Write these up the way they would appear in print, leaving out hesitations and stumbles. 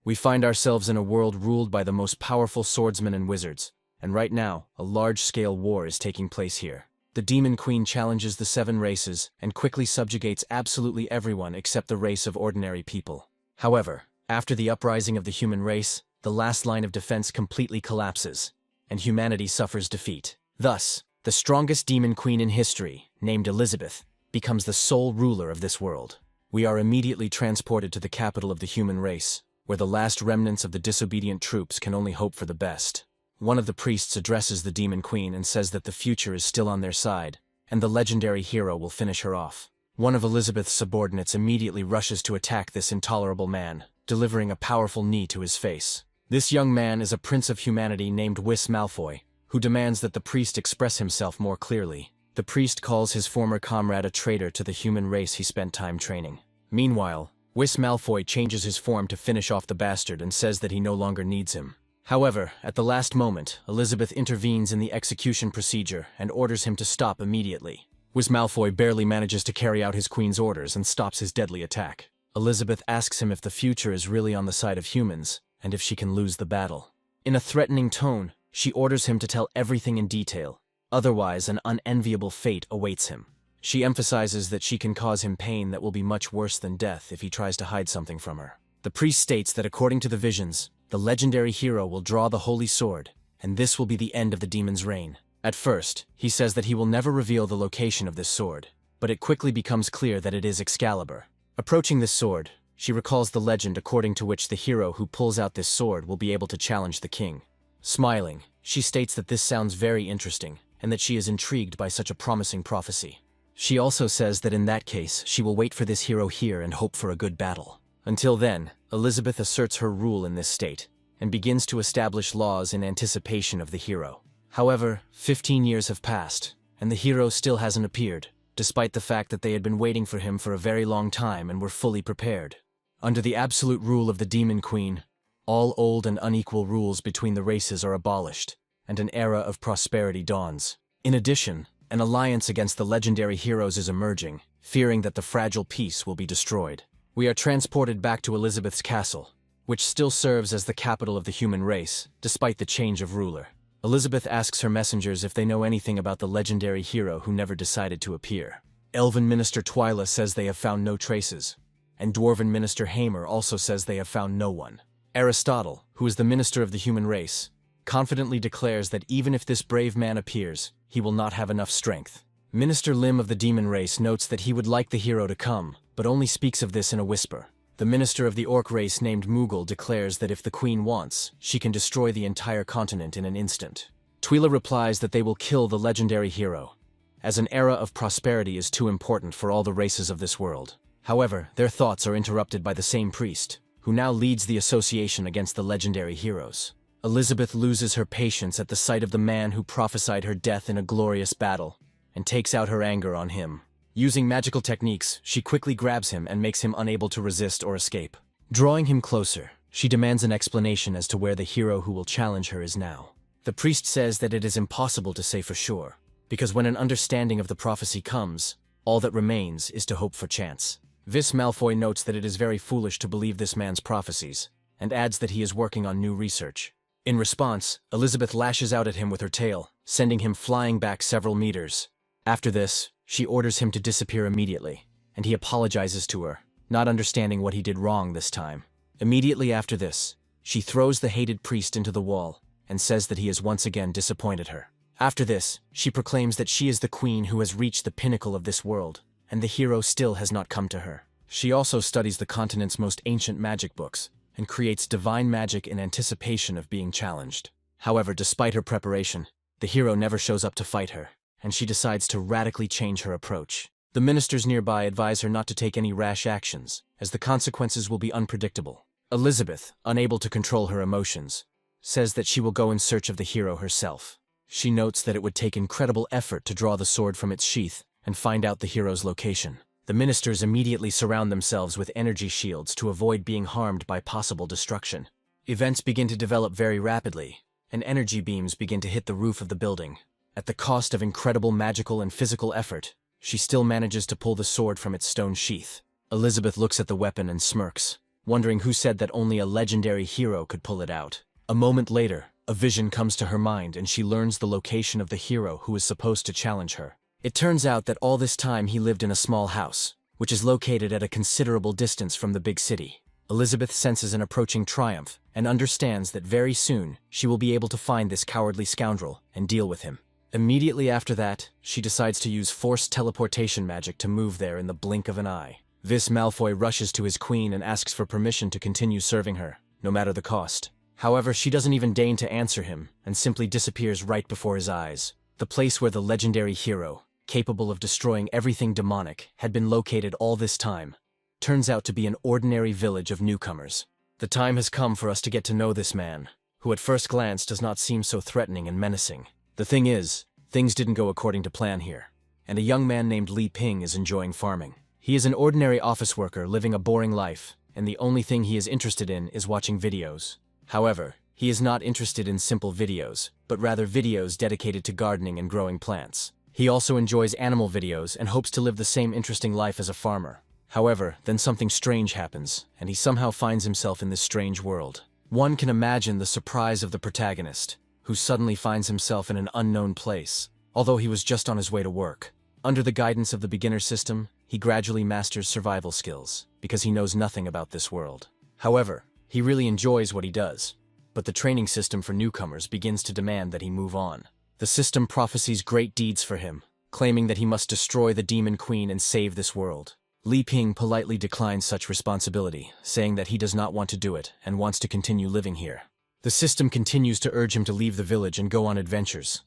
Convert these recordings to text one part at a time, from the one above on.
We find ourselves in a world ruled by the most powerful swordsmen and wizards, and right now, a large-scale war is taking place here. The Demon Queen challenges the 7 races and quickly subjugates absolutely everyone except the race of ordinary people. However, after the uprising of the human race, the last line of defense completely collapses, and humanity suffers defeat. Thus, the strongest Demon Queen in history, named Elizabeth, becomes the sole ruler of this world. We are immediately transported to the capital of the human race, where the last remnants of the disobedient troops can only hope for the best. One of the priests addresses the Demon Queen and says that the future is still on their side, and the legendary hero will finish her off. One of Elizabeth's subordinates immediately rushes to attack this intolerable man, delivering a powerful knee to his face. This young man is a prince of humanity named Whis Malfoy, who demands that the priest express himself more clearly. The priest calls his former comrade a traitor to the human race he spent time training. Meanwhile, Whis Malfoy changes his form to finish off the bastard and says that he no longer needs him. However, at the last moment, Elizabeth intervenes in the execution procedure and orders him to stop immediately. Whis Malfoy barely manages to carry out his queen's orders and stops his deadly attack. Elizabeth asks him if the future is really on the side of humans, and if she can lose the battle. In a threatening tone, she orders him to tell everything in detail, otherwise an unenviable fate awaits him. She emphasizes that she can cause him pain that will be much worse than death if he tries to hide something from her. The priest states that according to the visions, the legendary hero will draw the holy sword, and this will be the end of the demon's reign. At first, he says that he will never reveal the location of this sword, but it quickly becomes clear that it is Excalibur. Approaching this sword, she recalls the legend according to which the hero who pulls out this sword will be able to challenge the king. Smiling, she states that this sounds very interesting, and that she is intrigued by such a promising prophecy. She also says that in that case, she will wait for this hero here and hope for a good battle. Until then, Elizabeth asserts her rule in this state, and begins to establish laws in anticipation of the hero. However, 15 years have passed, and the hero still hasn't appeared, despite the fact that they had been waiting for him for a very long time and were fully prepared. Under the absolute rule of the Demon Queen, all old and unequal rules between the races are abolished, and an era of prosperity dawns. In addition, an alliance against the legendary heroes is emerging, fearing that the fragile peace will be destroyed. We are transported back to Elizabeth's castle, which still serves as the capital of the human race, despite the change of ruler. Elizabeth asks her messengers if they know anything about the legendary hero who never decided to appear. Elven Minister Twyla says they have found no traces, and Dwarven Minister Hamer also says they have found no one. Aristotle, who is the minister of the human race, confidently declares that even if this brave man appears, he will not have enough strength. Minister Lim of the demon race notes that he would like the hero to come, but only speaks of this in a whisper. The minister of the orc race named Moogle declares that if the queen wants, she can destroy the entire continent in an instant. Twyla replies that they will kill the legendary hero, as an era of prosperity is too important for all the races of this world. However, their thoughts are interrupted by the same priest, who now leads the association against the legendary heroes. Elizabeth loses her patience at the sight of the man who prophesied her death in a glorious battle, and takes out her anger on him. Using magical techniques, she quickly grabs him and makes him unable to resist or escape. Drawing him closer, she demands an explanation as to where the hero who will challenge her is now. The priest says that it is impossible to say for sure, because when an understanding of the prophecy comes, all that remains is to hope for chance. Whis Malfoy notes that it is very foolish to believe this man's prophecies, and adds that he is working on new research. In response, Elizabeth lashes out at him with her tail, sending him flying back several meters. After this, she orders him to disappear immediately, and he apologizes to her, not understanding what he did wrong this time. Immediately after this, she throws the hated priest into the wall, and says that he has once again disappointed her. After this, she proclaims that she is the queen who has reached the pinnacle of this world, and the hero still has not come to her. She also studies the continent's most ancient magic books, and creates divine magic in anticipation of being challenged. However, despite her preparation, the hero never shows up to fight her, and she decides to radically change her approach. The ministers nearby advise her not to take any rash actions, as the consequences will be unpredictable. Elizabeth, unable to control her emotions, says that she will go in search of the hero herself. She notes that it would take incredible effort to draw the sword from its sheath and find out the hero's location. The ministers immediately surround themselves with energy shields to avoid being harmed by possible destruction. Events begin to develop very rapidly, and energy beams begin to hit the roof of the building. At the cost of incredible magical and physical effort, she still manages to pull the sword from its stone sheath. Elizabeth looks at the weapon and smirks, wondering who said that only a legendary hero could pull it out. A moment later, a vision comes to her mind and she learns the location of the hero who is supposed to challenge her. It turns out that all this time he lived in a small house, which is located at a considerable distance from the big city. Elizabeth senses an approaching triumph and understands that very soon she will be able to find this cowardly scoundrel and deal with him. Immediately after that, she decides to use forced teleportation magic to move there in the blink of an eye. Vis Malfoy rushes to his queen and asks for permission to continue serving her, no matter the cost. However, she doesn't even deign to answer him and simply disappears right before his eyes. The place where the legendary hero, capable of destroying everything demonic, had been located all this time, turns out to be an ordinary village of newcomers. The time has come for us to get to know this man, who at first glance does not seem so threatening and menacing. The thing is, things didn't go according to plan here, and a young man named Li Ping is enjoying farming. He is an ordinary office worker living a boring life, and the only thing he is interested in is watching videos. However, he is not interested in simple videos, but rather videos dedicated to gardening and growing plants. He also enjoys animal videos and hopes to live the same interesting life as a farmer. However, then something strange happens, and he somehow finds himself in this strange world. One can imagine the surprise of the protagonist, who suddenly finds himself in an unknown place, although he was just on his way to work. Under the guidance of the beginner system, he gradually masters survival skills, because he knows nothing about this world. However, he really enjoys what he does, but the training system for newcomers begins to demand that he move on. The system prophesies great deeds for him, claiming that he must destroy the Demon Queen and save this world. Li Ping politely declines such responsibility, saying that he does not want to do it and wants to continue living here. The system continues to urge him to leave the village and go on adventures,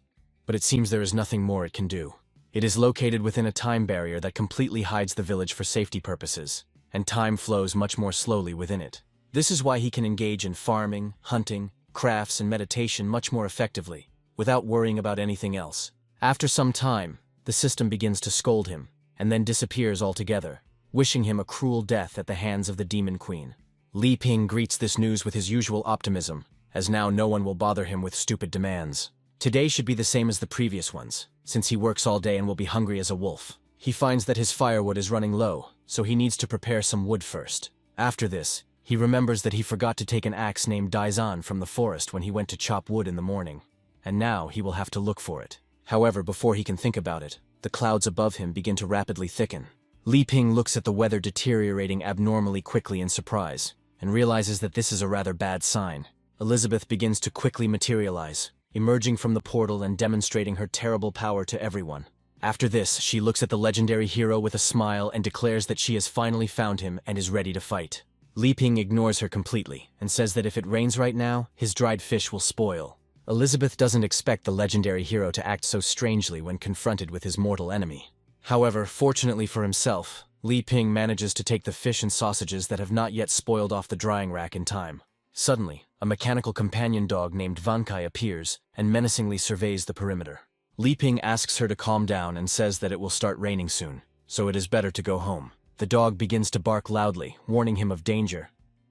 but it seems there is nothing more it can do. It is located within a time barrier that completely hides the village for safety purposes, and time flows much more slowly within it. This is why he can engage in farming, hunting, crafts, and meditation much more effectively, without worrying about anything else. After some time, the system begins to scold him, and then disappears altogether, wishing him a cruel death at the hands of the Demon Queen. Li Ping greets this news with his usual optimism, as now no one will bother him with stupid demands. Today should be the same as the previous ones, since he works all day and will be hungry as a wolf. He finds that his firewood is running low, so he needs to prepare some wood first. After this, he remembers that he forgot to take an axe named Daizan from the forest when he went to chop wood in the morning, and now he will have to look for it. However, before he can think about it, the clouds above him begin to rapidly thicken. Li Ping looks at the weather deteriorating abnormally quickly in surprise, and realizes that this is a rather bad sign. Elizabeth begins to quickly materialize, emerging from the portal and demonstrating her terrible power to everyone. After this, she looks at the legendary hero with a smile and declares that she has finally found him and is ready to fight. Li Ping ignores her completely and says that if it rains right now, his dried fish will spoil. Elizabeth doesn't expect the legendary hero to act so strangely when confronted with his mortal enemy. However, fortunately for himself, Li Ping manages to take the fish and sausages that have not yet spoiled off the drying rack in time. Suddenly, a mechanical companion dog named Vankai appears and menacingly surveys the perimeter. Li Ping asks her to calm down and says that it will start raining soon, so it is better to go home. The dog begins to bark loudly, warning him of danger,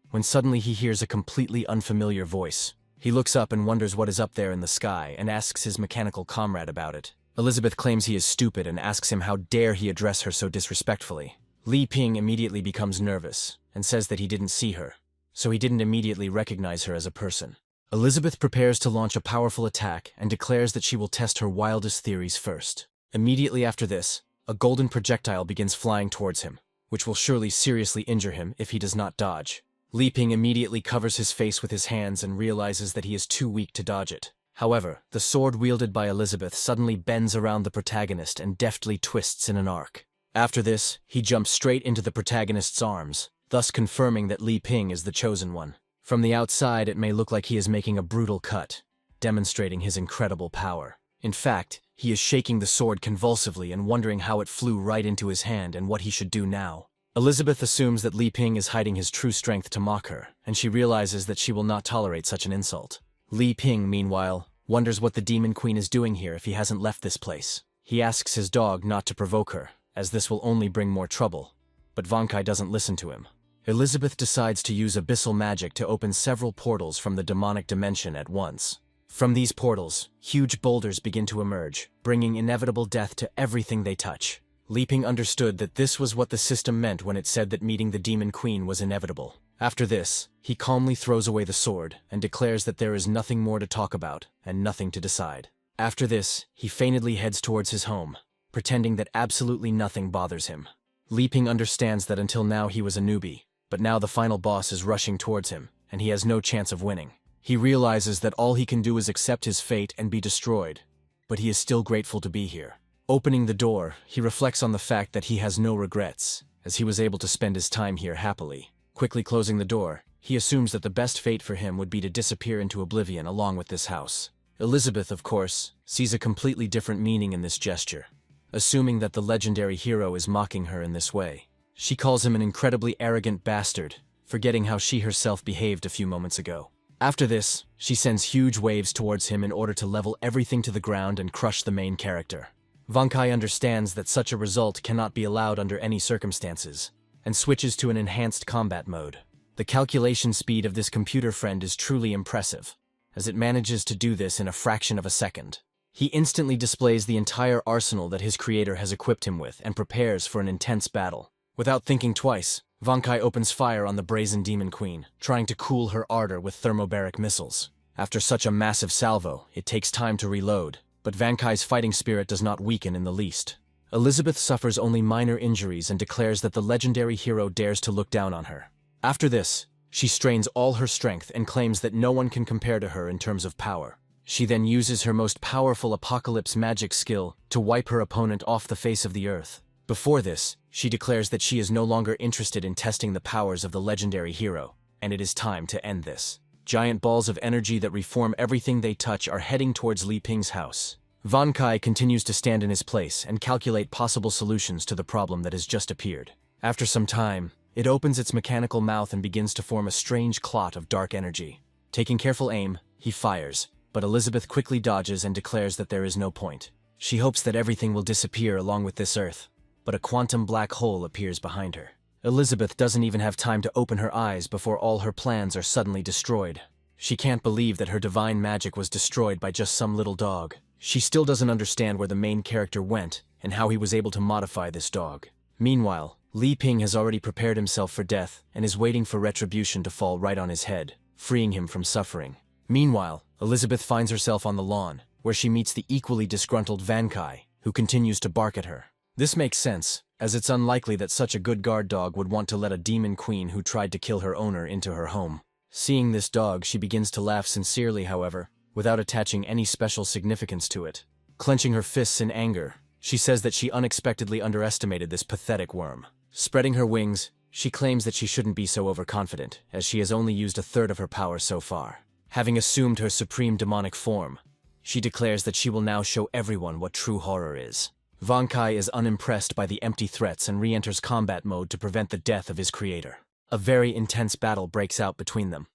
when suddenly he hears a completely unfamiliar voice. He looks up and wonders what is up there in the sky and asks his mechanical comrade about it. Elizabeth claims he is stupid and asks him how dare he address her so disrespectfully. Li Ping immediately becomes nervous and says that he didn't see her, so he didn't immediately recognize her as a person. Elizabeth prepares to launch a powerful attack and declares that she will test her wildest theories first. Immediately after this, a golden projectile begins flying towards him, which will surely seriously injure him if he does not dodge. Li Ping immediately covers his face with his hands and realizes that he is too weak to dodge it. However, the sword wielded by Elizabeth suddenly bends around the protagonist and deftly twists in an arc. After this, he jumps straight into the protagonist's arms, thus confirming that Li Ping is the chosen one. From the outside, it may look like he is making a brutal cut, demonstrating his incredible power. In fact, he is shaking the sword convulsively and wondering how it flew right into his hand and what he should do now. Elizabeth assumes that Li Ping is hiding his true strength to mock her, and she realizes that she will not tolerate such an insult. Li Ping, meanwhile, wonders what the Demon Queen is doing here if he hasn't left this place. He asks his dog not to provoke her, as this will only bring more trouble, but Vankai doesn't listen to him. Elizabeth decides to use abyssal magic to open several portals from the demonic dimension at once. From these portals, huge boulders begin to emerge, bringing inevitable death to everything they touch. Li Ping understood that this was what the system meant when it said that meeting the Demon Queen was inevitable. After this, he calmly throws away the sword and declares that there is nothing more to talk about and nothing to decide. After this, he feignedly heads towards his home, pretending that absolutely nothing bothers him. Li Ping understands that until now he was a newbie, but now the final boss is rushing towards him, and he has no chance of winning. He realizes that all he can do is accept his fate and be destroyed, but he is still grateful to be here. Opening the door, he reflects on the fact that he has no regrets, as he was able to spend his time here happily. Quickly closing the door, he assumes that the best fate for him would be to disappear into oblivion along with this house. Elizabeth, of course, sees a completely different meaning in this gesture. Assuming that the legendary hero is mocking her in this way, she calls him an incredibly arrogant bastard, forgetting how she herself behaved a few moments ago. After this, she sends huge waves towards him in order to level everything to the ground and crush the main character. Vankai understands that such a result cannot be allowed under any circumstances, and switches to an enhanced combat mode. The calculation speed of this computer friend is truly impressive, as it manages to do this in a fraction of a second. He instantly displays the entire arsenal that his creator has equipped him with and prepares for an intense battle. Without thinking twice, Vankai opens fire on the brazen demon queen, trying to cool her ardor with thermobaric missiles. After such a massive salvo, it takes time to reload, but Vankai's fighting spirit does not weaken in the least. Elizabeth suffers only minor injuries and declares that the legendary hero dares to look down on her. After this, she strains all her strength and claims that no one can compare to her in terms of power. She then uses her most powerful apocalypse magic skill to wipe her opponent off the face of the earth. Before this, she declares that she is no longer interested in testing the powers of the legendary hero, and it is time to end this. Giant balls of energy that reform everything they touch are heading towards Li Ping's house. Vankai continues to stand in his place and calculate possible solutions to the problem that has just appeared. After some time, it opens its mechanical mouth and begins to form a strange clot of dark energy. Taking careful aim, he fires, but Elizabeth quickly dodges and declares that there is no point. She hopes that everything will disappear along with this earth, but a quantum black hole appears behind her. Elizabeth doesn't even have time to open her eyes before all her plans are suddenly destroyed. She can't believe that her divine magic was destroyed by just some little dog. She still doesn't understand where the main character went and how he was able to modify this dog. Meanwhile, Li Ping has already prepared himself for death and is waiting for retribution to fall right on his head, freeing him from suffering. Meanwhile, Elizabeth finds herself on the lawn, where she meets the equally disgruntled Vankai, who continues to bark at her. This makes sense, as it's unlikely that such a good guard dog would want to let a demon queen who tried to kill her owner into her home. Seeing this dog, she begins to laugh sincerely, however, without attaching any special significance to it. Clenching her fists in anger, she says that she unexpectedly underestimated this pathetic worm. Spreading her wings, she claims that she shouldn't be so overconfident, as she has only used a third of her power so far. Having assumed her supreme demonic form, she declares that she will now show everyone what true horror is. Vankai is unimpressed by the empty threats and re-enters combat mode to prevent the death of his creator. A very intense battle breaks out between them,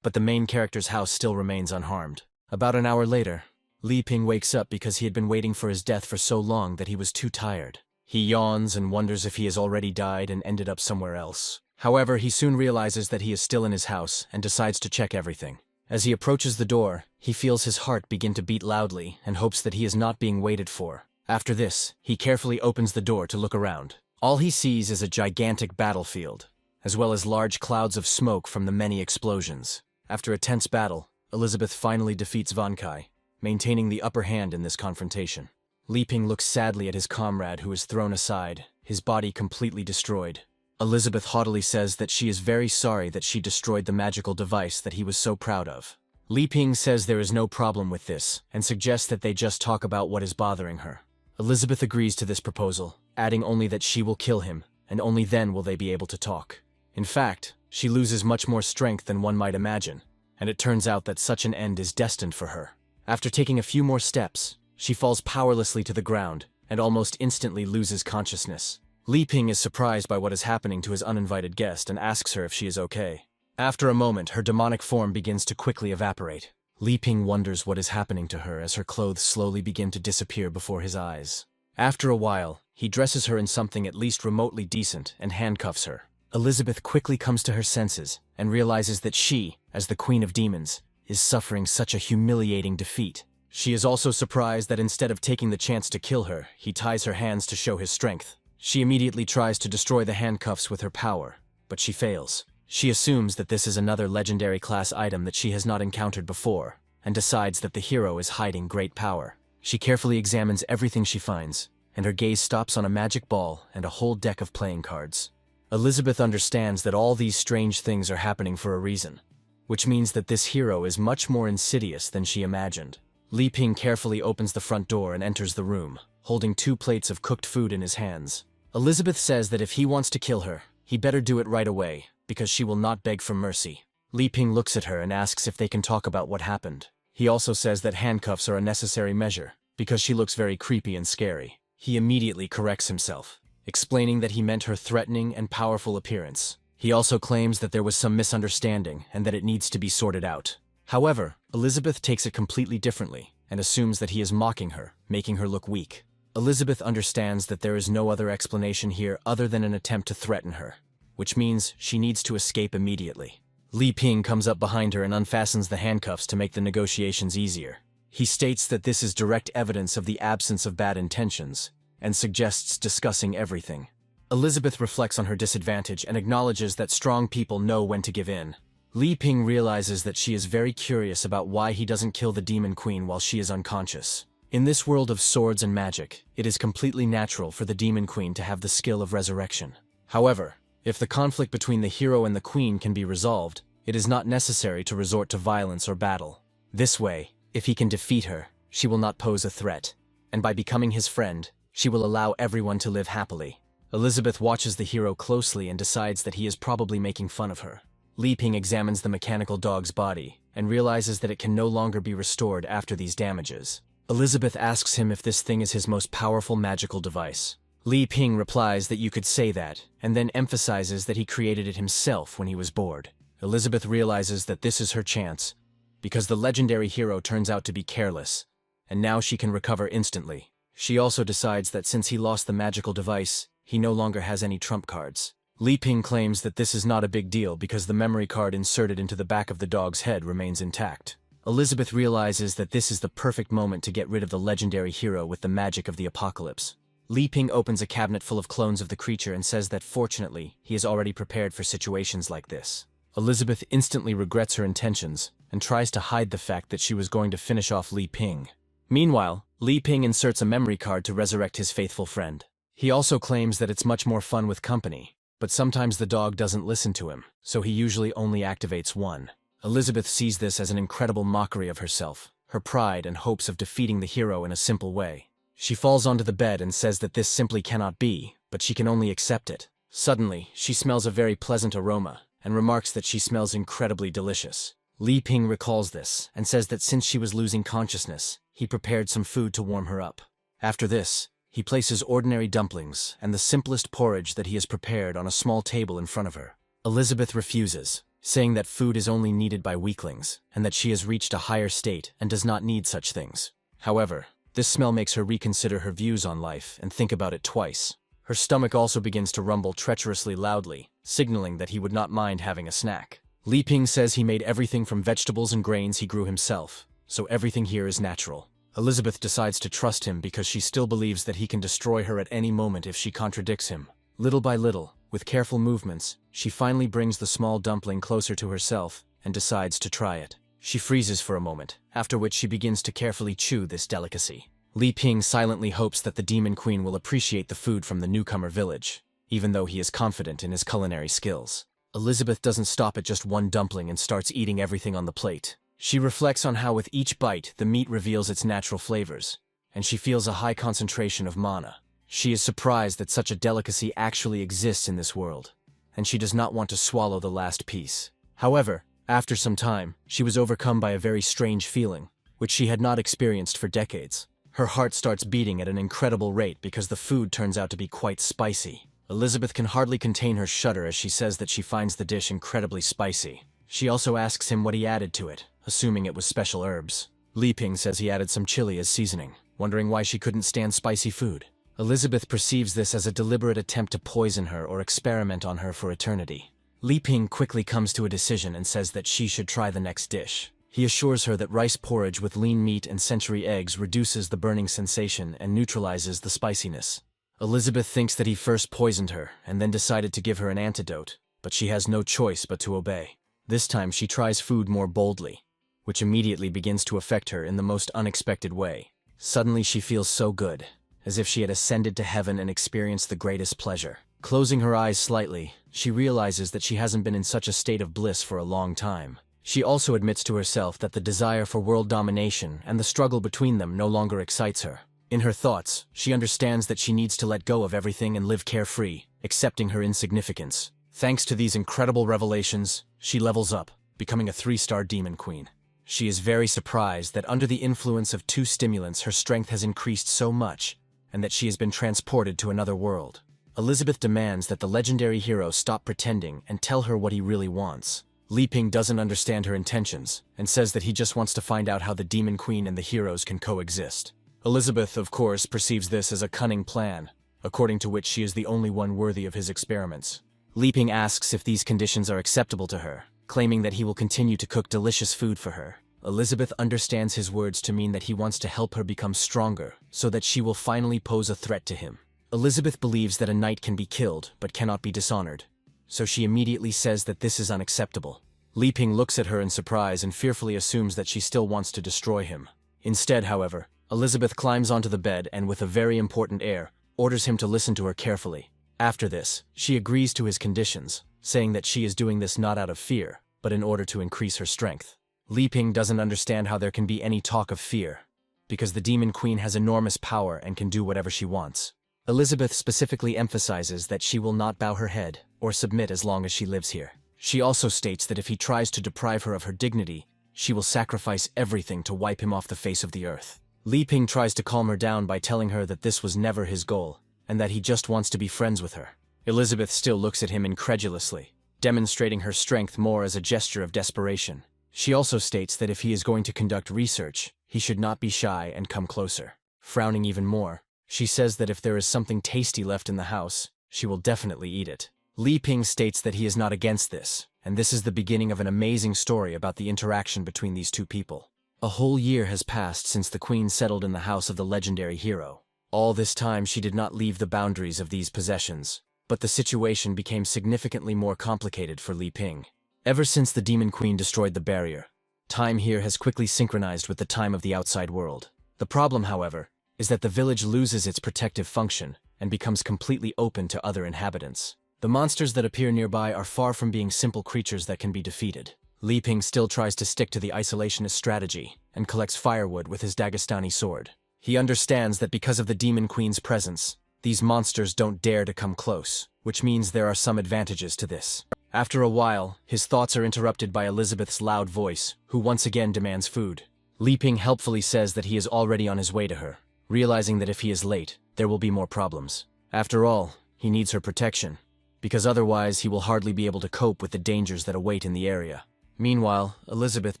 but the main character's house still remains unharmed. About an hour later, Li Ping wakes up because he had been waiting for his death for so long that he was too tired. He yawns and wonders if he has already died and ended up somewhere else. However, he soon realizes that he is still in his house and decides to check everything. As he approaches the door, he feels his heart begin to beat loudly and hopes that he is not being waited for. After this, he carefully opens the door to look around. All he sees is a gigantic battlefield, as well as large clouds of smoke from the many explosions. After a tense battle, Elizabeth finally defeats Vankai, maintaining the upper hand in this confrontation. Li Ping looks sadly at his comrade who is thrown aside, his body completely destroyed. Elizabeth haughtily says that she is very sorry that she destroyed the magical device that he was so proud of. Li Ping says there is no problem with this, and suggests that they just talk about what is bothering her. Elizabeth agrees to this proposal, adding only that she will kill him, and only then will they be able to talk. In fact, she loses much more strength than one might imagine, and it turns out that such an end is destined for her. After taking a few more steps, she falls powerlessly to the ground, and almost instantly loses consciousness. Li Ping is surprised by what is happening to his uninvited guest and asks her if she is okay. After a moment, her demonic form begins to quickly evaporate. Li Ping wonders what is happening to her as her clothes slowly begin to disappear before his eyes. After a while, he dresses her in something at least remotely decent and handcuffs her. Elizabeth quickly comes to her senses and realizes that she, as the Queen of Demons, is suffering such a humiliating defeat. She is also surprised that instead of taking the chance to kill her, he ties her hands to show his strength. She immediately tries to destroy the handcuffs with her power, but she fails. She assumes that this is another legendary class item that she has not encountered before, and decides that the hero is hiding great power. She carefully examines everything she finds, and her gaze stops on a magic ball and a whole deck of playing cards. Elizabeth understands that all these strange things are happening for a reason, which means that this hero is much more insidious than she imagined. Li Ping carefully opens the front door and enters the room, holding 2 plates of cooked food in his hands. Elizabeth says that if he wants to kill her, he better do it right away, because she will not beg for mercy. Li Ping looks at her and asks if they can talk about what happened. He also says that handcuffs are a necessary measure, because she looks very creepy and scary. He immediately corrects himself, explaining that he meant her threatening and powerful appearance. He also claims that there was some misunderstanding and that it needs to be sorted out. However, Elizabeth takes it completely differently and assumes that he is mocking her, making her look weak. Elizabeth understands that there is no other explanation here other than an attempt to threaten her, which means she needs to escape immediately. Li Ping comes up behind her and unfastens the handcuffs to make the negotiations easier. He states that this is direct evidence of the absence of bad intentions, and suggests discussing everything. Elizabeth reflects on her disadvantage and acknowledges that strong people know when to give in. Li Ping realizes that she is very curious about why he doesn't kill the Demon Queen while she is unconscious. In this world of swords and magic, it is completely natural for the Demon Queen to have the skill of resurrection. However, if the conflict between the hero and the queen can be resolved, it is not necessary to resort to violence or battle. This way, if he can defeat her, she will not pose a threat, and by becoming his friend, she will allow everyone to live happily. Elizabeth watches the hero closely and decides that he is probably making fun of her. Li Ping examines the mechanical dog's body and realizes that it can no longer be restored after these damages. Elizabeth asks him if this thing is his most powerful magical device. Li Ping replies that you could say that, and then emphasizes that he created it himself when he was bored. Elizabeth realizes that this is her chance, because the legendary hero turns out to be careless, and now she can recover instantly. She also decides that since he lost the magical device, he no longer has any trump cards. Li Ping claims that this is not a big deal because the memory card inserted into the back of the dog's head remains intact. Elizabeth realizes that this is the perfect moment to get rid of the legendary hero with the magic of the apocalypse. Li Ping opens a cabinet full of clones of the creature and says that fortunately, he is already prepared for situations like this. Elizabeth instantly regrets her intentions and tries to hide the fact that she was going to finish off Li Ping. Meanwhile, Li Ping inserts a memory card to resurrect his faithful friend. He also claims that it's much more fun with company, but sometimes the dog doesn't listen to him, so he usually only activates one. Elizabeth sees this as an incredible mockery of herself, her pride and hopes of defeating the hero in a simple way. She falls onto the bed and says that this simply cannot be, but she can only accept it. Suddenly, she smells a very pleasant aroma, and remarks that she smells incredibly delicious. Li Ping recalls this, and says that since she was losing consciousness, he prepared some food to warm her up. After this, he places ordinary dumplings and the simplest porridge that he has prepared on a small table in front of her. Elizabeth refuses, saying that food is only needed by weaklings, and that she has reached a higher state and does not need such things. However, this smell makes her reconsider her views on life and think about it twice. Her stomach also begins to rumble treacherously loudly, signaling that he would not mind having a snack. Li Ping says he made everything from vegetables and grains he grew himself, so everything here is natural. Elizabeth decides to trust him because she still believes that he can destroy her at any moment if she contradicts him. Little by little, with careful movements, she finally brings the small dumpling closer to herself and decides to try it. She freezes for a moment, after which she begins to carefully chew this delicacy. Li Ping silently hopes that the Demon Queen will appreciate the food from the newcomer village, even though he is confident in his culinary skills. Elizabeth doesn't stop at just one dumpling and starts eating everything on the plate. She reflects on how with each bite the meat reveals its natural flavors, and she feels a high concentration of mana. She is surprised that such a delicacy actually exists in this world, and she does not want to swallow the last piece. However, after some time, she was overcome by a very strange feeling, which she had not experienced for decades. Her heart starts beating at an incredible rate because the food turns out to be quite spicy. Elizabeth can hardly contain her shudder as she says that she finds the dish incredibly spicy. She also asks him what he added to it, assuming it was special herbs. Li Ping says he added some chili as seasoning, wondering why she couldn't stand spicy food. Elizabeth perceives this as a deliberate attempt to poison her or experiment on her for eternity. Li Ping quickly comes to a decision and says that she should try the next dish. He assures her that rice porridge with lean meat and century eggs reduces the burning sensation and neutralizes the spiciness. Elizabeth thinks that he first poisoned her and then decided to give her an antidote, but she has no choice but to obey. This time she tries food more boldly, which immediately begins to affect her in the most unexpected way. Suddenly she feels so good, as if she had ascended to heaven and experienced the greatest pleasure. Closing her eyes slightly, she realizes that she hasn't been in such a state of bliss for a long time. She also admits to herself that the desire for world domination and the struggle between them no longer excites her. In her thoughts, she understands that she needs to let go of everything and live carefree, accepting her insignificance. Thanks to these incredible revelations, she levels up, becoming a 3-star demon queen. She is very surprised that under the influence of 2 stimulants her strength has increased so much, and that she has been transported to another world. Elizabeth demands that the legendary hero stop pretending and tell her what he really wants. Li Ping doesn't understand her intentions, and says that he just wants to find out how the demon queen and the heroes can coexist. Elizabeth, of course, perceives this as a cunning plan, according to which she is the only one worthy of his experiments. Li Ping asks if these conditions are acceptable to her, claiming that he will continue to cook delicious food for her. Elizabeth understands his words to mean that he wants to help her become stronger, so that she will finally pose a threat to him. Elizabeth believes that a knight can be killed, but cannot be dishonored, so she immediately says that this is unacceptable. Li Ping looks at her in surprise and fearfully assumes that she still wants to destroy him. Instead, however, Elizabeth climbs onto the bed and with a very important air, orders him to listen to her carefully. After this, she agrees to his conditions, saying that she is doing this not out of fear, but in order to increase her strength. Li Ping doesn't understand how there can be any talk of fear, because the demon queen has enormous power and can do whatever she wants. Elizabeth specifically emphasizes that she will not bow her head or submit as long as she lives here. She also states that if he tries to deprive her of her dignity, she will sacrifice everything to wipe him off the face of the earth. Li Ping tries to calm her down by telling her that this was never his goal, and that he just wants to be friends with her. Elizabeth still looks at him incredulously, demonstrating her strength more as a gesture of desperation. She also states that if he is going to conduct research, he should not be shy and come closer. Frowning even more, she says that if there is something tasty left in the house, she will definitely eat it. Li Ping states that he is not against this, and this is the beginning of an amazing story about the interaction between these 2 people. A whole year has passed since the queen settled in the house of the legendary hero. All this time she did not leave the boundaries of these possessions, but the situation became significantly more complicated for Li Ping. Ever since the demon queen destroyed the barrier, time here has quickly synchronized with the time of the outside world. The problem, however, is that the village loses its protective function and becomes completely open to other inhabitants. The monsters that appear nearby are far from being simple creatures that can be defeated. Li Ping still tries to stick to the isolationist strategy and collects firewood with his Dagestani sword. He understands that because of the demon queen's presence, these monsters don't dare to come close, which means there are some advantages to this. After a while, his thoughts are interrupted by Elizabeth's loud voice, who once again demands food. Li Ping helpfully says that he is already on his way to her, realizing that if he is late, there will be more problems. After all, he needs her protection, because otherwise he will hardly be able to cope with the dangers that await in the area. Meanwhile, Elizabeth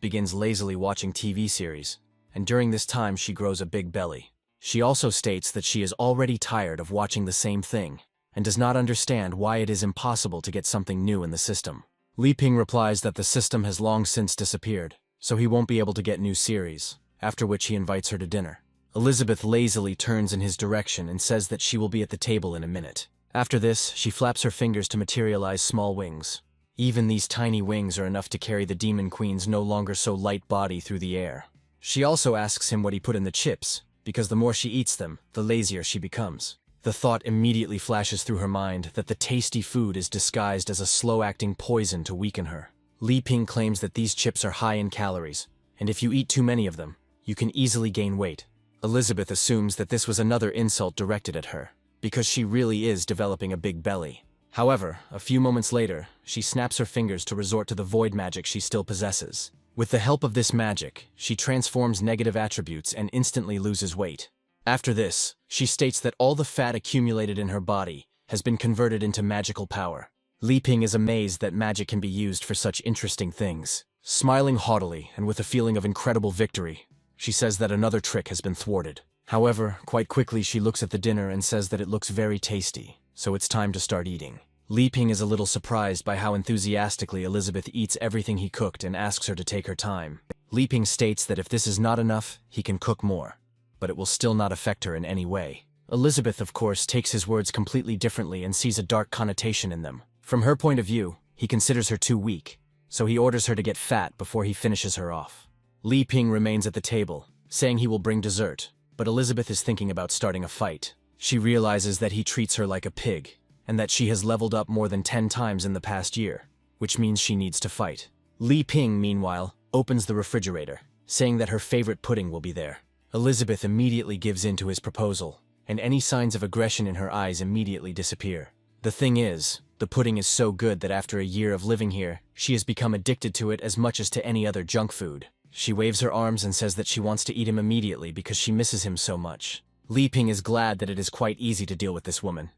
begins lazily watching TV series, and during this time she grows a big belly. She also states that she is already tired of watching the same thing, and does not understand why it is impossible to get something new in the system. Li Ping replies that the system has long since disappeared, so he won't be able to get new series, after which he invites her to dinner. Elizabeth lazily turns in his direction and says that she will be at the table in a minute. After this, she flaps her fingers to materialize small wings. Even these tiny wings are enough to carry the demon queen's no longer so light body through the air. She also asks him what he put in the chips, because the more she eats them, the lazier she becomes. The thought immediately flashes through her mind that the tasty food is disguised as a slow-acting poison to weaken her. Li Ping claims that these chips are high in calories, and if you eat too many of them, you can easily gain weight. Elizabeth assumes that this was another insult directed at her, because she really is developing a big belly. However, a few moments later, she snaps her fingers to resort to the void magic she still possesses. With the help of this magic, she transforms negative attributes and instantly loses weight. After this, she states that all the fat accumulated in her body has been converted into magical power. Li Ping is amazed that magic can be used for such interesting things. Smiling haughtily and with a feeling of incredible victory, she says that another trick has been thwarted. However, quite quickly she looks at the dinner and says that it looks very tasty, so it's time to start eating. Li Ping is a little surprised by how enthusiastically Elizabeth eats everything he cooked and asks her to take her time. Li Ping states that if this is not enough, he can cook more, but it will still not affect her in any way. Elizabeth, of course, takes his words completely differently and sees a dark connotation in them. From her point of view, He considers her too weak, so he orders her to get fat before he finishes her off. Li Ping remains at the table, saying he will bring dessert, but Elizabeth is thinking about starting a fight. She realizes that he treats her like a pig, and that she has leveled up more than 10 times in the past year, which means she needs to fight. Li Ping, meanwhile, opens the refrigerator, saying that her favorite pudding will be there. Elizabeth immediately gives in to his proposal, and any signs of aggression in her eyes immediately disappear. The thing is, the pudding is so good that after a year of living here, she has become addicted to it as much as to any other junk food. She waves her arms and says that she wants to eat him immediately because she misses him so much. Li Ping is glad that it is quite easy to deal with this woman,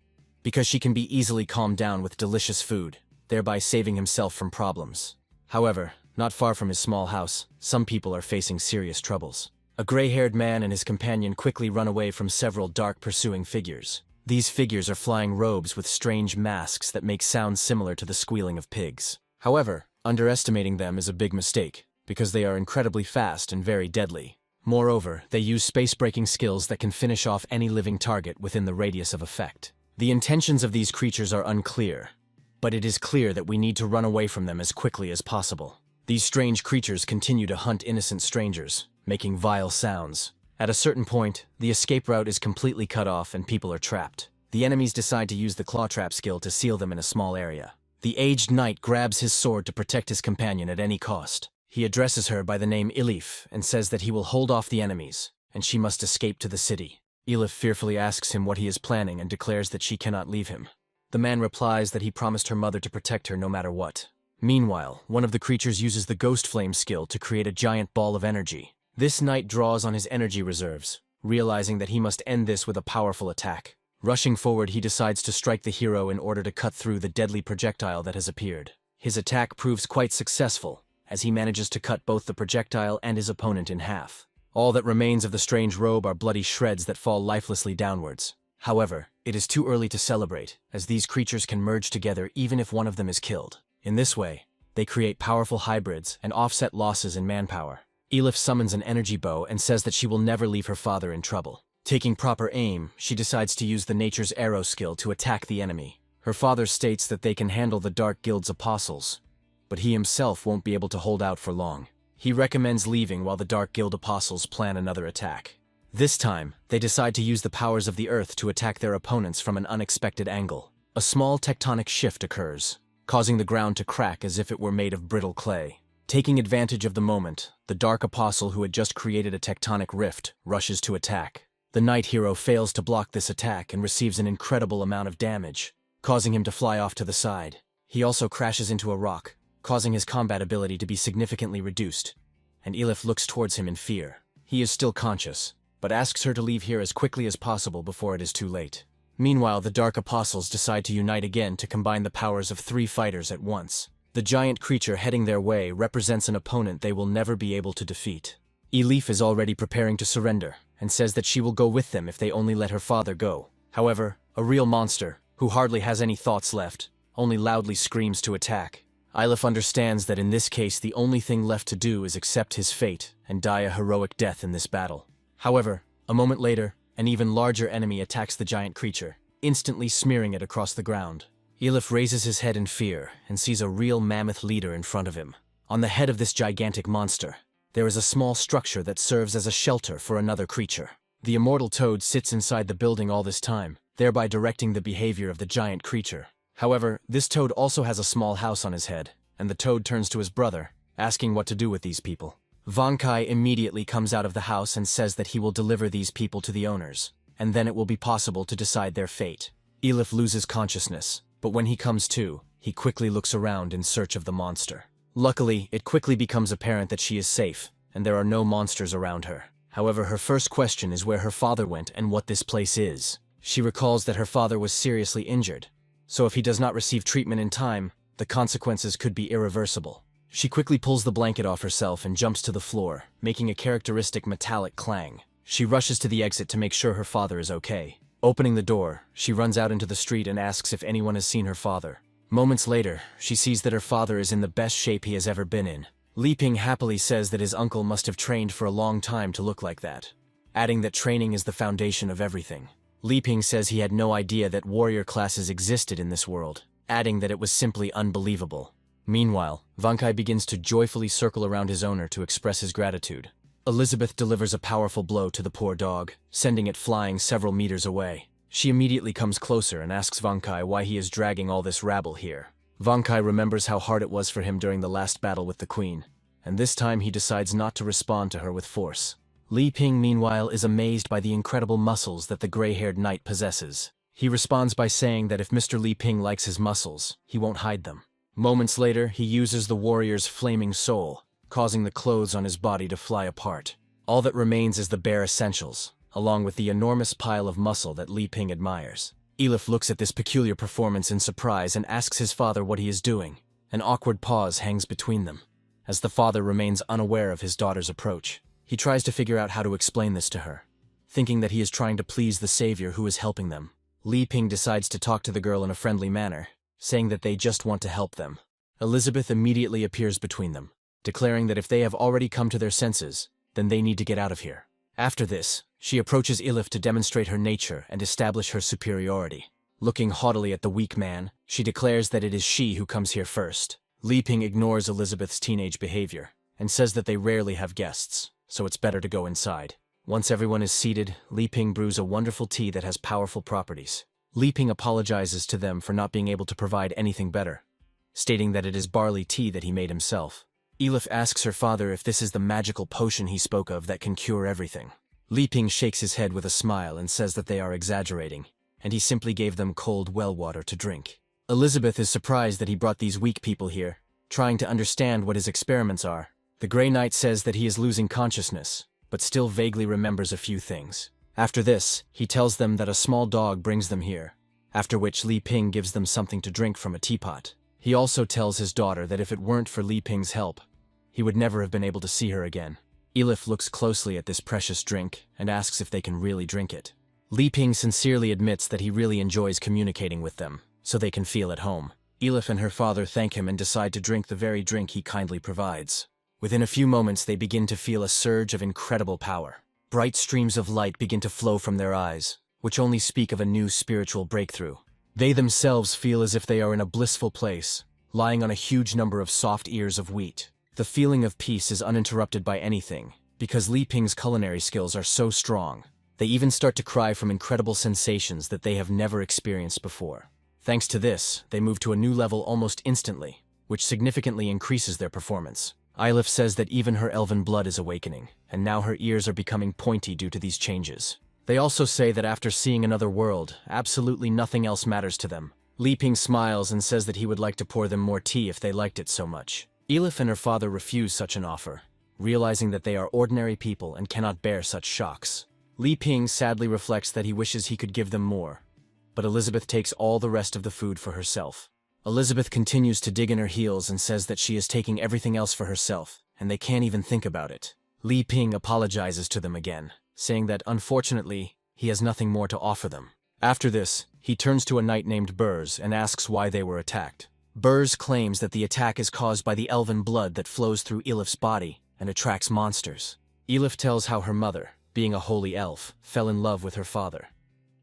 because she can be easily calmed down with delicious food, thereby saving himself from problems. However, not far from his small house, some people are facing serious troubles. A gray-haired man and his companion quickly run away from several dark pursuing figures. These figures are flying robes with strange masks that make sounds similar to the squealing of pigs. However, underestimating them is a big mistake, because they are incredibly fast and very deadly. Moreover, they use space-breaking skills that can finish off any living target within the radius of effect. The intentions of these creatures are unclear, but it is clear that we need to run away from them as quickly as possible. These strange creatures continue to hunt innocent strangers, making vile sounds. At a certain point, the escape route is completely cut off and people are trapped. The enemies decide to use the claw trap skill to seal them in a small area. The aged knight grabs his sword to protect his companion at any cost. He addresses her by the name Elif and says that he will hold off the enemies, and she must escape to the city. Elif fearfully asks him what he is planning and declares that she cannot leave him. The man replies that he promised her mother to protect her no matter what. Meanwhile, one of the creatures uses the ghost flame skill to create a giant ball of energy. This knight draws on his energy reserves, realizing that he must end this with a powerful attack. Rushing forward, he decides to strike the hero in order to cut through the deadly projectile that has appeared. His attack proves quite successful, as he manages to cut both the projectile and his opponent in half. All that remains of the strange robe are bloody shreds that fall lifelessly downwards. However, it is too early to celebrate, as these creatures can merge together even if one of them is killed. In this way, they create powerful hybrids and offset losses in manpower. Elif summons an energy bow and says that she will never leave her father in trouble. Taking proper aim, she decides to use the Nature's Arrow skill to attack the enemy. Her father states that they can handle the Dark Guild's apostles, but he himself won't be able to hold out for long. He recommends leaving while the Dark Guild apostles plan another attack. This time, they decide to use the powers of the earth to attack their opponents from an unexpected angle. A small tectonic shift occurs, causing the ground to crack as if it were made of brittle clay. Taking advantage of the moment, the Dark Apostle who had just created a tectonic rift rushes to attack. The Knight Hero fails to block this attack and receives an incredible amount of damage, causing him to fly off to the side. He also crashes into a rock, causing his combat ability to be significantly reduced, and Elif looks towards him in fear. He is still conscious, but asks her to leave here as quickly as possible before it is too late. Meanwhile, the Dark Apostles decide to unite again to combine the powers of 3 fighters at once. The giant creature heading their way represents an opponent they will never be able to defeat. Elif is already preparing to surrender, and says that she will go with them if they only let her father go. However, a real monster, who hardly has any thoughts left, only loudly screams to attack. Elif understands that in this case the only thing left to do is accept his fate and die a heroic death in this battle. However, a moment later, an even larger enemy attacks the giant creature, instantly smearing it across the ground. Elif raises his head in fear and sees a real mammoth leader in front of him. On the head of this gigantic monster, there is a small structure that serves as a shelter for another creature. The immortal toad sits inside the building all this time, thereby directing the behavior of the giant creature. However, this toad also has a small house on his head, and the toad turns to his brother, asking what to do with these people. Vankai immediately comes out of the house and says that he will deliver these people to the owners, and then it will be possible to decide their fate. Elif loses consciousness, but when he comes to, he quickly looks around in search of the monster. Luckily, it quickly becomes apparent that she is safe, and there are no monsters around her. However, her first question is where her father went and what this place is. She recalls that her father was seriously injured, so if he does not receive treatment in time, the consequences could be irreversible. She quickly pulls the blanket off herself and jumps to the floor, making a characteristic metallic clang. She rushes to the exit to make sure her father is okay. Opening the door, she runs out into the street and asks if anyone has seen her father. Moments later, she sees that her father is in the best shape he has ever been in. Li Ping happily says that his uncle must have trained for a long time to look like that, adding that training is the foundation of everything. Li Ping says he had no idea that warrior classes existed in this world, adding that it was simply unbelievable. Meanwhile, Vankai begins to joyfully circle around his owner to express his gratitude. Elizabeth delivers a powerful blow to the poor dog, sending it flying several meters away. She immediately comes closer and asks Vankai why he is dragging all this rabble here. Vankai remembers how hard it was for him during the last battle with the queen, and this time he decides not to respond to her with force. Li Ping, meanwhile, is amazed by the incredible muscles that the gray-haired knight possesses. He responds by saying that if Mr. Li Ping likes his muscles, he won't hide them. Moments later, he uses the warrior's flaming soul, causing the clothes on his body to fly apart. All that remains is the bare essentials, along with the enormous pile of muscle that Li Ping admires. Elif looks at this peculiar performance in surprise and asks his father what he is doing. An awkward pause hangs between them, as the father remains unaware of his daughter's approach. He tries to figure out how to explain this to her, thinking that he is trying to please the savior who is helping them. Li Ping decides to talk to the girl in a friendly manner, saying that they just want to help them. Elizabeth immediately appears between them, declaring that if they have already come to their senses, then they need to get out of here. After this, she approaches Elif to demonstrate her nature and establish her superiority. Looking haughtily at the weak man, she declares that it is she who comes here first. Li Ping ignores Elizabeth's teenage behavior and says that they rarely have guests, so it's better to go inside. Once everyone is seated, Li Ping brews a wonderful tea that has powerful properties. Li Ping apologizes to them for not being able to provide anything better, stating that it is barley tea that he made himself. Elif asks her father if this is the magical potion he spoke of that can cure everything. Li Ping shakes his head with a smile and says that they are exaggerating, and he simply gave them cold well water to drink. Elizabeth is surprised that he brought these weak people here, trying to understand what his experiments are. The Grey Knight says that he is losing consciousness, but still vaguely remembers a few things. After this, he tells them that a small dog brings them here, after which Li Ping gives them something to drink from a teapot. He also tells his daughter that if it weren't for Li Ping's help, he would never have been able to see her again. Elif looks closely at this precious drink and asks if they can really drink it. Li Ping sincerely admits that he really enjoys communicating with them, so they can feel at home. Elif and her father thank him and decide to drink the very drink he kindly provides. Within a few moments, they begin to feel a surge of incredible power. Bright streams of light begin to flow from their eyes, which only speak of a new spiritual breakthrough. They themselves feel as if they are in a blissful place, lying on a huge number of soft ears of wheat. The feeling of peace is uninterrupted by anything, because Li Ping's culinary skills are so strong. They even start to cry from incredible sensations that they have never experienced before. Thanks to this, they move to a new level almost instantly, which significantly increases their performance. Elif says that even her elven blood is awakening, and now her ears are becoming pointy due to these changes. They also say that after seeing another world, absolutely nothing else matters to them. Li Ping smiles and says that he would like to pour them more tea if they liked it so much. Elif and her father refuse such an offer, realizing that they are ordinary people and cannot bear such shocks. Li Ping sadly reflects that he wishes he could give them more, but Elizabeth takes all the rest of the food for herself. Elizabeth continues to dig in her heels and says that she is taking everything else for herself, and they can't even think about it. Li Ping apologizes to them again, saying that unfortunately, he has nothing more to offer them. After this, he turns to a knight named Burrs and asks why they were attacked. Burrs claims that the attack is caused by the elven blood that flows through Elif's body and attracts monsters. Elif tells how her mother, being a holy elf, fell in love with her father.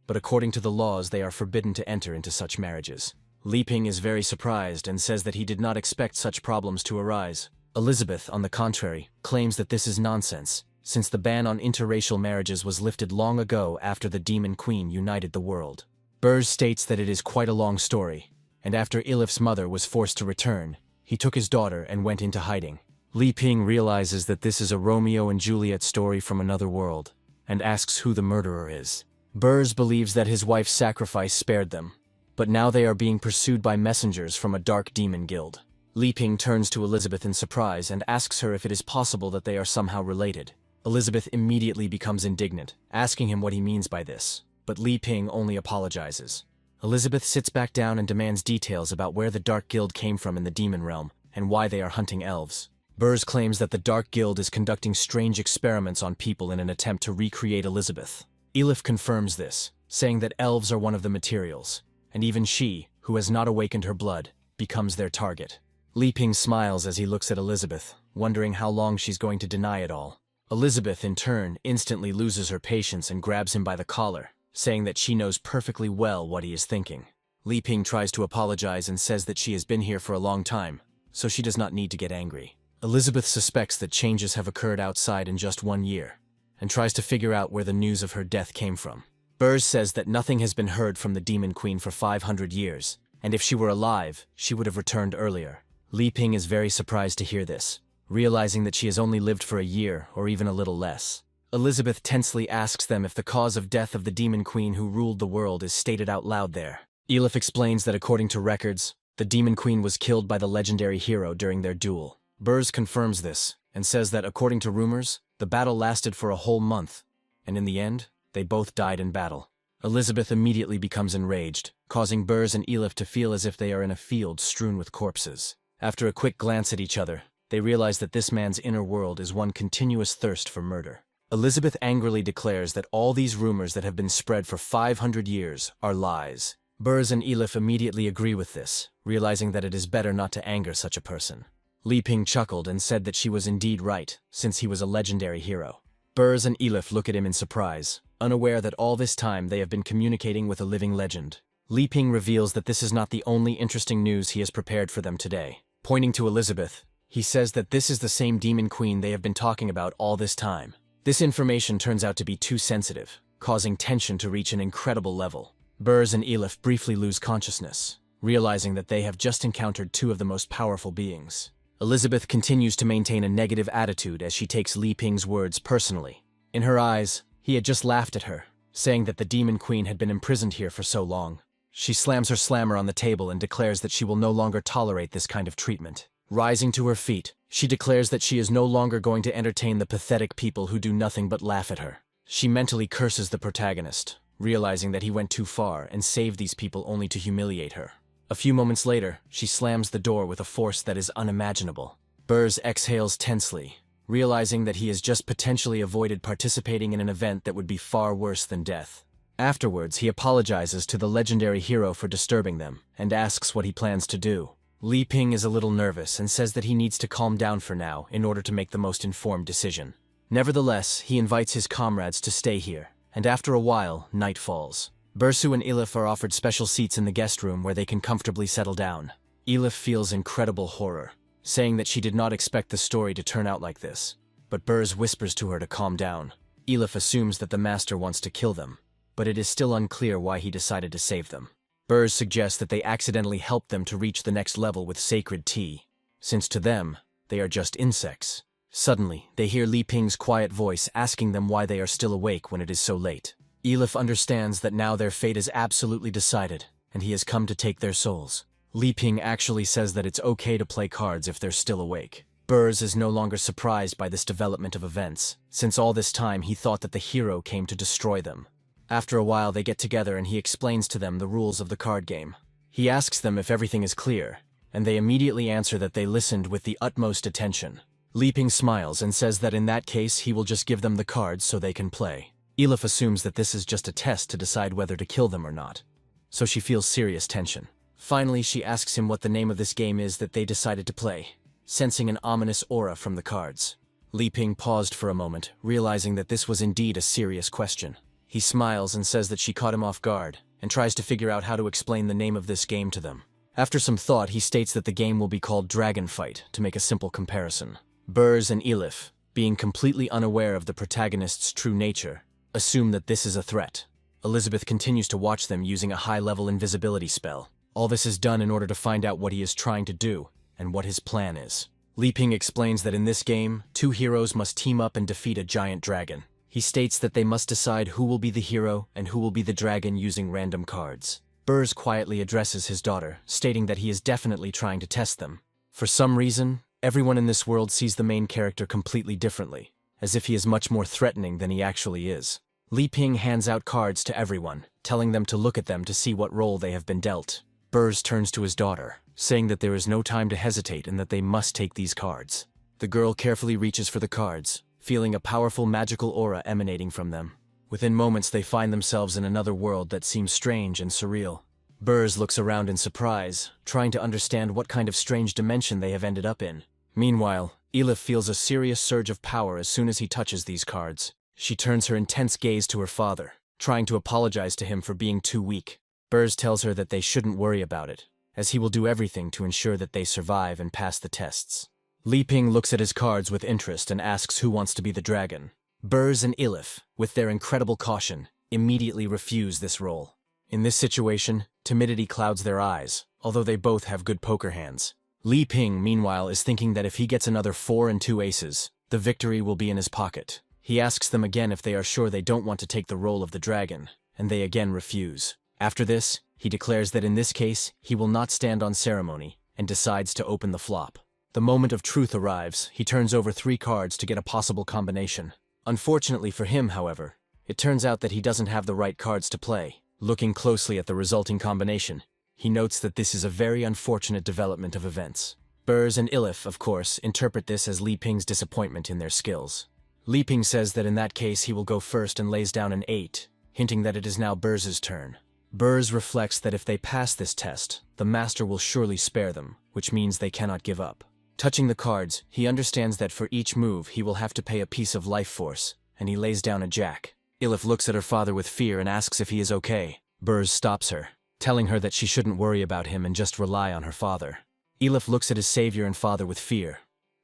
But according to the laws, they are forbidden to enter into such marriages. Li Ping is very surprised and says that he did not expect such problems to arise. Elizabeth, on the contrary, claims that this is nonsense, since the ban on interracial marriages was lifted long ago after the Demon Queen united the world. Burrs states that it is quite a long story, and after Elif's mother was forced to return, he took his daughter and went into hiding. Li Ping realizes that this is a Romeo and Juliet story from another world, and asks who the murderer is. Burrs believes that his wife's sacrifice spared them, but now they are being pursued by messengers from a dark demon guild. Li Ping turns to Elizabeth in surprise and asks her if it is possible that they are somehow related. Elizabeth immediately becomes indignant, asking him what he means by this, but Li Ping only apologizes. Elizabeth sits back down and demands details about where the Dark Guild came from in the demon realm and why they are hunting elves. Burrs claims that the Dark Guild is conducting strange experiments on people in an attempt to recreate Elizabeth. Elif confirms this, saying that elves are one of the materials, and even she, who has not awakened her blood, becomes their target. Li Ping smiles as he looks at Elizabeth, wondering how long she's going to deny it all. Elizabeth, in turn, instantly loses her patience and grabs him by the collar, saying that she knows perfectly well what he is thinking. Li Ping tries to apologize and says that she has been here for a long time, so she does not need to get angry. Elizabeth suspects that changes have occurred outside in just 1 year, and tries to figure out where the news of her death came from. Burrs says that nothing has been heard from the Demon Queen for 500 years, and if she were alive, she would have returned earlier. Li Ping is very surprised to hear this, realizing that she has only lived for a year or even a little less. Elizabeth tensely asks them if the cause of death of the Demon Queen who ruled the world is stated out loud there. Elif explains that according to records, the Demon Queen was killed by the legendary hero during their duel. Burrs confirms this, and says that according to rumors, the battle lasted for a whole month, and in the end, they both died in battle. Elizabeth immediately becomes enraged, causing Burrs and Elif to feel as if they are in a field strewn with corpses. After a quick glance at each other, they realize that this man's inner world is one continuous thirst for murder. Elizabeth angrily declares that all these rumors that have been spread for 500 years are lies. Burrs and Elif immediately agree with this, realizing that it is better not to anger such a person. Li Ping chuckled and said that she was indeed right, since he was a legendary hero. Burrs and Elif look at him in surprise, unaware that all this time they have been communicating with a living legend. Li Ping reveals that this is not the only interesting news he has prepared for them today. Pointing to Elizabeth, he says that this is the same Demon Queen they have been talking about all this time. This information turns out to be too sensitive, causing tension to reach an incredible level. Burrs and Elif briefly lose consciousness, realizing that they have just encountered two of the most powerful beings. Elizabeth continues to maintain a negative attitude as she takes Li Ping's words personally. In her eyes, he had just laughed at her, saying that the Demon Queen had been imprisoned here for so long. She slams her slammer on the table and declares that she will no longer tolerate this kind of treatment. Rising to her feet, she declares that she is no longer going to entertain the pathetic people who do nothing but laugh at her. She mentally curses the protagonist, realizing that he went too far and saved these people only to humiliate her. A few moments later, she slams the door with a force that is unimaginable. Burrs exhales tensely, realizing that he has just potentially avoided participating in an event that would be far worse than death. Afterwards, he apologizes to the legendary hero for disturbing them, and asks what he plans to do. Li Ping is a little nervous and says that he needs to calm down for now in order to make the most informed decision. Nevertheless, he invites his comrades to stay here, and after a while, night falls. Bursu and Elif are offered special seats in the guest room where they can comfortably settle down. Elif feels incredible horror, saying that she did not expect the story to turn out like this. But Burrs whispers to her to calm down. Elif assumes that the master wants to kill them, but it is still unclear why he decided to save them. Burrs suggests that they accidentally helped them to reach the next level with sacred tea, since to them, they are just insects. Suddenly, they hear Li Ping's quiet voice asking them why they are still awake when it is so late. Elif understands that now their fate is absolutely decided, and he has come to take their souls. Li Ping actually says that it's okay to play cards if they're still awake. Burrs is no longer surprised by this development of events, since all this time he thought that the hero came to destroy them. After a while they get together and he explains to them the rules of the card game. He asks them if everything is clear, and they immediately answer that they listened with the utmost attention. Li Ping smiles and says that in that case he will just give them the cards so they can play. Elif assumes that this is just a test to decide whether to kill them or not, so she feels serious tension. Finally, she asks him what the name of this game is that they decided to play, sensing an ominous aura from the cards. Li Ping paused for a moment, realizing that this was indeed a serious question. He smiles and says that she caught him off guard, and tries to figure out how to explain the name of this game to them. After some thought, he states that the game will be called Dragon Fight, to make a simple comparison. Burrs and Elif, being completely unaware of the protagonist's true nature, assume that this is a threat. Elizabeth continues to watch them using a high-level invisibility spell. All this is done in order to find out what he is trying to do, and what his plan is. Li Ping explains that in this game, two heroes must team up and defeat a giant dragon. He states that they must decide who will be the hero and who will be the dragon using random cards. Burrs quietly addresses his daughter, stating that he is definitely trying to test them. For some reason, everyone in this world sees the main character completely differently, as if he is much more threatening than he actually is. Li Ping hands out cards to everyone, telling them to look at them to see what role they have been dealt. Burrs turns to his daughter, saying that there is no time to hesitate and that they must take these cards. The girl carefully reaches for the cards, feeling a powerful magical aura emanating from them. Within moments they find themselves in another world that seems strange and surreal. Burrs looks around in surprise, trying to understand what kind of strange dimension they have ended up in. Meanwhile, Elif feels a serious surge of power as soon as he touches these cards. She turns her intense gaze to her father, trying to apologize to him for being too weak. Burrs tells her that they shouldn't worry about it, as he will do everything to ensure that they survive and pass the tests. Li Ping looks at his cards with interest and asks who wants to be the dragon. Burrs and Ilif, with their incredible caution, immediately refuse this role. In this situation, timidity clouds their eyes, although they both have good poker hands. Li Ping, meanwhile, is thinking that if he gets another 4 and 2 aces, the victory will be in his pocket. He asks them again if they are sure they don't want to take the role of the dragon, and they again refuse. After this, he declares that in this case, he will not stand on ceremony, and decides to open the flop. The moment of truth arrives. He turns over 3 cards to get a possible combination. Unfortunately for him, however, it turns out that he doesn't have the right cards to play. Looking closely at the resulting combination, he notes that this is a very unfortunate development of events. Burrs and Ilif, of course, interpret this as Li Ping's disappointment in their skills. Li Ping says that in that case he will go first and lays down an 8, hinting that it is now Burrs' turn. Burrs reflects that if they pass this test, the master will surely spare them, which means they cannot give up. Touching the cards, he understands that for each move he will have to pay a piece of life force, and he lays down a jack. Ilif looks at her father with fear and asks if he is okay. Burrs stops her, telling her that she shouldn't worry about him and just rely on her father. Ilif looks at his savior and father with fear,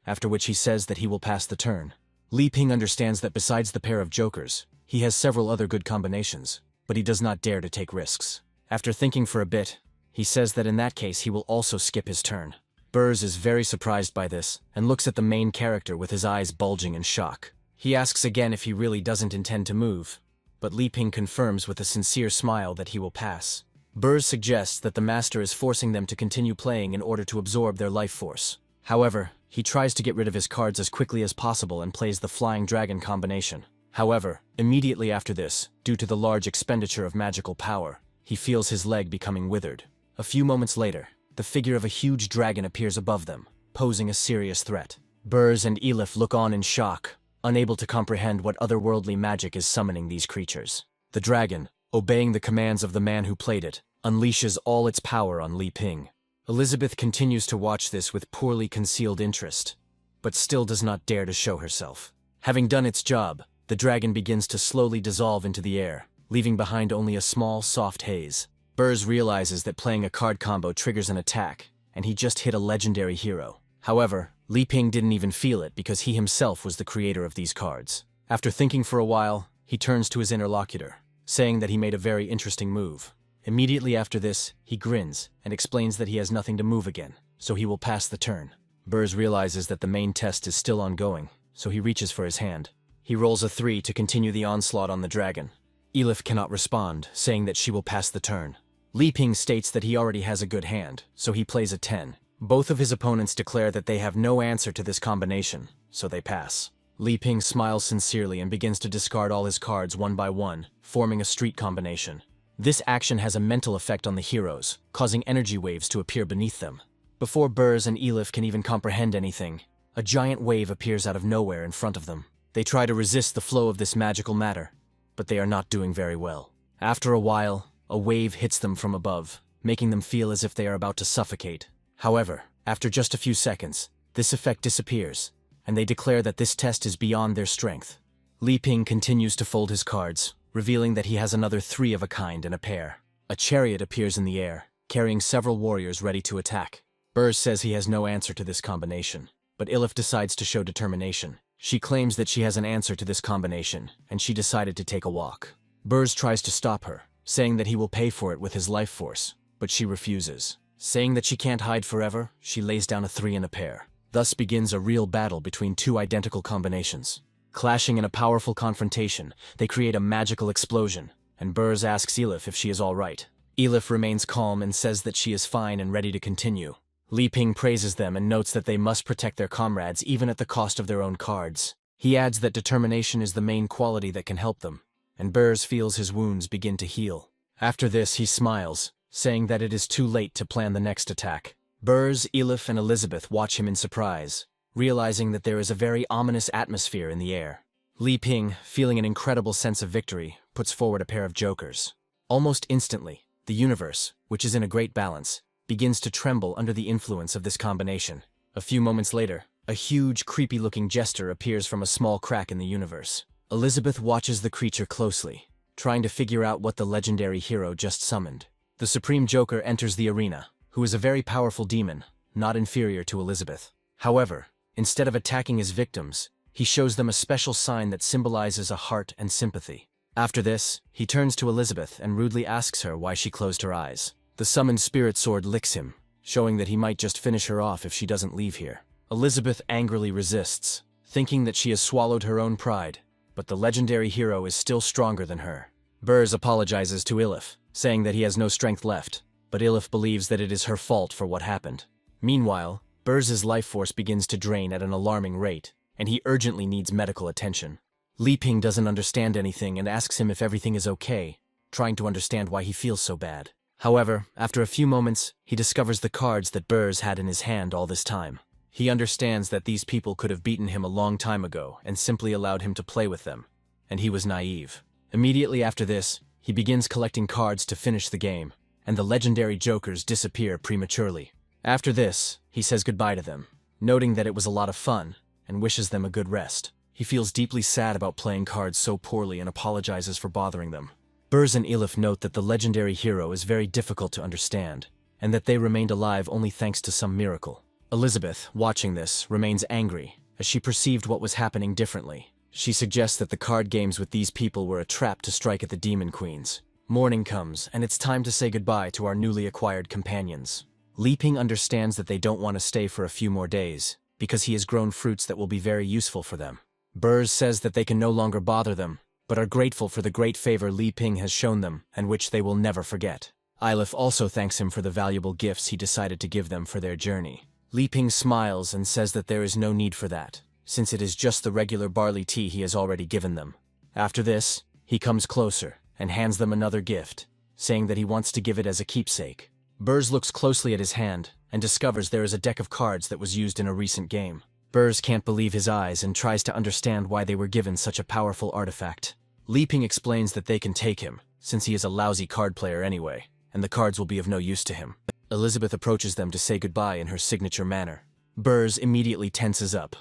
after which he says that he will pass the turn. Li Ping understands that besides the pair of jokers, he has several other good combinations, but he does not dare to take risks. After thinking for a bit, he says that in that case he will also skip his turn. Burrs is very surprised by this and looks at the main character with his eyes bulging in shock. He asks again if he really doesn't intend to move, but Li Ping confirms with a sincere smile that he will pass. Burrs suggests that the master is forcing them to continue playing in order to absorb their life force. However, he tries to get rid of his cards as quickly as possible and plays the Flying Dragon combination. However, immediately after this, due to the large expenditure of magical power, he feels his leg becoming withered. A few moments later, the figure of a huge dragon appears above them, posing a serious threat. Burrs and Ilif look on in shock, unable to comprehend what otherworldly magic is summoning these creatures. The dragon, obeying the commands of the man who played it, unleashes all its power on Li Ping. Elizabeth continues to watch this with poorly concealed interest, but still does not dare to show herself. Having done its job, the dragon begins to slowly dissolve into the air, leaving behind only a small, soft haze. Burrs realizes that playing a card combo triggers an attack, and he just hit a legendary hero. However, Li Ping didn't even feel it because he himself was the creator of these cards. After thinking for a while, he turns to his interlocutor, saying that he made a very interesting move. Immediately after this, he grins and explains that he has nothing to move again, so he will pass the turn. Burrs realizes that the main test is still ongoing, so he reaches for his hand. He rolls a 3 to continue the onslaught on the dragon. Ilif cannot respond, saying that she will pass the turn. Li Ping states that he already has a good hand, so he plays a 10. Both of his opponents declare that they have no answer to this combination, so they pass. Li Ping smiles sincerely and begins to discard all his cards one by one, forming a street combination. This action has a mental effect on the heroes, causing energy waves to appear beneath them. Before Burrs and Ilif can even comprehend anything, a giant wave appears out of nowhere in front of them. They try to resist the flow of this magical matter, but they are not doing very well. After a while, a wave hits them from above, making them feel as if they are about to suffocate. However, after just a few seconds, this effect disappears, and they declare that this test is beyond their strength. Li Ping continues to fold his cards, revealing that he has another 3 of a kind and a pair. A chariot appears in the air, carrying several warriors ready to attack. Burrs says he has no answer to this combination, but Ilif decides to show determination. She claims that she has an answer to this combination, and she decided to take a walk. Burrs tries to stop her, saying that he will pay for it with his life force, but she refuses. Saying that she can't hide forever, she lays down a 3 and a pair. Thus begins a real battle between 2 identical combinations. Clashing in a powerful confrontation, they create a magical explosion, and Burrs asks Ilif if she is all right. Ilif remains calm and says that she is fine and ready to continue. Li Ping praises them and notes that they must protect their comrades even at the cost of their own cards. He adds that determination is the main quality that can help them, and Burrs feels his wounds begin to heal. After this, he smiles, saying that it is too late to plan the next attack. Burrs, Ilif, and Elizabeth watch him in surprise, realizing that there is a very ominous atmosphere in the air. Li Ping, feeling an incredible sense of victory, puts forward a pair of jokers. Almost instantly, the universe, which is in a great balance, begins to tremble under the influence of this combination. A few moments later, a huge, creepy-looking jester appears from a small crack in the universe. Elizabeth watches the creature closely, trying to figure out what the legendary hero just summoned. The Supreme Joker enters the arena, who is a very powerful demon, not inferior to Elizabeth. However, instead of attacking his victims, he shows them a special sign that symbolizes a heart and sympathy. After this, he turns to Elizabeth and rudely asks her why she closed her eyes. The summoned spirit sword licks him, showing that he might just finish her off if she doesn't leave here. Elizabeth angrily resists, thinking that she has swallowed her own pride, but the legendary hero is still stronger than her. Burs apologizes to Ilif, saying that he has no strength left, but Ilif believes that it is her fault for what happened. Meanwhile, Burs's life force begins to drain at an alarming rate, and he urgently needs medical attention. Li Ping doesn't understand anything and asks him if everything is okay, trying to understand why he feels so bad. However, after a few moments, he discovers the cards that Burs had in his hand all this time. He understands that these people could have beaten him a long time ago and simply allowed him to play with them, and he was naive. Immediately after this, he begins collecting cards to finish the game, and the legendary jokers disappear prematurely. After this, he says goodbye to them, noting that it was a lot of fun, and wishes them a good rest. He feels deeply sad about playing cards so poorly and apologizes for bothering them. Burs and Ilif note that the legendary hero is very difficult to understand, and that they remained alive only thanks to some miracle. Elizabeth, watching this, remains angry, as she perceived what was happening differently. She suggests that the card games with these people were a trap to strike at the Demon Queens. Morning comes, and it's time to say goodbye to our newly acquired companions. Li Ping understands that they don't want to stay for a few more days, because he has grown fruits that will be very useful for them. Burs says that they can no longer bother them, but are grateful for the great favor Li Ping has shown them, and which they will never forget. Ilif also thanks him for the valuable gifts he decided to give them for their journey. Li Ping smiles and says that there is no need for that, since it is just the regular barley tea he has already given them. After this, he comes closer and hands them another gift, saying that he wants to give it as a keepsake. Burs looks closely at his hand and discovers there is a deck of cards that was used in a recent game. Burs can't believe his eyes and tries to understand why they were given such a powerful artifact. Li Ping explains that they can take him, since he is a lousy card player anyway, and the cards will be of no use to him. Elizabeth approaches them to say goodbye in her signature manner. Burs immediately tenses up,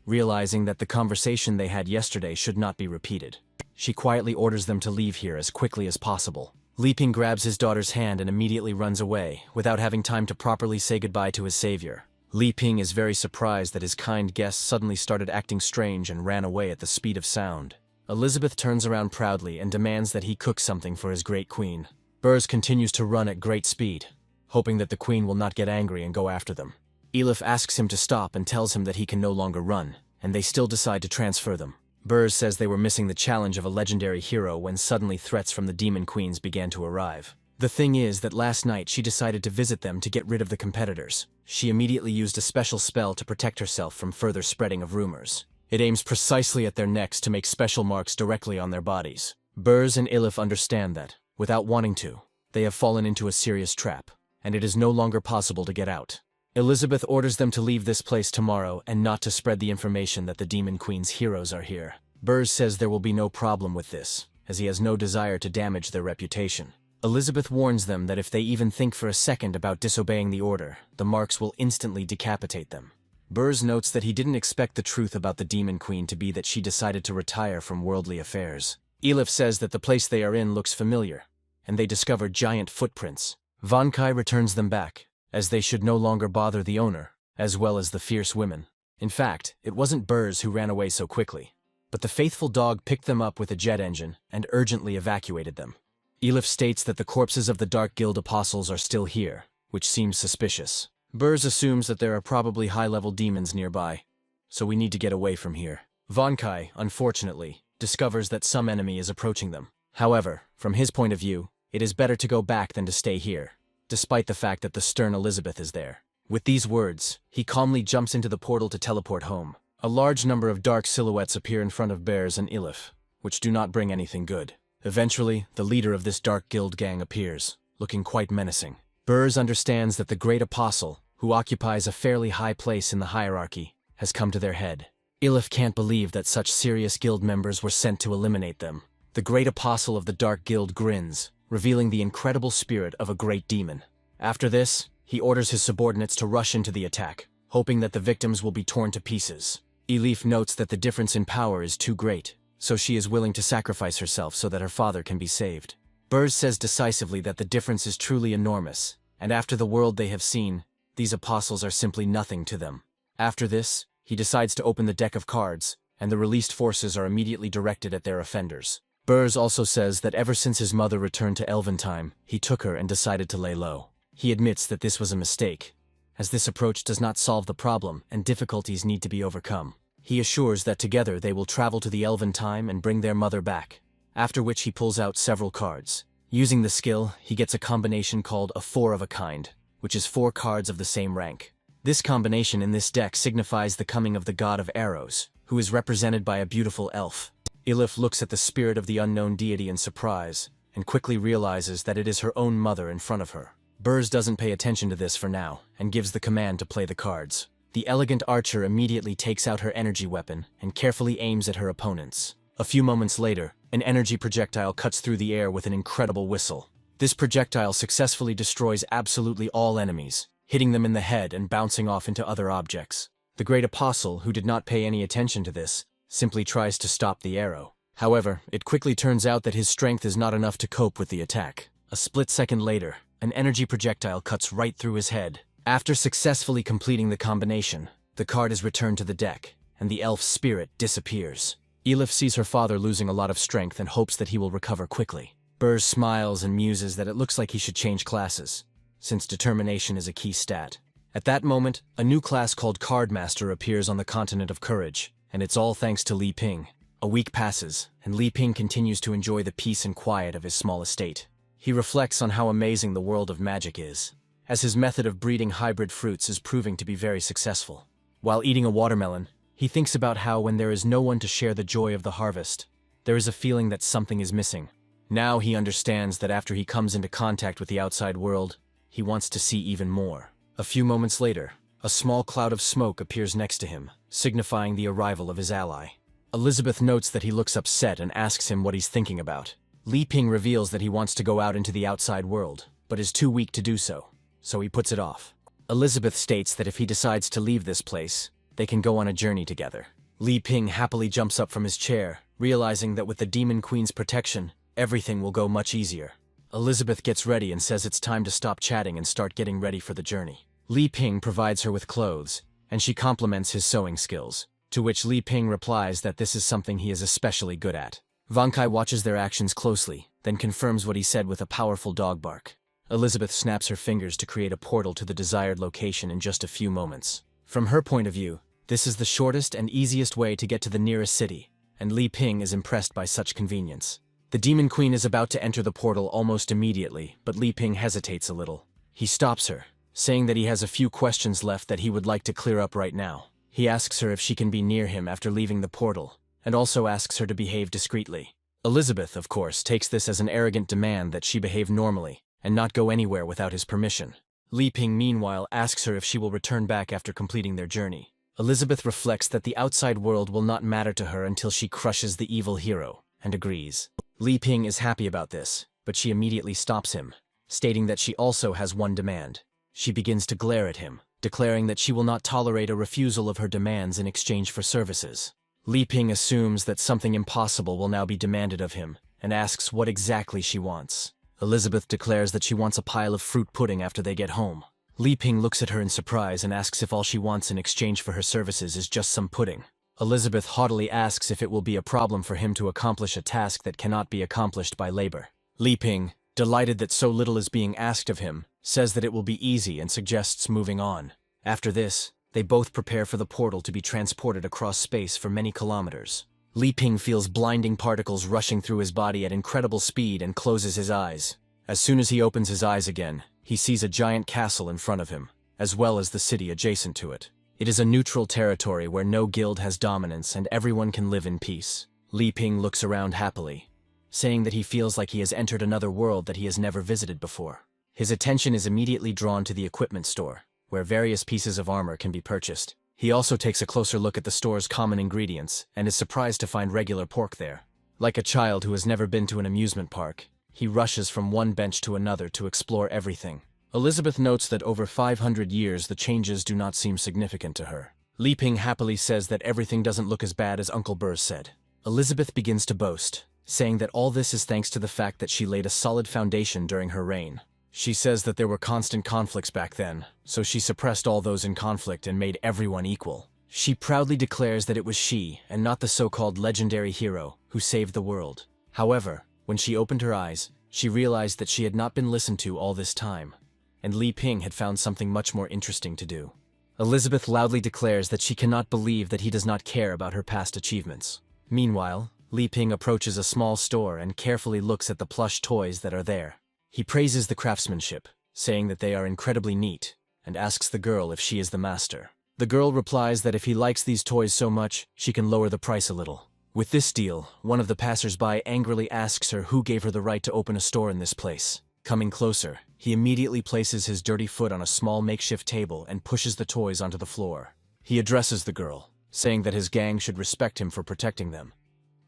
realizing that the conversation they had yesterday should not be repeated. She quietly orders them to leave here as quickly as possible. Li Ping grabs his daughter's hand and immediately runs away, without having time to properly say goodbye to his savior. Li Ping is very surprised that his kind guest suddenly started acting strange and ran away at the speed of sound. Elizabeth turns around proudly and demands that he cook something for his great queen. Burs continues to run at great speed, hoping that the queen will not get angry and go after them. Ilif asks him to stop and tells him that he can no longer run, and they still decide to transfer them. Burs says they were missing the challenge of a legendary hero when suddenly threats from the Demon Queens began to arrive. The thing is that last night she decided to visit them to get rid of the competitors. She immediately used a special spell to protect herself from further spreading of rumors. It aims precisely at their necks to make special marks directly on their bodies. Burs and Ilif understand that, without wanting to, they have fallen into a serious trap, and it is no longer possible to get out. Elizabeth orders them to leave this place tomorrow and not to spread the information that the Demon Queen's heroes are here. Burs says there will be no problem with this, as he has no desire to damage their reputation. Elizabeth warns them that if they even think for a second about disobeying the order, the marks will instantly decapitate them. Burs notes that he didn't expect the truth about the Demon Queen to be that she decided to retire from worldly affairs. Ilif says that the place they are in looks familiar, and they discover giant footprints. Van Kai returns them back, as they should no longer bother the owner, as well as the fierce women. In fact, it wasn't Burs who ran away so quickly, but the faithful dog picked them up with a jet engine and urgently evacuated them. Ilif states that the corpses of the Dark Guild apostles are still here, which seems suspicious. Burs assumes that there are probably high-level demons nearby, so we need to get away from here. Van Kai, unfortunately, discovers that some enemy is approaching them. However, from his point of view, it is better to go back than to stay here, despite the fact that the stern Elizabeth is there. With these words, he calmly jumps into the portal to teleport home. A large number of dark silhouettes appear in front of Burs and Ilif, which do not bring anything good. Eventually, the leader of this Dark Guild gang appears, looking quite menacing. Burs understands that the Great Apostle, who occupies a fairly high place in the hierarchy, has come to their head. Ilif can't believe that such serious guild members were sent to eliminate them. The Great Apostle of the Dark Guild grins, revealing the incredible spirit of a great demon. After this, he orders his subordinates to rush into the attack, hoping that the victims will be torn to pieces. Ilif notes that the difference in power is too great, so she is willing to sacrifice herself so that her father can be saved. Burrs says decisively that the difference is truly enormous, and after the world they have seen, these apostles are simply nothing to them. After this, he decides to open the deck of cards, and the released forces are immediately directed at their offenders. Burrs also says that ever since his mother returned to Elventime, he took her and decided to lay low. He admits that this was a mistake, as this approach does not solve the problem and difficulties need to be overcome. He assures that together they will travel to the Elventime and bring their mother back, after which he pulls out several cards. Using the skill, he gets a combination called a Four of a Kind, which is 4 cards of the same rank. This combination in this deck signifies the coming of the god of arrows, who is represented by a beautiful elf. Ilif looks at the spirit of the unknown deity in surprise, and quickly realizes that it is her own mother in front of her. Burrs doesn't pay attention to this for now, and gives the command to play the cards. The elegant archer immediately takes out her energy weapon and carefully aims at her opponents. A few moments later, an energy projectile cuts through the air with an incredible whistle. This projectile successfully destroys absolutely all enemies, hitting them in the head and bouncing off into other objects. The great apostle, who did not pay any attention to this, simply tries to stop the arrow. However, it quickly turns out that his strength is not enough to cope with the attack. A split second later, an energy projectile cuts right through his head. After successfully completing the combination, the card is returned to the deck, and the elf's spirit disappears. Elif sees her father losing a lot of strength and hopes that he will recover quickly. Burrs smiles and muses that it looks like he should change classes, since determination is a key stat. At that moment, a new class called Cardmaster appears on the continent of Courage, and it's all thanks to Li Ping. A week passes, and Li Ping continues to enjoy the peace and quiet of his small estate. He reflects on how amazing the world of magic is, as his method of breeding hybrid fruits is proving to be very successful. While eating a watermelon, he thinks about how when there is no one to share the joy of the harvest, there is a feeling that something is missing. Now he understands that after he comes into contact with the outside world, he wants to see even more. A few moments later, a small cloud of smoke appears next to him, signifying the arrival of his ally. Elizabeth notes that he looks upset and asks him what he's thinking about. Li Ping reveals that he wants to go out into the outside world, but is too weak to do so, so he puts it off. Elizabeth states that if he decides to leave this place, they can go on a journey together. Li Ping happily jumps up from his chair, realizing that with the Demon Queen's protection, everything will go much easier. Elizabeth gets ready and says it's time to stop chatting and start getting ready for the journey. Li Ping provides her with clothes, and she compliments his sewing skills, to which Li Ping replies that this is something he is especially good at. Wang Kai watches their actions closely, then confirms what he said with a powerful dog bark. Elizabeth snaps her fingers to create a portal to the desired location in just a few moments. From her point of view, this is the shortest and easiest way to get to the nearest city, and Li Ping is impressed by such convenience. The Demon Queen is about to enter the portal almost immediately, but Li Ping hesitates a little. He stops her, saying that he has a few questions left that he would like to clear up right now. He asks her if she can be near him after leaving the portal, and also asks her to behave discreetly. Elizabeth, of course, takes this as an arrogant demand that she behave normally, and not go anywhere without his permission. Li Ping, meanwhile, asks her if she will return back after completing their journey. Elizabeth reflects that the outside world will not matter to her until she crushes the evil hero, and agrees. Li Ping is happy about this, but she immediately stops him, stating that she also has one demand. She begins to glare at him, declaring that she will not tolerate a refusal of her demands in exchange for services. Li Ping assumes that something impossible will now be demanded of him, and asks what exactly she wants. Elizabeth declares that she wants a pile of fruit pudding after they get home. Li Ping looks at her in surprise and asks if all she wants in exchange for her services is just some pudding. Elizabeth haughtily asks if it will be a problem for him to accomplish a task that cannot be accomplished by labor. Li Ping, delighted that so little is being asked of him, says that it will be easy and suggests moving on. After this, they both prepare for the portal to be transported across space for many kilometers. Li Ping feels blinding particles rushing through his body at incredible speed and closes his eyes. As soon as he opens his eyes again, he sees a giant castle in front of him, as well as the city adjacent to it. It is a neutral territory where no guild has dominance and everyone can live in peace. Li Ping looks around happily, saying that he feels like he has entered another world that he has never visited before. His attention is immediately drawn to the equipment store, where various pieces of armor can be purchased. He also takes a closer look at the store's common ingredients and is surprised to find regular pork there. Like a child who has never been to an amusement park, he rushes from one bench to another to explore everything. Elizabeth notes that over 500 years the changes do not seem significant to her. Li Ping happily says that everything doesn't look as bad as Uncle Burrs said. Elizabeth begins to boast, saying that all this is thanks to the fact that she laid a solid foundation during her reign. She says that there were constant conflicts back then, so she suppressed all those in conflict and made everyone equal. She proudly declares that it was she, and not the so-called legendary hero, who saved the world. However, when she opened her eyes, she realized that she had not been listened to all this time, and Li Ping had found something much more interesting to do. Elizabeth loudly declares that she cannot believe that he does not care about her past achievements. Meanwhile, Li Ping approaches a small store and carefully looks at the plush toys that are there. He praises the craftsmanship, saying that they are incredibly neat, and asks the girl if she is the master. The girl replies that if he likes these toys so much, she can lower the price a little. With this deal, one of the passers-by angrily asks her who gave her the right to open a store in this place. Coming closer, he immediately places his dirty foot on a small makeshift table and pushes the toys onto the floor. He addresses the girl, saying that his gang should respect him for protecting them.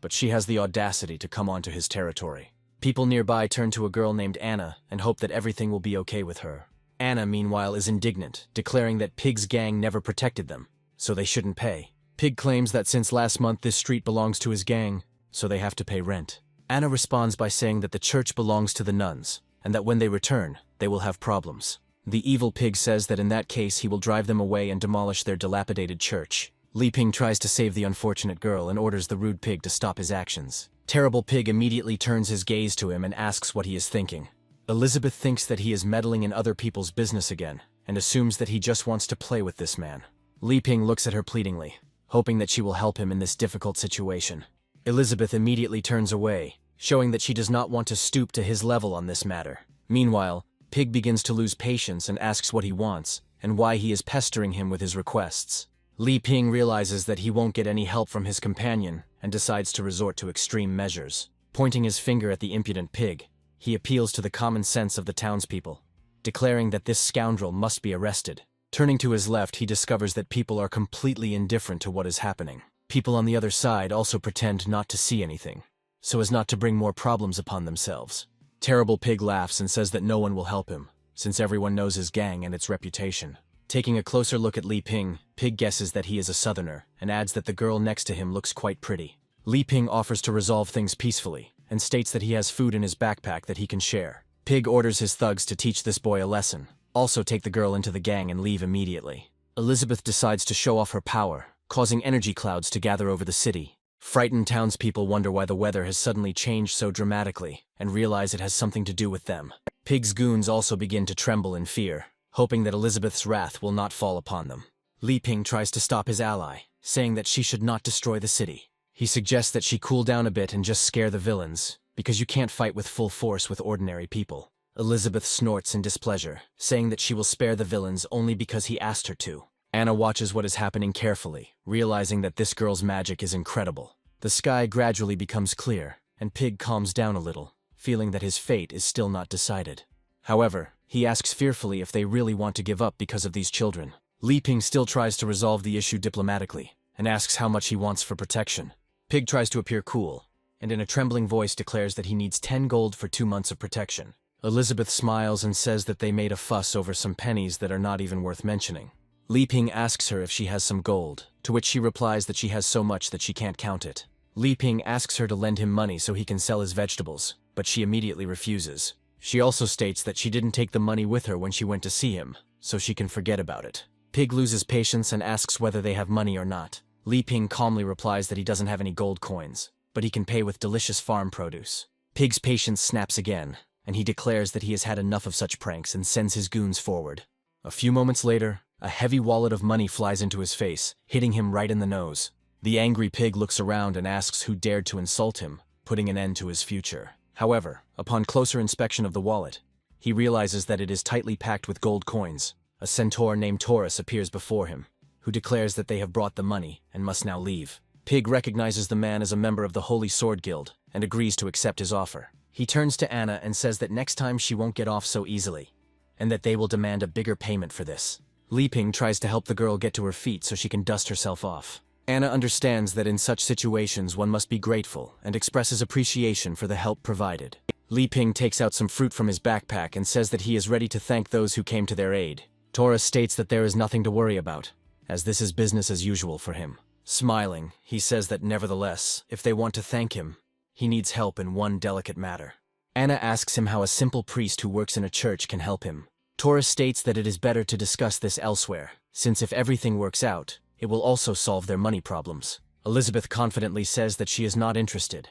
But she has the audacity to come onto his territory. People nearby turn to a girl named Anna and hope that everything will be okay with her. Anna, meanwhile, is indignant, declaring that Pig's gang never protected them, so they shouldn't pay. Pig claims that since last month this street belongs to his gang, so they have to pay rent. Anna responds by saying that the church belongs to the nuns, and that when they return, they will have problems. The evil Pig says that in that case he will drive them away and demolish their dilapidated church. Li Ping tries to save the unfortunate girl and orders the rude Pig to stop his actions. Terrible Pig immediately turns his gaze to him and asks what he is thinking. Elizabeth thinks that he is meddling in other people's business again, and assumes that he just wants to play with this man. Li Ping looks at her pleadingly, hoping that she will help him in this difficult situation. Elizabeth immediately turns away, showing that she does not want to stoop to his level on this matter. Meanwhile, Pig begins to lose patience and asks what he wants, and why he is pestering him with his requests. Li Ping realizes that he won't get any help from his companion, and decides to resort to extreme measures. Pointing his finger at the impudent Pig, he appeals to the common sense of the townspeople, declaring that this scoundrel must be arrested. Turning to his left, he discovers that people are completely indifferent to what is happening. People on the other side also pretend not to see anything, so as not to bring more problems upon themselves. Terrible Pig laughs and says that no one will help him, since everyone knows his gang and its reputation. Taking a closer look at Li Ping, Pig guesses that he is a southerner, and adds that the girl next to him looks quite pretty. Li Ping offers to resolve things peacefully, and states that he has food in his backpack that he can share. Pig orders his thugs to teach this boy a lesson, also take the girl into the gang and leave immediately. Elizabeth decides to show off her power, causing energy clouds to gather over the city. Frightened townspeople wonder why the weather has suddenly changed so dramatically, and realize it has something to do with them. Pig's goons also begin to tremble in fear, hoping that Elizabeth's wrath will not fall upon them. Li Ping tries to stop his ally, saying that she should not destroy the city. He suggests that she cool down a bit and just scare the villains, because you can't fight with full force with ordinary people. Elizabeth snorts in displeasure, saying that she will spare the villains only because he asked her to. Anna watches what is happening carefully, realizing that this girl's magic is incredible. The sky gradually becomes clear, and Pig calms down a little, feeling that his fate is still not decided. However, he asks fearfully if they really want to give up because of these children. Li Ping still tries to resolve the issue diplomatically, and asks how much he wants for protection. Pig tries to appear cool, and in a trembling voice declares that he needs 10 gold for 2 months of protection. Elizabeth smiles and says that they made a fuss over some pennies that are not even worth mentioning. Li Ping asks her if she has some gold, to which she replies that she has so much that she can't count it. Li Ping asks her to lend him money so he can sell his vegetables, but she immediately refuses. She also states that she didn't take the money with her when she went to see him, so she can forget about it. Pig loses patience and asks whether they have money or not. Li Ping calmly replies that he doesn't have any gold coins, but he can pay with delicious farm produce. Pig's patience snaps again, and he declares that he has had enough of such pranks and sends his goons forward. A few moments later, a heavy wallet of money flies into his face, hitting him right in the nose. The angry Pig looks around and asks who dared to insult him, putting an end to his future. However, upon closer inspection of the wallet, he realizes that it is tightly packed with gold coins. A centaur named Taurus appears before him, who declares that they have brought the money and must now leave. Pig recognizes the man as a member of the Holy Sword Guild and agrees to accept his offer. He turns to Anna and says that next time she won't get off so easily, and that they will demand a bigger payment for this. Li Ping tries to help the girl get to her feet so she can dust herself off. Anna understands that in such situations one must be grateful and expresses appreciation for the help provided. Li Ping takes out some fruit from his backpack and says that he is ready to thank those who came to their aid. Taurus states that there is nothing to worry about, as this is business as usual for him. Smiling, he says that nevertheless, if they want to thank him, he needs help in one delicate matter. Anna asks him how a simple priest who works in a church can help him. Taurus states that it is better to discuss this elsewhere, since if everything works out, it will also solve their money problems. Elizabeth confidently says that she is not interested,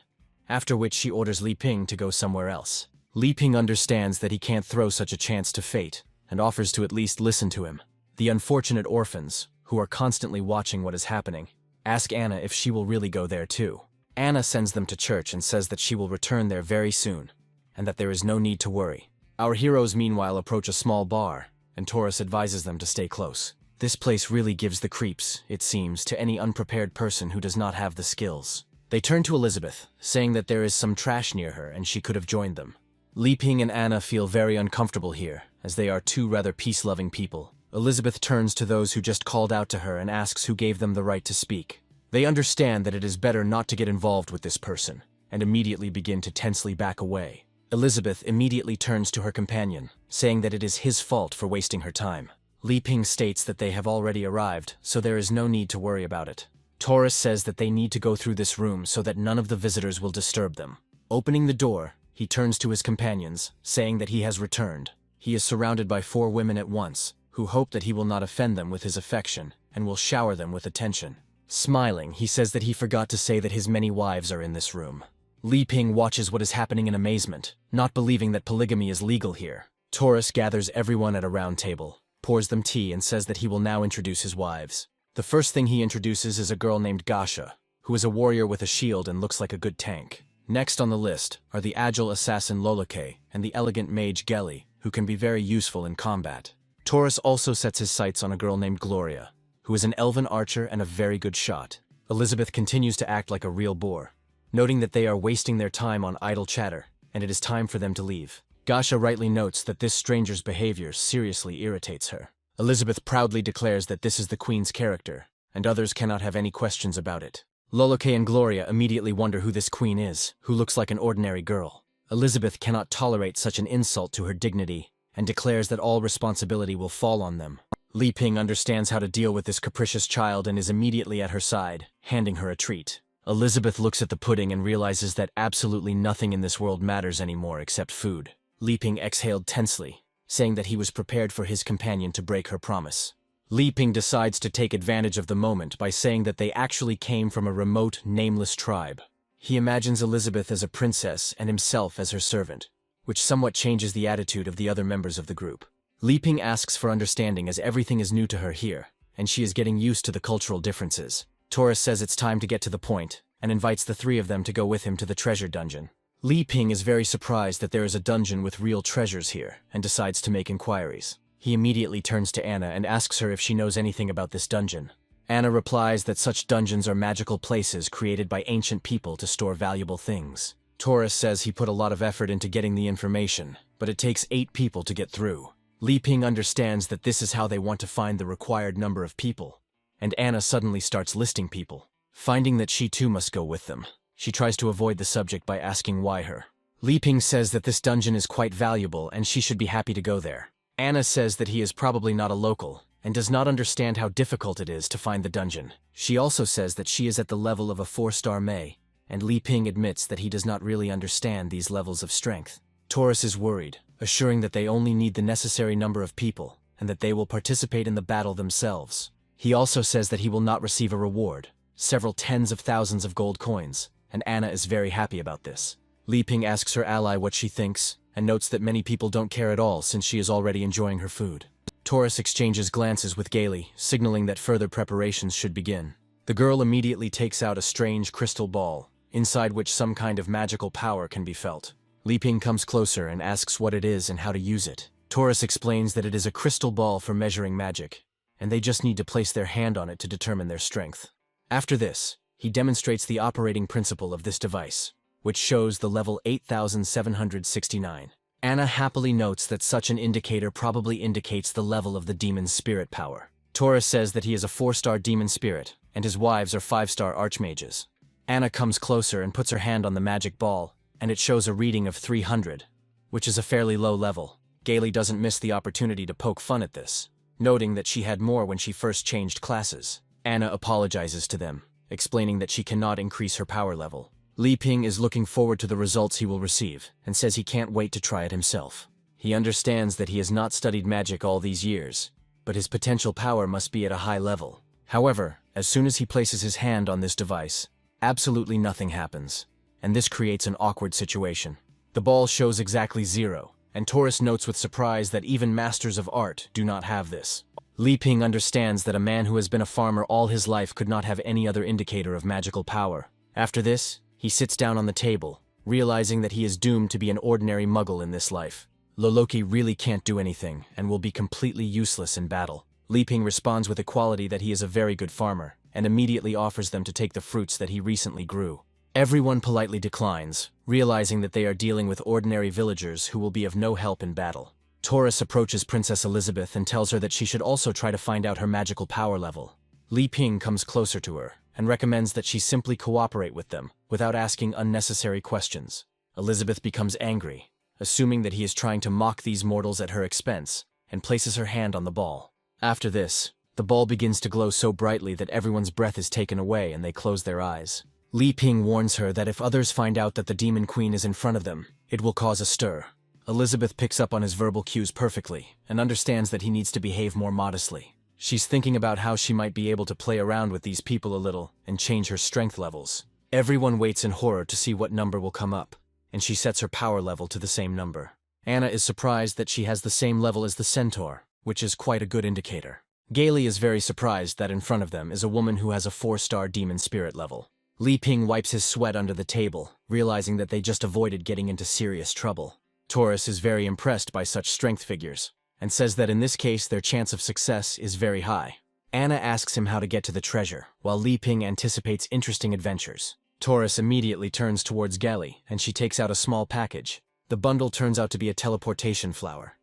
after which she orders Li Ping to go somewhere else. Li Ping understands that he can't throw such a chance to fate, and offers to at least listen to him. The unfortunate orphans, who are constantly watching what is happening, ask Anna if she will really go there too. Anna sends them to church and says that she will return there very soon, and that there is no need to worry. Our heroes meanwhile approach a small bar, and Taurus advises them to stay close. This place really gives the creeps, it seems, to any unprepared person who does not have the skills. They turn to Elizabeth, saying that there is some trash near her and she could have joined them. Li Ping and Anna feel very uncomfortable here, as they are two rather peace-loving people. Elizabeth turns to those who just called out to her and asks who gave them the right to speak. They understand that it is better not to get involved with this person, and immediately begin to tensely back away. Elizabeth immediately turns to her companion, saying that it is his fault for wasting her time. Li Ping states that they have already arrived, so there is no need to worry about it. Taurus says that they need to go through this room so that none of the visitors will disturb them. Opening the door, he turns to his companions, saying that he has returned. He is surrounded by 4 women at once, who hope that he will not offend them with his affection, and will shower them with attention. Smiling, he says that he forgot to say that his many wives are in this room. Li Ping watches what is happening in amazement, not believing that polygamy is legal here. Taurus gathers everyone at a round table, pours them tea, and says that he will now introduce his wives. The first thing he introduces is a girl named Gasha, who is a warrior with a shield and looks like a good tank. Next on the list are the agile assassin Loloke and the elegant mage Geli, who can be very useful in combat. Taurus also sets his sights on a girl named Gloria, who is an elven archer and a very good shot. Elizabeth continues to act like a real bore, noting that they are wasting their time on idle chatter, and it is time for them to leave. Gasha rightly notes that this stranger's behavior seriously irritates her. Elizabeth proudly declares that this is the queen's character, and others cannot have any questions about it. Loloke and Gloria immediately wonder who this queen is, who looks like an ordinary girl. Elizabeth cannot tolerate such an insult to her dignity, and declares that all responsibility will fall on them. Li Ping understands how to deal with this capricious child and is immediately at her side, handing her a treat. Elizabeth looks at the pudding and realizes that absolutely nothing in this world matters anymore except food. Li Ping exhaled tensely, saying that he was prepared for his companion to break her promise. Li Ping decides to take advantage of the moment by saying that they actually came from a remote, nameless tribe. He imagines Elizabeth as a princess and himself as her servant, which somewhat changes the attitude of the other members of the group. Li Ping asks for understanding as everything is new to her here, and she is getting used to the cultural differences. Taurus says it's time to get to the point, and invites the 3 of them to go with him to the treasure dungeon. Li Ping is very surprised that there is a dungeon with real treasures here, and decides to make inquiries. He immediately turns to Anna and asks her if she knows anything about this dungeon. Anna replies that such dungeons are magical places created by ancient people to store valuable things. Taurus says he put a lot of effort into getting the information, but it takes 8 people to get through. Li Ping understands that this is how they want to find the required number of people, and Anna suddenly starts listing people. Finding that she too must go with them, she tries to avoid the subject by asking why her. Li Ping says that this dungeon is quite valuable and she should be happy to go there. Anna says that he is probably not a local, and does not understand how difficult it is to find the dungeon. She also says that she is at the level of a 4-star Mei, and Li Ping admits that he does not really understand these levels of strength. Taurus is worried, assuring that they only need the necessary number of people, and that they will participate in the battle themselves. He also says that he will not receive a reward, several tens of thousands of gold coins, and Anna is very happy about this. Li Ping asks her ally what she thinks, and notes that many people don't care at all since she is already enjoying her food. Taurus exchanges glances with Geli, signaling that further preparations should begin. The girl immediately takes out a strange crystal ball, inside which some kind of magical power can be felt. Li Ping comes closer and asks what it is and how to use it. Taurus explains that it is a crystal ball for measuring magic, and they just need to place their hand on it to determine their strength. After this, he demonstrates the operating principle of this device, which shows the level 8769. Anna happily notes that such an indicator probably indicates the level of the demon's spirit power. Taurus says that he is a 4-star demon spirit, and his wives are 5-star archmages. Anna comes closer and puts her hand on the magic ball, and it shows a reading of 300, which is a fairly low level. Geli doesn't miss the opportunity to poke fun at this, noting that she had more when she first changed classes. Anna apologizes to them, explaining that she cannot increase her power level. Li Ping is looking forward to the results he will receive, and says he can't wait to try it himself. He understands that he has not studied magic all these years, but his potential power must be at a high level. However, as soon as he places his hand on this device, absolutely nothing happens, and this creates an awkward situation. The ball shows exactly 0, and Taurus notes with surprise that even masters of art do not have this. Li Ping understands that a man who has been a farmer all his life could not have any other indicator of magical power. After this, he sits down on the table, realizing that he is doomed to be an ordinary muggle in this life. Loloki really can't do anything, and will be completely useless in battle. Li Ping responds with equality that he is a very good farmer, and immediately offers them to take the fruits that he recently grew. Everyone politely declines, realizing that they are dealing with ordinary villagers who will be of no help in battle. Taurus approaches Princess Elizabeth and tells her that she should also try to find out her magical power level. Li Ping comes closer to her, and recommends that she simply cooperate with them, without asking unnecessary questions. Elizabeth becomes angry, assuming that he is trying to mock these mortals at her expense, and places her hand on the ball. After this, the ball begins to glow so brightly that everyone's breath is taken away and they close their eyes. Li Ping warns her that if others find out that the Demon Queen is in front of them, it will cause a stir. Elizabeth picks up on his verbal cues perfectly, and understands that he needs to behave more modestly. She's thinking about how she might be able to play around with these people a little and change her strength levels. Everyone waits in horror to see what number will come up, and she sets her power level to the same number. Anna is surprised that she has the same level as the centaur, which is quite a good indicator. Gailey is very surprised that in front of them is a woman who has a 4-star demon spirit level. Li Ping wipes his sweat under the table, realizing that they just avoided getting into serious trouble. Taurus is very impressed by such strength figures, and says that in this case their chance of success is very high. Anna asks him how to get to the treasure, while Li Ping anticipates interesting adventures. Taurus immediately turns towards Gailey, and she takes out a small package. The bundle turns out to be a teleportation flower,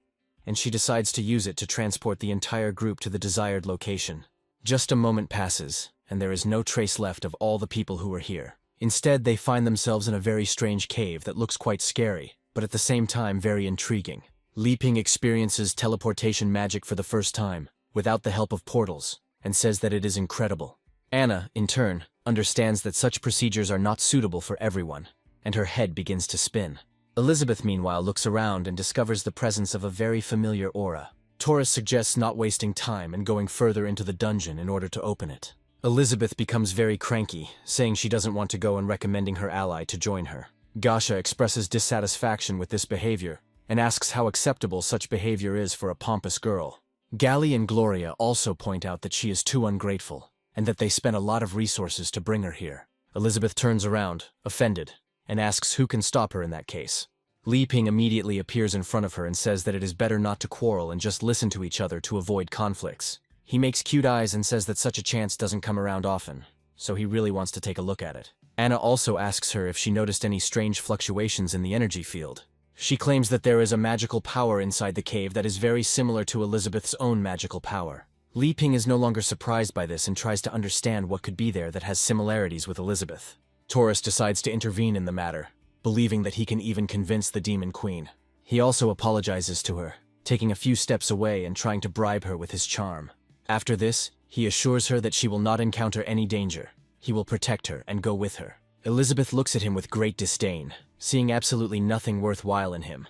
and she decides to use it to transport the entire group to the desired location. Just a moment passes, and there is no trace left of all the people who were here. Instead, they find themselves in a very strange cave that looks quite scary, but at the same time very intriguing. Li Ping experiences teleportation magic for the first time, without the help of portals, and says that it is incredible. Anna, in turn, understands that such procedures are not suitable for everyone, and her head begins to spin. Elizabeth, meanwhile, looks around and discovers the presence of a very familiar aura. Taurus suggests not wasting time and going further into the dungeon in order to open it. Elizabeth becomes very cranky, saying she doesn't want to go and recommending her ally to join her. Gasha expresses dissatisfaction with this behavior, and asks how acceptable such behavior is for a pompous girl. Gally and Gloria also point out that she is too ungrateful, and that they spent a lot of resources to bring her here. Elizabeth turns around, offended, and asks who can stop her in that case. Li Ping immediately appears in front of her and says that it is better not to quarrel and just listen to each other to avoid conflicts. He makes cute eyes and says that such a chance doesn't come around often, so he really wants to take a look at it. Anna also asks her if she noticed any strange fluctuations in the energy field. She claims that there is a magical power inside the cave that is very similar to Elizabeth's own magical power. Li Ping is no longer surprised by this and tries to understand what could be there that has similarities with Elizabeth. Taurus decides to intervene in the matter, believing that he can even convince the Demon Queen. He also apologizes to her, taking a few steps away and trying to bribe her with his charm. After this, he assures her that she will not encounter any danger. He will protect her and go with her. Elizabeth looks at him with great disdain, seeing absolutely nothing worthwhile in him.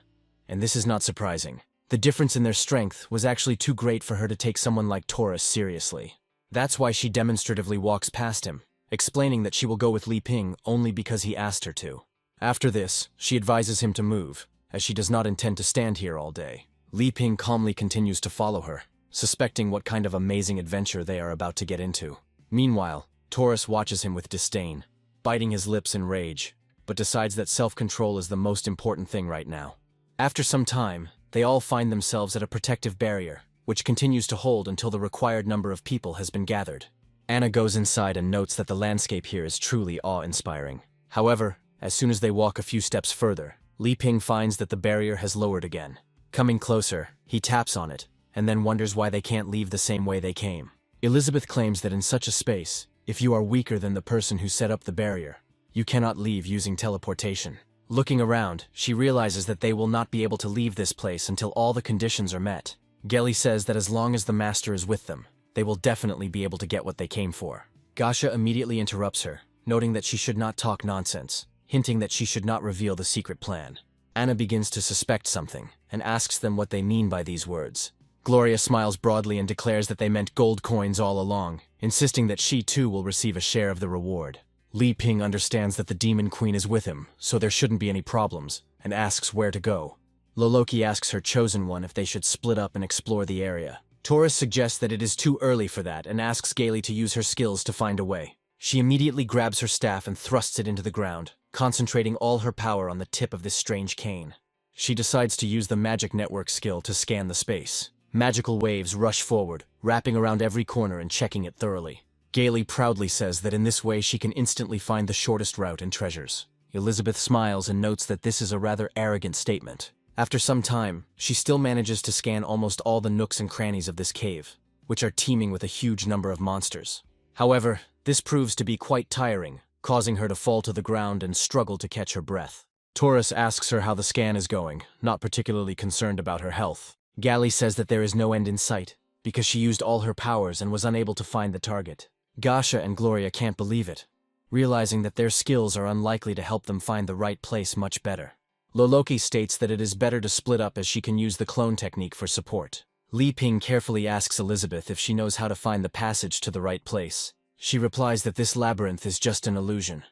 And this is not surprising. The difference in their strength was actually too great for her to take someone like Taurus seriously. That's why she demonstratively walks past him, explaining that she will go with Li Ping only because he asked her to. After this, she advises him to move, as she does not intend to stand here all day. Li Ping calmly continues to follow her, suspecting what kind of amazing adventure they are about to get into. Meanwhile, Taurus watches him with disdain, biting his lips in rage, but decides that self-control is the most important thing right now. After some time, they all find themselves at a protective barrier, which continues to hold until the required number of people has been gathered. Anna goes inside and notes that the landscape here is truly awe-inspiring. However, as soon as they walk a few steps further, Li Ping finds that the barrier has lowered again. Coming closer, he taps on it, and then wonders why they can't leave the same way they came. Elizabeth claims that in such a space, if you are weaker than the person who set up the barrier, you cannot leave using teleportation. Looking around, she realizes that they will not be able to leave this place until all the conditions are met. Gelly says that as long as the master is with them, they will definitely be able to get what they came for. Gasha immediately interrupts her, noting that she should not talk nonsense. hinting that she should not reveal the secret plan. Anna begins to suspect something, and asks them what they mean by these words. Gloria smiles broadly and declares that they meant gold coins all along, insisting that she too will receive a share of the reward. Li Ping understands that the Demon Queen is with him, so there shouldn't be any problems, and asks where to go. Loloki asks her chosen one if they should split up and explore the area. Taurus suggests that it is too early for that and asks Gaily to use her skills to find a way. She immediately grabs her staff and thrusts it into the ground, concentrating all her power on the tip of this strange cane. She decides to use the magic network skill to scan the space. Magical waves rush forward, wrapping around every corner and checking it thoroughly. Gaily proudly says that in this way she can instantly find the shortest route and treasures. Elizabeth smiles and notes that this is a rather arrogant statement. After some time, she still manages to scan almost all the nooks and crannies of this cave, which are teeming with a huge number of monsters. However, this proves to be quite tiring, causing her to fall to the ground and struggle to catch her breath. Taurus asks her how the scan is going, not particularly concerned about her health. Gaily says that there is no end in sight, because she used all her powers and was unable to find the target. Gasha and Gloria can't believe it, realizing that their skills are unlikely to help them find the right place much better. Loloki states that it is better to split up as she can use the clone technique for support. Li Ping carefully asks Elizabeth if she knows how to find the passage to the right place. She replies that this labyrinth is just an illusion,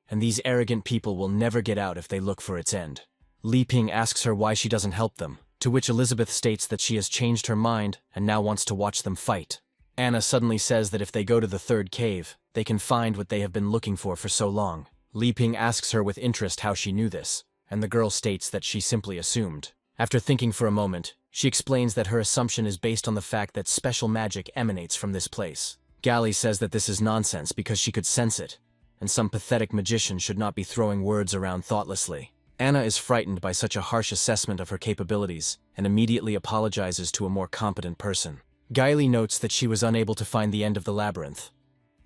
and these arrogant people will never get out if they look for its end. Li Ping asks her why she doesn't help them, to which Elizabeth states that she has changed her mind and now wants to watch them fight. Anna suddenly says that if they go to the third cave, they can find what they have been looking for so long. Li Ping asks her with interest how she knew this, and the girl states that she simply assumed. After thinking for a moment, she explains that her assumption is based on the fact that special magic emanates from this place. Gaily says that this is nonsense because she could sense it, and some pathetic magician should not be throwing words around thoughtlessly. Anna is frightened by such a harsh assessment of her capabilities and immediately apologizes to a more competent person. Gaily notes that she was unable to find the end of the labyrinth,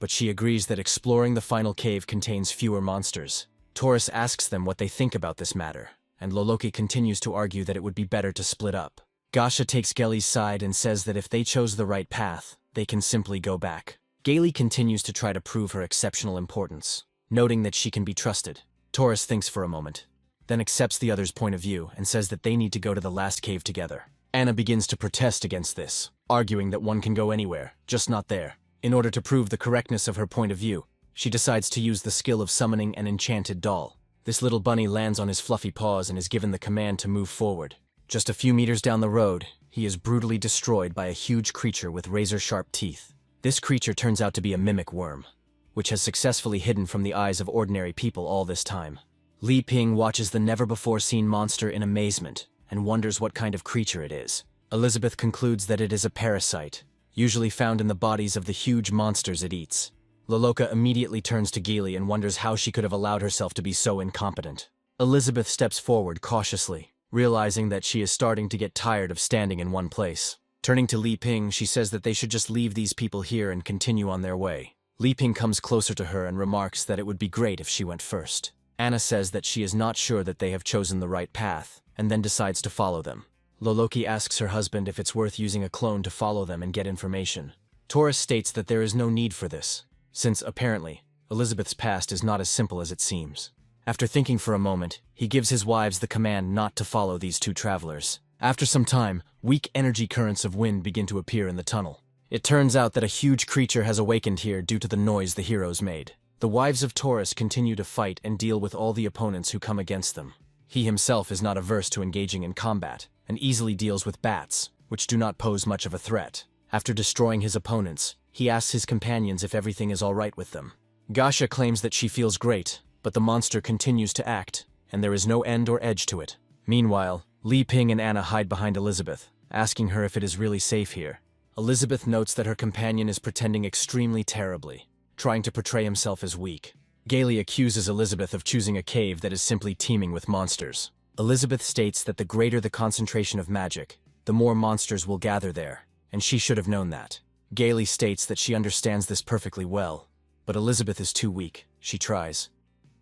but she agrees that exploring the final cave contains fewer monsters. Taurus asks them what they think about this matter, and Loloki continues to argue that it would be better to split up. Gasha takes Gaily's side and says that if they chose the right path, they can simply go back. Gaily continues to try to prove her exceptional importance, noting that she can be trusted. Taurus thinks for a moment, then accepts the other's point of view and says that they need to go to the last cave together. Anna begins to protest against this, arguing that one can go anywhere, just not there. In order to prove the correctness of her point of view, she decides to use the skill of summoning an enchanted doll. This little bunny lands on his fluffy paws and is given the command to move forward. Just a few meters down the road, he is brutally destroyed by a huge creature with razor-sharp teeth. This creature turns out to be a mimic worm, which has successfully hidden from the eyes of ordinary people all this time. Li Ping watches the never-before-seen monster in amazement and wonders what kind of creature it is. Elizabeth concludes that it is a parasite, usually found in the bodies of the huge monsters it eats. Loloka immediately turns to Gaily and wonders how she could have allowed herself to be so incompetent. Elizabeth steps forward cautiously, realizing that she is starting to get tired of standing in one place. Turning to Li Ping, she says that they should just leave these people here and continue on their way. Li Ping comes closer to her and remarks that it would be great if she went first. Anna says that she is not sure that they have chosen the right path, and then decides to follow them. Loloki asks her husband if it's worth using a clone to follow them and get information. Taurus states that there is no need for this, since, apparently, Elizabeth's past is not as simple as it seems. After thinking for a moment, he gives his wives the command not to follow these two travelers. After some time, weak energy currents of wind begin to appear in the tunnel. It turns out that a huge creature has awakened here due to the noise the heroes made. The wives of Taurus continue to fight and deal with all the opponents who come against them. He himself is not averse to engaging in combat, and easily deals with bats, which do not pose much of a threat. After destroying his opponents, he asks his companions if everything is all right with them. Gasha claims that she feels great, but the monster continues to act, and there is no end or edge to it. Meanwhile, Li Ping and Anna hide behind Elizabeth, asking her if it is really safe here. Elizabeth notes that her companion is pretending extremely terribly, trying to portray himself as weak. Gaily accuses Elizabeth of choosing a cave that is simply teeming with monsters. Elizabeth states that the greater the concentration of magic, the more monsters will gather there, and she should have known that. Gaily states that she understands this perfectly well, but Elizabeth is too weak. She tries,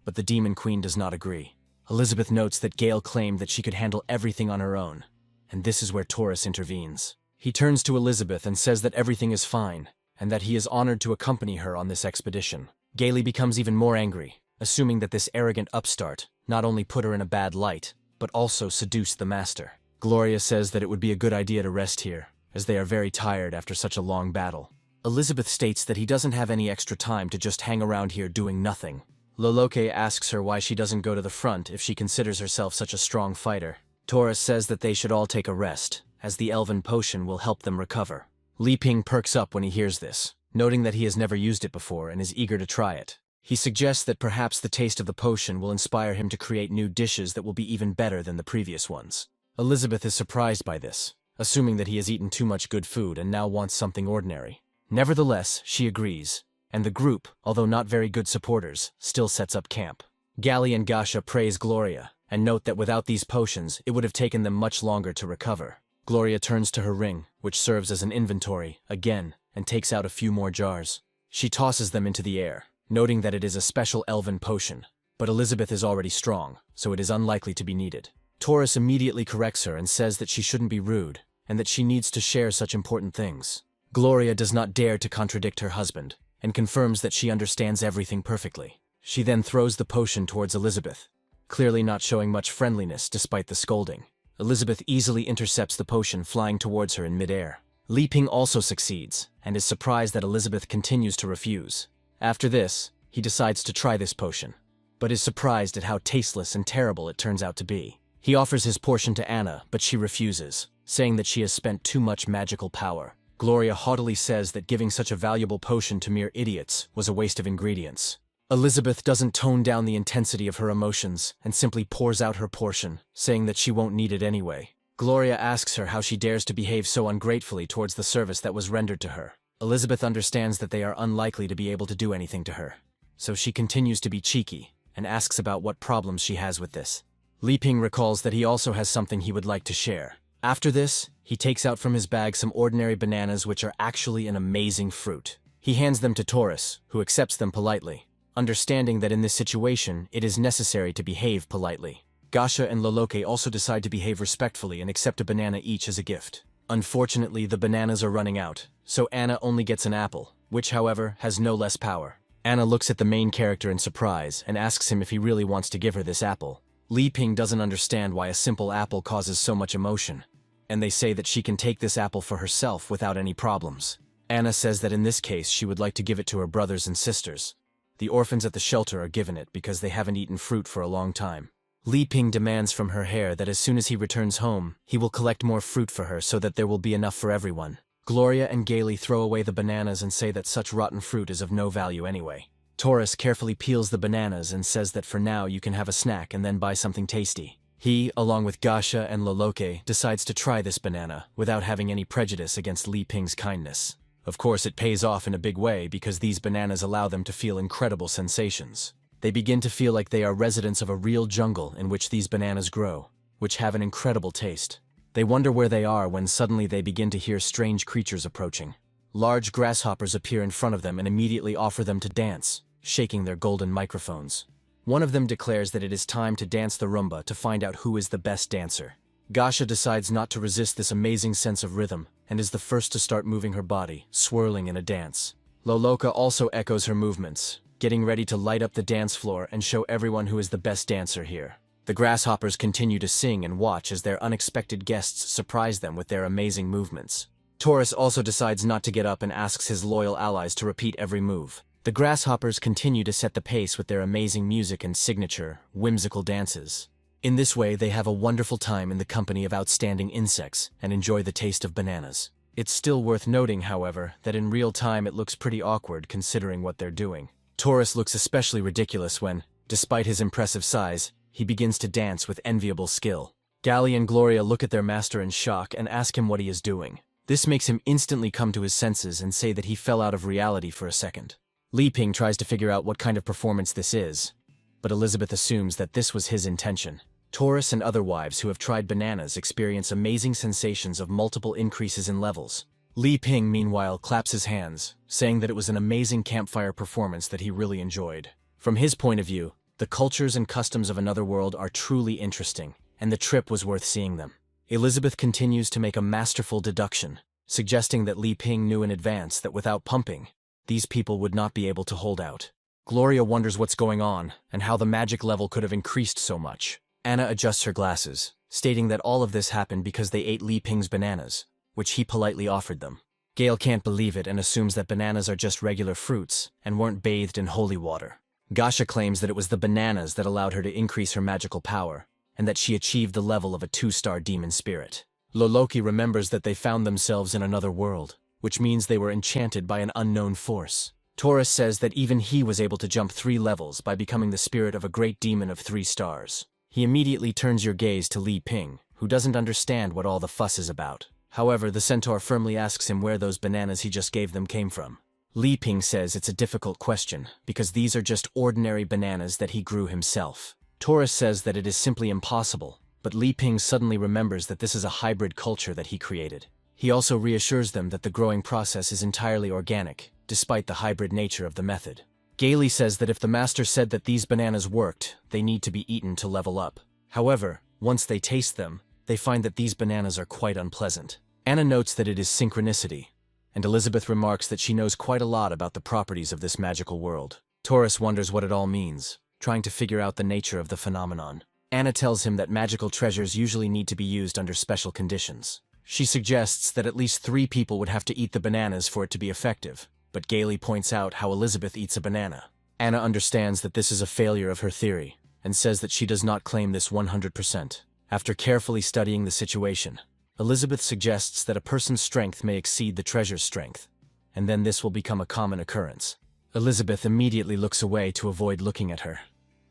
but the Demon Queen does not agree. Elizabeth notes that Gale claimed that she could handle everything on her own, and this is where Taurus intervenes. He turns to Elizabeth and says that everything is fine, and that he is honored to accompany her on this expedition. Gaily becomes even more angry, assuming that this arrogant upstart not only put her in a bad light, but also seduced the master. Gloria says that it would be a good idea to rest here, as they are very tired after such a long battle. Elizabeth states that he doesn't have any extra time to just hang around here doing nothing. Loloke asks her why she doesn't go to the front if she considers herself such a strong fighter. Taurus says that they should all take a rest, as the elven potion will help them recover. Li Ping perks up when he hears this, noting that he has never used it before and is eager to try it. He suggests that perhaps the taste of the potion will inspire him to create new dishes that will be even better than the previous ones. Elizabeth is surprised by this, assuming that he has eaten too much good food and now wants something ordinary. Nevertheless, she agrees, and the group, although not very good supporters, still sets up camp. Gali and Gasha praise Gloria, and note that without these potions, it would have taken them much longer to recover. Gloria turns to her ring, which serves as an inventory, again, and takes out a few more jars. She tosses them into the air, noting that it is a special elven potion, but Elizabeth is already strong, so it is unlikely to be needed. Taurus immediately corrects her and says that she shouldn't be rude, and that she needs to share such important things. Gloria does not dare to contradict her husband, and confirms that she understands everything perfectly. She then throws the potion towards Elizabeth, clearly not showing much friendliness despite the scolding. Elizabeth easily intercepts the potion flying towards her in midair. Li Ping also succeeds, and is surprised that Elizabeth continues to refuse. After this, he decides to try this potion, but is surprised at how tasteless and terrible it turns out to be. He offers his portion to Anna, but she refuses, saying that she has spent too much magical power. Gloria haughtily says that giving such a valuable potion to mere idiots was a waste of ingredients. Elizabeth doesn't tone down the intensity of her emotions and simply pours out her portion, saying that she won't need it anyway. Gloria asks her how she dares to behave so ungratefully towards the service that was rendered to her. Elizabeth understands that they are unlikely to be able to do anything to her, so she continues to be cheeky and asks about what problems she has with this. Li Ping recalls that he also has something he would like to share. After this, he takes out from his bag some ordinary bananas which are actually an amazing fruit. He hands them to Taurus, who accepts them politely, understanding that in this situation it is necessary to behave politely. Gasha and Loloke also decide to behave respectfully and accept a banana each as a gift. Unfortunately, the bananas are running out, so Anna only gets an apple, which, however, has no less power. Anna looks at the main character in surprise and asks him if he really wants to give her this apple. Li Ping doesn't understand why a simple apple causes so much emotion, and they say that she can take this apple for herself without any problems. Anna says that in this case she would like to give it to her brothers and sisters. The orphans at the shelter are given it because they haven't eaten fruit for a long time. Li Ping demands from her heir that as soon as he returns home, he will collect more fruit for her so that there will be enough for everyone. Gloria and Gailey throw away the bananas and say that such rotten fruit is of no value anyway. Taurus carefully peels the bananas and says that for now you can have a snack and then buy something tasty. He, along with Gasha and Loloke, decides to try this banana without having any prejudice against Li Ping's kindness. Of course, it pays off in a big way because these bananas allow them to feel incredible sensations. They begin to feel like they are residents of a real jungle in which these bananas grow, which have an incredible taste. They wonder where they are when suddenly they begin to hear strange creatures approaching. Large grasshoppers appear in front of them and immediately offer them to dance, shaking their golden microphones. One of them declares that it is time to dance the rumba to find out who is the best dancer. Gasha decides not to resist this amazing sense of rhythm and is the first to start moving her body, swirling in a dance. Loloka also echoes her movements, getting ready to light up the dance floor and show everyone who is the best dancer here. The grasshoppers continue to sing and watch as their unexpected guests surprise them with their amazing movements. Taurus also decides not to get up and asks his loyal allies to repeat every move. The grasshoppers continue to set the pace with their amazing music and signature, whimsical dances. In this way, they have a wonderful time in the company of outstanding insects and enjoy the taste of bananas. It's still worth noting, however, that in real time it looks pretty awkward considering what they're doing. Taurus looks especially ridiculous when, despite his impressive size, he begins to dance with enviable skill. Gali and Gloria look at their master in shock and ask him what he is doing. This makes him instantly come to his senses and say that he fell out of reality for a second. Li Ping tries to figure out what kind of performance this is, but Elizabeth assumes that this was his intention. Taurus and other wives who have tried bananas experience amazing sensations of multiple increases in levels. Li Ping, meanwhile, claps his hands, saying that it was an amazing campfire performance that he really enjoyed. From his point of view, the cultures and customs of another world are truly interesting, and the trip was worth seeing them. Elizabeth continues to make a masterful deduction, suggesting that Li Ping knew in advance that without pumping, these people would not be able to hold out. Gloria wonders what's going on and how the magic level could have increased so much. Anna adjusts her glasses, stating that all of this happened because they ate Li Ping's bananas, which he politely offered them. Gale can't believe it and assumes that bananas are just regular fruits and weren't bathed in holy water. Gasha claims that it was the bananas that allowed her to increase her magical power, and that she achieved the level of a 2-star demon spirit. Loloki remembers that they found themselves in another world, which means they were enchanted by an unknown force. Taurus says that even he was able to jump 3 levels by becoming the spirit of a great demon of 3 stars. He immediately turns your gaze to Li Ping, who doesn't understand what all the fuss is about. However, the centaur firmly asks him where those bananas he just gave them came from. Li Ping says it's a difficult question, because these are just ordinary bananas that he grew himself. Taurus says that it is simply impossible, but Li Ping suddenly remembers that this is a hybrid culture that he created. He also reassures them that the growing process is entirely organic, despite the hybrid nature of the method. Gailey says that if the master said that these bananas worked, they need to be eaten to level up. However, once they taste them, they find that these bananas are quite unpleasant. Anna notes that it is synchronicity, and Elizabeth remarks that she knows quite a lot about the properties of this magical world. Taurus wonders what it all means, trying to figure out the nature of the phenomenon. Anna tells him that magical treasures usually need to be used under special conditions. She suggests that at least 3 people would have to eat the bananas for it to be effective, but Gailey points out how Elizabeth eats a banana. Anna understands that this is a failure of her theory, and says that she does not claim this 100%. After carefully studying the situation, Elizabeth suggests that a person's strength may exceed the treasure's strength, and then this will become a common occurrence. Elizabeth immediately looks away to avoid looking at her,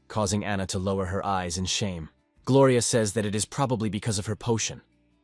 causing Anna to lower her eyes in shame. Gloria says that it is probably because of her potion,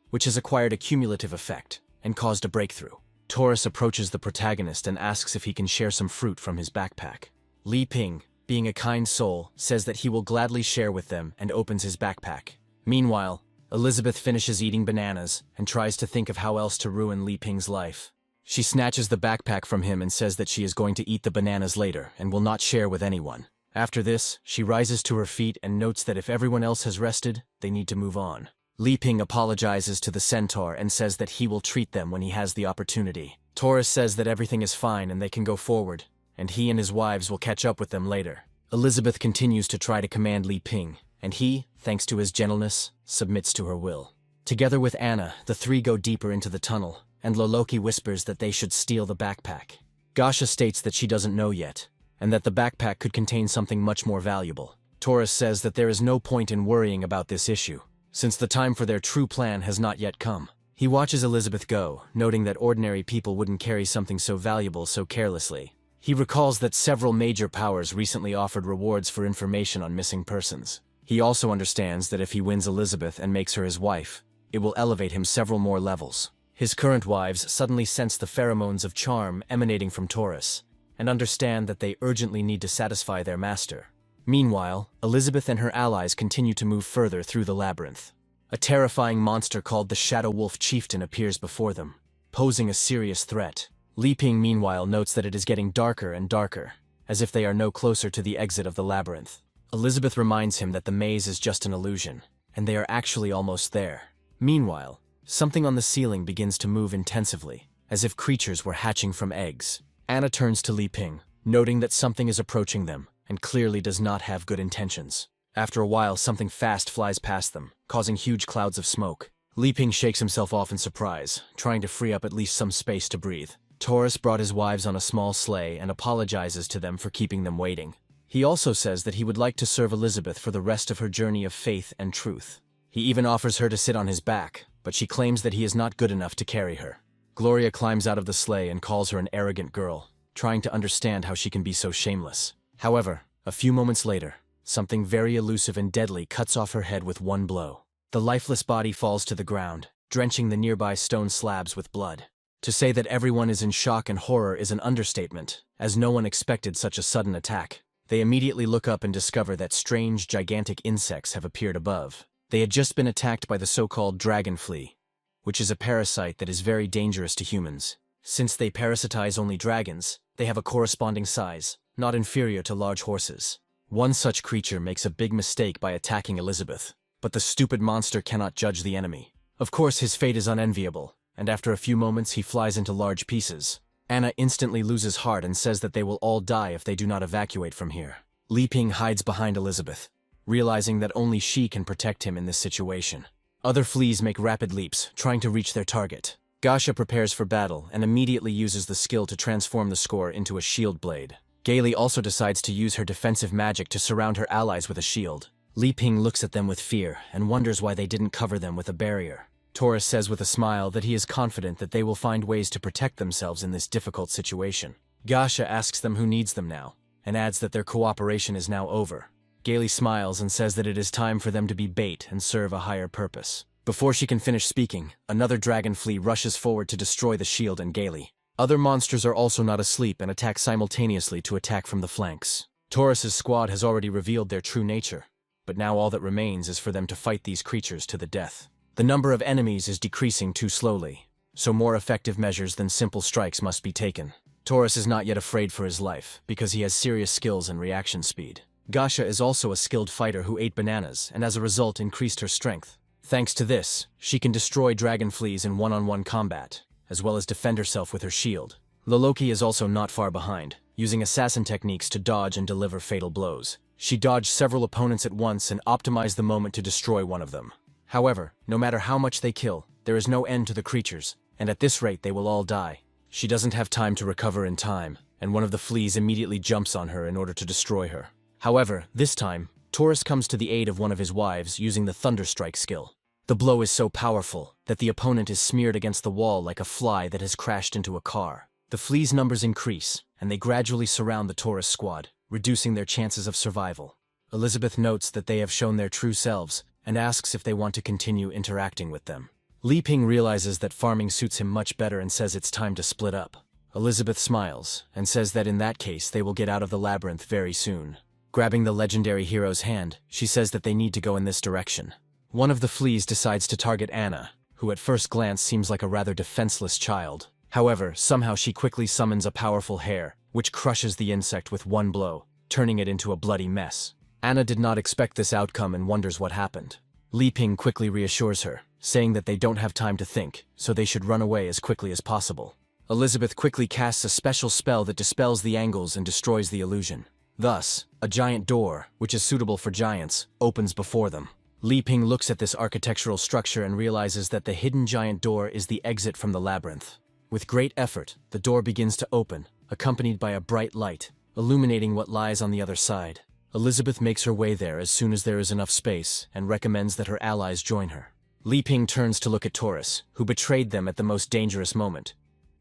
which has acquired a cumulative effect and caused a breakthrough. Taurus approaches the protagonist and asks if he can share some fruit from his backpack. Li Ping, being a kind soul, says that he will gladly share with them and opens his backpack. Meanwhile, Elizabeth finishes eating bananas and tries to think of how else to ruin Li Ping's life. She snatches the backpack from him and says that she is going to eat the bananas later and will not share with anyone. After this, she rises to her feet and notes that if everyone else has rested, they need to move on. Li Ping apologizes to the centaur and says that he will treat them when he has the opportunity. Taurus says that everything is fine and they can go forward, and he and his wives will catch up with them later. Elizabeth continues to try to command Li Ping, and he, thanks to his gentleness, submits to her will. Together with Anna, the 3 go deeper into the tunnel, and Loloki whispers that they should steal the backpack. Gasha states that she doesn't know yet, and that the backpack could contain something much more valuable. Taurus says that there is no point in worrying about this issue, since the time for their true plan has not yet come. He watches Elizabeth go, noting that ordinary people wouldn't carry something so valuable so carelessly. He recalls that several major powers recently offered rewards for information on missing persons. He also understands that if he wins Elizabeth and makes her his wife, it will elevate him several more levels. His current wives suddenly sense the pheromones of charm emanating from Taurus, and understand that they urgently need to satisfy their master. Meanwhile, Elizabeth and her allies continue to move further through the labyrinth. A terrifying monster called the Shadow Wolf Chieftain appears before them, posing a serious threat. Li Ping meanwhile notes that it is getting darker and darker, as if they are no closer to the exit of the labyrinth. Elizabeth reminds him that the maze is just an illusion, and they are actually almost there. Meanwhile, something on the ceiling begins to move intensively, as if creatures were hatching from eggs. Anna turns to Li Ping, noting that something is approaching them, and clearly does not have good intentions. After a while, something fast flies past them, causing huge clouds of smoke. Li Ping shakes himself off in surprise, trying to free up at least some space to breathe. Taurus brought his wives on a small sleigh and apologizes to them for keeping them waiting. He also says that he would like to serve Elizabeth for the rest of her journey of faith and truth. He even offers her to sit on his back, but she claims that he is not good enough to carry her. Gloria climbs out of the sleigh and calls her an arrogant girl, trying to understand how she can be so shameless. However, a few moments later, something very elusive and deadly cuts off her head with one blow. The lifeless body falls to the ground, drenching the nearby stone slabs with blood. To say that everyone is in shock and horror is an understatement, as no one expected such a sudden attack. They immediately look up and discover that strange, gigantic insects have appeared above. They had just been attacked by the so-called dragon flea, which is a parasite that is very dangerous to humans. Since they parasitize only dragons, they have a corresponding size, not inferior to large horses. One such creature makes a big mistake by attacking Elizabeth, but the stupid monster cannot judge the enemy. Of course, his fate is unenviable, and after a few moments he flies into large pieces. Anna instantly loses heart and says that they will all die if they do not evacuate from here. Li Ping hides behind Elizabeth, realizing that only she can protect him in this situation. Other fleas make rapid leaps, trying to reach their target. Gasha prepares for battle and immediately uses the skill to transform the score into a shield blade. Gailey also decides to use her defensive magic to surround her allies with a shield. Li Ping looks at them with fear and wonders why they didn't cover them with a barrier. Taurus says with a smile that he is confident that they will find ways to protect themselves in this difficult situation. Gasha asks them who needs them now, and adds that their cooperation is now over. Gailey smiles and says that it is time for them to be bait and serve a higher purpose. Before she can finish speaking, another dragon flea rushes forward to destroy the shield and Gailey. Other monsters are also not asleep and attack simultaneously to attack from the flanks. Taurus's squad has already revealed their true nature, but now all that remains is for them to fight these creatures to the death. The number of enemies is decreasing too slowly, so more effective measures than simple strikes must be taken. Taurus is not yet afraid for his life, because he has serious skills and reaction speed. Gasha is also a skilled fighter who ate bananas and as a result increased her strength. Thanks to this, she can destroy dragon fleas in one-on-one combat, as well as defend herself with her shield. Loloki is also not far behind, using assassin techniques to dodge and deliver fatal blows. She dodged several opponents at once and optimized the moment to destroy one of them. However, no matter how much they kill, there is no end to the creatures, and at this rate they will all die. She doesn't have time to recover in time, and one of the fleas immediately jumps on her in order to destroy her. However, this time, Taurus comes to the aid of one of his wives using the Thunderstrike skill. The blow is so powerful that the opponent is smeared against the wall like a fly that has crashed into a car. The fleas' numbers increase, and they gradually surround the Taurus squad, reducing their chances of survival. Elizabeth notes that they have shown their true selves, and asks if they want to continue interacting with them. Li Ping realizes that farming suits him much better and says it's time to split up. Elizabeth smiles, and says that in that case they will get out of the labyrinth very soon. Grabbing the legendary hero's hand, she says that they need to go in this direction. One of the fleas decides to target Anna, who at first glance seems like a rather defenseless child. However, somehow she quickly summons a powerful hair, which crushes the insect with one blow, turning it into a bloody mess. Anna did not expect this outcome and wonders what happened. Li Ping quickly reassures her, saying that they don't have time to think, so they should run away as quickly as possible. Elizabeth quickly casts a special spell that dispels the angles and destroys the illusion. Thus, a giant door, which is suitable for giants, opens before them. Li Ping looks at this architectural structure and realizes that the hidden giant door is the exit from the labyrinth. With great effort, the door begins to open, accompanied by a bright light, illuminating what lies on the other side. Elizabeth makes her way there as soon as there is enough space and recommends that her allies join her. Li Ping turns to look at Taurus, who betrayed them at the most dangerous moment.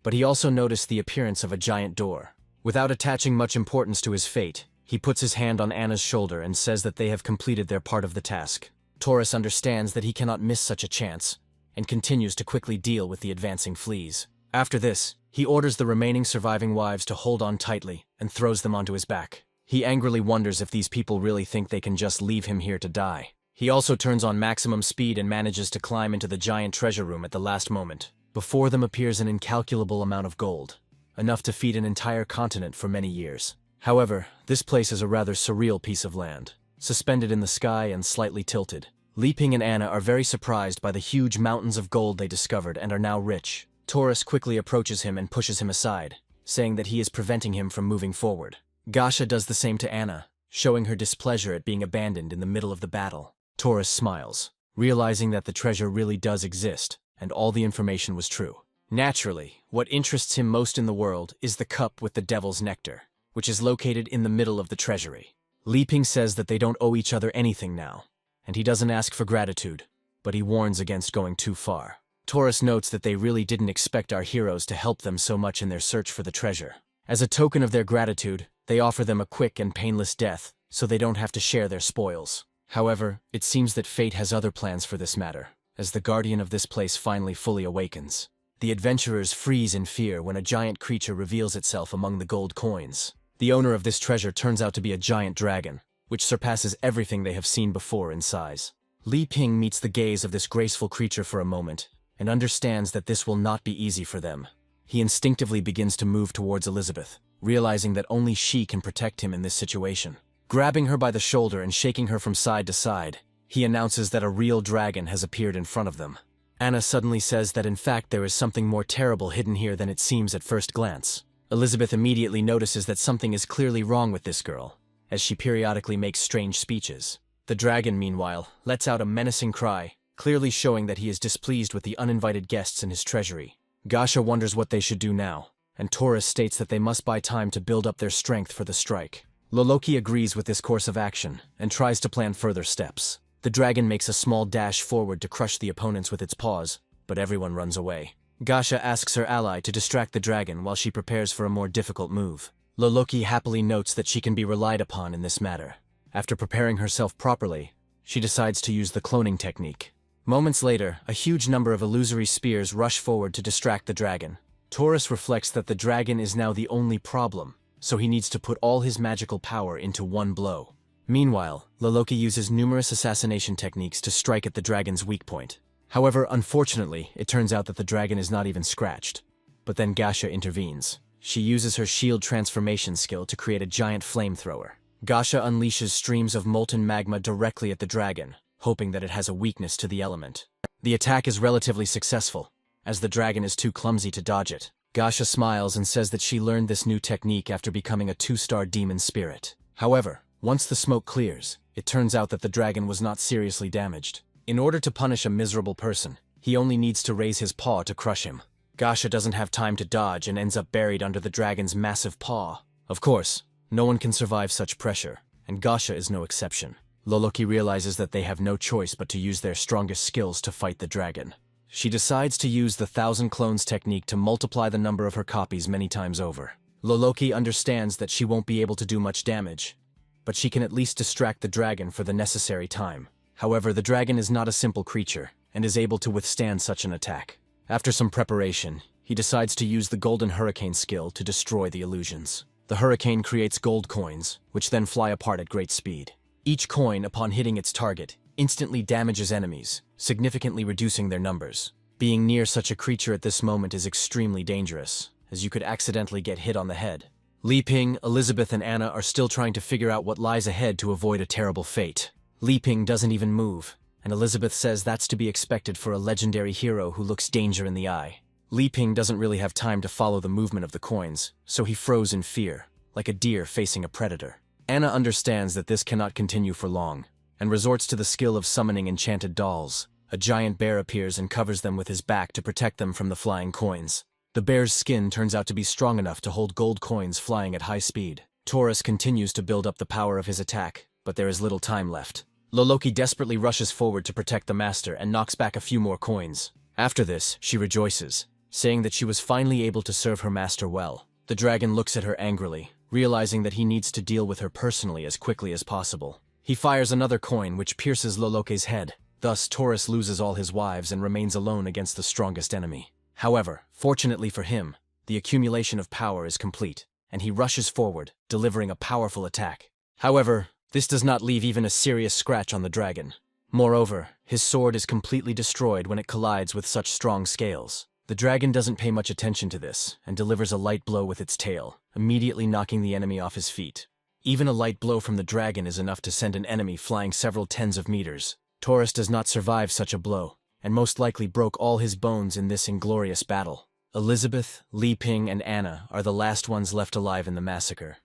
But he also noticed the appearance of a giant door. Without attaching much importance to his fate, he puts his hand on Anna's shoulder and says that they have completed their part of the task. Taurus understands that he cannot miss such a chance, and continues to quickly deal with the advancing fleas. After this, he orders the remaining surviving wives to hold on tightly and throws them onto his back. He angrily wonders if these people really think they can just leave him here to die. He also turns on maximum speed and manages to climb into the giant treasure room at the last moment. Before them appears an incalculable amount of gold, enough to feed an entire continent for many years. However, this place is a rather surreal piece of land, suspended in the sky and slightly tilted. Li Ping and Anna are very surprised by the huge mountains of gold they discovered and are now rich. Taurus quickly approaches him and pushes him aside, saying that he is preventing him from moving forward. Gasha does the same to Anna, showing her displeasure at being abandoned in the middle of the battle. Taurus smiles, realizing that the treasure really does exist, and all the information was true. Naturally, what interests him most in the world is the cup with the devil's nectar, which is located in the middle of the treasury. Li Ping says that they don't owe each other anything now, and he doesn't ask for gratitude, but he warns against going too far. Taurus notes that they really didn't expect our heroes to help them so much in their search for the treasure. As a token of their gratitude, they offer them a quick and painless death, so they don't have to share their spoils. However, it seems that fate has other plans for this matter, as the guardian of this place finally fully awakens. The adventurers freeze in fear when a giant creature reveals itself among the gold coins. The owner of this treasure turns out to be a giant dragon, which surpasses everything they have seen before in size. Li Ping meets the gaze of this graceful creature for a moment, and understands that this will not be easy for them. He instinctively begins to move towards Elizabeth, realizing that only she can protect him in this situation. Grabbing her by the shoulder and shaking her from side to side, he announces that a real dragon has appeared in front of them. Anna suddenly says that in fact there is something more terrible hidden here than it seems at first glance. Elizabeth immediately notices that something is clearly wrong with this girl, as she periodically makes strange speeches. The dragon, meanwhile, lets out a menacing cry, clearly showing that he is displeased with the uninvited guests in his treasury. Gasha wonders what they should do now, and Taurus states that they must buy time to build up their strength for the strike. Loloki agrees with this course of action, and tries to plan further steps. The dragon makes a small dash forward to crush the opponents with its paws, but everyone runs away. Gasha asks her ally to distract the dragon while she prepares for a more difficult move. Loloki happily notes that she can be relied upon in this matter. After preparing herself properly, she decides to use the cloning technique. Moments later, a huge number of illusory spears rush forward to distract the dragon. Taurus reflects that the dragon is now the only problem, so he needs to put all his magical power into one blow. Meanwhile, Loloki uses numerous assassination techniques to strike at the dragon's weak point. However, unfortunately, it turns out that the dragon is not even scratched. But then Gasha intervenes. She uses her shield transformation skill to create a giant flamethrower. Gasha unleashes streams of molten magma directly at the dragon, hoping that it has a weakness to the element. The attack is relatively successful, as the dragon is too clumsy to dodge it. Gasha smiles and says that she learned this new technique after becoming a 2-star demon spirit. However, once the smoke clears, it turns out that the dragon was not seriously damaged. In order to punish a miserable person, he only needs to raise his paw to crush him. Gasha doesn't have time to dodge and ends up buried under the dragon's massive paw. Of course, no one can survive such pressure, and Gasha is no exception. Loloki realizes that they have no choice but to use their strongest skills to fight the dragon. She decides to use the 1,000 clones technique to multiply the number of her copies many times over. Loloki understands that she won't be able to do much damage, but she can at least distract the dragon for the necessary time. However, the dragon is not a simple creature, and is able to withstand such an attack. After some preparation, he decides to use the Golden Hurricane skill to destroy the illusions. The hurricane creates gold coins, which then fly apart at great speed. Each coin, upon hitting its target, instantly damages enemies, significantly reducing their numbers. Being near such a creature at this moment is extremely dangerous, as you could accidentally get hit on the head. Li Ping, Elizabeth, and Anna are still trying to figure out what lies ahead to avoid a terrible fate. Li Ping doesn't even move, and Elizabeth says that's to be expected for a legendary hero who looks danger in the eye. Li Ping doesn't really have time to follow the movement of the coins, so he froze in fear, like a deer facing a predator. Anna understands that this cannot continue for long, and resorts to the skill of summoning enchanted dolls. A giant bear appears and covers them with his back to protect them from the flying coins. The bear's skin turns out to be strong enough to hold gold coins flying at high speed. Taurus continues to build up the power of his attack, but there is little time left. Loloki desperately rushes forward to protect the master and knocks back a few more coins. After this, she rejoices, saying that she was finally able to serve her master well. The dragon looks at her angrily, realizing that he needs to deal with her personally as quickly as possible. He fires another coin which pierces Loloke's head. Thus, Taurus loses all his wives and remains alone against the strongest enemy. However, fortunately for him, the accumulation of power is complete, and he rushes forward, delivering a powerful attack. However, this does not leave even a serious scratch on the dragon. Moreover, his sword is completely destroyed when it collides with such strong scales. The dragon doesn't pay much attention to this, and delivers a light blow with its tail, immediately knocking the enemy off his feet. Even a light blow from the dragon is enough to send an enemy flying several tens of meters. Taurus does not survive such a blow, and most likely broke all his bones in this inglorious battle. Elizabeth, Li Ping, and Anna are the last ones left alive in the massacre.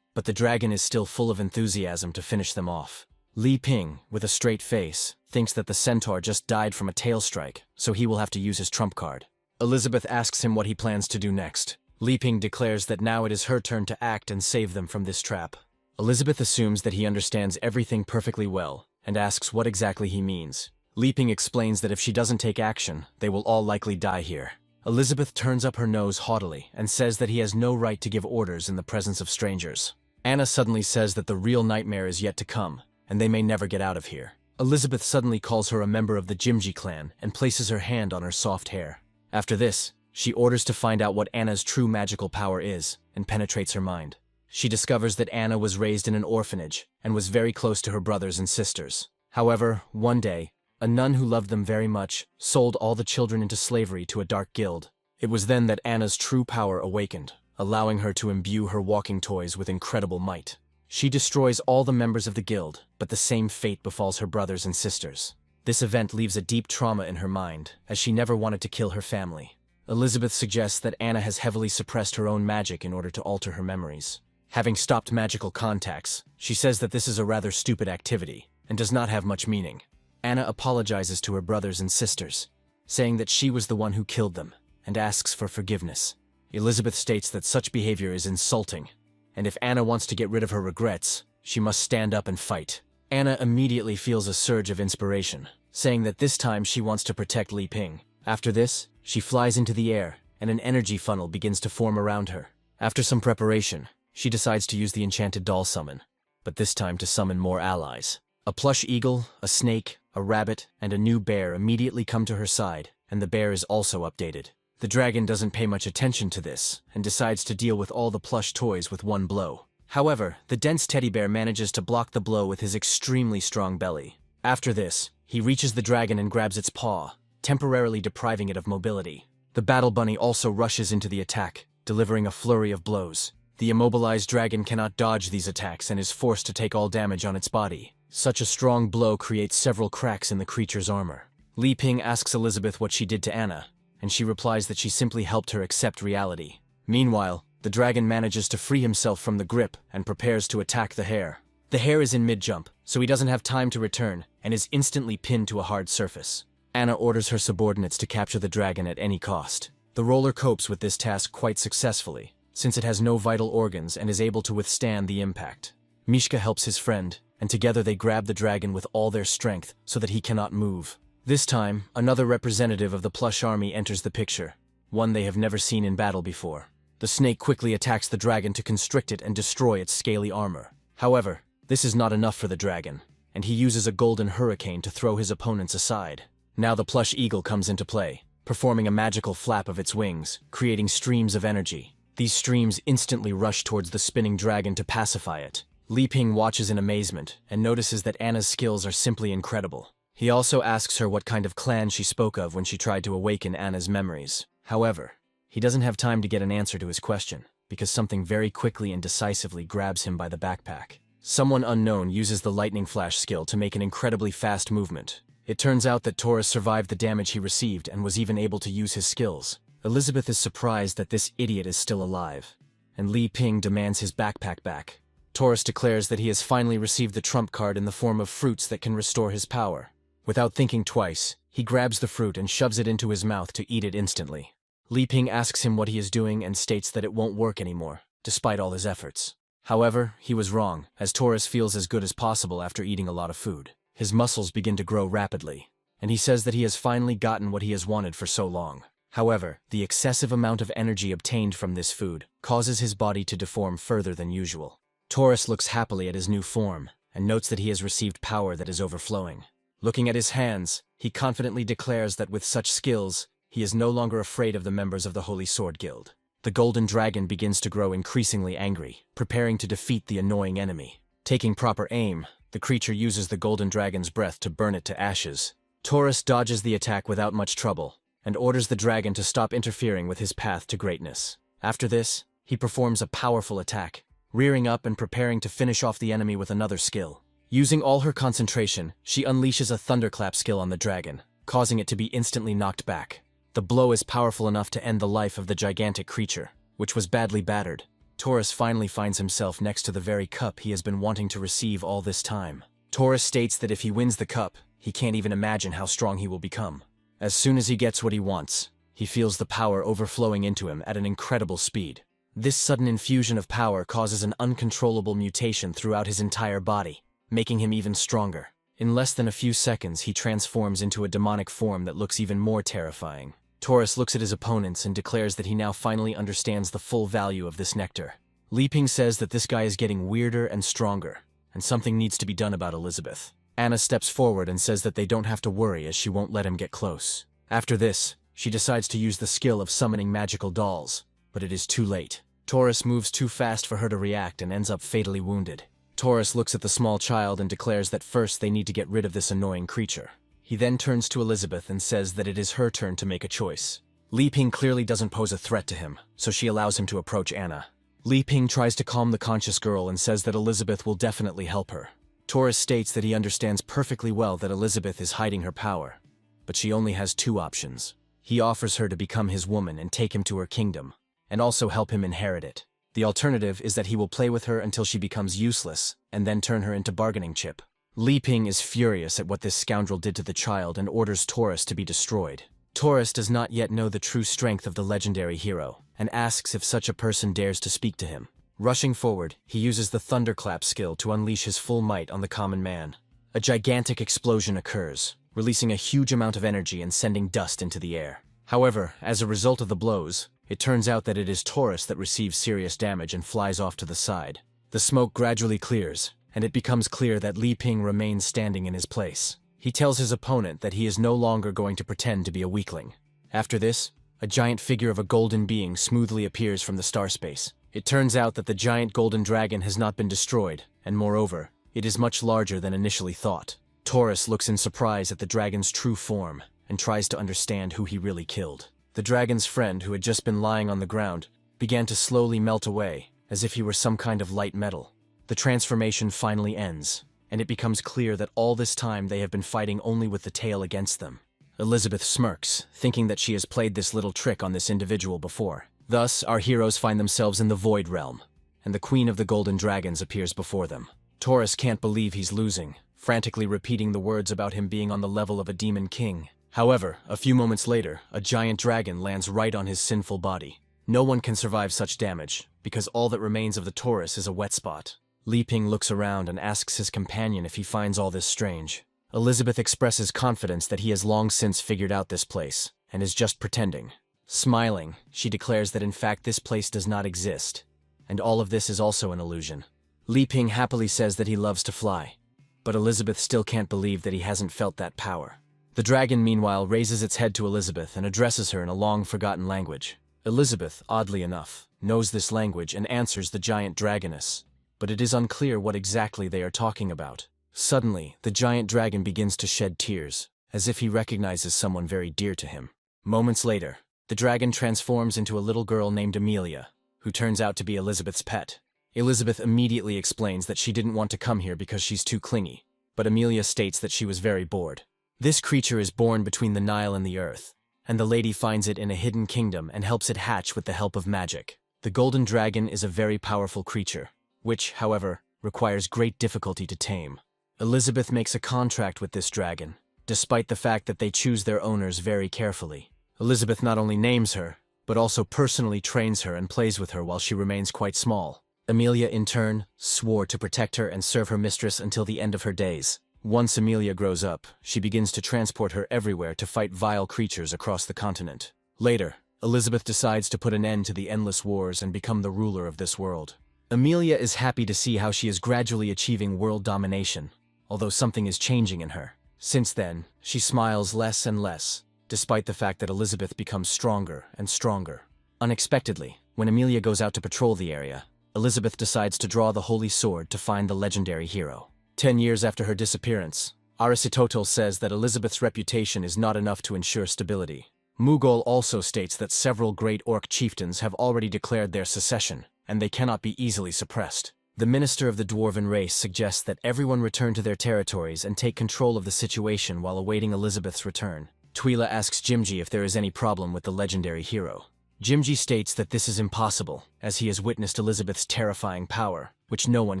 But the dragon is still full of enthusiasm to finish them off. Li Ping, with a straight face, thinks that the centaur just died from a tail strike, so he will have to use his trump card. Elizabeth asks him what he plans to do next. Li Ping declares that now it is her turn to act and save them from this trap. Elizabeth assumes that he understands everything perfectly well, and asks what exactly he means. Li Ping explains that if she doesn't take action, they will all likely die here. Elizabeth turns up her nose haughtily and says that he has no right to give orders in the presence of strangers. Anna suddenly says that the real nightmare is yet to come, and they may never get out of here. Elizabeth suddenly calls her a member of the Jimji clan and places her hand on her soft hair. After this, she orders to find out what Anna's true magical power is, and penetrates her mind. She discovers that Anna was raised in an orphanage, and was very close to her brothers and sisters. However, one day, a nun who loved them very much sold all the children into slavery to a dark guild. It was then that Anna's true power awakened, allowing her to imbue her walking toys with incredible might. She destroys all the members of the guild, but the same fate befalls her brothers and sisters. This event leaves a deep trauma in her mind, as she never wanted to kill her family. Elizabeth suggests that Anna has heavily suppressed her own magic in order to alter her memories. Having stopped magical contacts, she says that this is a rather stupid activity, and does not have much meaning. Anna apologizes to her brothers and sisters, saying that she was the one who killed them, and asks for forgiveness. Elizabeth states that such behavior is insulting, and if Anna wants to get rid of her regrets, she must stand up and fight. Anna immediately feels a surge of inspiration, saying that this time she wants to protect Li Ping. After this, she flies into the air, and an energy funnel begins to form around her. After some preparation, she decides to use the enchanted doll summon, but this time to summon more allies. A plush eagle, a snake, a rabbit, and a new bear immediately come to her side, and the bear is also updated. The dragon doesn't pay much attention to this, and decides to deal with all the plush toys with one blow. However, the dense teddy bear manages to block the blow with his extremely strong belly. After this, he reaches the dragon and grabs its paw, temporarily depriving it of mobility. The battle bunny also rushes into the attack, delivering a flurry of blows. The immobilized dragon cannot dodge these attacks and is forced to take all damage on its body. Such a strong blow creates several cracks in the creature's armor. Li Ping asks Elizabeth what she did to Anna, and she replies that she simply helped her accept reality. Meanwhile, the dragon manages to free himself from the grip and prepares to attack the hare. The hare is in mid-jump, so he doesn't have time to return and is instantly pinned to a hard surface. Anna orders her subordinates to capture the dragon at any cost. The roller copes with this task quite successfully, since it has no vital organs and is able to withstand the impact. Mishka helps his friend, and together they grab the dragon with all their strength so that he cannot move. This time, another representative of the plush army enters the picture, one they have never seen in battle before. The snake quickly attacks the dragon to constrict it and destroy its scaly armor. However, this is not enough for the dragon, and he uses a golden hurricane to throw his opponents aside. Now the plush eagle comes into play, performing a magical flap of its wings, creating streams of energy. These streams instantly rush towards the spinning dragon to pacify it. Li Ping watches in amazement and notices that Anna's skills are simply incredible. He also asks her what kind of clan she spoke of when she tried to awaken Anna's memories. However, he doesn't have time to get an answer to his question, because something very quickly and decisively grabs him by the backpack. Someone unknown uses the lightning flash skill to make an incredibly fast movement. It turns out that Taurus survived the damage he received and was even able to use his skills. Elizabeth is surprised that this idiot is still alive, and Li Ping demands his backpack back. Taurus declares that he has finally received the trump card in the form of fruits that can restore his power. Without thinking twice, he grabs the fruit and shoves it into his mouth to eat it instantly. Li Ping asks him what he is doing and states that it won't work anymore, despite all his efforts. However, he was wrong, as Taurus feels as good as possible after eating a lot of food. His muscles begin to grow rapidly, and he says that he has finally gotten what he has wanted for so long. However, the excessive amount of energy obtained from this food causes his body to deform further than usual. Taurus looks happily at his new form, and notes that he has received power that is overflowing. Looking at his hands, he confidently declares that with such skills, he is no longer afraid of the members of the Holy Sword Guild. The golden dragon begins to grow increasingly angry, preparing to defeat the annoying enemy. Taking proper aim, the creature uses the golden dragon's breath to burn it to ashes. Taurus dodges the attack without much trouble, and orders the dragon to stop interfering with his path to greatness. After this, he performs a powerful attack, rearing up and preparing to finish off the enemy with another skill. Using all her concentration, she unleashes a thunderclap skill on the dragon, causing it to be instantly knocked back. The blow is powerful enough to end the life of the gigantic creature, which was badly battered. Taurus finally finds himself next to the very cup he has been wanting to receive all this time. Taurus states that if he wins the cup, he can't even imagine how strong he will become. As soon as he gets what he wants, he feels the power overflowing into him at an incredible speed. This sudden infusion of power causes an uncontrollable mutation throughout his entire body, making him even stronger. In less than a few seconds, he transforms into a demonic form that looks even more terrifying. Taurus looks at his opponents and declares that he now finally understands the full value of this nectar. Li Ping says that this guy is getting weirder and stronger, and something needs to be done about Elizabeth. Anna steps forward and says that they don't have to worry as she won't let him get close. After this, she decides to use the skill of summoning magical dolls, but it is too late. Taurus moves too fast for her to react and ends up fatally wounded. Taurus looks at the small child and declares that first they need to get rid of this annoying creature. He then turns to Elizabeth and says that it is her turn to make a choice. Li Ping clearly doesn't pose a threat to him, so she allows him to approach Anna. Li Ping tries to calm the conscious girl and says that Elizabeth will definitely help her. Taurus states that he understands perfectly well that Elizabeth is hiding her power, but she only has two options. He offers her to become his woman and take him to her kingdom, and also help him inherit it. The alternative is that he will play with her until she becomes useless, and then turn her into bargaining chip. Li Ping is furious at what this scoundrel did to the child and orders Taurus to be destroyed. Taurus does not yet know the true strength of the legendary hero, and asks if such a person dares to speak to him. Rushing forward, he uses the thunderclap skill to unleash his full might on the common man. A gigantic explosion occurs, releasing a huge amount of energy and sending dust into the air. However, as a result of the blows, it turns out that it is Taurus that receives serious damage and flies off to the side. The smoke gradually clears, and it becomes clear that Li Ping remains standing in his place. He tells his opponent that he is no longer going to pretend to be a weakling. After this, a giant figure of a golden being smoothly appears from the star space. It turns out that the giant golden dragon has not been destroyed, and moreover, it is much larger than initially thought. Taurus looks in surprise at the dragon's true form, and tries to understand who he really killed. The dragon's friend, who had just been lying on the ground, began to slowly melt away, as if he were some kind of light metal. The transformation finally ends, and it becomes clear that all this time they have been fighting only with the tail against them. Elizabeth smirks, thinking that she has played this little trick on this individual before. Thus, our heroes find themselves in the Void Realm, and the Queen of the Golden Dragons appears before them. Taurus can't believe he's losing, frantically repeating the words about him being on the level of a demon king. However, a few moments later, a giant dragon lands right on his sinful body. No one can survive such damage, because all that remains of the Taurus is a wet spot. Li Ping looks around and asks his companion if he finds all this strange. Elizabeth expresses confidence that he has long since figured out this place, and is just pretending. Smiling, she declares that in fact this place does not exist, and all of this is also an illusion. Li Ping happily says that he loves to fly, but Elizabeth still can't believe that he hasn't felt that power. The dragon, meanwhile, raises its head to Elizabeth and addresses her in a long-forgotten language. Elizabeth, oddly enough, knows this language and answers the giant dragoness, but it is unclear what exactly they are talking about. Suddenly, the giant dragon begins to shed tears, as if he recognizes someone very dear to him. Moments later, the dragon transforms into a little girl named Amelia, who turns out to be Elizabeth's pet. Elizabeth immediately explains that she didn't want to come here because she's too clingy, but Amelia states that she was very bored. This creature is born between the Nile and the earth, and the lady finds it in a hidden kingdom and helps it hatch with the help of magic. The golden dragon is a very powerful creature, which, however, requires great difficulty to tame. Elizabeth makes a contract with this dragon, despite the fact that they choose their owners very carefully. Elizabeth not only names her, but also personally trains her and plays with her while she remains quite small. Amelia, in turn, swore to protect her and serve her mistress until the end of her days. Once Amelia grows up, she begins to transport her everywhere to fight vile creatures across the continent. Later, Elizabeth decides to put an end to the endless wars and become the ruler of this world. Amelia is happy to see how she is gradually achieving world domination, although something is changing in her. Since then, she smiles less and less, despite the fact that Elizabeth becomes stronger and stronger. Unexpectedly, when Amelia goes out to patrol the area, Elizabeth decides to draw the holy sword to find the legendary hero. 10 years after her disappearance, Aristotle says that Elizabeth's reputation is not enough to ensure stability. Mugol also states that several great orc chieftains have already declared their secession, and they cannot be easily suppressed. The minister of the dwarven race suggests that everyone return to their territories and take control of the situation while awaiting Elizabeth's return. Twyla asks Jimji if there is any problem with the legendary hero. Jimji states that this is impossible, as he has witnessed Elizabeth's terrifying power, which no one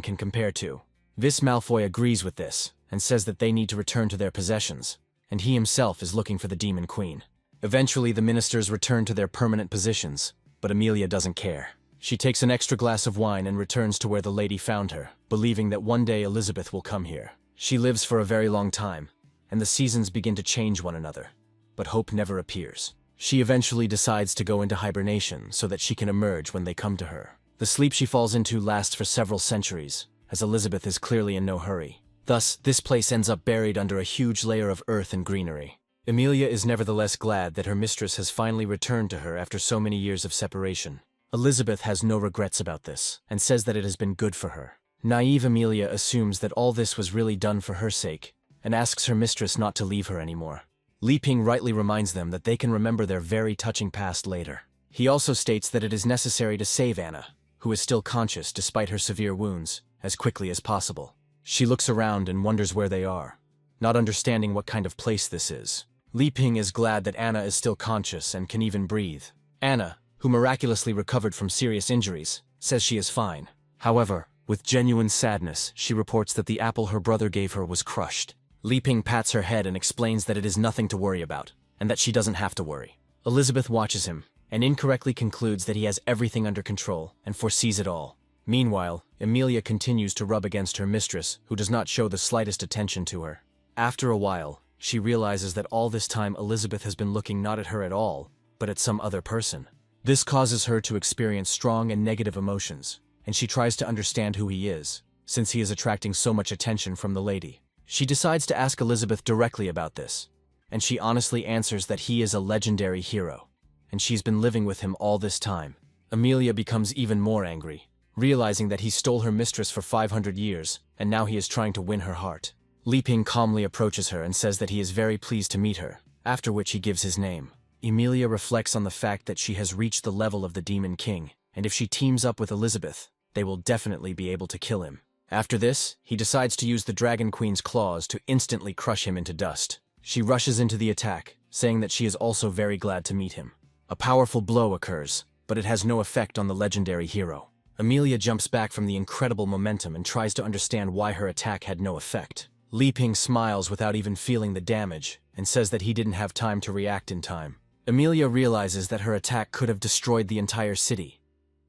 can compare to. Vis Malfoy agrees with this, and says that they need to return to their possessions, and he himself is looking for the Demon Queen. Eventually, the ministers return to their permanent positions, but Amelia doesn't care. She takes an extra glass of wine and returns to where the lady found her, believing that one day Elizabeth will come here. She lives for a very long time, and the seasons begin to change one another, but hope never appears. She eventually decides to go into hibernation so that she can emerge when they come to her. The sleep she falls into lasts for several centuries, as Elizabeth is clearly in no hurry. Thus, this place ends up buried under a huge layer of earth and greenery. Amelia is nevertheless glad that her mistress has finally returned to her after so many years of separation. Elizabeth has no regrets about this, and says that it has been good for her. Naive Amelia assumes that all this was really done for her sake, and asks her mistress not to leave her anymore. Li Ping rightly reminds them that they can remember their very touching past later. He also states that it is necessary to save Anna, who is still conscious despite her severe wounds, as quickly as possible. She looks around and wonders where they are, not understanding what kind of place this is. Li Ping is glad that Anna is still conscious and can even breathe. Anna, who miraculously recovered from serious injuries, says she is fine. However, with genuine sadness, she reports that the apple her brother gave her was crushed. Li Ping pats her head and explains that it is nothing to worry about, and that she doesn't have to worry. Elizabeth watches him, and incorrectly concludes that he has everything under control and foresees it all. Meanwhile, Emilia continues to rub against her mistress, who does not show the slightest attention to her. After a while, she realizes that all this time Elizabeth has been looking not at her at all, but at some other person. This causes her to experience strong and negative emotions, and she tries to understand who he is, since he is attracting so much attention from the lady. She decides to ask Elizabeth directly about this, and she honestly answers that he is a legendary hero, and she's been living with him all this time. Emilia becomes even more angry, realizing that he stole her mistress for 500 years, and now he is trying to win her heart. Li Ping calmly approaches her and says that he is very pleased to meet her, after which he gives his name. Emilia reflects on the fact that she has reached the level of the Demon King, and if she teams up with Elizabeth, they will definitely be able to kill him. After this, he decides to use the Dragon Queen's claws to instantly crush him into dust. She rushes into the attack, saying that she is also very glad to meet him. A powerful blow occurs, but it has no effect on the legendary hero. Emilia jumps back from the incredible momentum and tries to understand why her attack had no effect. Li Ping smiles without even feeling the damage, and says that he didn't have time to react in time. Emilia realizes that her attack could have destroyed the entire city,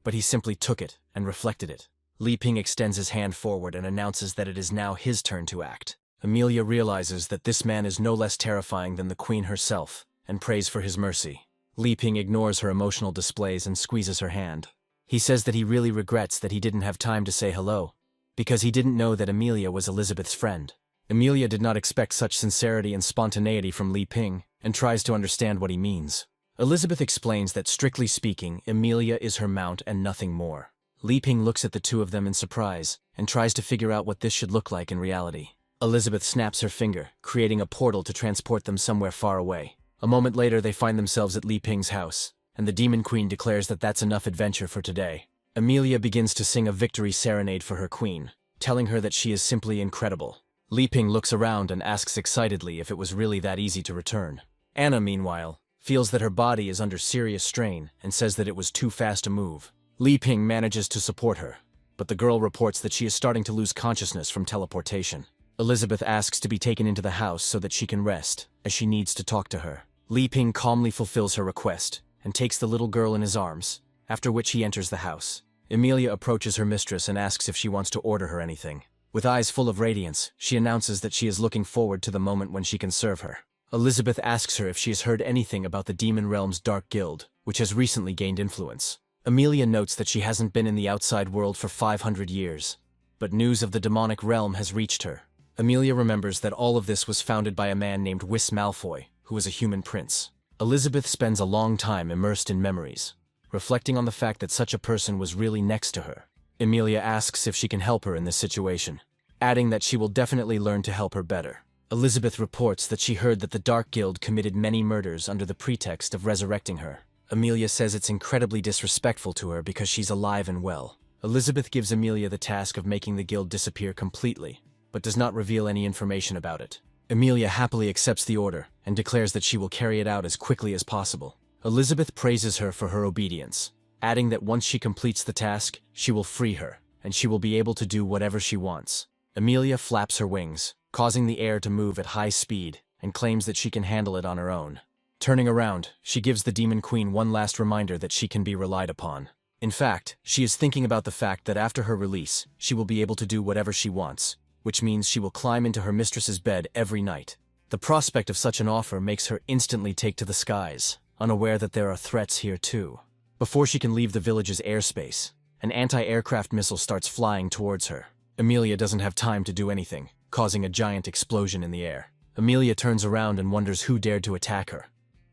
but he simply took it and reflected it. Li Ping extends his hand forward and announces that it is now his turn to act. Emilia realizes that this man is no less terrifying than the queen herself, and prays for his mercy. Li Ping ignores her emotional displays and squeezes her hand. He says that he really regrets that he didn't have time to say hello, because he didn't know that Emilia was Elizabeth's friend. Emilia did not expect such sincerity and spontaneity from Li Ping, and tries to understand what he means. Elizabeth explains that strictly speaking, Emilia is her mount and nothing more. Li Ping looks at the two of them in surprise, and tries to figure out what this should look like in reality. Elizabeth snaps her finger, creating a portal to transport them somewhere far away. A moment later they find themselves at Li Ping's house, and the Demon Queen declares that that's enough adventure for today. Emilia begins to sing a victory serenade for her queen, telling her that she is simply incredible. Li Ping looks around and asks excitedly if it was really that easy to return. Anna, meanwhile, feels that her body is under serious strain and says that it was too fast to move. Li Ping manages to support her, but the girl reports that she is starting to lose consciousness from teleportation. Elizabeth asks to be taken into the house so that she can rest, as she needs to talk to her. Li Ping calmly fulfills her request and takes the little girl in his arms, after which he enters the house. Emilia approaches her mistress and asks if she wants to order her anything. With eyes full of radiance, she announces that she is looking forward to the moment when she can serve her. Elizabeth asks her if she has heard anything about the Demon Realm's Dark Guild, which has recently gained influence. Emilia notes that she hasn't been in the outside world for 500 years, but news of the demonic realm has reached her. Emilia remembers that all of this was founded by a man named Whis Malfoy, who was a human prince. Elizabeth spends a long time immersed in memories, reflecting on the fact that such a person was really next to her. Emilia asks if she can help her in this situation, adding that she will definitely learn to help her better. Elizabeth reports that she heard that the Dark Guild committed many murders under the pretext of resurrecting her. Emilia says it's incredibly disrespectful to her because she's alive and well. Elizabeth gives Emilia the task of making the guild disappear completely, but does not reveal any information about it. Emilia happily accepts the order and declares that she will carry it out as quickly as possible. Elizabeth praises her for her obedience, adding that once she completes the task, she will free her, and she will be able to do whatever she wants. Emilia flaps her wings, causing the air to move at high speed, and claims that she can handle it on her own. Turning around, she gives the Demon Queen one last reminder that she can be relied upon. In fact, she is thinking about the fact that after her release, she will be able to do whatever she wants, which means she will climb into her mistress's bed every night. The prospect of such an offer makes her instantly take to the skies, unaware that there are threats here too. Before she can leave the village's airspace, an anti-aircraft missile starts flying towards her. Emilia doesn't have time to do anything, causing a giant explosion in the air. Emilia turns around and wonders who dared to attack her,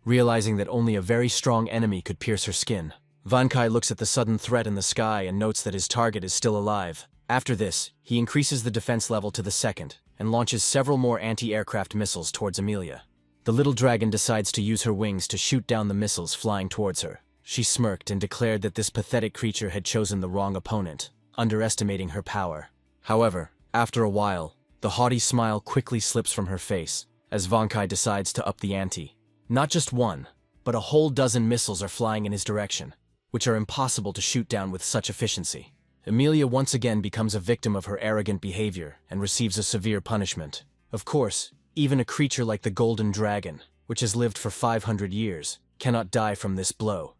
realizing that only a very strong enemy could pierce her skin. Van Kai looks at the sudden threat in the sky and notes that his target is still alive. After this, he increases the defense level to the second, and launches several more anti-aircraft missiles towards Emilia. The little dragon decides to use her wings to shoot down the missiles flying towards her. She smirked and declared that this pathetic creature had chosen the wrong opponent, underestimating her power. However, After a while, the haughty smile quickly slips from her face, as Vankai decides to up the ante. Not just one, but a whole dozen missiles are flying in his direction, which are impossible to shoot down with such efficiency. Emilia once again becomes a victim of her arrogant behavior and receives a severe punishment. Of course, even a creature like the Golden Dragon, which has lived for 500 years, cannot die from this blow.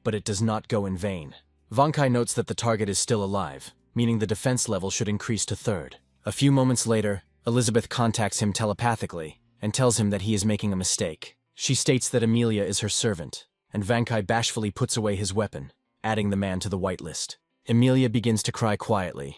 But it does not go in vain. Vankai notes that the target is still alive, meaning the defense level should increase to 3rd. A few moments later, Elizabeth contacts him telepathically and tells him that he is making a mistake. She states that Emilia is her servant, and Vankai bashfully puts away his weapon, adding the man to the whitelist. Emilia begins to cry quietly,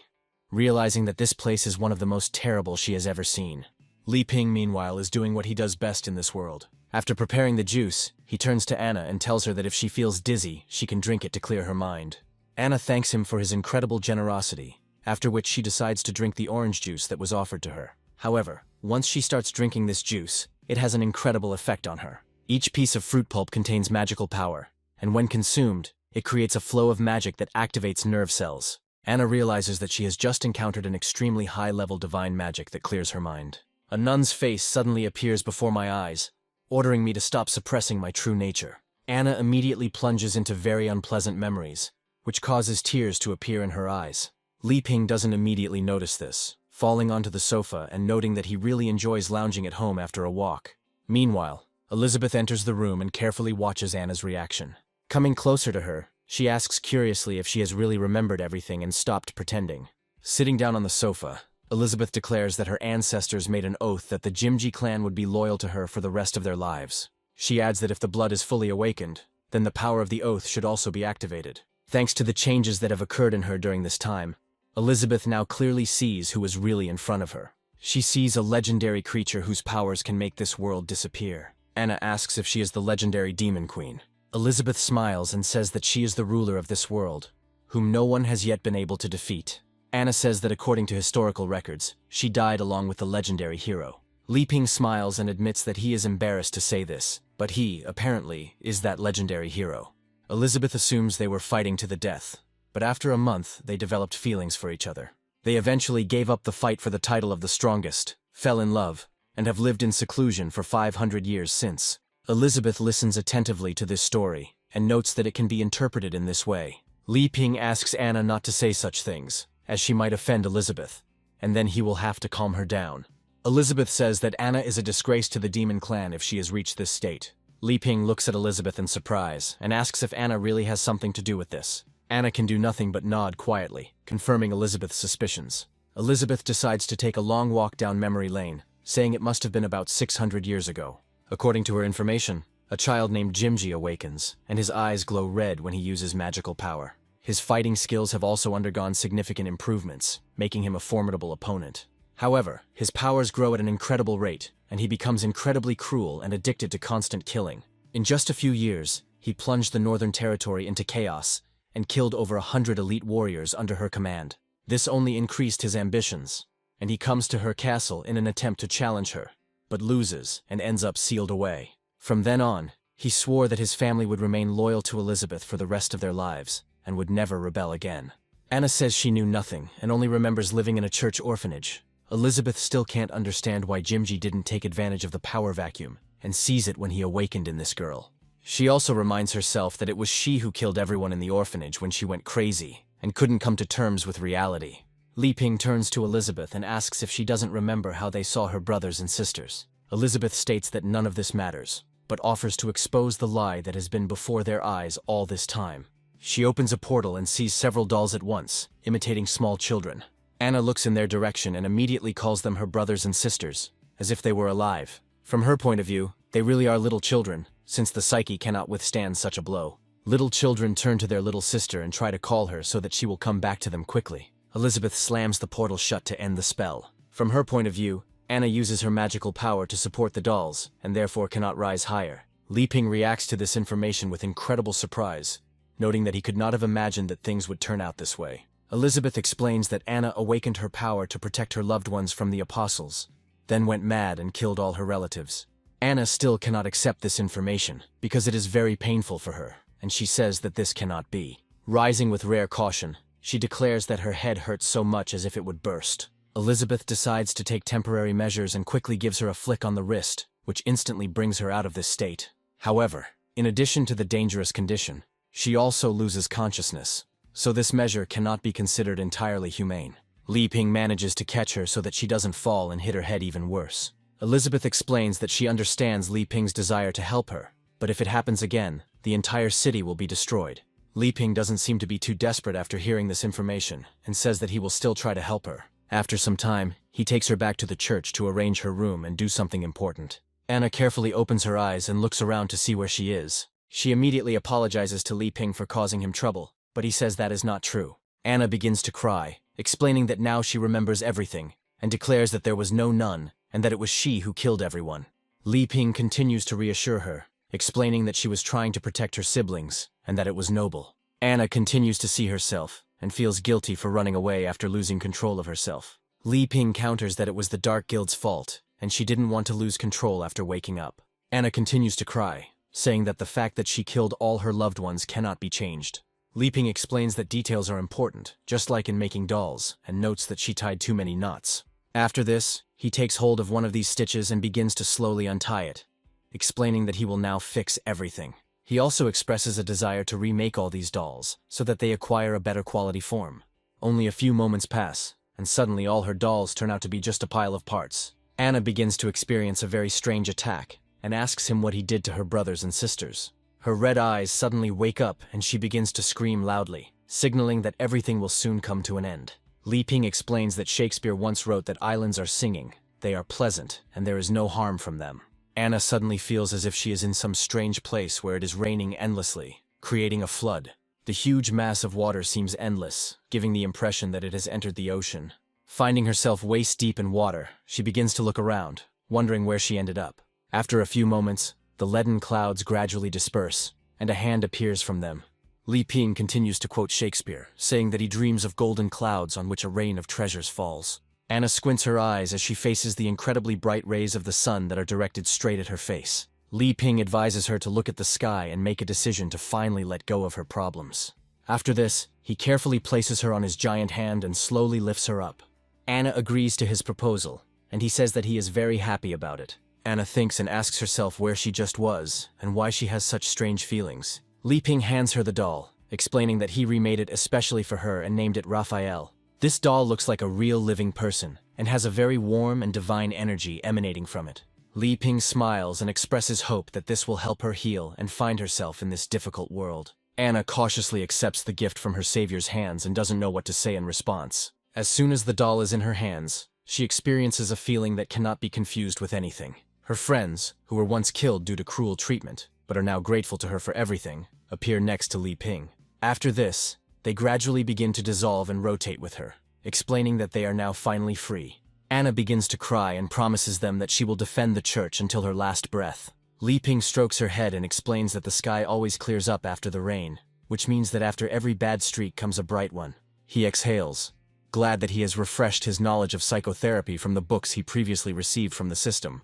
realizing that this place is one of the most terrible she has ever seen. Li Ping, meanwhile, is doing what he does best in this world. After preparing the juice, he turns to Anna and tells her that if she feels dizzy, she can drink it to clear her mind. Anna thanks him for his incredible generosity, after which she decides to drink the orange juice that was offered to her. However, once she starts drinking this juice, it has an incredible effect on her. Each piece of fruit pulp contains magical power, and when consumed, it creates a flow of magic that activates nerve cells. Anna realizes that she has just encountered an extremely high-level divine magic that clears her mind. A nun's face suddenly appears before my eyes, ordering me to stop suppressing my true nature. Anna immediately plunges into very unpleasant memories, which causes tears to appear in her eyes. Li Ping doesn't immediately notice this, falling onto the sofa and noting that he really enjoys lounging at home after a walk. Meanwhile, Elizabeth enters the room and carefully watches Anna's reaction. Coming closer to her, she asks curiously if she has really remembered everything and stopped pretending. Sitting down on the sofa, Elizabeth declares that her ancestors made an oath that the Jimji clan would be loyal to her for the rest of their lives. She adds that if the blood is fully awakened, then the power of the oath should also be activated. Thanks to the changes that have occurred in her during this time, Elizabeth now clearly sees who is really in front of her. She sees a legendary creature whose powers can make this world disappear. Anna asks if she is the legendary Demon Queen. Elizabeth smiles and says that she is the ruler of this world, whom no one has yet been able to defeat. Anna says that according to historical records, she died along with the legendary hero. Li Ping smiles and admits that he is embarrassed to say this, but he, apparently, is that legendary hero. Elizabeth assumes they were fighting to the death, but after a month, they developed feelings for each other. They eventually gave up the fight for the title of the strongest, fell in love, and have lived in seclusion for 500 years since. Elizabeth listens attentively to this story, and notes that it can be interpreted in this way. Li Ping asks Anna not to say such things, as she might offend Elizabeth, and then he will have to calm her down. Elizabeth says that Anna is a disgrace to the demon clan if she has reached this state. Li Ping looks at Elizabeth in surprise, and asks if Anna really has something to do with this. Anna can do nothing but nod quietly, confirming Elizabeth's suspicions. Elizabeth decides to take a long walk down memory lane, saying it must have been about 600 years ago. According to her information, a child named Jimji awakens, and his eyes glow red when he uses magical power. His fighting skills have also undergone significant improvements, making him a formidable opponent. However, his powers grow at an incredible rate, and he becomes incredibly cruel and addicted to constant killing. In just a few years, he plunged the Northern Territory into chaos, and killed over 100 elite warriors under her command. This only increased his ambitions, and he comes to her castle in an attempt to challenge her, but loses and ends up sealed away. From then on, he swore that his family would remain loyal to Elizabeth for the rest of their lives, and would never rebel again. Anna says she knew nothing, and only remembers living in a church orphanage. Elizabeth still can't understand why Jimji didn't take advantage of the power vacuum, and sees it when he awakened in this girl. She also reminds herself that it was she who killed everyone in the orphanage when she went crazy, and couldn't come to terms with reality. Li Ping turns to Elizabeth and asks if she doesn't remember how they saw her brothers and sisters. Elizabeth states that none of this matters, but offers to expose the lie that has been before their eyes all this time. She opens a portal and sees several dolls at once, imitating small children. Anna looks in their direction and immediately calls them her brothers and sisters, as if they were alive. From her point of view, they really are little children, since the psyche cannot withstand such a blow. Little children turn to their little sister and try to call her so that she will come back to them quickly. Elizabeth slams the portal shut to end the spell. From her point of view, Anna uses her magical power to support the dolls, and therefore cannot rise higher. Li Ping reacts to this information with incredible surprise, noting that he could not have imagined that things would turn out this way. Elizabeth explains that Anna awakened her power to protect her loved ones from the apostles, then went mad and killed all her relatives. Anna still cannot accept this information, because it is very painful for her, and she says that this cannot be. Rising with rare caution, she declares that her head hurts so much as if it would burst. Elizabeth decides to take temporary measures and quickly gives her a flick on the wrist, which instantly brings her out of this state. However, in addition to the dangerous condition, she also loses consciousness, so this measure cannot be considered entirely humane. Li Ping manages to catch her so that she doesn't fall and hit her head even worse. Elizabeth explains that she understands Li Ping's desire to help her, but if it happens again, the entire city will be destroyed. Li Ping doesn't seem to be too desperate after hearing this information, and says that he will still try to help her. After some time, he takes her back to the church to arrange her room and do something important. Anna carefully opens her eyes and looks around to see where she is. She immediately apologizes to Li Ping for causing him trouble, but he says that is not true. Anna begins to cry, explaining that now she remembers everything, and declares that there was no nun, and that it was she who killed everyone. Li Ping continues to reassure her, explaining that she was trying to protect her siblings, and that it was noble. Anna continues to see herself, and feels guilty for running away after losing control of herself. Li Ping counters that it was the Dark Guild's fault, and she didn't want to lose control after waking up. Anna continues to cry, saying that the fact that she killed all her loved ones cannot be changed. Li Ping explains that details are important, just like in making dolls, and notes that she tied too many knots. After this, he takes hold of one of these stitches and begins to slowly untie it, explaining that he will now fix everything. He also expresses a desire to remake all these dolls, so that they acquire a better quality form. Only a few moments pass, and suddenly all her dolls turn out to be just a pile of parts. Anna begins to experience a very strange attack, and asks him what he did to her brothers and sisters. Her red eyes suddenly wake up and she begins to scream loudly, signaling that everything will soon come to an end. Li Ping explains that Shakespeare once wrote that islands are singing, they are pleasant, and there is no harm from them. Anna suddenly feels as if she is in some strange place where it is raining endlessly, creating a flood. The huge mass of water seems endless, giving the impression that it has entered the ocean. Finding herself waist-deep in water, she begins to look around, wondering where she ended up. After a few moments, the leaden clouds gradually disperse, and a hand appears from them. Li Ping continues to quote Shakespeare, saying that he dreams of golden clouds on which a rain of treasures falls. Anna squints her eyes as she faces the incredibly bright rays of the sun that are directed straight at her face. Li Ping advises her to look at the sky and make a decision to finally let go of her problems. After this, he carefully places her on his giant hand and slowly lifts her up. Anna agrees to his proposal, and he says that he is very happy about it. Anna thinks and asks herself where she just was, and why she has such strange feelings. Li Ping hands her the doll, explaining that he remade it especially for her and named it Raphael. This doll looks like a real living person, and has a very warm and divine energy emanating from it. Li Ping smiles and expresses hope that this will help her heal and find herself in this difficult world. Anna cautiously accepts the gift from her savior's hands and doesn't know what to say in response. As soon as the doll is in her hands, she experiences a feeling that cannot be confused with anything. Her friends, who were once killed due to cruel treatment, but are now grateful to her for everything, appear next to Li Ping. After this, they gradually begin to dissolve and rotate with her, explaining that they are now finally free. Anna begins to cry and promises them that she will defend the church until her last breath. Li Ping strokes her head and explains that the sky always clears up after the rain, which means that after every bad streak comes a bright one. He exhales, glad that he has refreshed his knowledge of psychotherapy from the books he previously received from the system,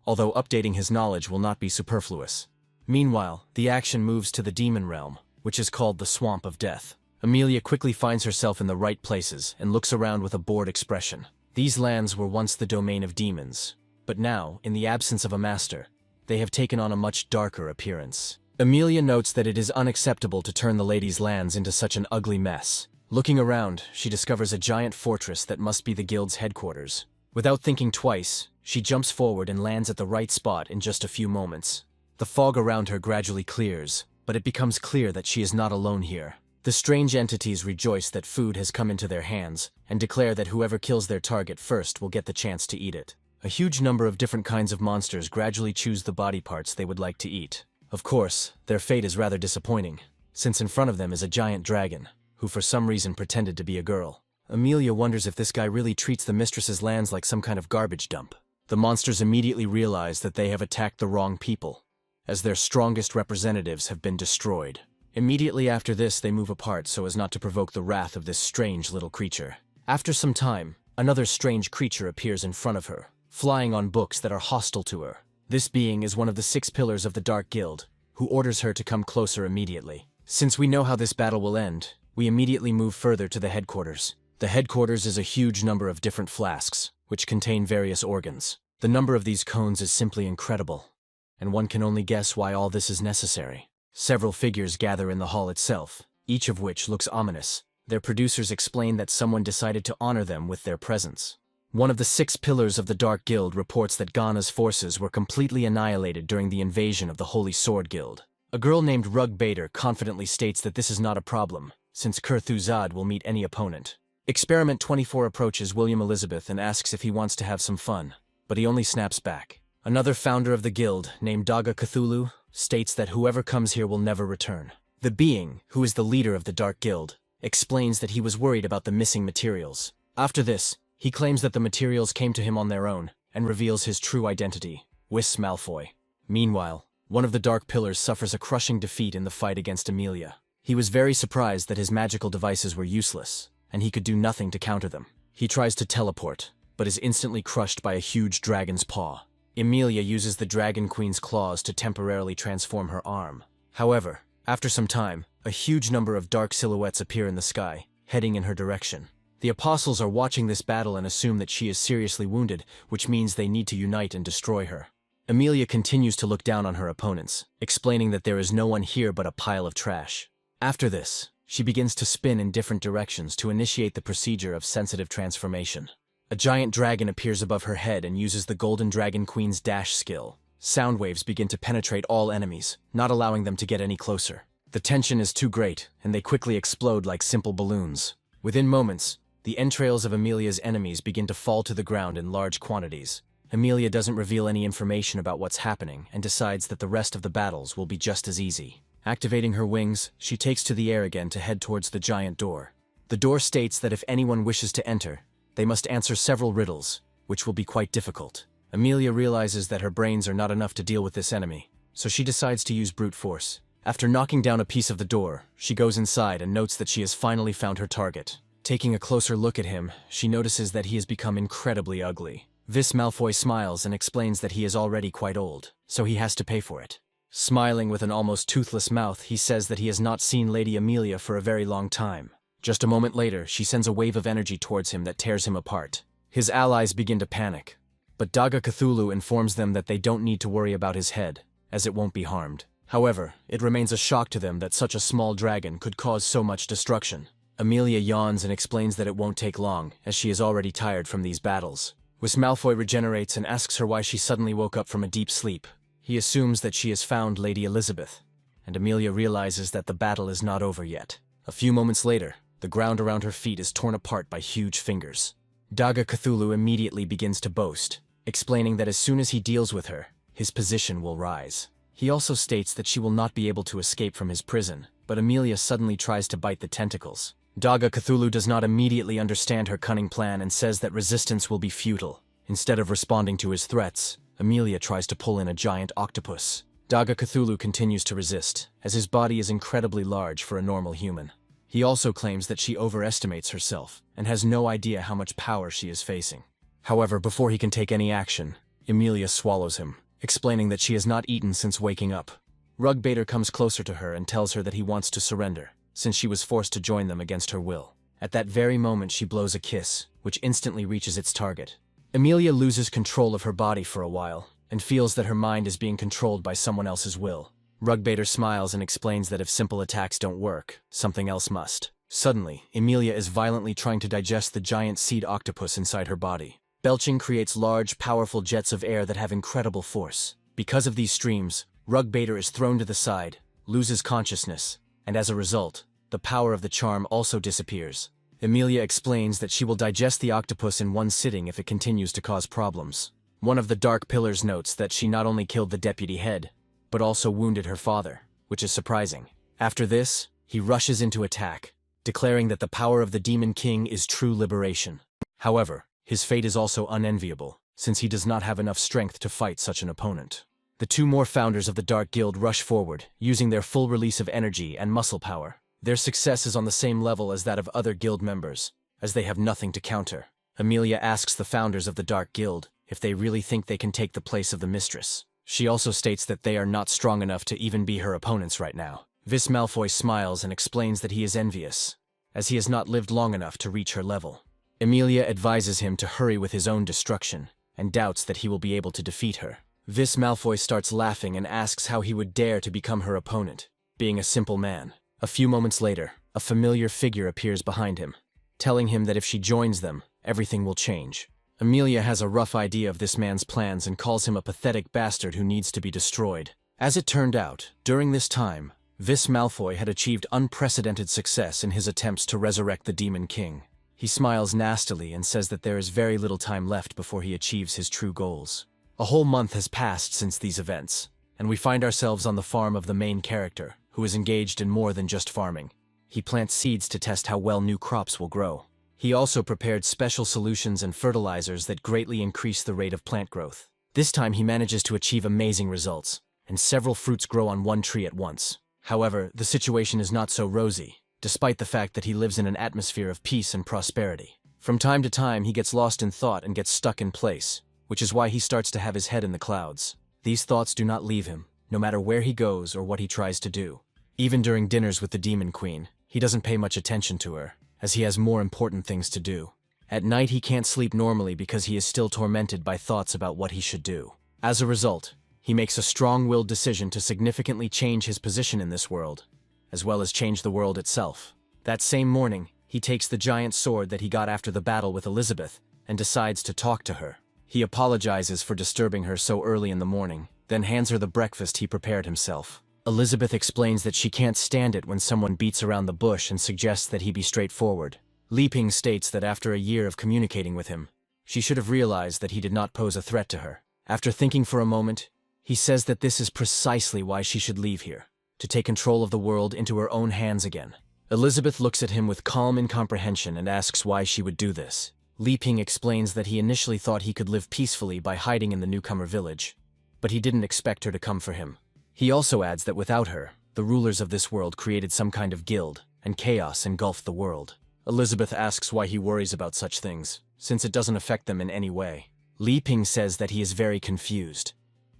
although updating his knowledge will not be superfluous. Meanwhile, the action moves to the demon realm, which is called the Swamp of Death. Amelia quickly finds herself in the right places and looks around with a bored expression. These lands were once the domain of demons, but now, in the absence of a master, they have taken on a much darker appearance. Amelia notes that it is unacceptable to turn the ladies' lands into such an ugly mess. Looking around, she discovers a giant fortress that must be the guild's headquarters. Without thinking twice, she jumps forward and lands at the right spot in just a few moments. The fog around her gradually clears, but it becomes clear that she is not alone here. The strange entities rejoice that food has come into their hands, and declare that whoever kills their target first will get the chance to eat it. A huge number of different kinds of monsters gradually choose the body parts they would like to eat. Of course, their fate is rather disappointing, since in front of them is a giant dragon, who for some reason pretended to be a girl. Amelia wonders if this guy really treats the mistress's lands like some kind of garbage dump. The monsters immediately realize that they have attacked the wrong people, as their strongest representatives have been destroyed. Immediately after this, they move apart so as not to provoke the wrath of this strange little creature. After some time, another strange creature appears in front of her, flying on books that are hostile to her. This being is one of the 6 pillars of the Dark Guild, who orders her to come closer immediately. Since we know how this battle will end, we immediately move further to the headquarters. The headquarters is a huge number of different flasks, which contain various organs. The number of these cones is simply incredible, and one can only guess why all this is necessary. Several figures gather in the hall itself, each of which looks ominous. Their producers explain that someone decided to honor them with their presence. One of the 6 pillars of the Dark Guild reports that Ghana's forces were completely annihilated during the invasion of the Holy Sword Guild. A girl named Rug Bader confidently states that this is not a problem, since Kurthuzad will meet any opponent. Experiment 24 approaches William Elizabeth and asks if he wants to have some fun, but he only snaps back. Another founder of the guild, named Daga Cthulhu, states that whoever comes here will never return. The being, who is the leader of the Dark Guild, explains that he was worried about the missing materials. After this, he claims that the materials came to him on their own, and reveals his true identity, Wis Malfoy. Meanwhile, one of the Dark Pillars suffers a crushing defeat in the fight against Emilia. He was very surprised that his magical devices were useless, and he could do nothing to counter them. He tries to teleport, but is instantly crushed by a huge dragon's paw. Emilia uses the Dragon Queen's claws to temporarily transform her arm. However, after some time, a huge number of dark silhouettes appear in the sky, heading in her direction. The apostles are watching this battle and assume that she is seriously wounded, which means they need to unite and destroy her. Emilia continues to look down on her opponents, explaining that there is no one here but a pile of trash. After this, she begins to spin in different directions to initiate the procedure of sensitive transformation. A giant dragon appears above her head and uses the Golden Dragon Queen's dash skill. Sound waves begin to penetrate all enemies, not allowing them to get any closer. The tension is too great, and they quickly explode like simple balloons. Within moments, the entrails of Emilia's enemies begin to fall to the ground in large quantities. Emilia doesn't reveal any information about what's happening and decides that the rest of the battles will be just as easy. Activating her wings, she takes to the air again to head towards the giant door. The door states that if anyone wishes to enter, they must answer several riddles, which will be quite difficult. Emilia realizes that her brains are not enough to deal with this enemy, so she decides to use brute force. After knocking down a piece of the door, she goes inside and notes that she has finally found her target. Taking a closer look at him, she notices that he has become incredibly ugly. Wis Malfoy smiles and explains that he is already quite old, so he has to pay for it. Smiling with an almost toothless mouth, he says that he has not seen Lady Emilia for a very long time. Just a moment later, she sends a wave of energy towards him that tears him apart. His allies begin to panic, but Daga Cthulhu informs them that they don't need to worry about his head, as it won't be harmed. However, it remains a shock to them that such a small dragon could cause so much destruction. Emilia yawns and explains that it won't take long, as she is already tired from these battles. Wis Malfoy regenerates and asks her why she suddenly woke up from a deep sleep. He assumes that she has found Lady Elizabeth, and Emilia realizes that the battle is not over yet. A few moments later, the ground around her feet is torn apart by huge fingers. Daga Cthulhu immediately begins to boast, explaining that as soon as he deals with her, his position will rise. He also states that she will not be able to escape from his prison, but Emilia suddenly tries to bite the tentacles. Daga Cthulhu does not immediately understand her cunning plan and says that resistance will be futile. Instead of responding to his threats, Emilia tries to pull in a giant octopus. Daga Cthulhu continues to resist, as his body is incredibly large for a normal human. He also claims that she overestimates herself, and has no idea how much power she is facing. However, before he can take any action, Emilia swallows him, explaining that she has not eaten since waking up. Rug Bader comes closer to her and tells her that he wants to surrender, since she was forced to join them against her will. At that very moment she blows a kiss, which instantly reaches its target. Emilia loses control of her body for a while, and feels that her mind is being controlled by someone else's will. Rug Bader smiles and explains that if simple attacks don't work, something else must. Suddenly, Emilia is violently trying to digest the giant seed octopus inside her body. Belching creates large, powerful jets of air that have incredible force. Because of these streams, Rug Bader is thrown to the side, loses consciousness, and as a result, the power of the charm also disappears. Emilia explains that she will digest the octopus in one sitting if it continues to cause problems. One of the Dark Pillars notes that she not only killed the deputy head, but also wounded her father, which is surprising. After this, he rushes into attack, declaring that the power of the Demon King is true liberation. However, his fate is also unenviable, since he does not have enough strength to fight such an opponent. The two more founders of the Dark Guild rush forward, using their full release of energy and muscle power. Their success is on the same level as that of other guild members, as they have nothing to counter. Emilia asks the founders of the Dark Guild if they really think they can take the place of the mistress. She also states that they are not strong enough to even be her opponents right now. Wis Malfoy smiles and explains that he is envious, as he has not lived long enough to reach her level. Emilia advises him to hurry with his own destruction, and doubts that he will be able to defeat her. Vis Malfoy starts laughing and asks how he would dare to become her opponent, being a simple man. A few moments later, a familiar figure appears behind him, telling him that if she joins them, everything will change. Emilia has a rough idea of this man's plans and calls him a pathetic bastard who needs to be destroyed. As it turned out, during this time, Vis Malfoy had achieved unprecedented success in his attempts to resurrect the Demon King. He smiles nastily and says that there is very little time left before he achieves his true goals. A whole month has passed since these events, and we find ourselves on the farm of the main character, who is engaged in more than just farming. He plants seeds to test how well new crops will grow. He also prepared special solutions and fertilizers that greatly increase the rate of plant growth. This time he manages to achieve amazing results, and several fruits grow on one tree at once. However, the situation is not so rosy, despite the fact that he lives in an atmosphere of peace and prosperity. From time to time, he gets lost in thought and gets stuck in place, which is why he starts to have his head in the clouds. These thoughts do not leave him, no matter where he goes or what he tries to do. Even during dinners with the Demon Queen, he doesn't pay much attention to her, as he has more important things to do. At night, he can't sleep normally because he is still tormented by thoughts about what he should do. As a result, he makes a strong-willed decision to significantly change his position in this world, as well as change the world itself. That same morning, he takes the giant sword that he got after the battle with Elizabeth and decides to talk to her. He apologizes for disturbing her so early in the morning, then hands her the breakfast he prepared himself. Elizabeth explains that she can't stand it when someone beats around the bush and suggests that he be straightforward. Li Ping states that after a year of communicating with him, she should have realized that he did not pose a threat to her. After thinking for a moment, he says that this is precisely why she should leave here, to take control of the world into her own hands again. Elizabeth looks at him with calm incomprehension and asks why she would do this. Li Ping explains that he initially thought he could live peacefully by hiding in the newcomer village, but he didn't expect her to come for him. He also adds that without her, the rulers of this world created some kind of guild, and chaos engulfed the world. Elizabeth asks why he worries about such things, since it doesn't affect them in any way. Li Ping says that he is very confused.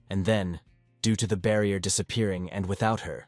And then, due to the barrier disappearing and without her,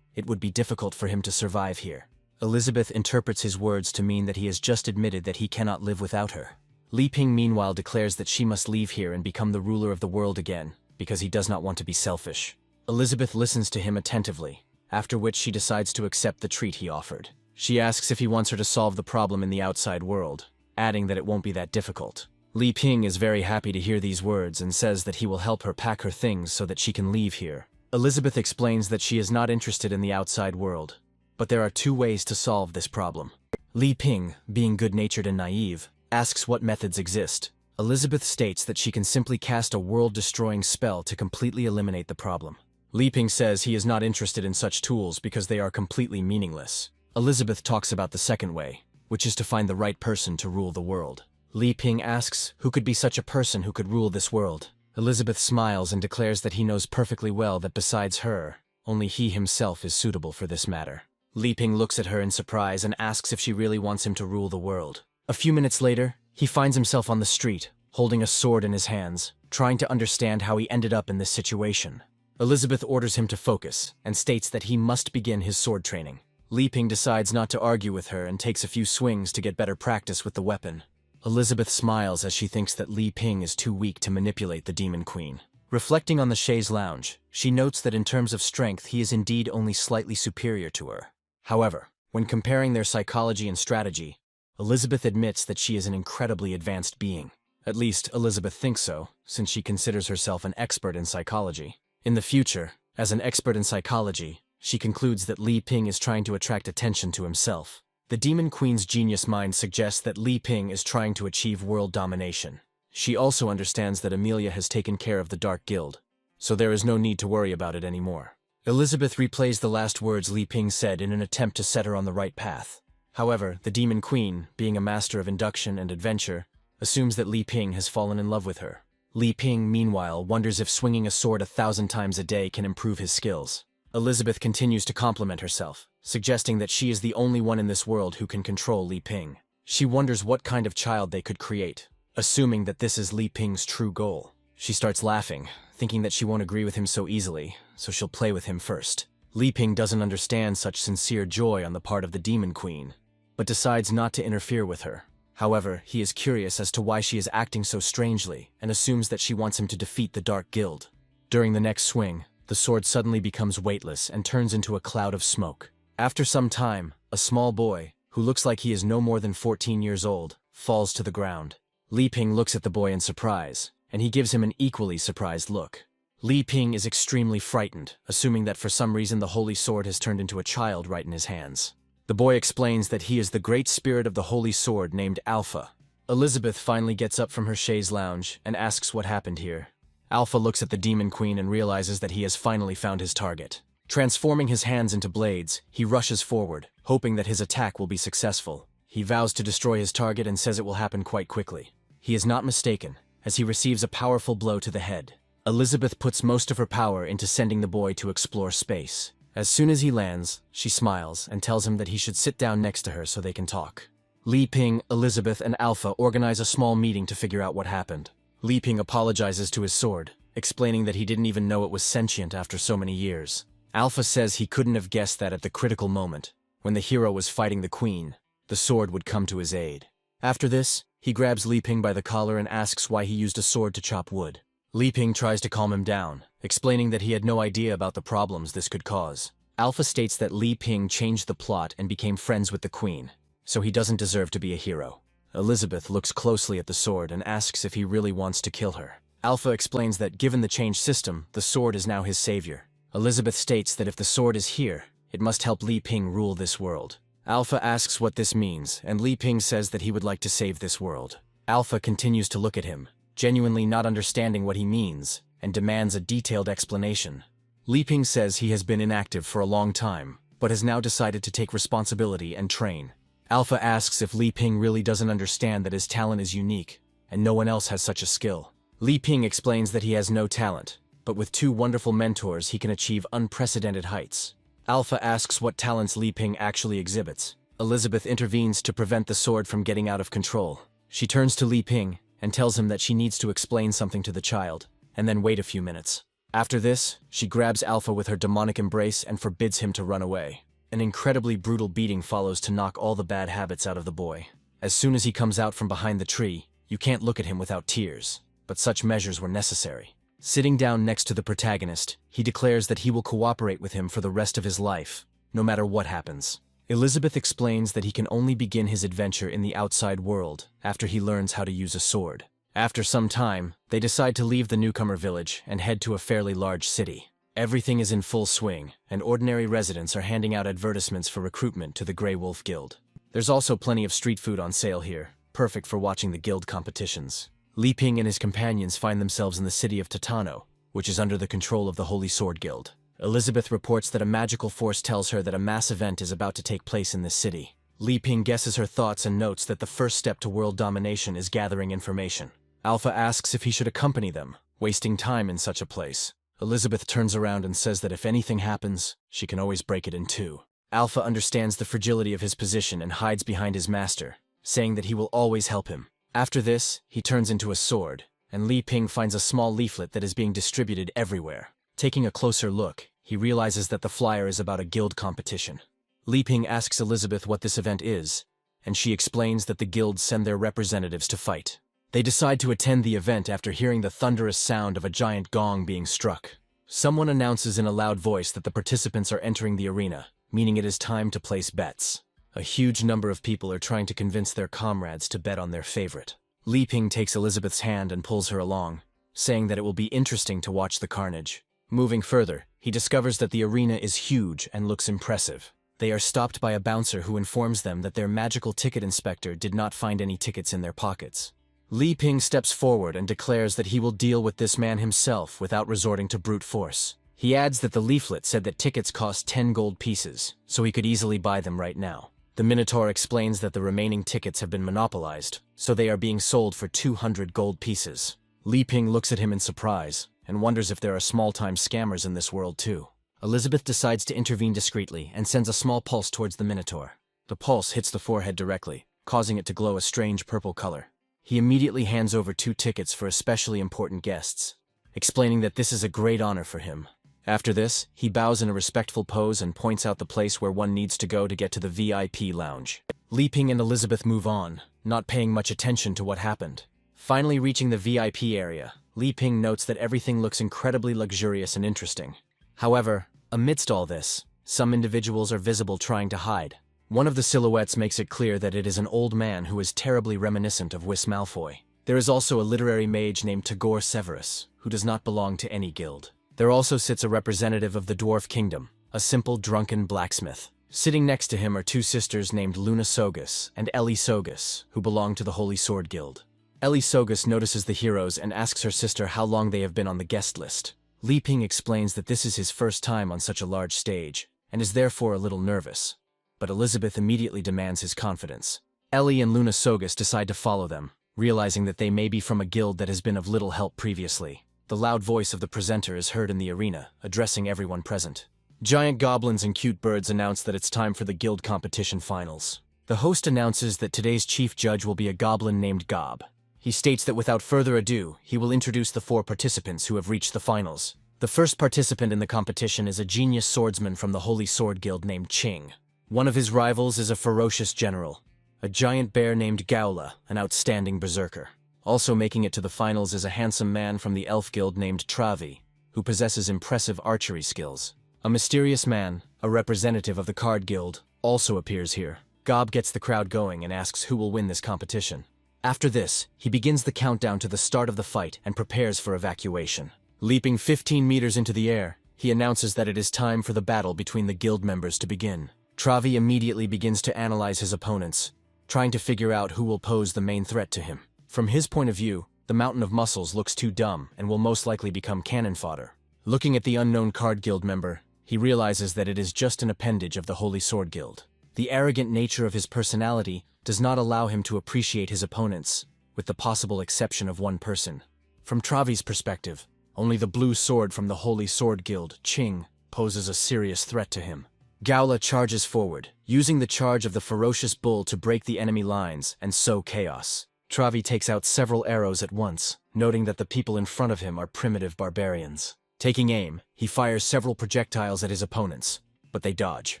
it would be difficult for him to survive here. Elizabeth interprets his words to mean that he has just admitted that he cannot live without her. Li Ping meanwhile declares that she must leave here and become the ruler of the world again, because he does not want to be selfish. Elizabeth listens to him attentively, after which she decides to accept the treat he offered. She asks if he wants her to solve the problem in the outside world, adding that it won't be that difficult. Li Ping is very happy to hear these words and says that he will help her pack her things so that she can leave here. Elizabeth explains that she is not interested in the outside world, but there are two ways to solve this problem. Li Ping, being good-natured and naive, asks what methods exist. Elizabeth states that she can simply cast a world-destroying spell to completely eliminate the problem. Li Ping says he is not interested in such tools because they are completely meaningless. Elizabeth talks about the second way, which is to find the right person to rule the world. Li Ping asks who could be such a person who could rule this world. Elizabeth smiles and declares that he knows perfectly well that besides her, only he himself is suitable for this matter. Li Ping looks at her in surprise and asks if she really wants him to rule the world. A few minutes later, he finds himself on the street, holding a sword in his hands, trying to understand how he ended up in this situation. Elizabeth orders him to focus, and states that he must begin his sword training. Li Ping decides not to argue with her and takes a few swings to get better practice with the weapon. Elizabeth smiles as she thinks that Li Ping is too weak to manipulate the Demon Queen. Reflecting on the chaise lounge, she notes that in terms of strength he is indeed only slightly superior to her. However, when comparing their psychology and strategy, Elizabeth admits that she is an incredibly advanced being. At least, Elizabeth thinks so, since she considers herself an expert in psychology. In the future, as an expert in psychology, she concludes that Li Ping is trying to attract attention to himself. The Demon Queen's genius mind suggests that Li Ping is trying to achieve world domination. She also understands that Emilia has taken care of the Dark Guild, so there is no need to worry about it anymore. Elizabeth replays the last words Li Ping said in an attempt to set her on the right path. However, the Demon Queen, being a master of induction and adventure, assumes that Li Ping has fallen in love with her. Li Ping, meanwhile, wonders if swinging a sword 1,000 times a day can improve his skills. Elizabeth continues to compliment herself, suggesting that she is the only one in this world who can control Li Ping. She wonders what kind of child they could create, assuming that this is Li Ping's true goal. She starts laughing, thinking that she won't agree with him so easily, so she'll play with him first. Li Ping doesn't understand such sincere joy on the part of the Demon Queen, but decides not to interfere with her. However, he is curious as to why she is acting so strangely and assumes that she wants him to defeat the Dark Guild. During the next swing, the sword suddenly becomes weightless and turns into a cloud of smoke. After some time, a small boy, who looks like he is no more than 14 years old, falls to the ground. Li Ping looks at the boy in surprise, and he gives him an equally surprised look. Li Ping is extremely frightened, assuming that for some reason the holy sword has turned into a child right in his hands. The boy explains that he is the great spirit of the holy sword named Alpha. Elizabeth finally gets up from her chaise lounge and asks what happened here. Alpha looks at the Demon Queen and realizes that he has finally found his target. Transforming his hands into blades, he rushes forward, hoping that his attack will be successful. He vows to destroy his target and says it will happen quite quickly. He is not mistaken, as he receives a powerful blow to the head. Elizabeth puts most of her power into sending the boy to explore space. As soon as he lands, she smiles and tells him that he should sit down next to her so they can talk. Li Ping, Elizabeth, and Alpha organize a small meeting to figure out what happened. Li Ping apologizes to his sword, explaining that he didn't even know it was sentient after so many years. Alpha says he couldn't have guessed that at the critical moment, when the hero was fighting the queen, the sword would come to his aid. After this, he grabs Li Ping by the collar and asks why he used a sword to chop wood. Li Ping tries to calm him down, explaining that he had no idea about the problems this could cause. Alpha states that Li Ping changed the plot and became friends with the queen, so he doesn't deserve to be a hero. Elizabeth looks closely at the sword and asks if he really wants to kill her. Alpha explains that given the changed system, the sword is now his savior. Elizabeth states that if the sword is here, it must help Li Ping rule this world. Alpha asks what this means, and Li Ping says that he would like to save this world. Alpha continues to look at him, genuinely not understanding what he means, and demands a detailed explanation. Li Ping says he has been inactive for a long time, but has now decided to take responsibility and train. Alpha asks if Li Ping really doesn't understand that his talent is unique, and no one else has such a skill. Li Ping explains that he has no talent, but with 2 wonderful mentors he can achieve unprecedented heights. Alpha asks what talents Li Ping actually exhibits. Elizabeth intervenes to prevent the sword from getting out of control. She turns to Li Ping and tells him that she needs to explain something to the child, and then wait a few minutes. After this, she grabs Alpha with her demonic embrace and forbids him to run away. An incredibly brutal beating follows to knock all the bad habits out of the boy. As soon as he comes out from behind the tree, you can't look at him without tears, but such measures were necessary. Sitting down next to the protagonist, he declares that he will cooperate with him for the rest of his life, no matter what happens. Elizabeth explains that he can only begin his adventure in the outside world after he learns how to use a sword. After some time, they decide to leave the newcomer village and head to a fairly large city. Everything is in full swing, and ordinary residents are handing out advertisements for recruitment to the Grey Wolf Guild. There's also plenty of street food on sale here, perfect for watching the guild competitions. Li Ping and his companions find themselves in the city of Tatano, which is under the control of the Holy Sword Guild. Elizabeth reports that a magical force tells her that a mass event is about to take place in this city. Li Ping guesses her thoughts and notes that the first step to world domination is gathering information. Alpha asks if he should accompany them, wasting time in such a place. Elizabeth turns around and says that if anything happens, she can always break it in 2. Alpha understands the fragility of his position and hides behind his master, saying that he will always help him. After this, he turns into a sword, and Li Ping finds a small leaflet that is being distributed everywhere. Taking a closer look, he realizes that the flyer is about a guild competition. Li Ping asks Elizabeth what this event is, and she explains that the guilds send their representatives to fight. They decide to attend the event after hearing the thunderous sound of a giant gong being struck. Someone announces in a loud voice that the participants are entering the arena, meaning it is time to place bets. A huge number of people are trying to convince their comrades to bet on their favorite. Li Ping takes Elizabeth's hand and pulls her along, saying that it will be interesting to watch the carnage. Moving further, he discovers that the arena is huge and looks impressive. They are stopped by a bouncer who informs them that their magical ticket inspector did not find any tickets in their pockets. Li Ping steps forward and declares that he will deal with this man himself without resorting to brute force. He adds that the leaflet said that tickets cost 10 gold pieces, so he could easily buy them right now. The Minotaur explains that the remaining tickets have been monopolized, so they are being sold for 200 gold pieces. Li Ping looks at him in surprise, and wonders if there are small-time scammers in this world too. Elizabeth decides to intervene discreetly and sends a small pulse towards the Minotaur. The pulse hits the forehead directly, causing it to glow a strange purple color. He immediately hands over 2 tickets for especially important guests, explaining that this is a great honor for him. After this, he bows in a respectful pose and points out the place where one needs to go to get to the VIP lounge. Li Ping and Elizabeth move on, not paying much attention to what happened. Finally reaching the VIP area, Li Ping notes that everything looks incredibly luxurious and interesting. However, amidst all this, some individuals are visible trying to hide. One of the silhouettes makes it clear that it is an old man who is terribly reminiscent of Wis Malfoy. There is also a literary mage named Tagore Severus, who does not belong to any guild. There also sits a representative of the Dwarf Kingdom, a simple drunken blacksmith. Sitting next to him are two sisters named Luna Sogus and Ellie Sogus, who belong to the Holy Sword Guild. Ellie Sogus notices the heroes and asks her sister how long they have been on the guest list. Li Ping explains that this is his first time on such a large stage, and is therefore a little nervous. But Elizabeth immediately demands his confidence. Ellie and Luna Sogus decide to follow them, realizing that they may be from a guild that has been of little help previously. The loud voice of the presenter is heard in the arena, addressing everyone present. Giant goblins and cute birds announce that it's time for the guild competition finals. The host announces that today's chief judge will be a goblin named Gob. He states that without further ado, he will introduce the 4 participants who have reached the finals. The first participant in the competition is a genius swordsman from the Holy Sword Guild named Ching. One of his rivals is a ferocious general, a giant bear named Gaula, an outstanding berserker. Also making it to the finals is a handsome man from the Elf Guild named Travi, who possesses impressive archery skills. A mysterious man, a representative of the Card Guild, also appears here. Gob gets the crowd going and asks who will win this competition. After this, he begins the countdown to the start of the fight and prepares for evacuation. Leaping 15 meters into the air, he announces that it is time for the battle between the guild members to begin. Travi immediately begins to analyze his opponents, trying to figure out who will pose the main threat to him. From his point of view, the mountain of muscles looks too dumb and will most likely become cannon fodder. Looking at the unknown Card Guild member, he realizes that it is just an appendage of the Holy Sword Guild. The arrogant nature of his personality does not allow him to appreciate his opponents, with the possible exception of one person. From Travi's perspective, only the blue sword from the Holy Sword Guild, Ching, poses a serious threat to him. Gaula charges forward, using the charge of the ferocious bull to break the enemy lines and sow chaos. Travi takes out several arrows at once, noting that the people in front of him are primitive barbarians. Taking aim, he fires several projectiles at his opponents, but they dodge.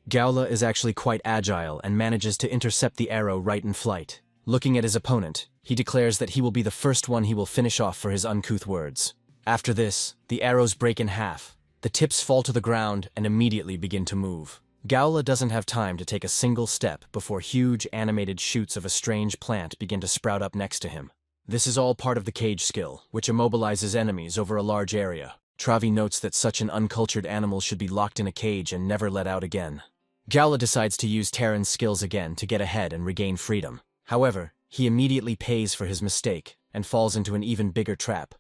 Gaula is actually quite agile and manages to intercept the arrow right in flight. Looking at his opponent, he declares that he will be the first one he will finish off for his uncouth words. After this, the arrows break in half. The tips fall to the ground and immediately begin to move. Gaula doesn't have time to take a single step before huge animated shoots of a strange plant begin to sprout up next to him. This is all part of the cage skill, which immobilizes enemies over a large area. Travi notes that such an uncultured animal should be locked in a cage and never let out again. Gaula decides to use Terran's skills again to get ahead and regain freedom. However, he immediately pays for his mistake and falls into an even bigger trap,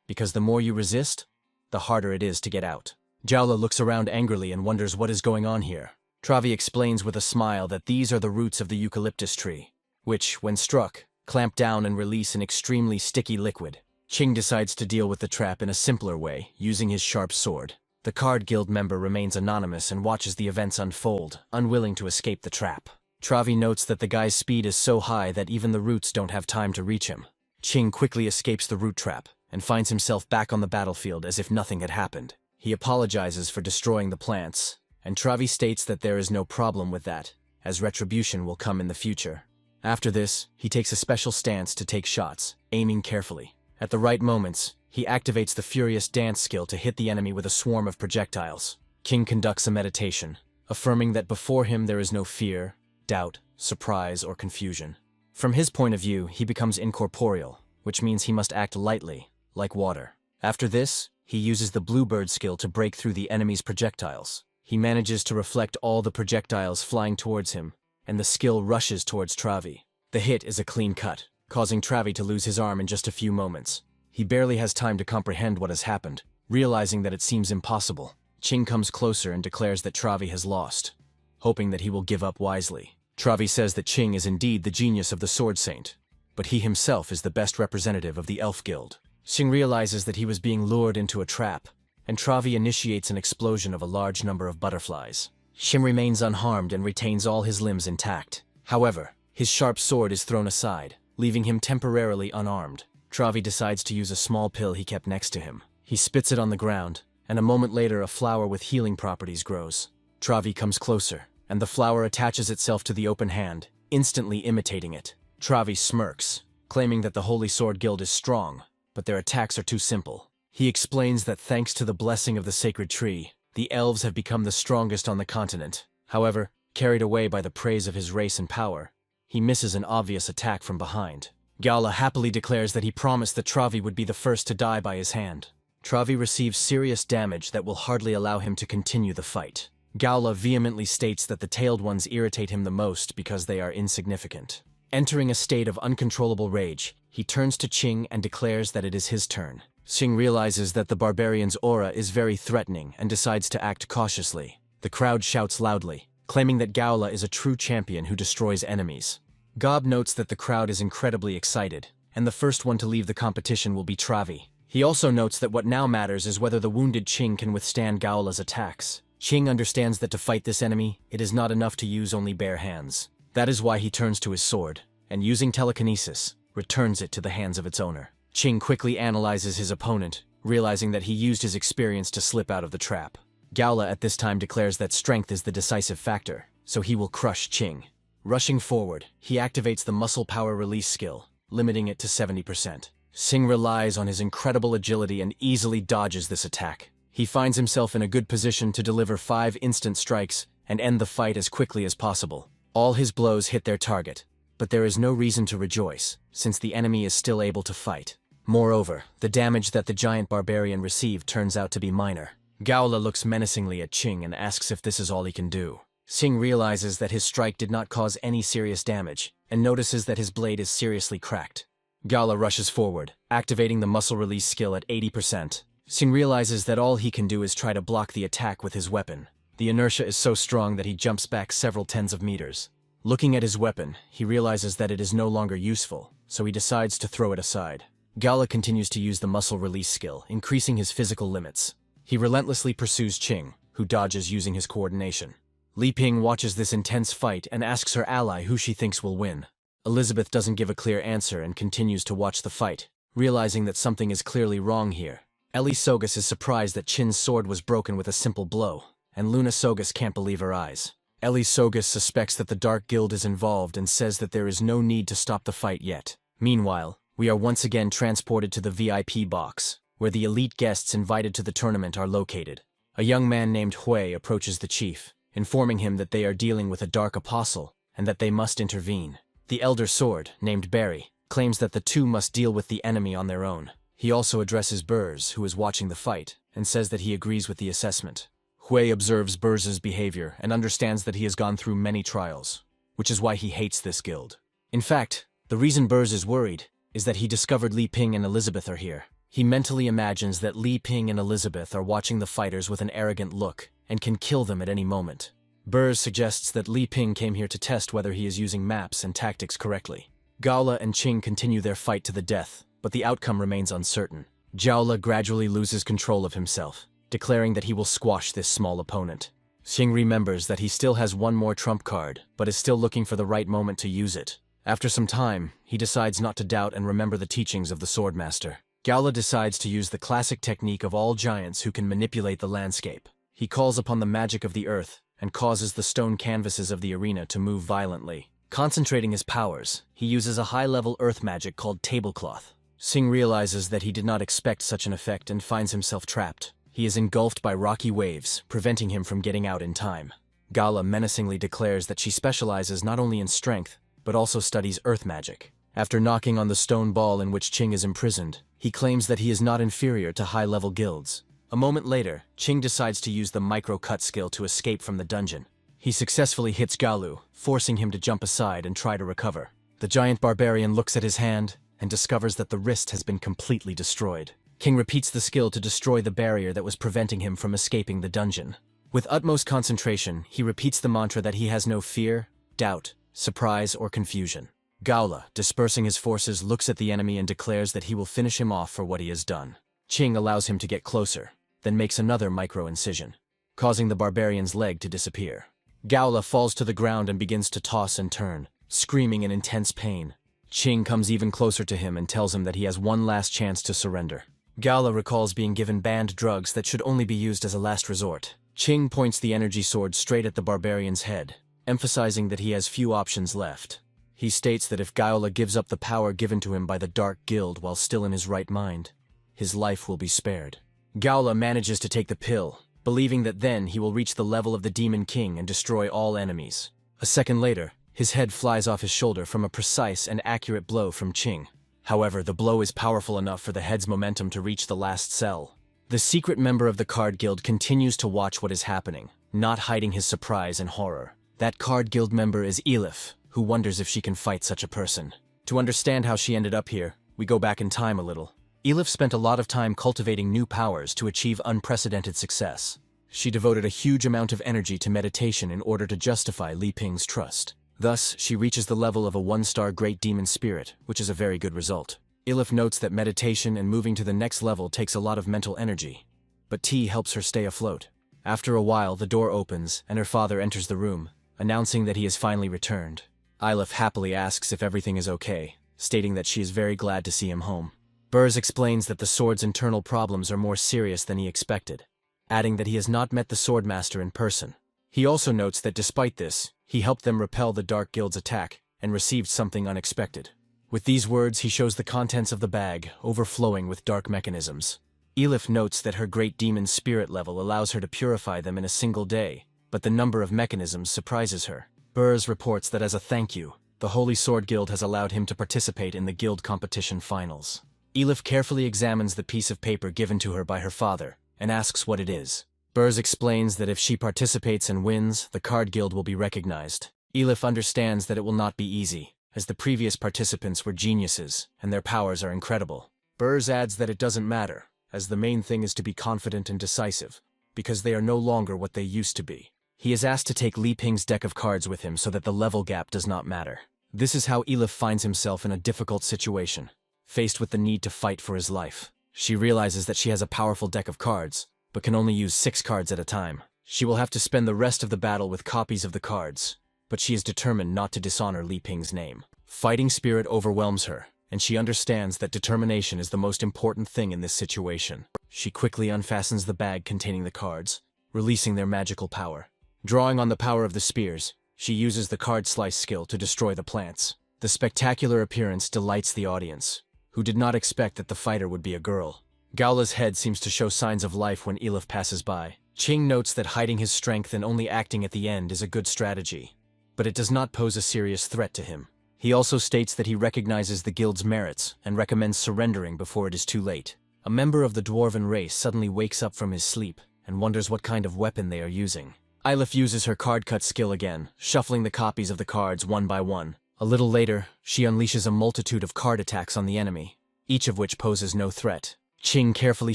because the more you resist, the harder it is to get out. Gaula looks around angrily and wonders what is going on here. Travi explains with a smile that these are the roots of the eucalyptus tree, which, when struck, clamp down and release an extremely sticky liquid. Ching decides to deal with the trap in a simpler way, using his sharp sword. The Card Guild member remains anonymous and watches the events unfold, unwilling to escape the trap. Travi notes that the guy's speed is so high that even the roots don't have time to reach him. Ching quickly escapes the root trap and finds himself back on the battlefield as if nothing had happened. He apologizes for destroying the plants, and Travi states that there is no problem with that, as retribution will come in the future. After this, he takes a special stance to take shots, aiming carefully. At the right moments, he activates the furious dance skill to hit the enemy with a swarm of projectiles. King conducts a meditation, affirming that before him there is no fear, doubt, surprise, or confusion. From his point of view, he becomes incorporeal, which means he must act lightly, like water. After this, he uses the bluebird skill to break through the enemy's projectiles. He manages to reflect all the projectiles flying towards him, and the skill rushes towards Travi. The hit is a clean cut, causing Travi to lose his arm in just a few moments. He barely has time to comprehend what has happened, realizing that it seems impossible. Ching comes closer and declares that Travi has lost, hoping that he will give up wisely. Travi says that Ching is indeed the genius of the Sword Saint, but he himself is the best representative of the Elf Guild. Ching realizes that he was being lured into a trap, and Travi initiates an explosion of a large number of butterflies. Ching remains unharmed and retains all his limbs intact. However, his sharp sword is thrown aside, leaving him temporarily unarmed. Travi decides to use a small pill he kept next to him. He spits it on the ground, and a moment later a flower with healing properties grows. Travi comes closer, and the flower attaches itself to the open hand, instantly imitating it. Travi smirks, claiming that the Holy Sword Guild is strong, but their attacks are too simple. He explains that thanks to the blessing of the sacred tree, the elves have become the strongest on the continent. However, carried away by the praise of his race and power, he misses an obvious attack from behind. Gala happily declares that he promised that Travi would be the first to die by his hand. Travi receives serious damage that will hardly allow him to continue the fight. Gala vehemently states that the tailed ones irritate him the most because they are insignificant. Entering a state of uncontrollable rage, he turns to Qing and declares that it is his turn. Qing realizes that the barbarian's aura is very threatening and decides to act cautiously. The crowd shouts loudly, claiming that Gaola is a true champion who destroys enemies. Gob notes that the crowd is incredibly excited, and the first one to leave the competition will be Travi. He also notes that what now matters is whether the wounded Qing can withstand Gaola's attacks. Qing understands that to fight this enemy, it is not enough to use only bare hands. That is why he turns to his sword, and using telekinesis, returns it to the hands of its owner. Qing quickly analyzes his opponent, realizing that he used his experience to slip out of the trap. Gaola at this time declares that strength is the decisive factor, so he will crush Qing. Rushing forward, he activates the muscle power release skill, limiting it to 70%. Qing relies on his incredible agility and easily dodges this attack. He finds himself in a good position to deliver 5 instant strikes and end the fight as quickly as possible. All his blows hit their target, but there is no reason to rejoice, since the enemy is still able to fight. Moreover, the damage that the giant barbarian received turns out to be minor. Gaola looks menacingly at Qing and asks if this is all he can do. Qing realizes that his strike did not cause any serious damage, and notices that his blade is seriously cracked. Gaola rushes forward, activating the muscle release skill at 80%. Qing realizes that all he can do is try to block the attack with his weapon. The inertia is so strong that he jumps back several tens of meters. Looking at his weapon, he realizes that it is no longer useful, so he decides to throw it aside. Gaola continues to use the muscle release skill, increasing his physical limits. He relentlessly pursues Qing, who dodges using his coordination. Li Ping watches this intense fight and asks her ally who she thinks will win. Elizabeth doesn't give a clear answer and continues to watch the fight, realizing that something is clearly wrong here. Ellie Sogus is surprised that Qin's sword was broken with a simple blow, and Luna Sogus can't believe her eyes. Ellie Sogus suspects that the Dark Guild is involved and says that there is no need to stop the fight yet. Meanwhile, we are once again transported to the VIP box, where the elite guests invited to the tournament are located. A young man named Hui approaches the chief, informing him that they are dealing with a dark apostle and that they must intervene. The Elder Sword, named Barry, claims that the two must deal with the enemy on their own. He also addresses Burz, who is watching the fight, and says that he agrees with the assessment. Hui observes Burz's behavior and understands that he has gone through many trials, which is why he hates this guild. In fact, the reason Burz is worried is that he discovered Li Ping and Elizabeth are here. He mentally imagines that Li Ping and Elizabeth are watching the fighters with an arrogant look and can kill them at any moment. Burz suggests that Li Ping came here to test whether he is using maps and tactics correctly. Gaola and Qing continue their fight to the death, but the outcome remains uncertain. Gaola gradually loses control of himself, declaring that he will squash this small opponent. Qing remembers that he still has one more trump card, but is still looking for the right moment to use it. After some time, he decides not to doubt and remember the teachings of the Swordmaster. Gaola decides to use the classic technique of all giants who can manipulate the landscape. He calls upon the magic of the earth and causes the stone canvases of the arena to move violently. Concentrating his powers, he uses a high-level earth magic called tablecloth. Qing realizes that he did not expect such an effect and finds himself trapped. He is engulfed by rocky waves, preventing him from getting out in time. Gaola menacingly declares that she specializes not only in strength, but also studies earth magic. After knocking on the stone ball in which Qing is imprisoned, he claims that he is not inferior to high-level guilds. A moment later, Qing decides to use the micro-cut skill to escape from the dungeon. He successfully hits Galu, forcing him to jump aside and try to recover. The giant barbarian looks at his hand and discovers that the wrist has been completely destroyed. Qing repeats the skill to destroy the barrier that was preventing him from escaping the dungeon. With utmost concentration, he repeats the mantra that he has no fear, doubt, surprise, or confusion. Gaola, dispersing his forces, looks at the enemy and declares that he will finish him off for what he has done. Qing allows him to get closer, then makes another micro-incision, causing the barbarian's leg to disappear. Gaola falls to the ground and begins to toss and turn, screaming in intense pain. Qing comes even closer to him and tells him that he has one last chance to surrender. Gaola recalls being given banned drugs that should only be used as a last resort. Qing points the energy sword straight at the barbarian's head, emphasizing that he has few options left. He states that if Yahello gives up the power given to him by the Dark Guild while still in his right mind, his life will be spared. Yahello manages to take the pill, believing that then he will reach the level of the Demon King and destroy all enemies. A second later, his head flies off his shoulder from a precise and accurate blow from Ching. However, the blow is powerful enough for the head's momentum to reach the last cell. The secret member of the Card Guild continues to watch what is happening, not hiding his surprise and horror. That Card Guild member is Elif, who wonders if she can fight such a person. To understand how she ended up here, we go back in time a little. Elif spent a lot of time cultivating new powers to achieve unprecedented success. She devoted a huge amount of energy to meditation in order to justify Li Ping's trust. Thus, she reaches the level of a 1-star Great Demon Spirit, which is a very good result. Elif notes that meditation and moving to the next level takes a lot of mental energy, but tea helps her stay afloat. After a while, the door opens and her father enters the room, announcing that he has finally returned. Elif happily asks if everything is okay, stating that she is very glad to see him home. Burrs explains that the sword's internal problems are more serious than he expected, adding that he has not met the Swordmaster in person. He also notes that despite this, he helped them repel the Dark Guild's attack and received something unexpected. With these words, he shows the contents of the bag, overflowing with dark mechanisms. Elif notes that her Great Demon Spirit level allows her to purify them in a single day, but the number of mechanisms surprises her. Burrs reports that as a thank you, the Holy Sword Guild has allowed him to participate in the guild competition finals. Elif carefully examines the piece of paper given to her by her father and asks what it is. Burrs explains that if she participates and wins, the Card Guild will be recognized. Elif understands that it will not be easy, as the previous participants were geniuses and their powers are incredible. Burrs adds that it doesn't matter, as the main thing is to be confident and decisive, because they are no longer what they used to be. He is asked to take Li Ping's deck of cards with him so that the level gap does not matter. This is how Elif finds himself in a difficult situation, faced with the need to fight for his life. She realizes that she has a powerful deck of cards, but can only use 6 cards at a time. She will have to spend the rest of the battle with copies of the cards, but she is determined not to dishonor Li Ping's name. Fighting spirit overwhelms her, and she understands that determination is the most important thing in this situation. She quickly unfastens the bag containing the cards, releasing their magical power. Drawing on the power of the spears, she uses the card slice skill to destroy the plants. The spectacular appearance delights the audience, who did not expect that the fighter would be a girl. Yahello's head seems to show signs of life when Elif passes by. Ching notes that hiding his strength and only acting at the end is a good strategy, but it does not pose a serious threat to him. He also states that he recognizes the guild's merits and recommends surrendering before it is too late. A member of the dwarven race suddenly wakes up from his sleep and wonders what kind of weapon they are using. Elif uses her card cut skill again, shuffling the copies of the cards one by one. A little later, she unleashes a multitude of card attacks on the enemy, each of which poses no threat. Ching carefully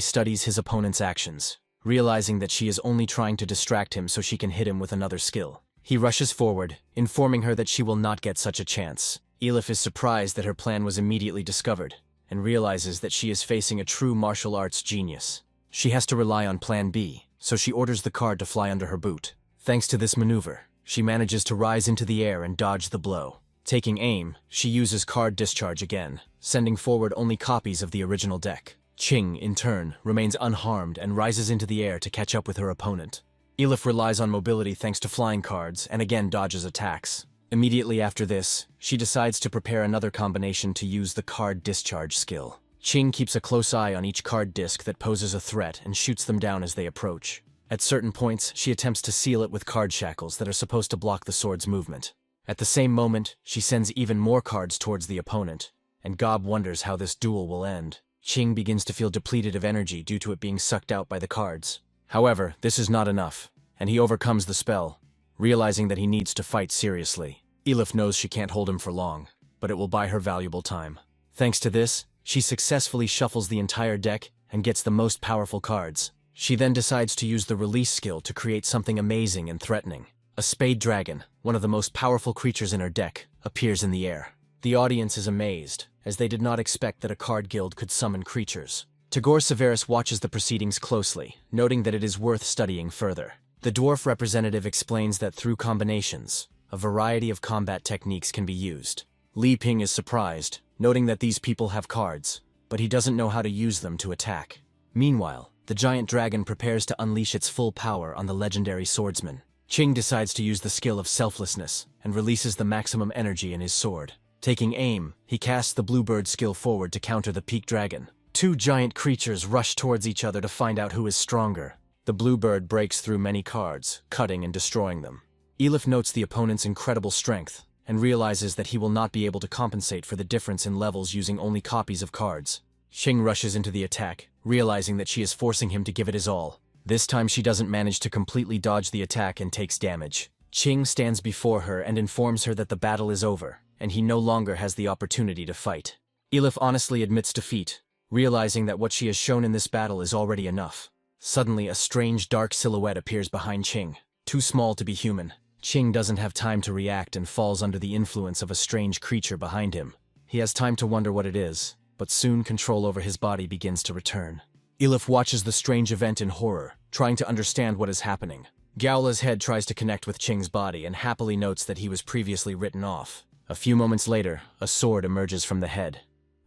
studies his opponent's actions, realizing that she is only trying to distract him so she can hit him with another skill. He rushes forward, informing her that she will not get such a chance. Elif is surprised that her plan was immediately discovered, and realizes that she is facing a true martial arts genius. She has to rely on Plan B, so she orders the card to fly under her boot. Thanks to this maneuver, she manages to rise into the air and dodge the blow. Taking aim, she uses card discharge again, sending forward only copies of the original deck. Ching, in turn, remains unharmed and rises into the air to catch up with her opponent. Elif relies on mobility thanks to flying cards and again dodges attacks. Immediately after this, she decides to prepare another combination to use the card discharge skill. Ching keeps a close eye on each card disc that poses a threat and shoots them down as they approach. At certain points, she attempts to seal it with card shackles that are supposed to block the sword's movement. At the same moment, she sends even more cards towards the opponent, and Gob wonders how this duel will end. Ching begins to feel depleted of energy due to it being sucked out by the cards. However, this is not enough, and he overcomes the spell, realizing that he needs to fight seriously. Elif knows she can't hold him for long, but it will buy her valuable time. Thanks to this, she successfully shuffles the entire deck and gets the most powerful cards. She then decides to use the release skill to create something amazing and threatening. A spade dragon, one of the most powerful creatures in her deck, appears in the air. The audience is amazed, as they did not expect that a card guild could summon creatures. Tagore Severus watches the proceedings closely, noting that it is worth studying further. The dwarf representative explains that through combinations, a variety of combat techniques can be used. Li Ping is surprised, noting that these people have cards, but he doesn't know how to use them to attack. Meanwhile, the giant dragon prepares to unleash its full power on the legendary swordsman. Qing decides to use the skill of selflessness and releases the maximum energy in his sword. Taking aim, he casts the bluebird skill forward to counter the peak dragon. Two giant creatures rush towards each other to find out who is stronger. The bluebird breaks through many cards, cutting and destroying them. Elif notes the opponent's incredible strength and realizes that he will not be able to compensate for the difference in levels using only copies of cards. Qing rushes into the attack, realizing that she is forcing him to give it his all. This time she doesn't manage to completely dodge the attack and takes damage. Qing stands before her and informs her that the battle is over, and he no longer has the opportunity to fight. Elif honestly admits defeat, realizing that what she has shown in this battle is already enough. Suddenly, a strange dark silhouette appears behind Qing. Too small to be human, Qing doesn't have time to react and falls under the influence of a strange creature behind him. He has time to wonder what it is, but soon control over his body begins to return. Elif watches the strange event in horror, trying to understand what is happening. Gaola's head tries to connect with Qing's body and happily notes that he was previously written off. A few moments later, a sword emerges from the head.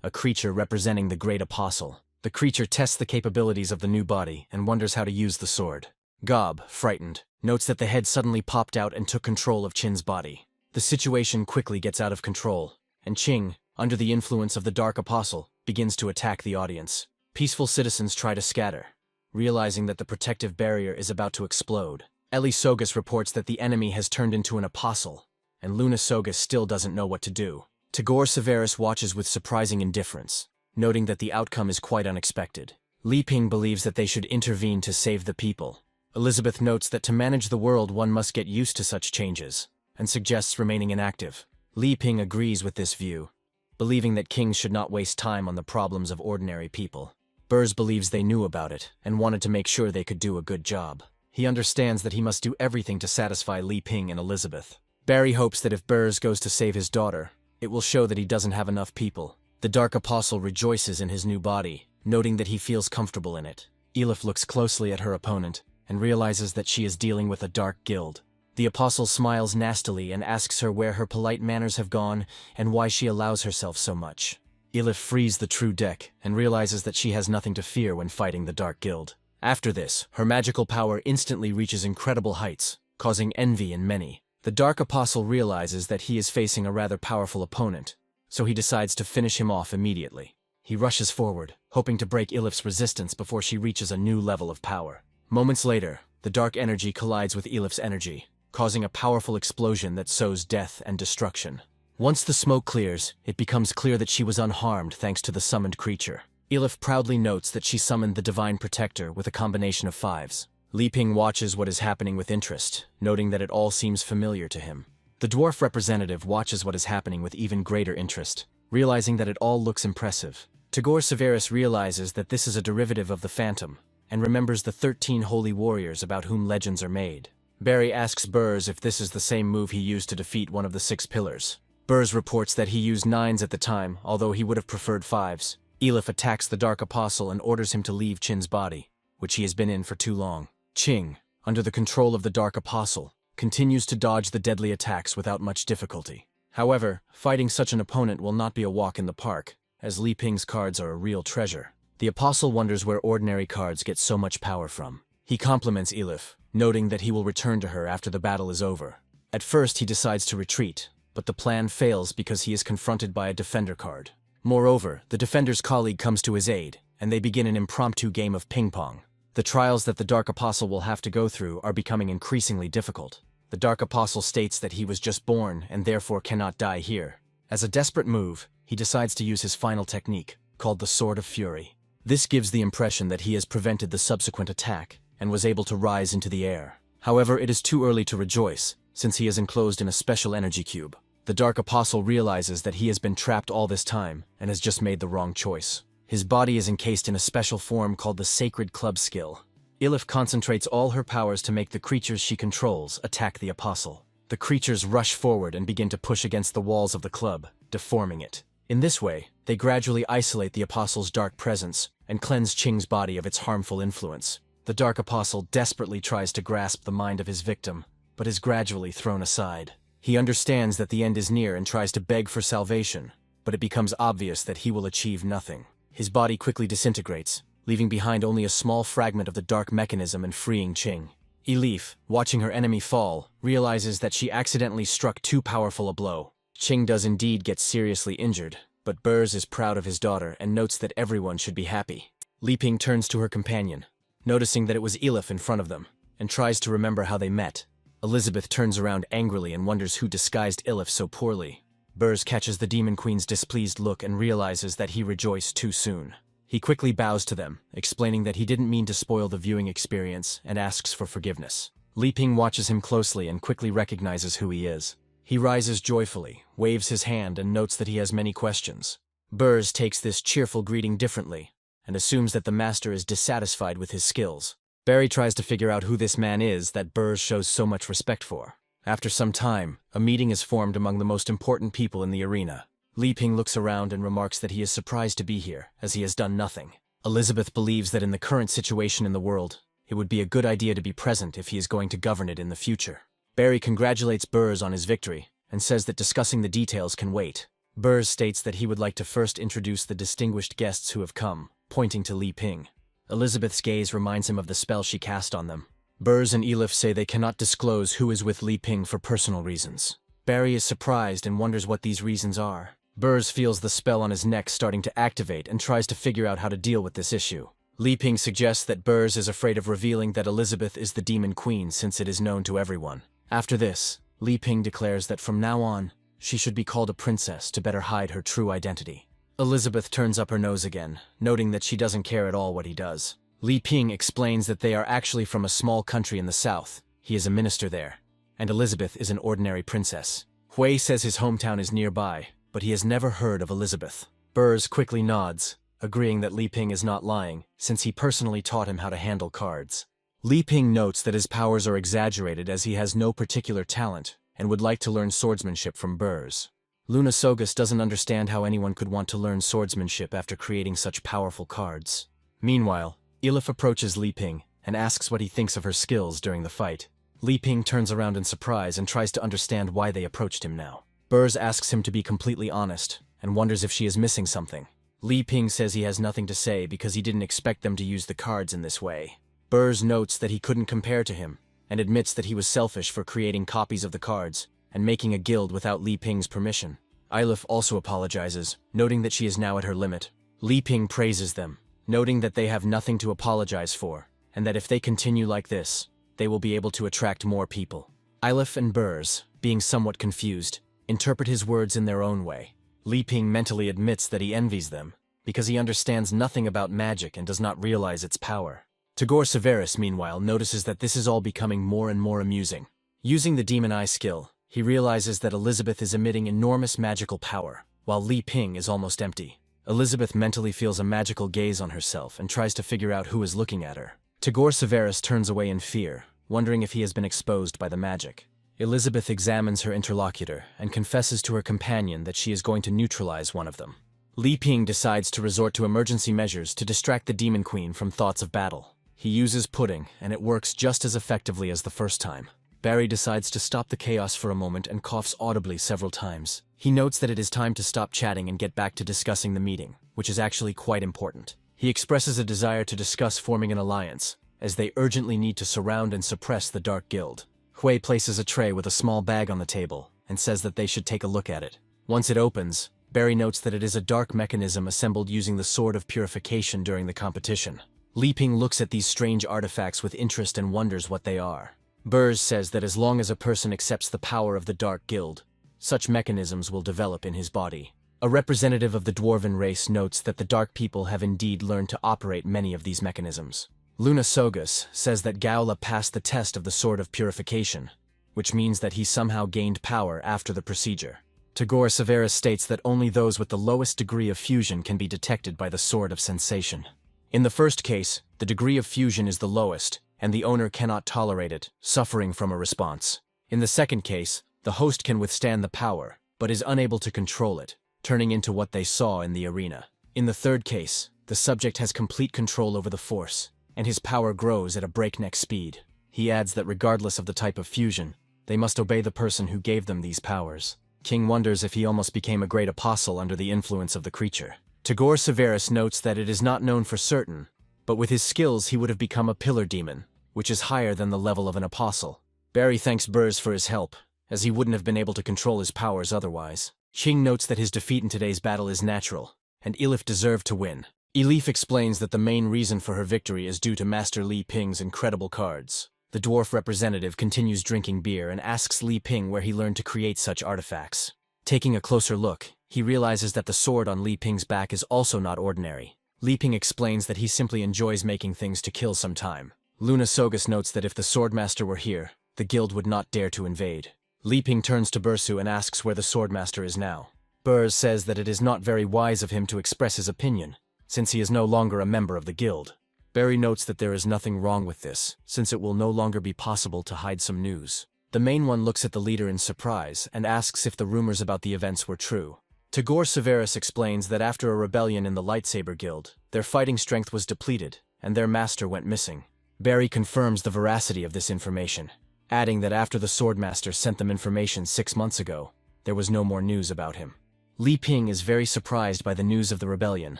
A creature representing the Great Apostle. The creature tests the capabilities of the new body and wonders how to use the sword. Gob, frightened, notes that the head suddenly popped out and took control of Qing's body. The situation quickly gets out of control, and Qing, under the influence of the Dark Apostle, begins to attack the audience. Peaceful citizens try to scatter, realizing that the protective barrier is about to explode. Eli Sogus reports that the enemy has turned into an apostle, and Luna Sogus still doesn't know what to do. Tagore Severus watches with surprising indifference, noting that the outcome is quite unexpected. Li Ping believes that they should intervene to save the people. Elizabeth notes that to manage the world one must get used to such changes, and suggests remaining inactive. Li Ping agrees with this view, believing that kings should not waste time on the problems of ordinary people. Burrs believes they knew about it, and wanted to make sure they could do a good job. He understands that he must do everything to satisfy Li Ping and Elizabeth. Barry hopes that if Burrs goes to save his daughter, it will show that he doesn't have enough people. The Dark Apostle rejoices in his new body, noting that he feels comfortable in it. Elif looks closely at her opponent, and realizes that she is dealing with a dark guild. The Apostle smiles nastily and asks her where her polite manners have gone and why she allows herself so much. Elif frees the true deck and realizes that she has nothing to fear when fighting the Dark Guild. After this, her magical power instantly reaches incredible heights, causing envy in many. The Dark Apostle realizes that he is facing a rather powerful opponent, so he decides to finish him off immediately. He rushes forward, hoping to break Elif's resistance before she reaches a new level of power. Moments later, the dark energy collides with Elif's energy, causing a powerful explosion that sows death and destruction. Once the smoke clears, it becomes clear that she was unharmed thanks to the summoned creature. Elif proudly notes that she summoned the Divine Protector with a combination of 5s. Li Ping watches what is happening with interest, noting that it all seems familiar to him. The dwarf representative watches what is happening with even greater interest, realizing that it all looks impressive. Tagore Severus realizes that this is a derivative of the Phantom, and remembers the 13 holy warriors about whom legends are made. Barry asks Burrs if this is the same move he used to defeat one of the 6 pillars. Burrs reports that he used 9s at the time, although he would have preferred 5s. Elif attacks the Dark Apostle and orders him to leave Qin's body, which he has been in for too long. Qing, under the control of the Dark Apostle, continues to dodge the deadly attacks without much difficulty. However, fighting such an opponent will not be a walk in the park, as Li Ping's cards are a real treasure. The Apostle wonders where ordinary cards get so much power from. He compliments Elif, noting that he will return to her after the battle is over. At first he decides to retreat, but the plan fails because he is confronted by a defender card. Moreover, the defender's colleague comes to his aid, and they begin an impromptu game of ping-pong. The trials that the Dark Apostle will have to go through are becoming increasingly difficult. The Dark Apostle states that he was just born and therefore cannot die here. As a desperate move, he decides to use his final technique, called the Sword of Fury. This gives the impression that he has prevented the subsequent attack and was able to rise into the air. However, it is too early to rejoice, since he is enclosed in a special energy cube. The Dark Apostle realizes that he has been trapped all this time and has just made the wrong choice. His body is encased in a special form called the Sacred Club Skill. Elif concentrates all her powers to make the creatures she controls attack the Apostle. The creatures rush forward and begin to push against the walls of the club, deforming it. In this way, they gradually isolate the Apostle's dark presence and cleanse Qing's body of its harmful influence. The Dark Apostle desperately tries to grasp the mind of his victim, but is gradually thrown aside. He understands that the end is near and tries to beg for salvation, but it becomes obvious that he will achieve nothing. His body quickly disintegrates, leaving behind only a small fragment of the dark mechanism and freeing Qing. Elif, watching her enemy fall, realizes that she accidentally struck too powerful a blow. Qing does indeed get seriously injured, but Burrs is proud of his daughter and notes that everyone should be happy. Li Ping turns to her companion, noticing that it was Elif in front of them, and tries to remember how they met. Elizabeth turns around angrily and wonders who disguised Elif so poorly. Burrs catches the Demon Queen's displeased look and realizes that he rejoiced too soon. He quickly bows to them, explaining that he didn't mean to spoil the viewing experience, and asks for forgiveness. Li Ping watches him closely and quickly recognizes who he is. He rises joyfully, waves his hand, and notes that he has many questions. Burrs takes this cheerful greeting differently, and assumes that the master is dissatisfied with his skills. Barry tries to figure out who this man is that Burrs shows so much respect for. After some time, a meeting is formed among the most important people in the arena. Li Ping looks around and remarks that he is surprised to be here, as he has done nothing. Elizabeth believes that in the current situation in the world, it would be a good idea to be present if he is going to govern it in the future. Barry congratulates Burrs on his victory, and says that discussing the details can wait. Burrs states that he would like to first introduce the distinguished guests who have come, pointing to Li Ping. Elizabeth's gaze reminds him of the spell she cast on them. Burrs and Elif say they cannot disclose who is with Li Ping for personal reasons. Barry is surprised and wonders what these reasons are. Burrs feels the spell on his neck starting to activate and tries to figure out how to deal with this issue. Li Ping suggests that Burrs is afraid of revealing that Elizabeth is the Demon Queen since it is known to everyone. After this, Li Ping declares that from now on, she should be called a princess to better hide her true identity. Elizabeth turns up her nose again, noting that she doesn't care at all what he does. Li Ping explains that they are actually from a small country in the south. He is a minister there, and Elizabeth is an ordinary princess. Hui says his hometown is nearby, but he has never heard of Elizabeth. Burrs quickly nods, agreeing that Li Ping is not lying, since he personally taught him how to handle cards. Li Ping notes that his powers are exaggerated as he has no particular talent, and would like to learn swordsmanship from Burrs. Luna Sogus doesn't understand how anyone could want to learn swordsmanship after creating such powerful cards. Meanwhile, Elif approaches Li Ping and asks what he thinks of her skills during the fight. Li Ping turns around in surprise and tries to understand why they approached him now. Burrs asks him to be completely honest and wonders if she is missing something. Li Ping says he has nothing to say because he didn't expect them to use the cards in this way. Burrs notes that he couldn't compare to him and admits that he was selfish for creating copies of the cards and making a guild without Li Ping's permission. Elif also apologizes, noting that she is now at her limit. Li Ping praises them, noting that they have nothing to apologize for, and that if they continue like this, they will be able to attract more people. Elif and Burrs, being somewhat confused, interpret his words in their own way. Li Ping mentally admits that he envies them, because he understands nothing about magic and does not realize its power. Tagore Severus, meanwhile, notices that this is all becoming more and more amusing. Using the Demon Eye skill, he realizes that Elizabeth is emitting enormous magical power, while Li Ping is almost empty. Elizabeth mentally feels a magical gaze on herself and tries to figure out who is looking at her. Tagore Severus turns away in fear, wondering if he has been exposed by the magic. Elizabeth examines her interlocutor and confesses to her companion that she is going to neutralize one of them. Li Ping decides to resort to emergency measures to distract the Demon Queen from thoughts of battle. He uses pudding, and it works just as effectively as the first time. Barry decides to stop the chaos for a moment and coughs audibly several times. He notes that it is time to stop chatting and get back to discussing the meeting, which is actually quite important. He expresses a desire to discuss forming an alliance, as they urgently need to surround and suppress the Dark Guild. Hui places a tray with a small bag on the table and says that they should take a look at it. Once it opens, Barry notes that it is a dark mechanism assembled using the Sword of Purification during the competition. Li Ping looks at these strange artifacts with interest and wonders what they are. Burrs says that as long as a person accepts the power of the Dark Guild, such mechanisms will develop in his body. A representative of the dwarven race notes that the Dark people have indeed learned to operate many of these mechanisms. Luna Sogus says that Gaola passed the test of the Sword of Purification, which means that he somehow gained power after the procedure. Tagore Severus states that only those with the lowest degree of fusion can be detected by the Sword of Sensation. In the first case, the degree of fusion is the lowest, and the owner cannot tolerate it, suffering from a response. In the second case, the host can withstand the power, but is unable to control it, turning into what they saw in the arena. In the third case, the subject has complete control over the force, and his power grows at a breakneck speed. He adds that regardless of the type of fusion, they must obey the person who gave them these powers. King wonders if he almost became a great apostle under the influence of the creature. Tagore Severus notes that it is not known for certain, but with his skills he would have become a pillar demon, which is higher than the level of an apostle. Barry thanks Burrs for his help, as he wouldn't have been able to control his powers otherwise. Ching notes that his defeat in today's battle is natural, and Elif deserved to win. Elif explains that the main reason for her victory is due to Master Li Ping's incredible cards. The dwarf representative continues drinking beer and asks Li Ping where he learned to create such artifacts. Taking a closer look, he realizes that the sword on Li Ping's back is also not ordinary. Li Ping explains that he simply enjoys making things to kill some time. Luna Sogus notes that if the Swordmaster were here, the guild would not dare to invade. Li Ping turns to Bursu and asks where the Swordmaster is now. Burrs says that it is not very wise of him to express his opinion, since he is no longer a member of the guild. Barry notes that there is nothing wrong with this, since it will no longer be possible to hide some news. The main one looks at the leader in surprise and asks if the rumors about the events were true. Tagore Severus explains that after a rebellion in the Lightsaber Guild, their fighting strength was depleted, and their master went missing. Barry confirms the veracity of this information, adding that after the Swordmaster sent them information 6 months ago, there was no more news about him. Li Ping is very surprised by the news of the rebellion,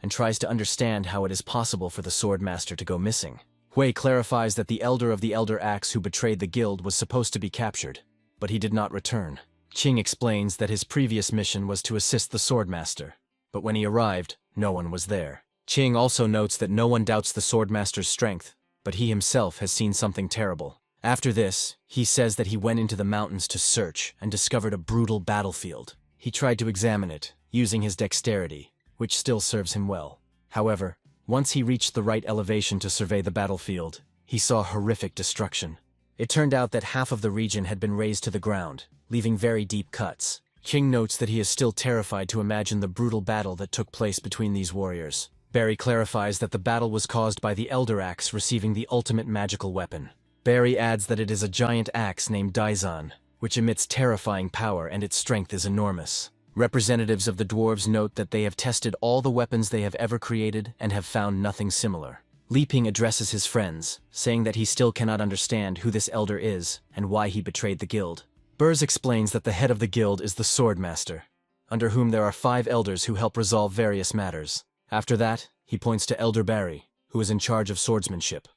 and tries to understand how it is possible for the Swordmaster to go missing. Hui clarifies that the Elder of the Elder Axe who betrayed the guild was supposed to be captured, but he did not return. Ching explains that his previous mission was to assist the Swordmaster, but when he arrived, no one was there. Ching also notes that no one doubts the Swordmaster's strength, but he himself has seen something terrible. After this, he says that he went into the mountains to search and discovered a brutal battlefield. He tried to examine it, using his dexterity, which still serves him well. However, once he reached the right elevation to survey the battlefield, he saw horrific destruction. It turned out that half of the region had been razed to the ground, leaving very deep cuts. Ching notes that he is still terrified to imagine the brutal battle that took place between these warriors. Barry clarifies that the battle was caused by the Elder Axe receiving the ultimate magical weapon. Barry adds that it is a giant axe named Daizan, which emits terrifying power and its strength is enormous. Representatives of the dwarves note that they have tested all the weapons they have ever created and have found nothing similar. Li Ping addresses his friends, saying that he still cannot understand who this elder is and why he betrayed the guild. Burrs explains that the head of the guild is the Swordmaster, under whom there are 5 elders who help resolve various matters. After that, he points to Elder Barry, who is in charge of swordsmanship.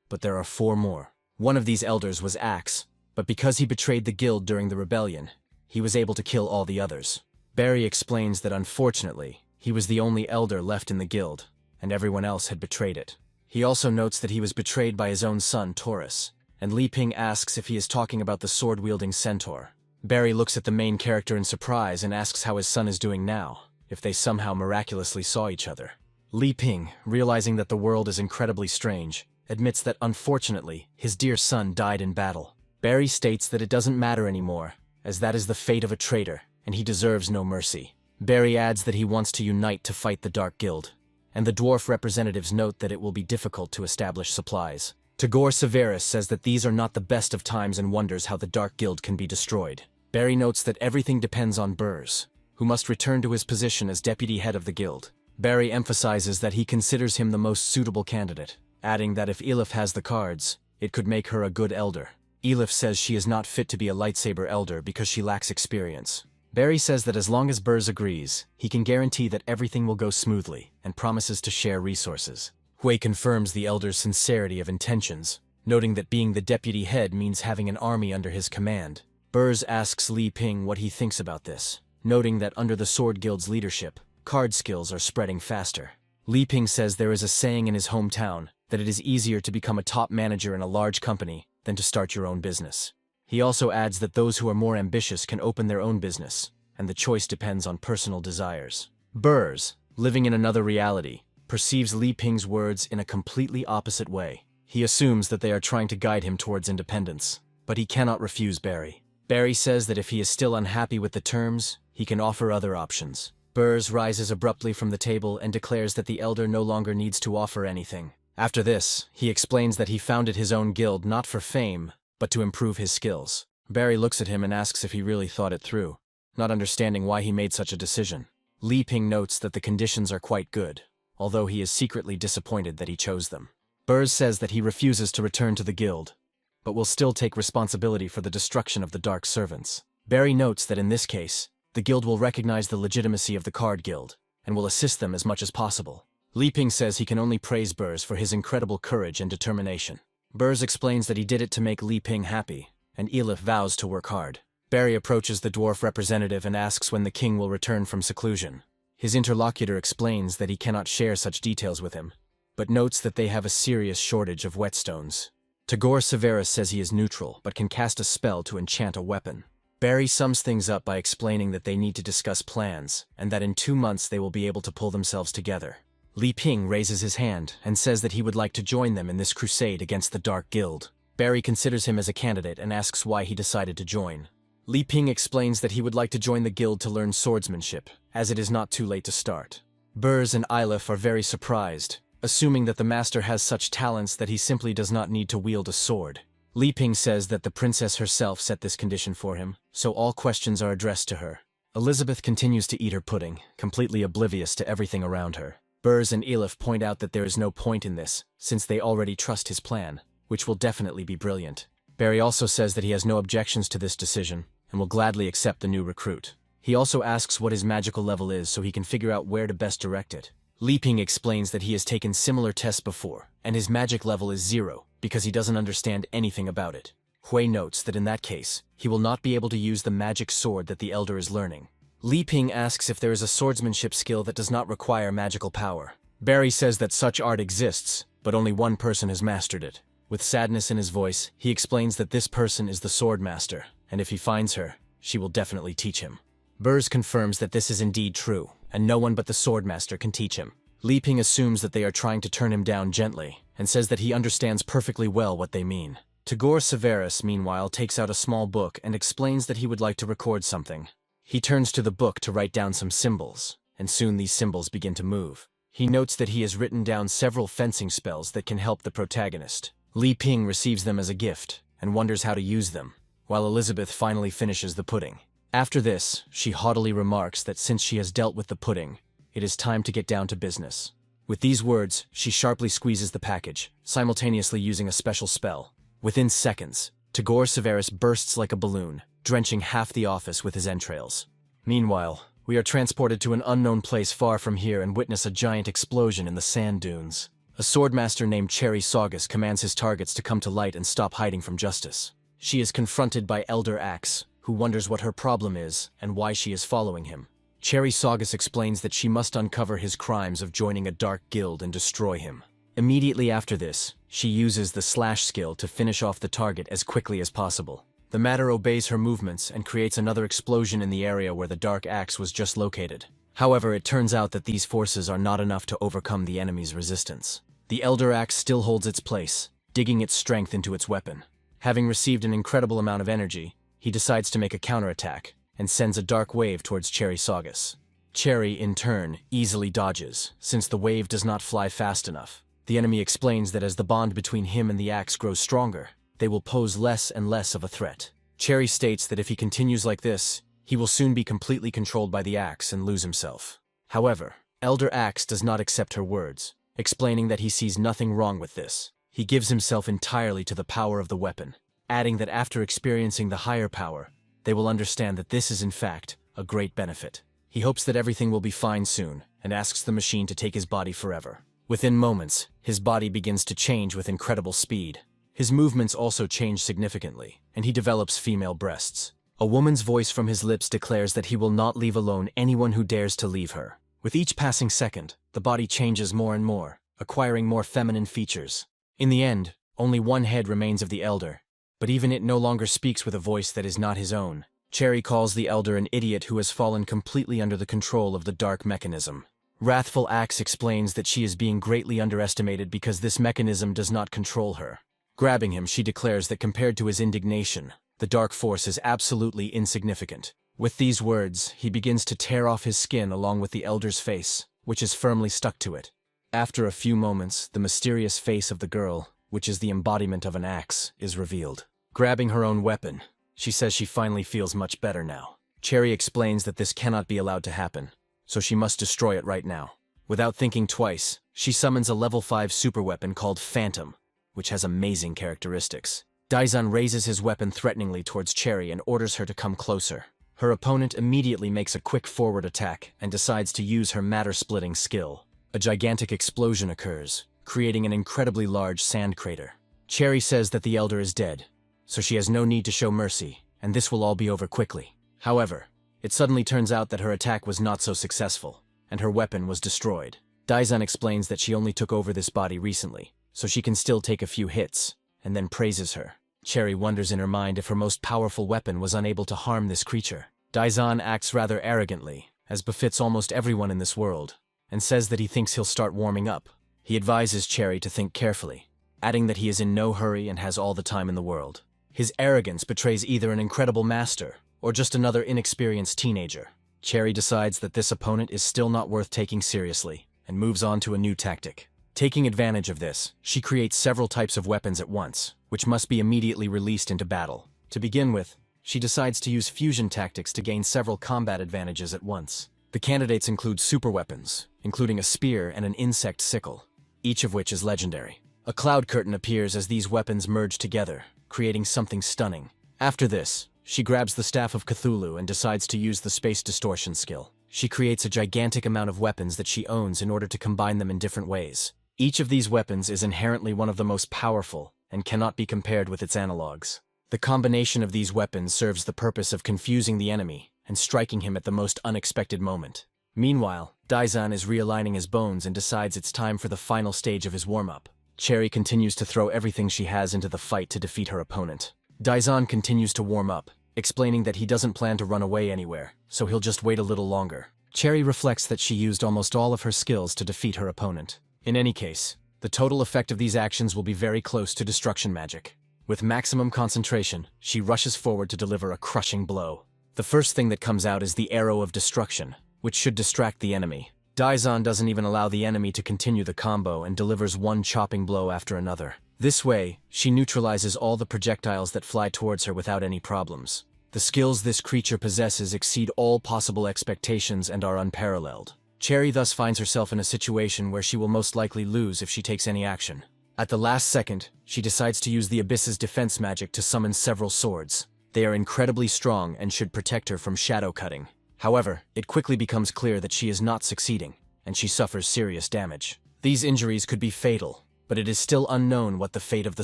But there are 4 more. One of these elders was Axe, but because he betrayed the guild during the rebellion, he was able to kill all the others. Barry explains that unfortunately, he was the only elder left in the guild, and everyone else had betrayed it. He also notes that he was betrayed by his own son, Taurus, and Li Ping asks if he is talking about the sword-wielding centaur. Barry looks at the main character in surprise and asks how his son is doing now, if they somehow miraculously saw each other. Li Ping, realizing that the world is incredibly strange, admits that unfortunately, his dear son died in battle. Barry states that it doesn't matter anymore, as that is the fate of a traitor, and he deserves no mercy. Barry adds that he wants to unite to fight the Dark Guild, and the dwarf representatives note that it will be difficult to establish supplies. Tagore Severus says that these are not the best of times and wonders how the Dark Guild can be destroyed. Barry notes that everything depends on Burrs, who must return to his position as deputy head of the guild. Barry emphasizes that he considers him the most suitable candidate, adding that if Elif has the cards, it could make her a good elder. Elif says she is not fit to be a lightsaber elder because she lacks experience. Barry says that as long as Burrs agrees, he can guarantee that everything will go smoothly and promises to share resources. Hui confirms the elder's sincerity of intentions, noting that being the deputy head means having an army under his command. Burrs asks Li Ping what he thinks about this, noting that under the Sword Guild's leadership, card skills are spreading faster. Li Ping says there is a saying in his hometown that it is easier to become a top manager in a large company than to start your own business. He also adds that those who are more ambitious can open their own business, and the choice depends on personal desires. Burrs, living in another reality, perceives Li Ping's words in a completely opposite way. He assumes that they are trying to guide him towards independence, but he cannot refuse Barry. Barry says that if he is still unhappy with the terms, he can offer other options. Burrs rises abruptly from the table and declares that the elder no longer needs to offer anything. After this, he explains that he founded his own guild not for fame, but to improve his skills. Barry looks at him and asks if he really thought it through, not understanding why he made such a decision. Li Ping notes that the conditions are quite good, although he is secretly disappointed that he chose them. Burrs says that he refuses to return to the guild, but will still take responsibility for the destruction of the Dark Servants. Barry notes that in this case, the guild will recognize the legitimacy of the Card Guild, and will assist them as much as possible. Li Ping says he can only praise Burrs for his incredible courage and determination. Burrs explains that he did it to make Li Ping happy, and Elif vows to work hard. Barry approaches the dwarf representative and asks when the king will return from seclusion. His interlocutor explains that he cannot share such details with him, but notes that they have a serious shortage of whetstones. Tagore Severus says he is neutral, but can cast a spell to enchant a weapon. Barry sums things up by explaining that they need to discuss plans, and that in 2 months they will be able to pull themselves together. Li Ping raises his hand and says that he would like to join them in this crusade against the Dark Guild. Barry considers him as a candidate and asks why he decided to join. Li Ping explains that he would like to join the guild to learn swordsmanship, as it is not too late to start. Burrs and Ilif are very surprised, assuming that the master has such talents that he simply does not need to wield a sword. Li Ping says that the princess herself set this condition for him, so all questions are addressed to her. Elizabeth continues to eat her pudding, completely oblivious to everything around her. Burrs and Elif point out that there is no point in this, since they already trust his plan, which will definitely be brilliant. Barry also says that he has no objections to this decision, and will gladly accept the new recruit. He also asks what his magical level is so he can figure out where to best direct it. Li Ping explains that he has taken similar tests before, and his magic level is 0, because he doesn't understand anything about it. Hui notes that in that case, he will not be able to use the magic sword that the elder is learning. Li Ping asks if there is a swordsmanship skill that does not require magical power. Barry says that such art exists, but only one person has mastered it. With sadness in his voice, he explains that this person is the sword master, and if he finds her, she will definitely teach him. Burrs confirms that this is indeed true, and no one but the sword master can teach him. Li Ping assumes that they are trying to turn him down gently, and says that he understands perfectly well what they mean. Tagore Severus, meanwhile, takes out a small book and explains that he would like to record something. He turns to the book to write down some symbols, and soon these symbols begin to move. He notes that he has written down several fencing spells that can help the protagonist. Li Ping receives them as a gift, and wonders how to use them, while Elizabeth finally finishes the pudding. After this, she haughtily remarks that since she has dealt with the pudding, it is time to get down to business. With these words, she sharply squeezes the package, simultaneously using a special spell. Within seconds, Tagore Severus bursts like a balloon, drenching half the office with his entrails. Meanwhile, we are transported to an unknown place far from here and witness a giant explosion in the sand dunes. A swordmaster named Cherry Saugus commands his targets to come to light and stop hiding from justice. She is confronted by Elder Axe, who wonders what her problem is and why she is following him. Cherry Saugus explains that she must uncover his crimes of joining a dark guild and destroy him. Immediately after this, she uses the slash skill to finish off the target as quickly as possible. The matter obeys her movements and creates another explosion in the area where the dark axe was just located. However, it turns out that these forces are not enough to overcome the enemy's resistance. The Elder Axe still holds its place, digging its strength into its weapon. Having received an incredible amount of energy, he decides to make a counterattack, and sends a dark wave towards Cherry Saugus. Cherry, in turn, easily dodges, since the wave does not fly fast enough. The enemy explains that as the bond between him and the axe grows stronger, they will pose less and less of a threat. Cherry states that if he continues like this, he will soon be completely controlled by the axe and lose himself. However, Elder Axe does not accept her words, explaining that he sees nothing wrong with this. He gives himself entirely to the power of the weapon, adding that after experiencing the higher power, they will understand that this is in fact a great benefit. He hopes that everything will be fine soon, and asks the machine to take his body forever. Within moments, his body begins to change with incredible speed. His movements also change significantly, and he develops female breasts. A woman's voice from his lips declares that he will not leave alone anyone who dares to leave her. With each passing second, the body changes more and more, acquiring more feminine features. In the end, only one head remains of the elder, but even it no longer speaks with a voice that is not his own. Cherry calls the elder an idiot who has fallen completely under the control of the dark mechanism. Wrathful Axe explains that she is being greatly underestimated because this mechanism does not control her. Grabbing him, she declares that compared to his indignation, the dark force is absolutely insignificant. With these words, he begins to tear off his skin along with the elder's face, which is firmly stuck to it. After a few moments, the mysterious face of the girl, which is the embodiment of an axe, is revealed. Grabbing her own weapon, she says she finally feels much better now. Cherry explains that this cannot be allowed to happen, so she must destroy it right now. Without thinking twice, she summons a level 5 superweapon called Phantom, which has amazing characteristics. Daizun raises his weapon threateningly towards Cherry and orders her to come closer. Her opponent immediately makes a quick forward attack and decides to use her matter-splitting skill. A gigantic explosion occurs, creating an incredibly large sand crater. Cherry says that the elder is dead, so she has no need to show mercy, and this will all be over quickly. However, it suddenly turns out that her attack was not so successful, and her weapon was destroyed. Daizan explains that she only took over this body recently, so she can still take a few hits, and then praises her. Cherry wonders in her mind if her most powerful weapon was unable to harm this creature. Daizan acts rather arrogantly, as befits almost everyone in this world, and says that he thinks he'll start warming up. He advises Cherry to think carefully, adding that he is in no hurry and has all the time in the world. His arrogance betrays either an incredible master or just another inexperienced teenager. Cherry decides that this opponent is still not worth taking seriously and moves on to a new tactic. Taking advantage of this, she creates several types of weapons at once, which must be immediately released into battle. To begin with, she decides to use fusion tactics to gain several combat advantages at once. The candidates include super weapons, including a spear and an insect sickle, each of which is legendary. A cloud curtain appears as these weapons merge together, creating something stunning. After this, she grabs the Staff of Cthulhu and decides to use the space distortion skill. She creates a gigantic amount of weapons that she owns in order to combine them in different ways. Each of these weapons is inherently one of the most powerful and cannot be compared with its analogs. The combination of these weapons serves the purpose of confusing the enemy and striking him at the most unexpected moment. Meanwhile, Daizan is realigning his bones and decides it's time for the final stage of his warm-up. Cherry continues to throw everything she has into the fight to defeat her opponent. Daizan continues to warm up, explaining that he doesn't plan to run away anywhere, so he'll just wait a little longer. Cherry reflects that she used almost all of her skills to defeat her opponent. In any case, the total effect of these actions will be very close to destruction magic. With maximum concentration, she rushes forward to deliver a crushing blow. The first thing that comes out is the arrow of destruction, which should distract the enemy. Daizan doesn't even allow the enemy to continue the combo and delivers one chopping blow after another. This way, she neutralizes all the projectiles that fly towards her without any problems. The skills this creature possesses exceed all possible expectations and are unparalleled. Cherry thus finds herself in a situation where she will most likely lose if she takes any action. At the last second, she decides to use the Abyss's defense magic to summon several swords. They are incredibly strong and should protect her from shadow cutting. However, it quickly becomes clear that she is not succeeding, and she suffers serious damage. These injuries could be fatal, but it is still unknown what the fate of the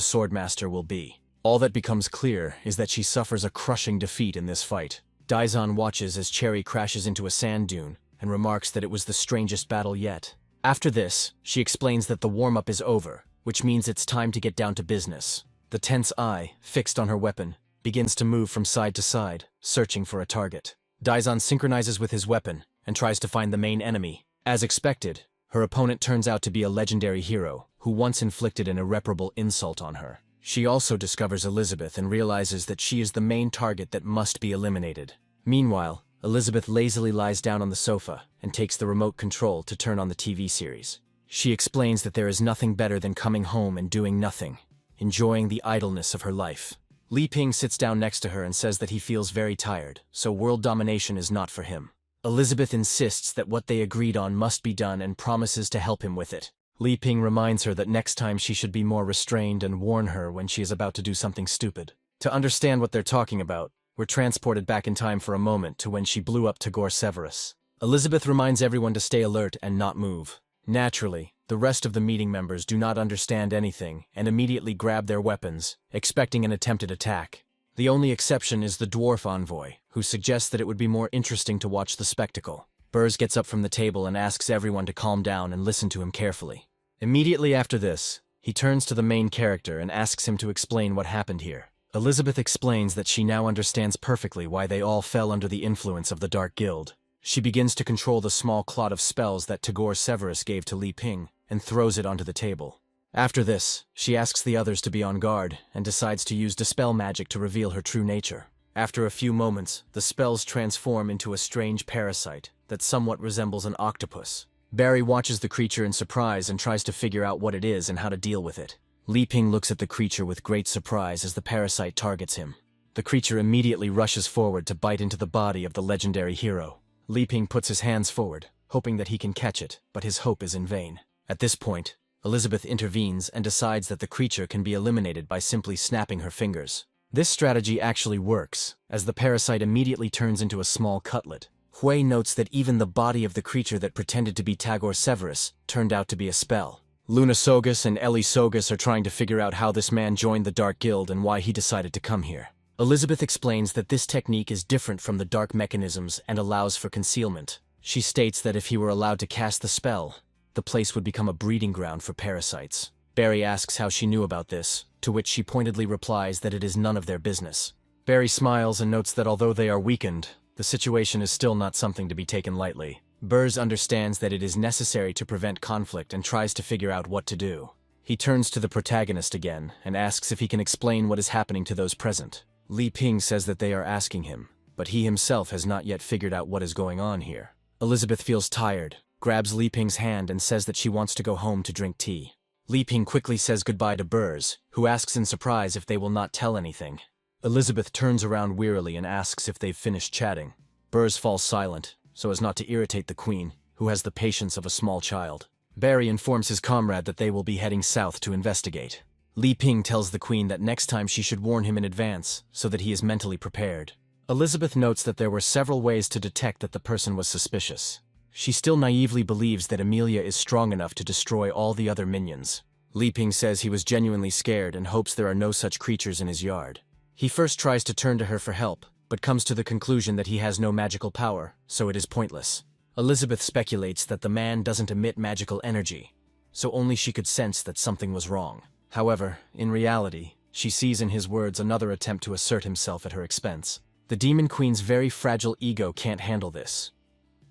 Swordmaster will be. All that becomes clear is that she suffers a crushing defeat in this fight. Daizan watches as Cherry crashes into a sand dune and remarks that it was the strangest battle yet. After this, she explains that the warm-up is over, which means it's time to get down to business. The tense eye, fixed on her weapon, begins to move from side to side, searching for a target. Daizan synchronizes with his weapon and tries to find the main enemy. As expected, her opponent turns out to be a legendary hero who once inflicted an irreparable insult on her. She also discovers Elizabeth and realizes that she is the main target that must be eliminated. Meanwhile, Elizabeth lazily lies down on the sofa and takes the remote control to turn on the TV series. She explains that there is nothing better than coming home and doing nothing, enjoying the idleness of her life. Li Ping sits down next to her and says that he feels very tired, so world domination is not for him. Elizabeth insists that what they agreed on must be done and promises to help him with it. Li Ping reminds her that next time she should be more restrained and warn her when she is about to do something stupid. To understand what they're talking about, we're transported back in time for a moment to when she blew up Tagore Severus. Elizabeth reminds everyone to stay alert and not move. Naturally, the rest of the meeting members do not understand anything and immediately grab their weapons, expecting an attempted attack. The only exception is the dwarf envoy, who suggests that it would be more interesting to watch the spectacle. Burrs gets up from the table and asks everyone to calm down and listen to him carefully. Immediately after this, he turns to the main character and asks him to explain what happened here. Elizabeth explains that she now understands perfectly why they all fell under the influence of the Dark Guild. She begins to control the small clot of spells that Tagore Severus gave to Li Ping and throws it onto the table. After this, she asks the others to be on guard and decides to use dispel magic to reveal her true nature. After a few moments, the spells transform into a strange parasite that somewhat resembles an octopus. Barry watches the creature in surprise and tries to figure out what it is and how to deal with it. Li Ping looks at the creature with great surprise as the parasite targets him. The creature immediately rushes forward to bite into the body of the legendary hero. Li Ping puts his hands forward, hoping that he can catch it, but his hope is in vain. At this point, Elizabeth intervenes and decides that the creature can be eliminated by simply snapping her fingers. This strategy actually works, as the parasite immediately turns into a small cutlet. Hui notes that even the body of the creature that pretended to be Tagore Severus turned out to be a spell. Luna Sogus and Ellie Sogus are trying to figure out how this man joined the Dark Guild and why he decided to come here. Elizabeth explains that this technique is different from the dark mechanisms and allows for concealment. She states that if he were allowed to cast the spell, the place would become a breeding ground for parasites. Barry asks how she knew about this, to which she pointedly replies that it is none of their business. Barry smiles and notes that although they are weakened, the situation is still not something to be taken lightly. Burrs understands that it is necessary to prevent conflict and tries to figure out what to do. He turns to the protagonist again and asks if he can explain what is happening to those present. Li Ping says that they are asking him, but he himself has not yet figured out what is going on here. Elizabeth feels tired, grabs Li Ping's hand and says that she wants to go home to drink tea. Li Ping quickly says goodbye to Burrs, who asks in surprise if they will not tell anything. Elizabeth turns around wearily and asks if they've finished chatting. Burrs falls silent, so as not to irritate the Queen, who has the patience of a small child. Barry informs his comrade that they will be heading south to investigate. Li Ping tells the Queen that next time she should warn him in advance, so that he is mentally prepared. Elizabeth notes that there were several ways to detect that the person was suspicious. She still naively believes that Amelia is strong enough to destroy all the other minions. Li Ping says he was genuinely scared and hopes there are no such creatures in his yard. He first tries to turn to her for help, but comes to the conclusion that he has no magical power, so it is pointless. Elizabeth speculates that the man doesn't emit magical energy, so only she could sense that something was wrong. However, in reality, she sees in his words another attempt to assert himself at her expense. The Demon Queen's very fragile ego can't handle this,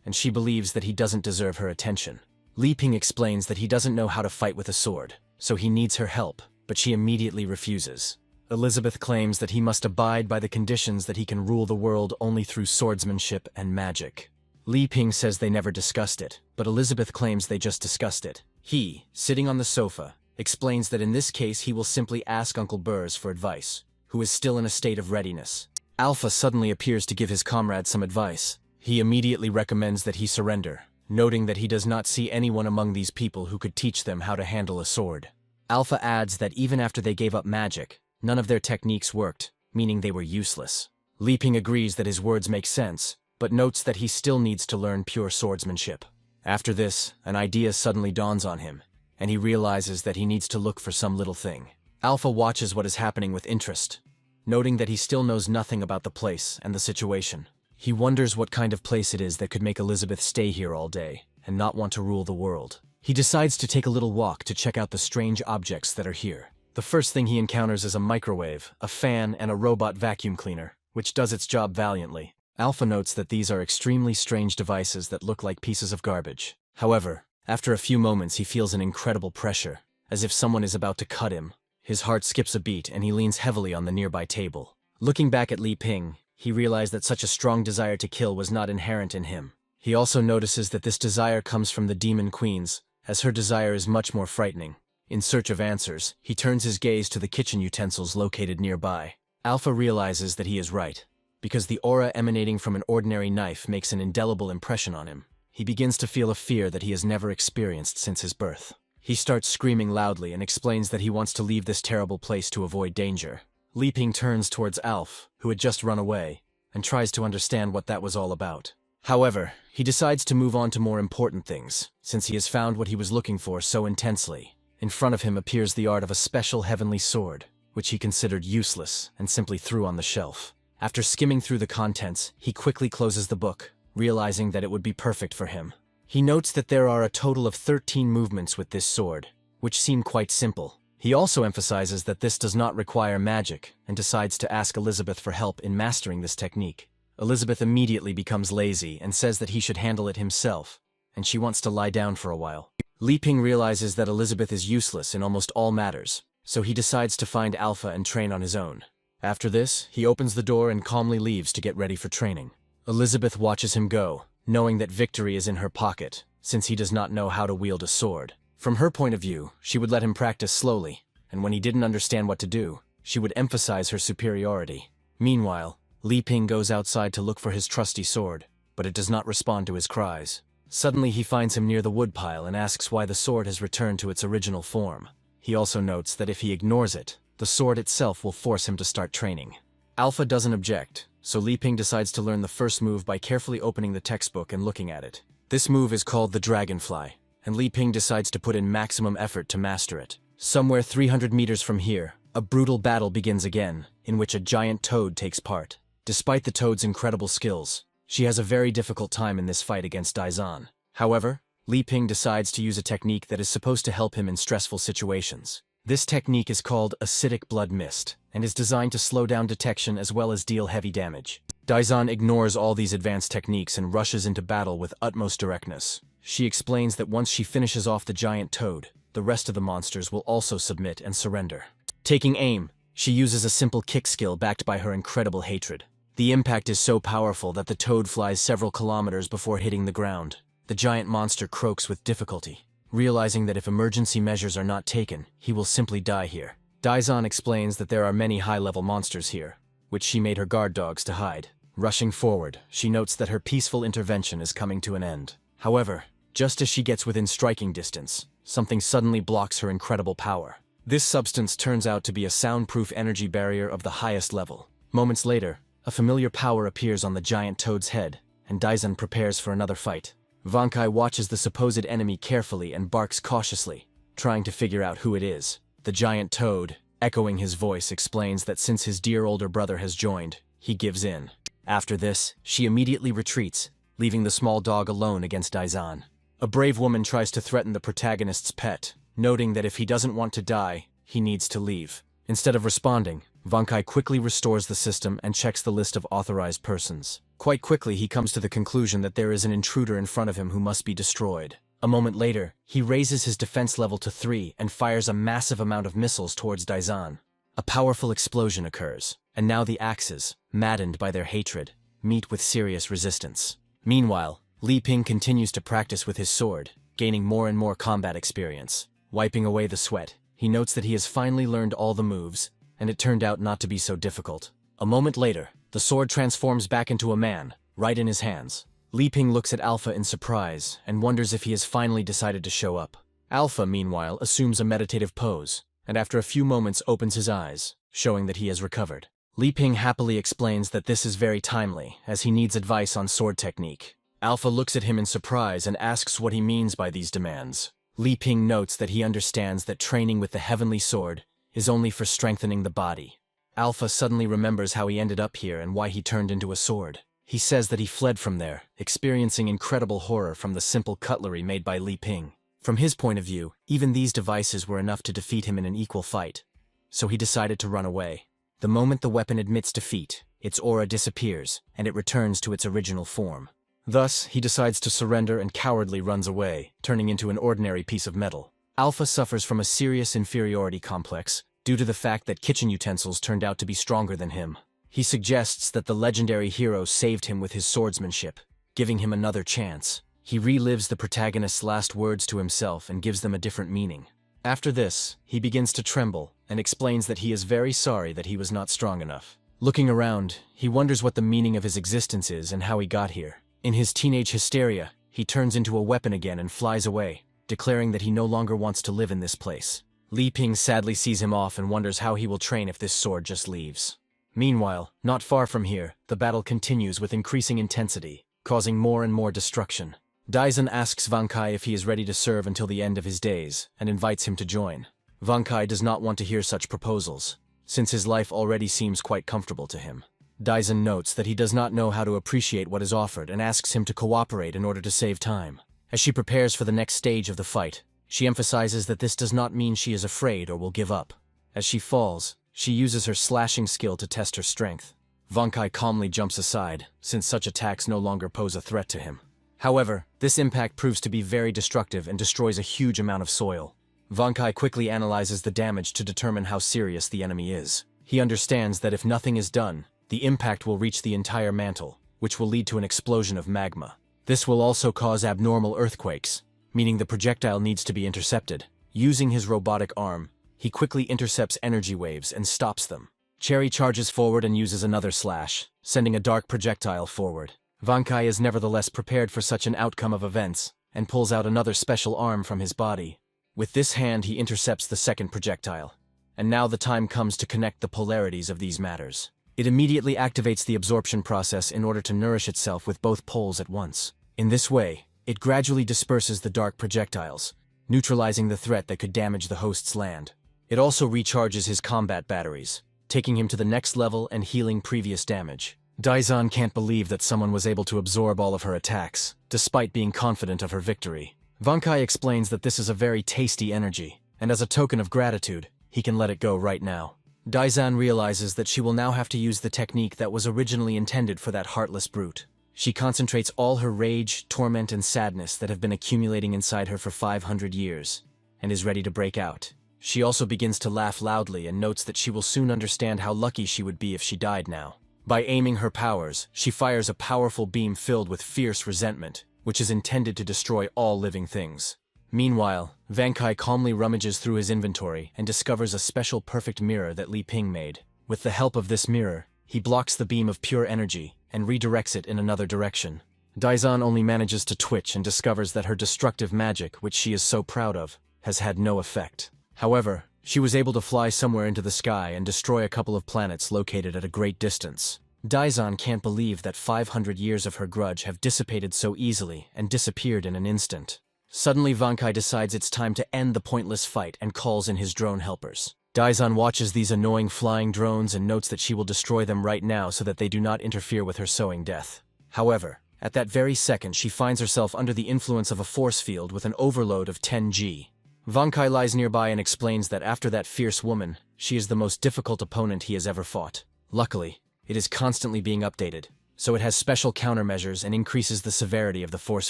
and she believes that he doesn't deserve her attention. Li Ping explains that he doesn't know how to fight with a sword, so he needs her help, but she immediately refuses. Elizabeth claims that he must abide by the conditions that he can rule the world only through swordsmanship and magic. Li Ping says they never discussed it, but Elizabeth claims they just discussed it. He, sitting on the sofa, explains that in this case he will simply ask Uncle Burrs for advice, who is still in a state of readiness. Alpha suddenly appears to give his comrade some advice. He immediately recommends that he surrender, noting that he does not see anyone among these people who could teach them how to handle a sword. Alpha adds that even after they gave up magic, none of their techniques worked, meaning they were useless. Li Ping agrees that his words make sense, but notes that he still needs to learn pure swordsmanship. After this, an idea suddenly dawns on him, and he realizes that he needs to look for some little thing. Alpha watches what is happening with interest, noting that he still knows nothing about the place and the situation. He wonders what kind of place it is that could make Elizabeth stay here all day and not want to rule the world. He decides to take a little walk to check out the strange objects that are here. The first thing he encounters is a microwave, a fan, and a robot vacuum cleaner, which does its job valiantly. Alpha notes that these are extremely strange devices that look like pieces of garbage. However, after a few moments he feels an incredible pressure, as if someone is about to cut him. His heart skips a beat and he leans heavily on the nearby table. Looking back at Li Ping, he realized that such a strong desire to kill was not inherent in him. He also notices that this desire comes from the Demon Queens, as her desire is much more frightening. In search of answers, he turns his gaze to the kitchen utensils located nearby. Alpha realizes that he is right, because the aura emanating from an ordinary knife makes an indelible impression on him. He begins to feel a fear that he has never experienced since his birth. He starts screaming loudly and explains that he wants to leave this terrible place to avoid danger. Li Ping turns towards Alf, who had just run away, and tries to understand what that was all about. However, he decides to move on to more important things, since he has found what he was looking for so intensely. In front of him appears the art of a special heavenly sword, which he considered useless and simply threw on the shelf. After skimming through the contents, he quickly closes the book, realizing that it would be perfect for him. He notes that there are a total of 13 movements with this sword, which seem quite simple. He also emphasizes that this does not require magic and decides to ask Elizabeth for help in mastering this technique. Elizabeth immediately becomes lazy and says that he should handle it himself, and she wants to lie down for a while. Li Ping realizes that Elizabeth is useless in almost all matters, so he decides to find Alpha and train on his own. After this, he opens the door and calmly leaves to get ready for training. Elizabeth watches him go, knowing that victory is in her pocket, since he does not know how to wield a sword. From her point of view, she would let him practice slowly, and when he didn't understand what to do, she would emphasize her superiority. Meanwhile, Li Ping goes outside to look for his trusty sword, but it does not respond to his cries. Suddenly he finds him near the woodpile and asks why the sword has returned to its original form. He also notes that if he ignores it, the sword itself will force him to start training. Alpha doesn't object, so Li Ping decides to learn the first move by carefully opening the textbook and looking at it. This move is called the Dragonfly. and Li Ping decides to put in maximum effort to master it. Somewhere 300 meters from here, a brutal battle begins again, in which a giant toad takes part. Despite the toad's incredible skills, she has a very difficult time in this fight against Daizan. However, Li Ping decides to use a technique that is supposed to help him in stressful situations. This technique is called acidic blood mist, and is designed to slow down detection as well as deal heavy damage. Daizan ignores all these advanced techniques and rushes into battle with utmost directness. She explains that once she finishes off the giant toad, the rest of the monsters will also submit and surrender. Taking aim, she uses a simple kick skill backed by her incredible hatred. The impact is so powerful that the toad flies several kilometers before hitting the ground. The giant monster croaks with difficulty, realizing that if emergency measures are not taken, he will simply die here. Daizan explains that there are many high-level monsters here, which she made her guard dogs to hide. Rushing forward, she notes that her peaceful intervention is coming to an end. However, just as she gets within striking distance, something suddenly blocks her incredible power. This substance turns out to be a soundproof energy barrier of the highest level. Moments later, a familiar power appears on the giant toad's head, and Daizan prepares for another fight. Vankai watches the supposed enemy carefully and barks cautiously, trying to figure out who it is. The giant toad, echoing his voice, explains that since his dear older brother has joined, he gives in. After this, she immediately retreats, leaving the small dog alone against Daizan. A brave woman tries to threaten the protagonist's pet, noting that if he doesn't want to die, he needs to leave. Instead of responding, Vankai quickly restores the system and checks the list of authorized persons. Quite quickly, he comes to the conclusion that there is an intruder in front of him who must be destroyed. A moment later, he raises his defense level to 3 and fires a massive amount of missiles towards Daizan. A powerful explosion occurs, and now the axes, maddened by their hatred, meet with serious resistance. Meanwhile, Li Ping continues to practice with his sword, gaining more and more combat experience. Wiping away the sweat, he notes that he has finally learned all the moves, and it turned out not to be so difficult. A moment later, the sword transforms back into a man, right in his hands. Li Ping looks at Alpha in surprise and wonders if he has finally decided to show up. Alpha, meanwhile, assumes a meditative pose, and after a few moments opens his eyes, showing that he has recovered. Li Ping happily explains that this is very timely, as he needs advice on sword technique. Alpha looks at him in surprise and asks what he means by these demands. Li Ping notes that he understands that training with the heavenly sword is only for strengthening the body. Alpha suddenly remembers how he ended up here and why he turned into a sword. He says that he fled from there, experiencing incredible horror from the simple cutlery made by Li Ping. From his point of view, even these devices were enough to defeat him in an equal fight, so he decided to run away. The moment the weapon admits defeat, its aura disappears, and it returns to its original form. Thus, he decides to surrender and cowardly runs away, turning into an ordinary piece of metal. Alpha suffers from a serious inferiority complex due to the fact that kitchen utensils turned out to be stronger than him. He suggests that the legendary hero saved him with his swordsmanship, giving him another chance. He relives the protagonist's last words to himself and gives them a different meaning. After this, he begins to tremble and explains that he is very sorry that he was not strong enough. Looking around, he wonders what the meaning of his existence is and how he got here. In his teenage hysteria, he turns into a weapon again and flies away, declaring that he no longer wants to live in this place. Li Ping sadly sees him off and wonders how he will train if this sword just leaves. Meanwhile, not far from here, the battle continues with increasing intensity, causing more and more destruction. Daizan asks Vankai if he is ready to serve until the end of his days, and invites him to join. Vankai does not want to hear such proposals, since his life already seems quite comfortable to him. Daizan notes that he does not know how to appreciate what is offered and asks him to cooperate in order to save time. As she prepares for the next stage of the fight, she emphasizes that this does not mean she is afraid or will give up. As she falls, she uses her slashing skill to test her strength. Vankai calmly jumps aside, since such attacks no longer pose a threat to him. However, this impact proves to be very destructive and destroys a huge amount of soil. Vankai quickly analyzes the damage to determine how serious the enemy is. He understands that if nothing is done, the impact will reach the entire mantle, which will lead to an explosion of magma. This will also cause abnormal earthquakes, meaning the projectile needs to be intercepted. Using his robotic arm, he quickly intercepts energy waves and stops them. Cherry charges forward and uses another slash, sending a dark projectile forward. Vankai is nevertheless prepared for such an outcome of events, and pulls out another special arm from his body. With this hand he intercepts the second projectile, and now the time comes to connect the polarities of these matters. It immediately activates the absorption process in order to nourish itself with both poles at once. In this way, It gradually disperses the dark projectiles, neutralizing the threat that could damage the host's land. It also recharges his combat batteries, taking him to the next level and healing previous damage. Daizan can't believe that someone was able to absorb all of her attacks, despite being confident of her victory. Vankai explains that this is a very tasty energy, and as a token of gratitude, he can let it go right now. Daizan realizes that she will now have to use the technique that was originally intended for that heartless brute. She concentrates all her rage, torment, and sadness that have been accumulating inside her for 500 years, and is ready to break out. She also begins to laugh loudly and notes that she will soon understand how lucky she would be if she died now. By aiming her powers, she fires a powerful beam filled with fierce resentment, which is intended to destroy all living things. Meanwhile, Vankai calmly rummages through his inventory and discovers a special perfect mirror that Li Ping made. With the help of this mirror, he blocks the beam of pure energy and redirects it in another direction. Daizan only manages to twitch and discovers that her destructive magic, which she is so proud of, has had no effect. However, she was able to fly somewhere into the sky and destroy a couple of planets located at a great distance. Daizan can't believe that 500 years of her grudge have dissipated so easily and disappeared in an instant. Suddenly Vankai decides it's time to end the pointless fight and calls in his drone helpers. Daizan watches these annoying flying drones and notes that she will destroy them right now so that they do not interfere with her sowing death. However, at that very second she finds herself under the influence of a force field with an overload of 10G. Vankai lies nearby and explains that after that fierce woman, she is the most difficult opponent he has ever fought. Luckily, it is constantly being updated, so it has special countermeasures and increases the severity of the force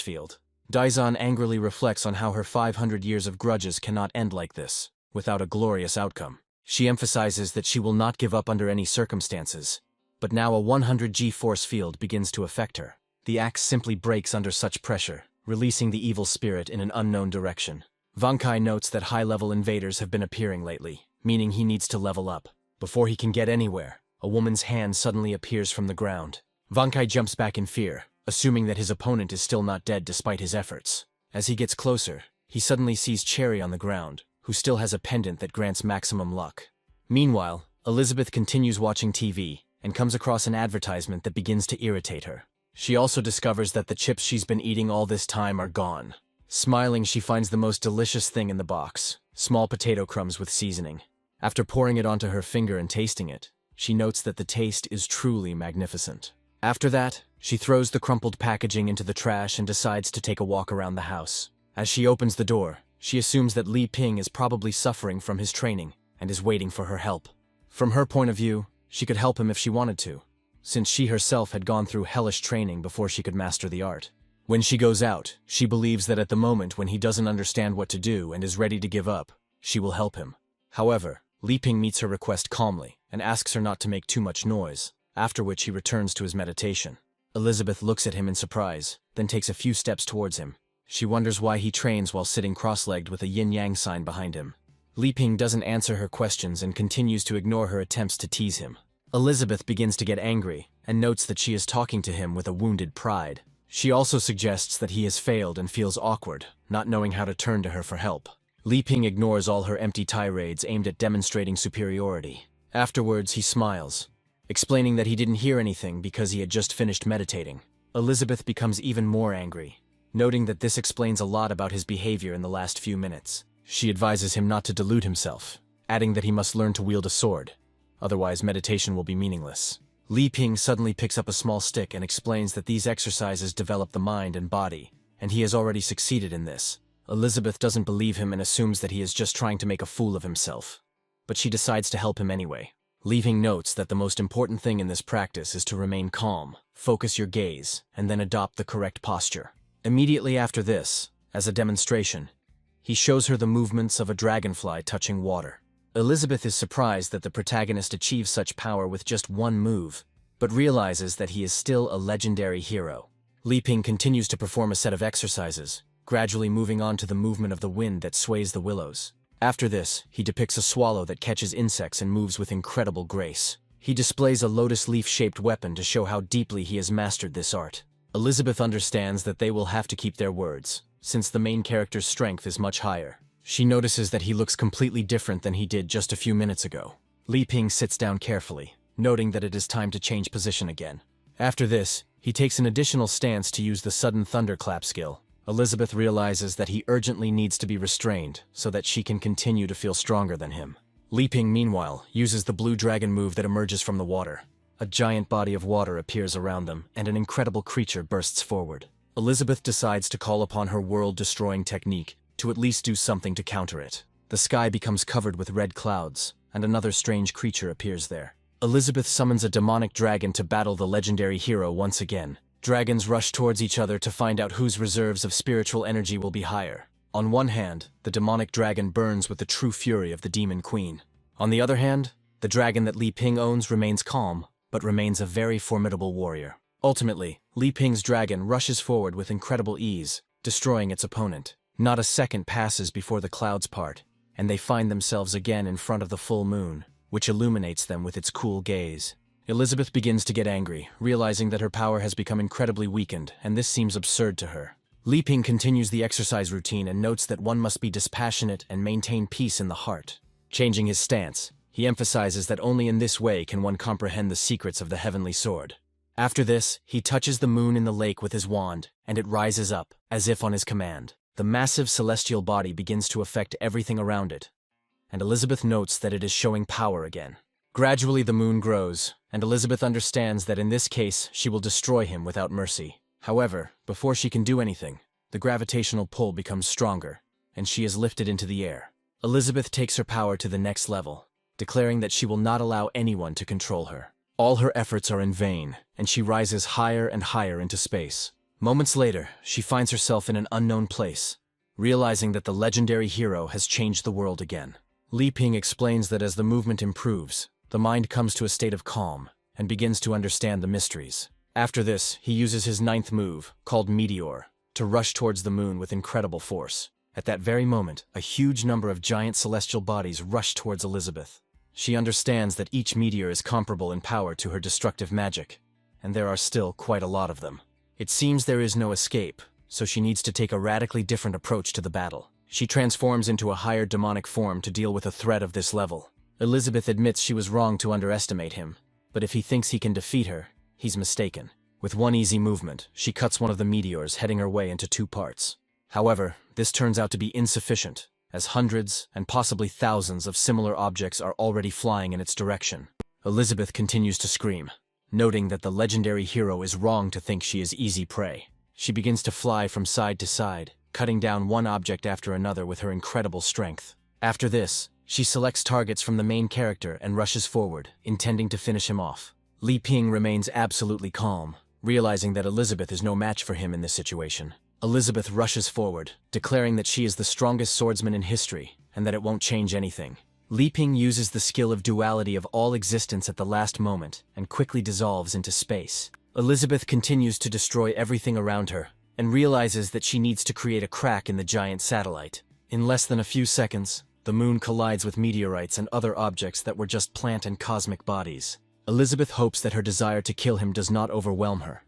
field. Daizan angrily reflects on how her 500 years of grudges cannot end like this, without a glorious outcome. She emphasizes that she will not give up under any circumstances, but now a 100G force field begins to affect her. The axe simply breaks under such pressure, releasing the evil spirit in an unknown direction. Vankai notes that high-level invaders have been appearing lately, meaning he needs to level up. Before he can get anywhere, a woman's hand suddenly appears from the ground. Vankai jumps back in fear, assuming that his opponent is still not dead despite his efforts. As he gets closer, he suddenly sees Cherry on the ground, who still has a pendant that grants maximum luck. Meanwhile, Elizabeth continues watching TV and comes across an advertisement that begins to irritate her. She also discovers that the chips she's been eating all this time are gone. Smiling, she finds the most delicious thing in the box, small potato crumbs with seasoning. After pouring it onto her finger and tasting it, she notes that the taste is truly magnificent. After that, she throws the crumpled packaging into the trash and decides to take a walk around the house. As she opens the door, she assumes that Li Ping is probably suffering from his training and is waiting for her help. From her point of view, she could help him if she wanted to, since she herself had gone through hellish training before she could master the art. When she goes out, she believes that at the moment when he doesn't understand what to do and is ready to give up, she will help him. However, Li Ping meets her request calmly and asks her not to make too much noise, after which he returns to his meditation. Elizabeth looks at him in surprise, then takes a few steps towards him. She wonders why he trains while sitting cross-legged with a yin-yang sign behind him. Li Ping doesn't answer her questions and continues to ignore her attempts to tease him. Elizabeth begins to get angry and notes that she is talking to him with a wounded pride. She also suggests that he has failed and feels awkward, not knowing how to turn to her for help. Li Ping ignores all her empty tirades aimed at demonstrating superiority. Afterwards, he smiles, explaining that he didn't hear anything because he had just finished meditating. Elizabeth becomes even more angry, noting that this explains a lot about his behavior in the last few minutes. She advises him not to delude himself, adding that he must learn to wield a sword, otherwise meditation will be meaningless. Li Ping suddenly picks up a small stick and explains that these exercises develop the mind and body, and he has already succeeded in this. Elizabeth doesn't believe him and assumes that he is just trying to make a fool of himself, but she decides to help him anyway. Leaving notes that the most important thing in this practice is to remain calm, focus your gaze, and then adopt the correct posture. Immediately after this, as a demonstration, he shows her the movements of a dragonfly touching water. Elizabeth is surprised that the protagonist achieves such power with just one move, but realizes that he is still a legendary hero. Li Ping continues to perform a set of exercises, gradually moving on to the movement of the wind that sways the willows. After this, he depicts a swallow that catches insects and moves with incredible grace. He displays a lotus leaf-shaped weapon to show how deeply he has mastered this art. Elizabeth understands that they will have to keep their words, since the main character's strength is much higher. She notices that he looks completely different than he did just a few minutes ago. Li Ping sits down carefully, noting that it is time to change position again. After this, he takes an additional stance to use the sudden thunderclap skill, Elizabeth realizes that he urgently needs to be restrained so that she can continue to feel stronger than him. Li Ping, meanwhile, uses the blue dragon move that emerges from the water. A giant body of water appears around them, and an incredible creature bursts forward. Elizabeth decides to call upon her world-destroying technique to at least do something to counter it. The sky becomes covered with red clouds, and another strange creature appears there. Elizabeth summons a demonic dragon to battle the legendary hero once again. Dragons rush towards each other to find out whose reserves of spiritual energy will be higher. On one hand, the demonic dragon burns with the true fury of the demon queen. On the other hand, the dragon that Li Ping owns remains calm, but remains a very formidable warrior. Ultimately, Li Ping's dragon rushes forward with incredible ease, destroying its opponent. Not a second passes before the clouds part, and they find themselves again in front of the full moon, which illuminates them with its cool gaze. Elizabeth begins to get angry, realizing that her power has become incredibly weakened, and this seems absurd to her. Li Ping continues the exercise routine and notes that one must be dispassionate and maintain peace in the heart. Changing his stance, he emphasizes that only in this way can one comprehend the secrets of the heavenly sword. After this, he touches the moon in the lake with his wand, and it rises up, as if on his command. The massive celestial body begins to affect everything around it, and Elizabeth notes that it is showing power again. Gradually the moon grows, and Elizabeth understands that in this case she will destroy him without mercy. However, before she can do anything, the gravitational pull becomes stronger, and she is lifted into the air. Elizabeth takes her power to the next level, declaring that she will not allow anyone to control her. All her efforts are in vain, and she rises higher and higher into space. Moments later, she finds herself in an unknown place, realizing that the legendary hero has changed the world again. Li Ping explains that as the movement improves, the mind comes to a state of calm and begins to understand the mysteries. After this, he uses his ninth move, called Meteor, to rush towards the moon with incredible force. At that very moment, a huge number of giant celestial bodies rush towards Elizabeth. She understands that each meteor is comparable in power to her destructive magic, and there are still quite a lot of them. It seems there is no escape, so she needs to take a radically different approach to the battle. She transforms into a higher demonic form to deal with a threat of this level. Elizabeth admits she was wrong to underestimate him, but if he thinks he can defeat her, he's mistaken. With one easy movement, she cuts one of the meteors, heading her way into two parts. However, this turns out to be insufficient, as hundreds and possibly thousands of similar objects are already flying in its direction. Elizabeth continues to scream, noting that the legendary hero is wrong to think she is easy prey. She begins to fly from side to side, cutting down one object after another with her incredible strength. After this, she selects targets from the main character and rushes forward, intending to finish him off. Li Ping remains absolutely calm, realizing that Elizabeth is no match for him in this situation. Elizabeth rushes forward, declaring that she is the strongest swordsman in history, and that it won't change anything. Li Ping uses the skill of duality of all existence at the last moment, and quickly dissolves into space. Elizabeth continues to destroy everything around her, and realizes that she needs to create a crack in the giant satellite. In less than a few seconds, the moon collides with meteorites and other objects that were just plant and cosmic bodies. Elizabeth hopes that her desire to kill him does not overwhelm her,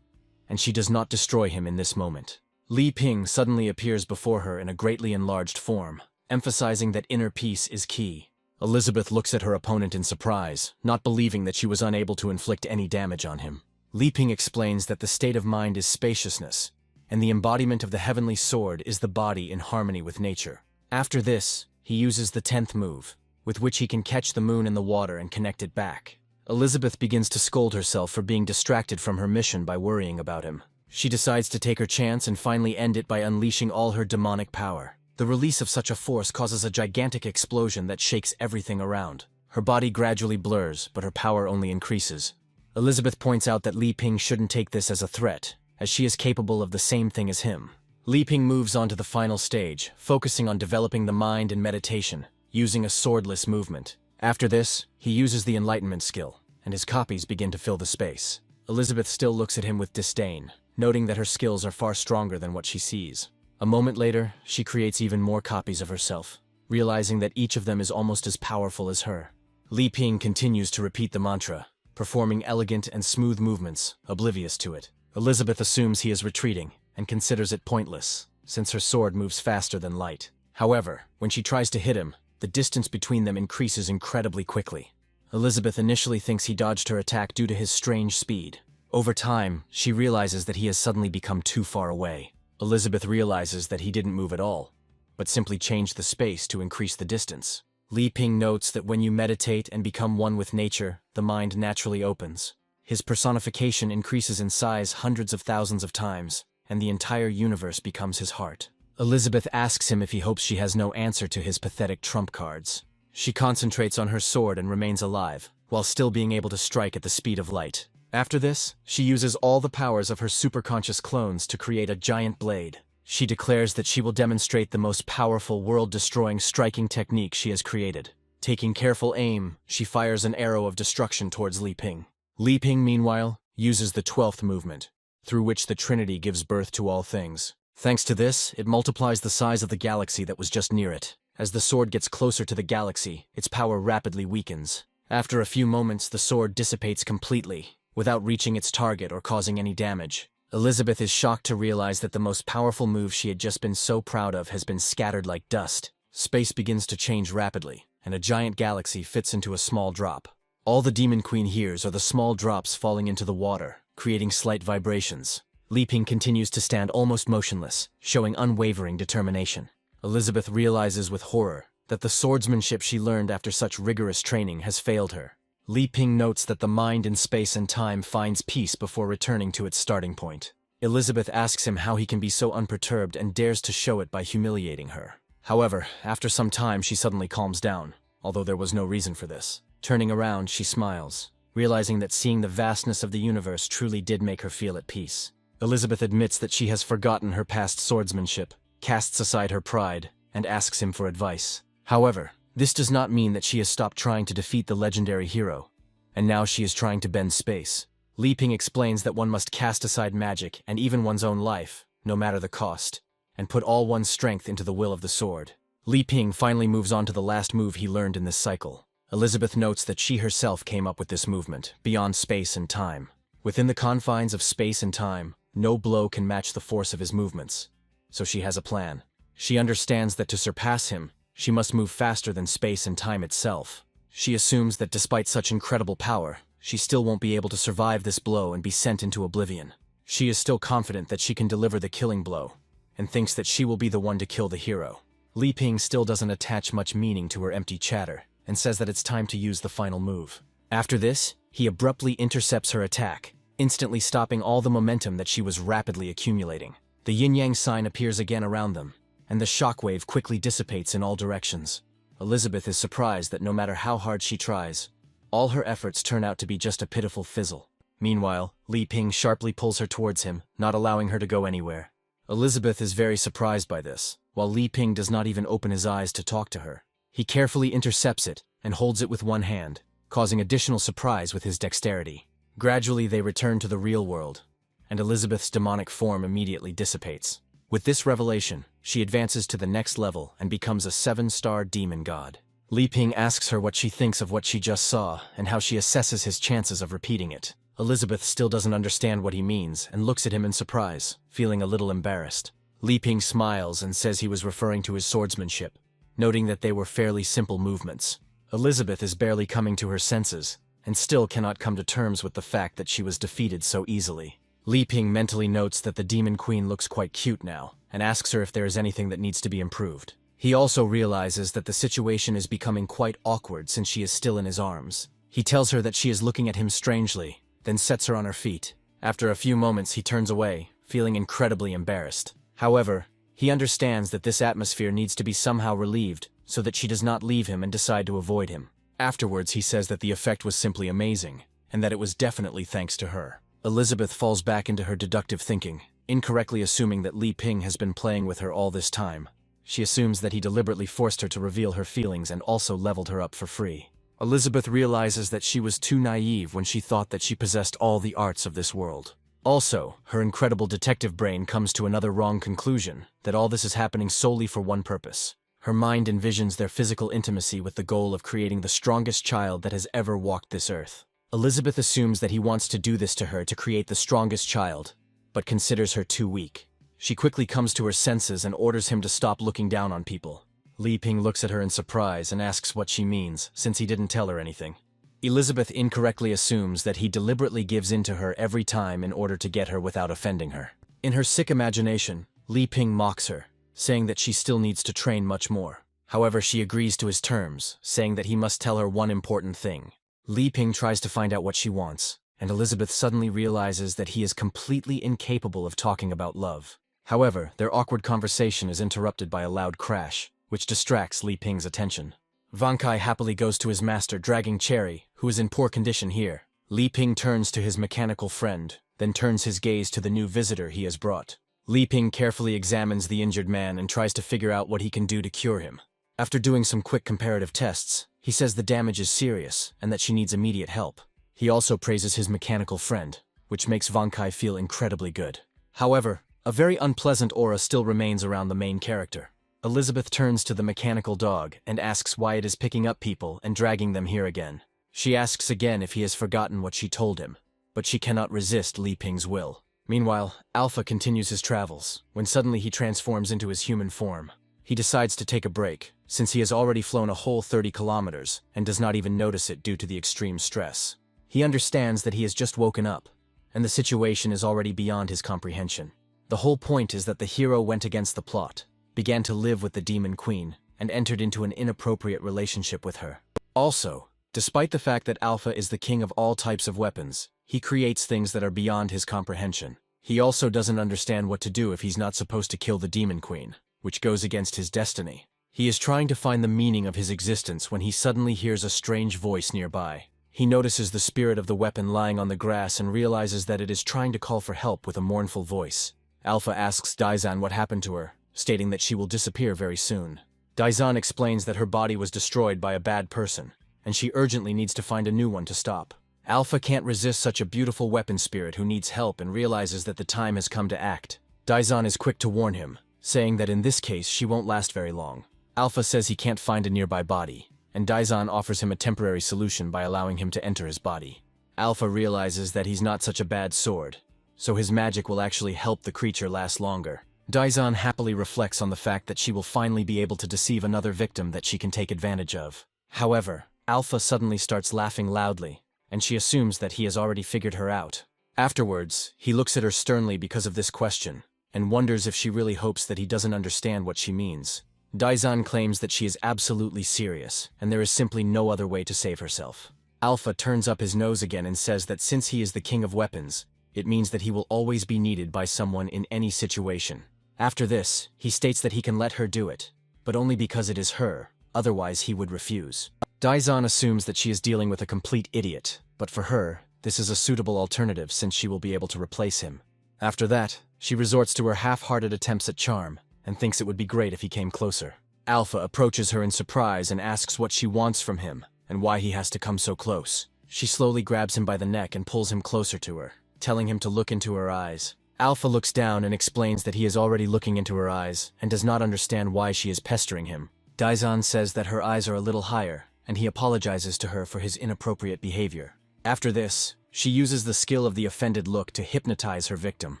and she does not destroy him in this moment. Li Ping suddenly appears before her in a greatly enlarged form, emphasizing that inner peace is key. Elizabeth looks at her opponent in surprise, not believing that she was unable to inflict any damage on him. Li Ping explains that the state of mind is spaciousness, and the embodiment of the heavenly sword is the body in harmony with nature. After this, he uses the 10th move, with which he can catch the moon in the water and connect it back. Elizabeth begins to scold herself for being distracted from her mission by worrying about him. She decides to take her chance and finally end it by unleashing all her demonic power. The release of such a force causes a gigantic explosion that shakes everything around. Her body gradually blurs, but her power only increases. Elizabeth points out that Li Ping shouldn't take this as a threat, as she is capable of the same thing as him. Li Ping moves on to the final stage, focusing on developing the mind and meditation, using a swordless movement. After this, he uses the enlightenment skill, and his copies begin to fill the space. Elizabeth still looks at him with disdain, noting that her skills are far stronger than what she sees. A moment later, she creates even more copies of herself, realizing that each of them is almost as powerful as her. Li Ping continues to repeat the mantra, performing elegant and smooth movements, oblivious to it. Elizabeth assumes he is retreating, and considers it pointless, since her sword moves faster than light. However, when she tries to hit him, the distance between them increases incredibly quickly. Elizabeth initially thinks he dodged her attack due to his strange speed. Over time, she realizes that he has suddenly become too far away. Elizabeth realizes that he didn't move at all, but simply changed the space to increase the distance. Li Ping notes that when you meditate and become one with nature, the mind naturally opens. His personification increases in size hundreds of thousands of times, and the entire universe becomes his heart. Elizabeth asks him if he hopes she has no answer to his pathetic trump cards. She concentrates on her sword and remains alive, while still being able to strike at the speed of light. After this, she uses all the powers of her superconscious clones to create a giant blade. She declares that she will demonstrate the most powerful world-destroying striking technique she has created. Taking careful aim, she fires an arrow of destruction towards Li Ping. Li Ping, meanwhile, uses the 12th movement, through which the Trinity gives birth to all things. Thanks to this, it multiplies the size of the galaxy that was just near it. As the sword gets closer to the galaxy, its power rapidly weakens. After a few moments, the sword dissipates completely, without reaching its target or causing any damage. Elizabeth is shocked to realize that the most powerful move she had just been so proud of has been scattered like dust. Space begins to change rapidly, and a giant galaxy fits into a small drop. All the Demon Queen hears are the small drops falling into the water, creating slight vibrations. Li Ping continues to stand almost motionless, showing unwavering determination. Elizabeth realizes with horror that the swordsmanship she learned after such rigorous training has failed her. Li Ping notes that the mind in space and time finds peace before returning to its starting point. Elizabeth asks him how he can be so unperturbed and dares to show it by humiliating her. However, after some time she suddenly calms down, although there was no reason for this. Turning around, she smiles, realizing that seeing the vastness of the universe truly did make her feel at peace. Elizabeth admits that she has forgotten her past swordsmanship, casts aside her pride, and asks him for advice. However, this does not mean that she has stopped trying to defeat the legendary hero, and now she is trying to bend space. Li Ping explains that one must cast aside magic and even one's own life, no matter the cost, and put all one's strength into the will of the sword. Li Ping finally moves on to the last move he learned in this cycle. Elizabeth notes that she herself came up with this movement, beyond space and time. Within the confines of space and time, no blow can match the force of his movements, so she has a plan. She understands that to surpass him, she must move faster than space and time itself. She assumes that despite such incredible power, she still won't be able to survive this blow and be sent into oblivion. She is still confident that she can deliver the killing blow, and thinks that she will be the one to kill the hero. Li Ping still doesn't attach much meaning to her empty chatter, and says that it's time to use the final move. After this, he abruptly intercepts her attack, instantly stopping all the momentum that she was rapidly accumulating. The yin-yang sign appears again around them, and the shockwave quickly dissipates in all directions. Elizabeth is surprised that no matter how hard she tries, all her efforts turn out to be just a pitiful fizzle. Meanwhile, Li Ping sharply pulls her towards him, not allowing her to go anywhere. Elizabeth is very surprised by this, while Li Ping does not even open his eyes to talk to her. He carefully intercepts it and holds it with one hand, causing additional surprise with his dexterity. Gradually they return to the real world, and Elizabeth's demonic form immediately dissipates. With this revelation, she advances to the next level and becomes a 7-star demon god. Li Ping asks her what she thinks of what she just saw and how she assesses his chances of repeating it. Elizabeth still doesn't understand what he means and looks at him in surprise, feeling a little embarrassed. Li Ping smiles and says he was referring to his swordsmanship, noting that they were fairly simple movements. Elizabeth is barely coming to her senses and still cannot come to terms with the fact that she was defeated so easily. Li Ping mentally notes that the Demon Queen looks quite cute now, and asks her if there is anything that needs to be improved. He also realizes that the situation is becoming quite awkward since she is still in his arms. He tells her that she is looking at him strangely, then sets her on her feet. After a few moments he turns away, feeling incredibly embarrassed. However, he understands that this atmosphere needs to be somehow relieved so that she does not leave him and decide to avoid him. Afterwards he says that the effect was simply amazing, and that it was definitely thanks to her. Elizabeth falls back into her deductive thinking, incorrectly assuming that Li Ping has been playing with her all this time. She assumes that he deliberately forced her to reveal her feelings and also leveled her up for free. Elizabeth realizes that she was too naive when she thought that she possessed all the arts of this world. Also, her incredible detective brain comes to another wrong conclusion, that all this is happening solely for one purpose. Her mind envisions their physical intimacy with the goal of creating the strongest child that has ever walked this earth. Elizabeth assumes that he wants to do this to her to create the strongest child, but considers her too weak. She quickly comes to her senses and orders him to stop looking down on people. Li Ping looks at her in surprise and asks what she means, since he didn't tell her anything. Elizabeth incorrectly assumes that he deliberately gives in to her every time in order to get her without offending her. In her sick imagination, Li Ping mocks her, saying that she still needs to train much more. However, she agrees to his terms, saying that he must tell her one important thing. Li Ping tries to find out what she wants, and Elizabeth suddenly realizes that he is completely incapable of talking about love. However, their awkward conversation is interrupted by a loud crash, which distracts Li Ping's attention. Vankai happily goes to his master, dragging Cherry, who is in poor condition here. Li Ping turns to his mechanical friend, then turns his gaze to the new visitor he has brought. Li Ping carefully examines the injured man and tries to figure out what he can do to cure him. After doing some quick comparative tests, he says the damage is serious and that she needs immediate help. He also praises his mechanical friend, which makes Vankai feel incredibly good. However, a very unpleasant aura still remains around the main character. Elizabeth turns to the mechanical dog and asks why it is picking up people and dragging them here again. She asks again if he has forgotten what she told him, but she cannot resist Li Ping's will. Meanwhile, Alpha continues his travels, when suddenly he transforms into his human form. He decides to take a break, since he has already flown a whole 30 kilometers and does not even notice it due to the extreme stress. He understands that he has just woken up, and the situation is already beyond his comprehension. The whole point is that the hero went against the plot, began to live with the Demon Queen, and entered into an inappropriate relationship with her. Also, despite the fact that Alpha is the king of all types of weapons, he creates things that are beyond his comprehension. He also doesn't understand what to do if he's not supposed to kill the Demon Queen, which goes against his destiny. He is trying to find the meaning of his existence when he suddenly hears a strange voice nearby. He notices the spirit of the weapon lying on the grass and realizes that it is trying to call for help with a mournful voice. Alpha asks Daizan what happened to her, stating that she will disappear very soon. Daizan explains that her body was destroyed by a bad person, and she urgently needs to find a new one to stop. Alpha can't resist such a beautiful weapon spirit who needs help and realizes that the time has come to act. Daizan is quick to warn him, saying that in this case she won't last very long. Alpha says he can't find a nearby body, and Daizan offers him a temporary solution by allowing him to enter his body. Alpha realizes that he's not such a bad sword, so his magic will actually help the creature last longer. Daizan happily reflects on the fact that she will finally be able to deceive another victim that she can take advantage of. However, Alpha suddenly starts laughing loudly, and she assumes that he has already figured her out. Afterwards, he looks at her sternly because of this question, and wonders if she really hopes that he doesn't understand what she means. Daizan claims that she is absolutely serious, and there is simply no other way to save herself. Alpha turns up his nose again and says that since he is the king of weapons, it means that he will always be needed by someone in any situation. After this, he states that he can let her do it, but only because it is her, otherwise he would refuse. Daizan assumes that she is dealing with a complete idiot, but for her, this is a suitable alternative since she will be able to replace him. After that, she resorts to her half-hearted attempts at charm, and thinks it would be great if he came closer. Alpha approaches her in surprise and asks what she wants from him, and why he has to come so close. She slowly grabs him by the neck and pulls him closer to her, telling him to look into her eyes. Alpha looks down and explains that he is already looking into her eyes, and does not understand why she is pestering him. Daizan says that her eyes are a little higher, and he apologizes to her for his inappropriate behavior. After this, she uses the skill of the offended look to hypnotize her victim.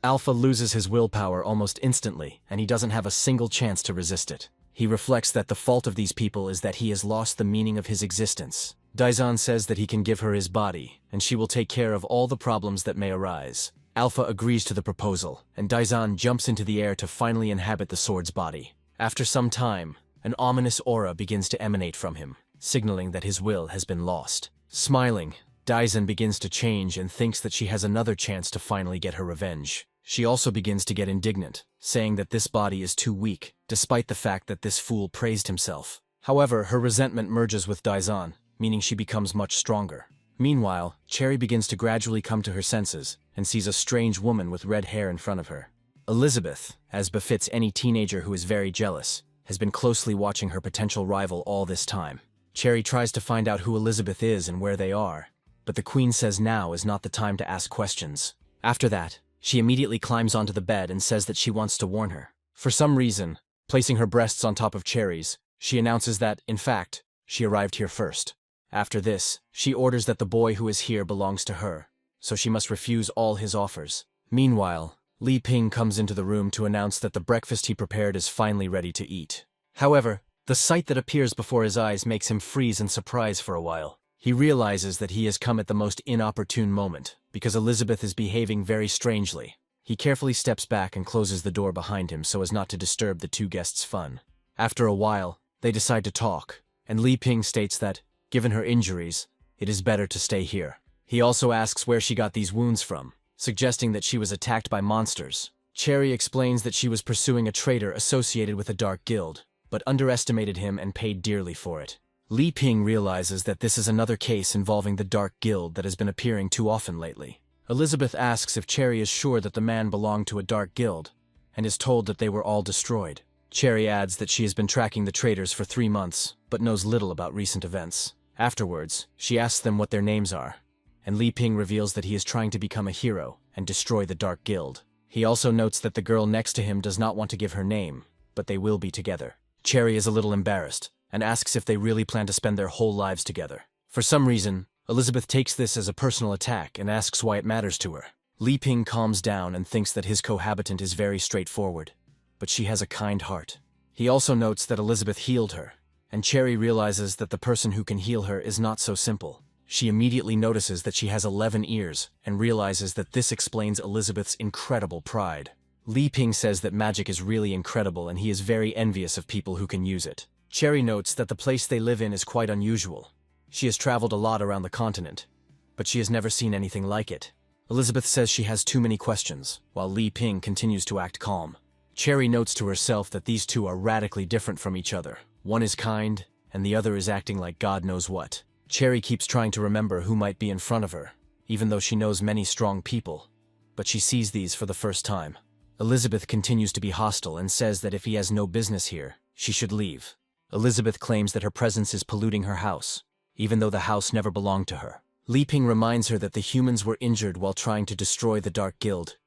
Alpha loses his willpower almost instantly, and he doesn't have a single chance to resist it. He reflects that the fault of these people is that he has lost the meaning of his existence. Daizan says that he can give her his body, and she will take care of all the problems that may arise. Alpha agrees to the proposal, and Daizan jumps into the air to finally inhabit the sword's body. After some time, an ominous aura begins to emanate from him, signaling that his will has been lost. Smiling, Daizan begins to change and thinks that she has another chance to finally get her revenge. She also begins to get indignant, saying that this body is too weak, despite the fact that this fool praised himself. However, her resentment merges with Daizan, meaning she becomes much stronger. Meanwhile, Cherry begins to gradually come to her senses, and sees a strange woman with red hair in front of her. Elizabeth, as befits any teenager who is very jealous, has been closely watching her potential rival all this time. Cherry tries to find out who Elizabeth is and where they are, but the queen says now is not the time to ask questions. After that, she immediately climbs onto the bed and says that she wants to warn her. For some reason, placing her breasts on top of Cherry's, she announces that, in fact, she arrived here first. After this, she orders that the boy who is here belongs to her, so she must refuse all his offers. Meanwhile, Li Ping comes into the room to announce that the breakfast he prepared is finally ready to eat. However, the sight that appears before his eyes makes him freeze in surprise for a while. He realizes that he has come at the most inopportune moment, because Elizabeth is behaving very strangely. He He carefully steps back and closes the door behind him so as not to disturb the two guests' fun. After a while, they decide to talk, and Li Ping states that, given her injuries, it is better to stay here. He also asks where she got these wounds from, suggesting that she was attacked by monsters. Cherry explains that she was pursuing a traitor associated with a dark guild, but underestimated him and paid dearly for it. Li Ping realizes that this is another case involving the dark guild that has been appearing too often lately. Elizabeth asks if Cherry is sure that the man belonged to a dark guild, and is told that they were all destroyed. Cherry adds that she has been tracking the traitors for 3 months, but knows little about recent events. Afterwards, she asks them what their names are, and Li Ping reveals that he is trying to become a hero and destroy the dark guild. He also notes that the girl next to him does not want to give her name, but they will be together. Cherry is a little embarrassed, and asks if they really plan to spend their whole lives together. For some reason, Elizabeth takes this as a personal attack and asks why it matters to her. Li Ping calms down and thinks that his cohabitant is very straightforward, but she has a kind heart. He also notes that Elizabeth healed her, and Cherry realizes that the person who can heal her is not so simple. She immediately notices that she has 11 ears and realizes that this explains Elizabeth's incredible pride. Li Ping says that magic is really incredible and he is very envious of people who can use it. Cherry notes that the place they live in is quite unusual. She has traveled a lot around the continent, but she has never seen anything like it. Elizabeth says she has too many questions, while Li Ping continues to act calm. Cherry notes to herself that these two are radically different from each other. One is kind, and the other is acting like God knows what. Cherry keeps trying to remember who might be in front of her, even though she knows many strong people, but she sees these for the first time. Elizabeth continues to be hostile and says that if he has no business here, she should leave. Elizabeth claims that her presence is polluting her house, even though the house never belonged to her. Li Ping reminds her that the humans were injured while trying to destroy the Dark Guild,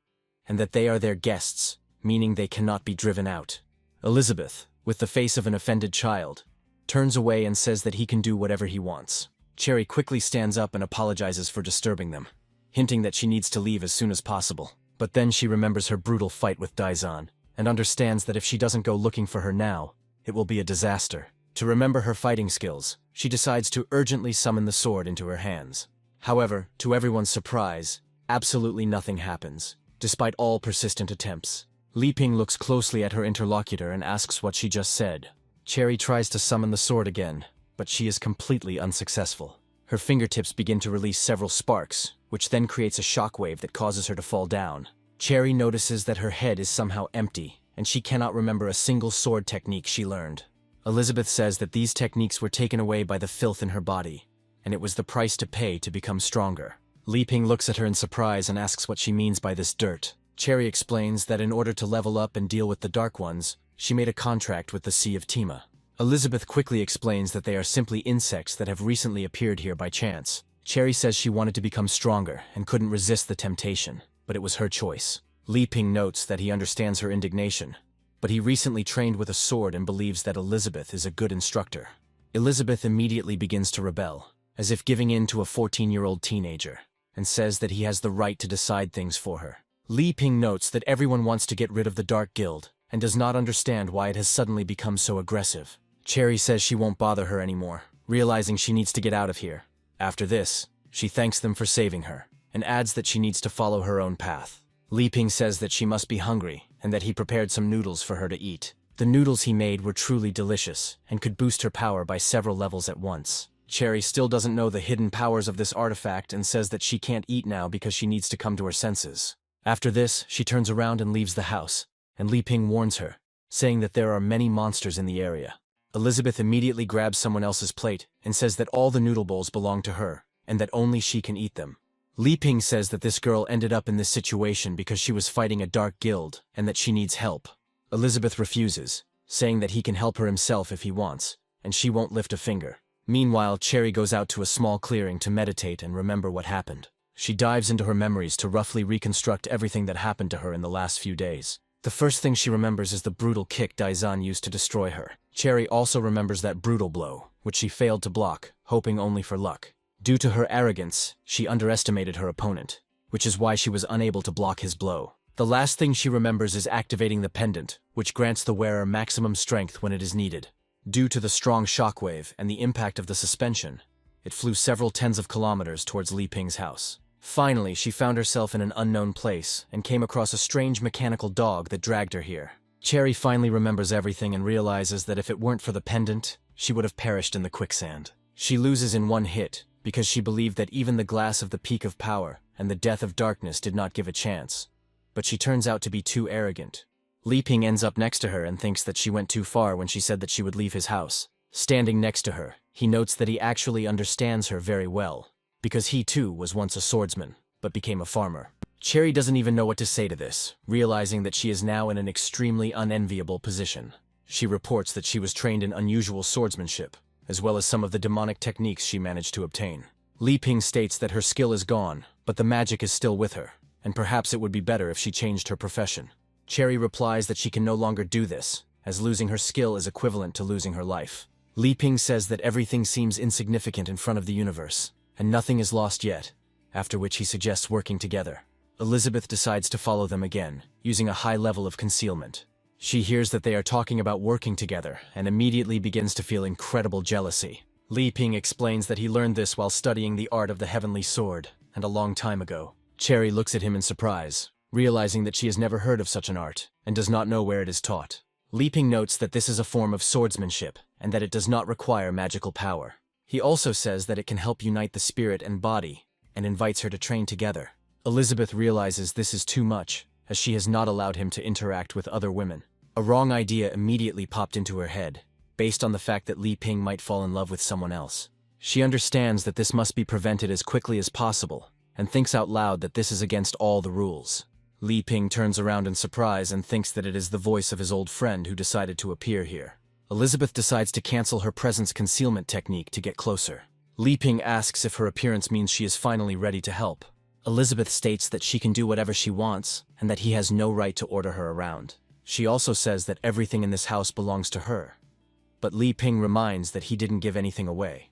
and that they are their guests, meaning they cannot be driven out. Elizabeth, with the face of an offended child, turns away and says that he can do whatever he wants. Cherry quickly stands up and apologizes for disturbing them, hinting that she needs to leave as soon as possible. But then she remembers her brutal fight with Daizan, and understands that if she doesn't go looking for her now, it will be a disaster. To remember her fighting skills, she decides to urgently summon the sword into her hands. However, to everyone's surprise, absolutely nothing happens, despite all persistent attempts. Li Ping looks closely at her interlocutor and asks what she just said. Cherry tries to summon the sword again, but she is completely unsuccessful. Her fingertips begin to release several sparks, which then creates a shockwave that causes her to fall down. Cherry notices that her head is somehow empty, and she cannot remember a single sword technique she learned. Elizabeth says that these techniques were taken away by the filth in her body, and it was the price to pay to become stronger. Li Ping looks at her in surprise and asks what she means by this dirt. Cherry explains that in order to level up and deal with the Dark Ones, she made a contract with the Sea of Tima. Elizabeth quickly explains that they are simply insects that have recently appeared here by chance. Cherry says she wanted to become stronger and couldn't resist the temptation, but it was her choice. Li Ping notes that he understands her indignation, but he recently trained with a sword and believes that Elizabeth is a good instructor. Elizabeth immediately begins to rebel, as if giving in to a 14-year-old teenager, and says that he has the right to decide things for her. Li Ping notes that everyone wants to get rid of the Dark Guild, and does not understand why it has suddenly become so aggressive. Cherry says she won't bother her anymore, realizing she needs to get out of here. After this, she thanks them for saving her, and adds that she needs to follow her own path. Li Ping says that she must be hungry, and that he prepared some noodles for her to eat. The noodles he made were truly delicious, and could boost her power by several levels at once. Cherry still doesn't know the hidden powers of this artifact and says that she can't eat now because she needs to come to her senses. After this, she turns around and leaves the house, and Li Ping warns her, saying that there are many monsters in the area. Elizabeth immediately grabs someone else's plate and says that all the noodle bowls belong to her, and that only she can eat them. Li Ping says that this girl ended up in this situation because she was fighting a dark guild, and that she needs help. Elizabeth refuses, saying that he can help her himself if he wants, and she won't lift a finger. Meanwhile, Cherry goes out to a small clearing to meditate and remember what happened. She dives into her memories to roughly reconstruct everything that happened to her in the last few days. The first thing she remembers is the brutal kick Daizan used to destroy her. Cherry also remembers that brutal blow, which she failed to block, hoping only for luck. Due to her arrogance, she underestimated her opponent, which is why she was unable to block his blow. The last thing she remembers is activating the pendant, which grants the wearer maximum strength when it is needed. Due to the strong shockwave and the impact of the suspension, it flew several tens of kilometers towards Li Ping's house. Finally, she found herself in an unknown place and came across a strange mechanical dog that dragged her here. Cherry finally remembers everything and realizes that if it weren't for the pendant, she would have perished in the quicksand. She loses in one hit because she believed that even the glass of the Peak of Power and the Death of Darkness did not give a chance. But she turns out to be too arrogant. Li Ping ends up next to her and thinks that she went too far when she said that she would leave his house. Standing next to her, he notes that he actually understands her very well, because he too was once a swordsman, but became a farmer. Cherry doesn't even know what to say to this, realizing that she is now in an extremely unenviable position. She reports that she was trained in unusual swordsmanship, as well as some of the demonic techniques she managed to obtain. Li Ping states that her skill is gone, but the magic is still with her, and perhaps it would be better if she changed her profession. Cherry replies that she can no longer do this, as losing her skill is equivalent to losing her life. Li Ping says that everything seems insignificant in front of the universe, and nothing is lost yet, after which he suggests working together. Elizabeth decides to follow them again, using a high level of concealment. She hears that they are talking about working together and immediately begins to feel incredible jealousy. Li Ping explains that he learned this while studying the art of the heavenly sword, and a long time ago. Cherry looks at him in surprise, realizing that she has never heard of such an art and does not know where it is taught. Li Ping notes that this is a form of swordsmanship and that it does not require magical power. He also says that it can help unite the spirit and body and invites her to train together. Elizabeth realizes this is too much, as she has not allowed him to interact with other women. A wrong idea immediately popped into her head, based on the fact that Li Ping might fall in love with someone else. She understands that this must be prevented as quickly as possible, and thinks out loud that this is against all the rules. Li Ping turns around in surprise and thinks that it is the voice of his old friend who decided to appear here. Elizabeth decides to cancel her presence concealment technique to get closer. Li Ping asks if her appearance means she is finally ready to help. Elizabeth states that she can do whatever she wants, and that he has no right to order her around. She also says that everything in this house belongs to her. But Li Ping reminds that he didn't give anything away,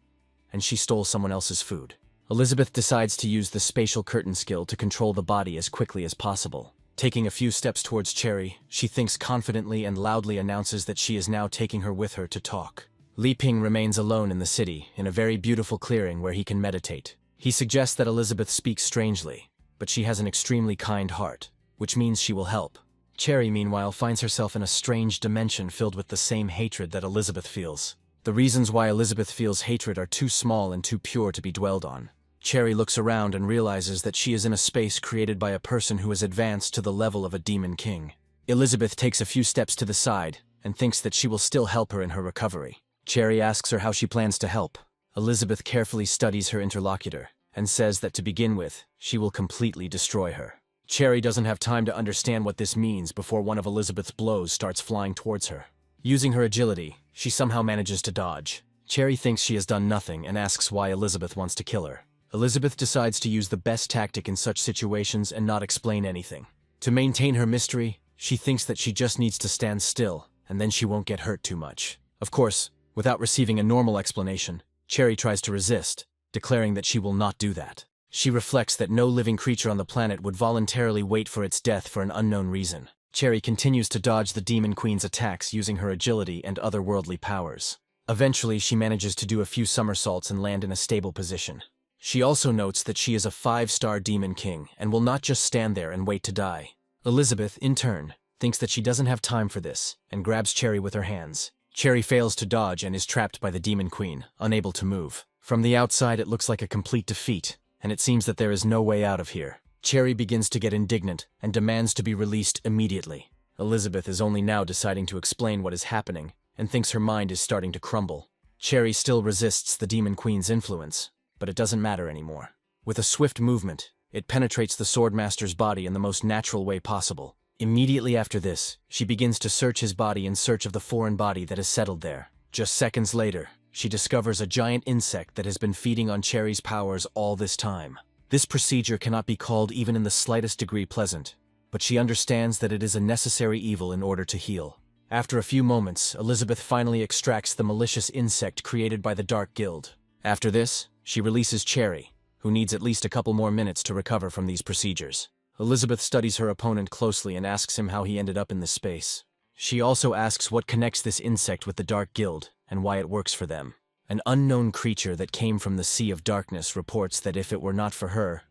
and she stole someone else's food. Elizabeth decides to use the spatial curtain skill to control the body as quickly as possible. Taking a few steps towards Cherry, she thinks confidently and loudly announces that she is now taking her with her to talk. Li Ping remains alone in the city, in a very beautiful clearing where he can meditate. He suggests that Elizabeth speaks strangely, but she has an extremely kind heart, which means she will help. Cherry, meanwhile, finds herself in a strange dimension filled with the same hatred that Elizabeth feels. The reasons why Elizabeth feels hatred are too small and too pure to be dwelled on. Cherry looks around and realizes that she is in a space created by a person who has advanced to the level of a demon king. Elizabeth takes a few steps to the side and thinks that she will still help her in her recovery. Cherry asks her how she plans to help. Elizabeth carefully studies her interlocutor and says that to begin with, she will completely destroy her. Cherry doesn't have time to understand what this means before one of Elizabeth's blows starts flying towards her. Using her agility, she somehow manages to dodge. Cherry thinks she has done nothing and asks why Elizabeth wants to kill her. Elizabeth decides to use the best tactic in such situations and not explain anything. To maintain her mystery, she thinks that she just needs to stand still, and then she won't get hurt too much. Of course, without receiving a normal explanation, Cherry tries to resist, declaring that she will not do that. She reflects that no living creature on the planet would voluntarily wait for its death for an unknown reason. Cherry continues to dodge the Demon Queen's attacks using her agility and otherworldly powers. Eventually, she manages to do a few somersaults and land in a stable position. She also notes that she is a 5-star Demon King and will not just stand there and wait to die. Elizabeth, in turn, thinks that she doesn't have time for this and grabs Cherry with her hands. Cherry fails to dodge and is trapped by the Demon Queen, unable to move. From the outside, it looks like a complete defeat, and it seems that there is no way out of here. Cherry begins to get indignant and demands to be released immediately. Elizabeth is only now deciding to explain what is happening and thinks her mind is starting to crumble. Cherry still resists the Demon Queen's influence, but it doesn't matter anymore. With a swift movement, it penetrates the Swordmaster's body in the most natural way possible. Immediately after this, she begins to search his body in search of the foreign body that has settled there. Just seconds later, she discovers a giant insect that has been feeding on Cherry's powers all this time. This procedure cannot be called even in the slightest degree pleasant, but she understands that it is a necessary evil in order to heal. After a few moments, Elizabeth finally extracts the malicious insect created by the Dark Guild. After this, she releases Cherry, who needs at least a couple more minutes to recover from these procedures. Elizabeth studies her opponent closely and asks him how he ended up in this space. She also asks what connects this insect with the Dark Guild and why it works for them. An unknown creature that came from the Sea of Darkness reports that if it were not for her,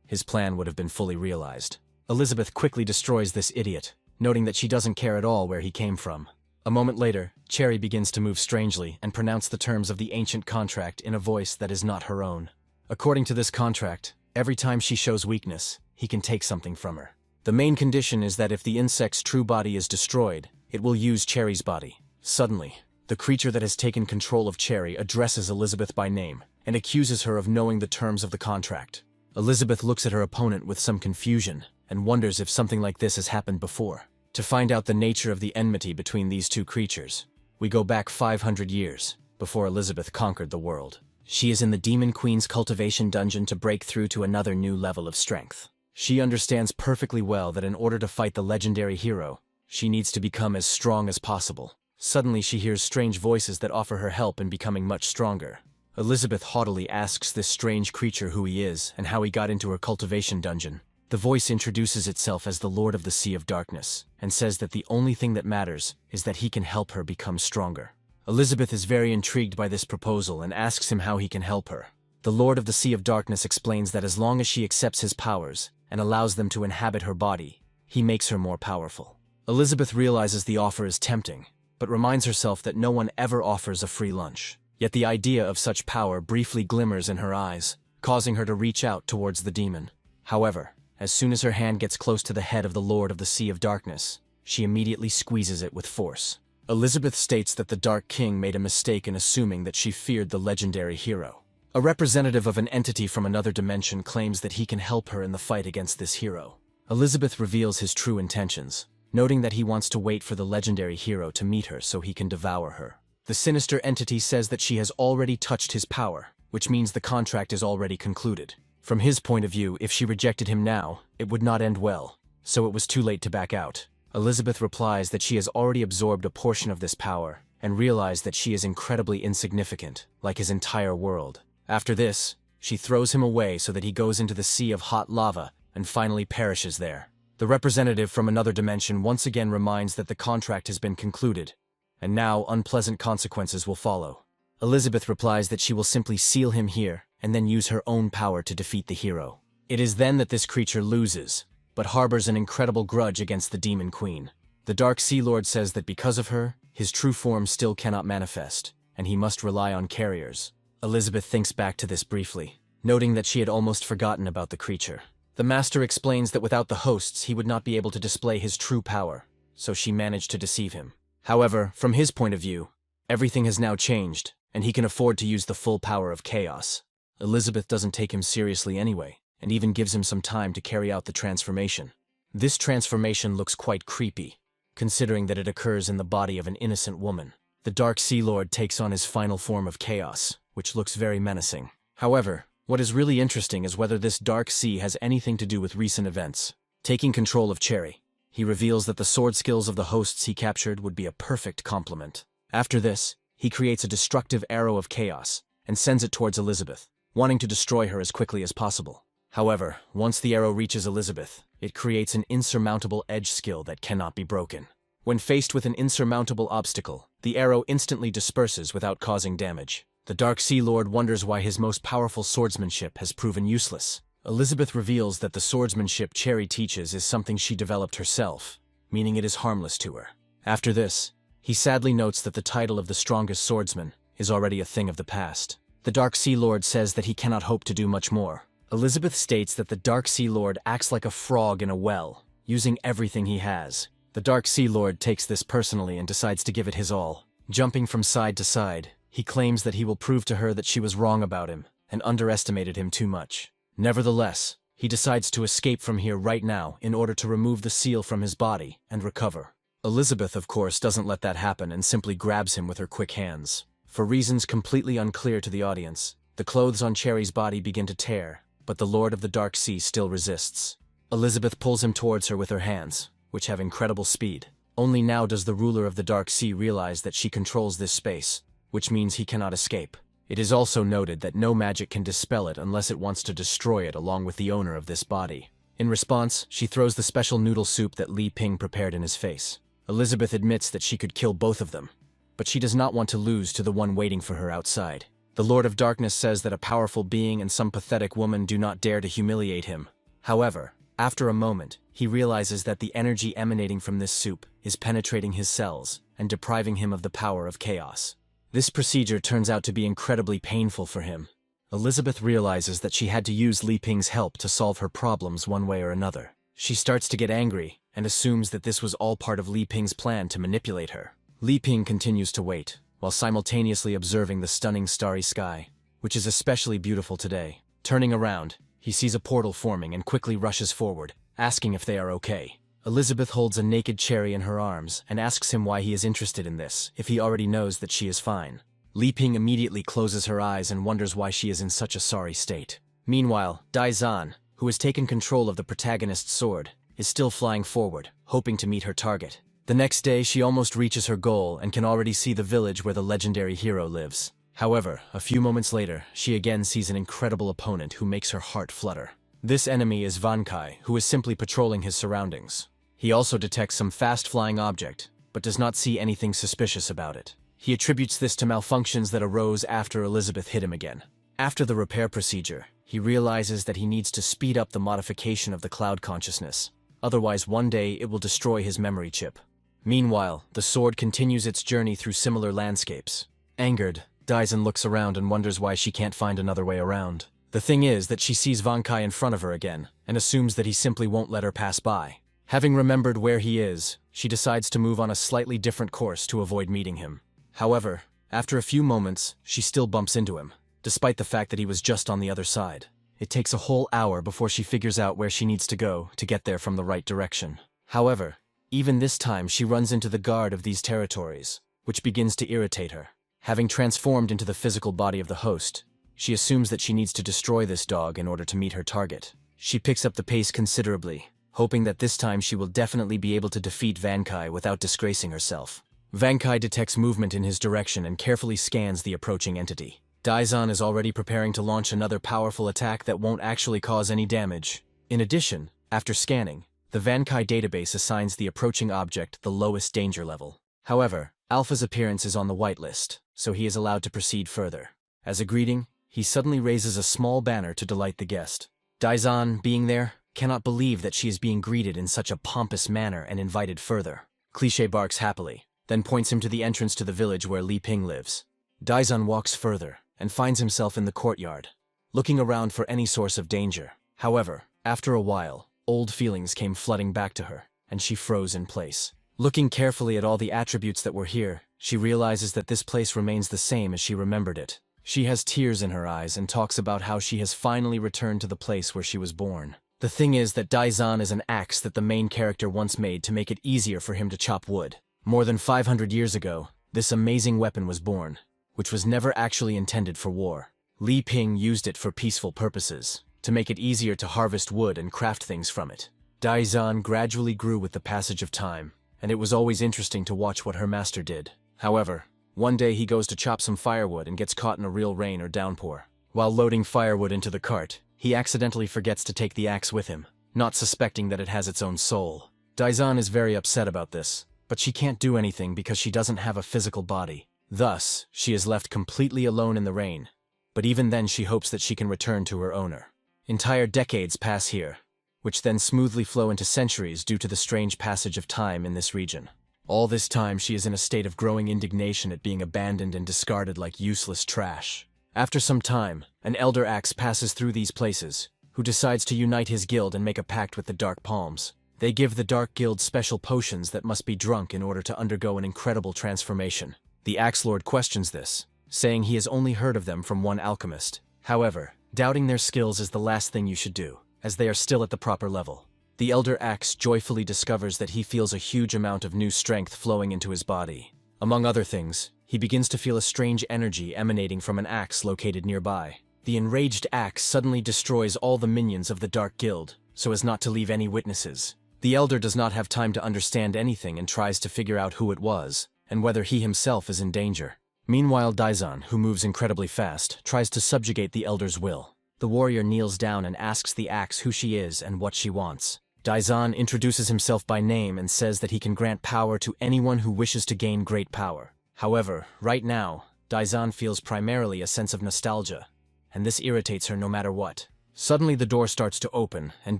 his plan would have been fully realized. Elizabeth quickly destroys this idiot, noting that she doesn't care at all where he came from. A moment later, Cherry begins to move strangely and pronounce the terms of the ancient contract in a voice that is not her own. According to this contract, every time she shows weakness, he can take something from her. The main condition is that if the insect's true body is destroyed, it will use Cherry's body. Suddenly, the creature that has taken control of Cherry addresses Elizabeth by name and accuses her of knowing the terms of the contract. Elizabeth looks at her opponent with some confusion and wonders if something like this has happened before. To find out the nature of the enmity between these two creatures, we go back 500 years, before Elizabeth conquered the world. She is in the Demon Queen's cultivation dungeon to break through to another new level of strength. She understands perfectly well that in order to fight the legendary hero, she needs to become as strong as possible. Suddenly she hears strange voices that offer her help in becoming much stronger. Elizabeth haughtily asks this strange creature who he is and how he got into her cultivation dungeon. The voice introduces itself as the Lord of the Sea of Darkness, and says that the only thing that matters is that he can help her become stronger. Elizabeth is very intrigued by this proposal and asks him how he can help her. The Lord of the Sea of Darkness explains that as long as she accepts his powers and allows them to inhabit her body, he makes her more powerful. Elizabeth realizes the offer is tempting, but reminds herself that no one ever offers a free lunch. Yet the idea of such power briefly glimmers in her eyes, causing her to reach out towards the demon. However, as soon as her hand gets close to the head of the Lord of the Sea of Darkness, she immediately squeezes it with force. Elizabeth states that the Dark King made a mistake in assuming that she feared the legendary hero. A representative of an entity from another dimension claims that he can help her in the fight against this hero. Elizabeth reveals his true intentions, noting that he wants to wait for the legendary hero to meet her so he can devour her. The sinister entity says that she has already touched his power, which means the contract is already concluded. From his point of view, if she rejected him now, it would not end well, so it was too late to back out. Elizabeth replies that she has already absorbed a portion of this power, and realized that she is incredibly insignificant, like his entire world. After this, she throws him away so that he goes into the sea of hot lava and finally perishes there. The representative from another dimension once again reminds that the contract has been concluded, and now unpleasant consequences will follow. Elizabeth replies that she will simply seal him here and then use her own power to defeat the hero. It is then that this creature loses, but harbors an incredible grudge against the Demon Queen. The Dark Sea Lord says that because of her, his true form still cannot manifest, and he must rely on carriers. Elizabeth thinks back to this briefly, noting that she had almost forgotten about the creature. The Master explains that without the hosts he would not be able to display his true power, so she managed to deceive him. However, from his point of view, everything has now changed, and he can afford to use the full power of chaos. Elizabeth doesn't take him seriously anyway, and even gives him some time to carry out the transformation. This transformation looks quite creepy, considering that it occurs in the body of an innocent woman. The Dark Sea Lord takes on his final form of chaos, which looks very menacing. However, what is really interesting is whether this Dark Sea has anything to do with recent events. Taking control of Cherry, he reveals that the sword skills of the hosts he captured would be a perfect complement. After this, he creates a destructive arrow of chaos and sends it towards Elizabeth, wanting to destroy her as quickly as possible. However, once the arrow reaches Elizabeth, it creates an insurmountable edge skill that cannot be broken. When faced with an insurmountable obstacle, the arrow instantly disperses without causing damage. The Dark Sea Lord wonders why his most powerful swordsmanship has proven useless. Elizabeth reveals that the swordsmanship Cherry teaches is something she developed herself, meaning it is harmless to her. After this, he sadly notes that the title of the strongest swordsman is already a thing of the past. The Dark Sea Lord says that he cannot hope to do much more. Elizabeth states that the Dark Sea Lord acts like a frog in a well, using everything he has. The Dark Sea Lord takes this personally and decides to give it his all. Jumping from side to side, he claims that he will prove to her that she was wrong about him and underestimated him too much. Nevertheless, he decides to escape from here right now in order to remove the seal from his body and recover. Elizabeth, of course, doesn't let that happen and simply grabs him with her quick hands. For reasons completely unclear to the audience, the clothes on Cherry's body begin to tear, but the Lord of the Dark Sea still resists. Elizabeth pulls him towards her with her hands, which have incredible speed. Only now does the ruler of the Dark Sea realize that she controls this space, which means he cannot escape. It is also noted that no magic can dispel it unless it wants to destroy it along with the owner of this body. In response, she throws the special noodle soup that Li Ping prepared in his face. Elizabeth admits that she could kill both of them, but she does not want to lose to the one waiting for her outside. The Lord of Darkness says that a powerful being and some pathetic woman do not dare to humiliate him, However, after a moment, he realizes that the energy emanating from this soup is penetrating his cells and depriving him of the power of chaos. This procedure turns out to be incredibly painful for him. Elizabeth realizes that she had to use Li Ping's help to solve her problems one way or another. She starts to get angry and assumes that this was all part of Li Ping's plan to manipulate her. Li Ping continues to wait, while simultaneously observing the stunning starry sky, which is especially beautiful today. Turning around, he sees a portal forming and quickly rushes forward, asking if they are okay. Elizabeth holds a naked cherry in her arms and asks him why he is interested in this, if he already knows that she is fine. Li Ping immediately closes her eyes and wonders why she is in such a sorry state. Meanwhile, Dai Zan, who has taken control of the protagonist's sword, is still flying forward, hoping to meet her target. The next day, she almost reaches her goal and can already see the village where the legendary hero lives. However, a few moments later, she again sees an incredible opponent who makes her heart flutter. This enemy is Vankai, who is simply patrolling his surroundings. He also detects some fast-flying object, but does not see anything suspicious about it. He attributes this to malfunctions that arose after Elizabeth hit him again. After the repair procedure, he realizes that he needs to speed up the modification of the cloud consciousness. Otherwise, one day it will destroy his memory chip. Meanwhile, the sword continues its journey through similar landscapes. Angered, Daizan looks around and wonders why she can't find another way around. The thing is that she sees Vankai in front of her again, and assumes that he simply won't let her pass by. Having remembered where he is, she decides to move on a slightly different course to avoid meeting him. However, after a few moments, she still bumps into him, despite the fact that he was just on the other side. It takes a whole hour before she figures out where she needs to go to get there from the right direction. However, even this time she runs into the guard of these territories, which begins to irritate her. Having transformed into the physical body of the host, she assumes that she needs to destroy this dog in order to meet her target. She picks up the pace considerably, hoping that this time she will definitely be able to defeat Vankai without disgracing herself. Vankai detects movement in his direction and carefully scans the approaching entity. Daizan is already preparing to launch another powerful attack that won't actually cause any damage. In addition, after scanning, the Vankai database assigns the approaching object the lowest danger level. However, Alpha's appearance is on the whitelist, so he is allowed to proceed further. As a greeting, he suddenly raises a small banner to delight the guest. Daizan, being there, cannot believe that she is being greeted in such a pompous manner and invited further. Cliché barks happily, then points him to the entrance to the village where Li Ping lives. Daizan walks further and finds himself in the courtyard, looking around for any source of danger. However, after a while, old feelings came flooding back to her, and she froze in place. Looking carefully at all the attributes that were here, she realizes that this place remains the same as she remembered it. She has tears in her eyes and talks about how she has finally returned to the place where she was born. The thing is that Daizan is an axe that the main character once made to make it easier for him to chop wood. More than 500 years ago, this amazing weapon was born, which was never actually intended for war. Li Ping used it for peaceful purposes, to make it easier to harvest wood and craft things from it. Daizan gradually grew with the passage of time, and it was always interesting to watch what her master did. However, one day he goes to chop some firewood and gets caught in a real rain or downpour. While loading firewood into the cart, he accidentally forgets to take the axe with him, not suspecting that it has its own soul. Daizan is very upset about this, but she can't do anything because she doesn't have a physical body. Thus, she is left completely alone in the rain, but even then she hopes that she can return to her owner. Entire decades pass here, which then smoothly flow into centuries due to the strange passage of time in this region. All this time she is in a state of growing indignation at being abandoned and discarded like useless trash. After some time, an elder axe passes through these places, who decides to unite his guild and make a pact with the Dark Palms. They give the Dark Guild special potions that must be drunk in order to undergo an incredible transformation. The Axe Lord questions this, saying he has only heard of them from one alchemist. However, doubting their skills is the last thing you should do, as they are still at the proper level. The Elder Axe joyfully discovers that he feels a huge amount of new strength flowing into his body. Among other things, he begins to feel a strange energy emanating from an axe located nearby. The enraged axe suddenly destroys all the minions of the Dark Guild, so as not to leave any witnesses. The Elder does not have time to understand anything and tries to figure out who it was, and whether he himself is in danger. Meanwhile, Daizan, who moves incredibly fast, tries to subjugate the Elder's will. The warrior kneels down and asks the axe who she is and what she wants. Daizan introduces himself by name and says that he can grant power to anyone who wishes to gain great power. However, right now, Daizan feels primarily a sense of nostalgia, and this irritates her no matter what. Suddenly the door starts to open, and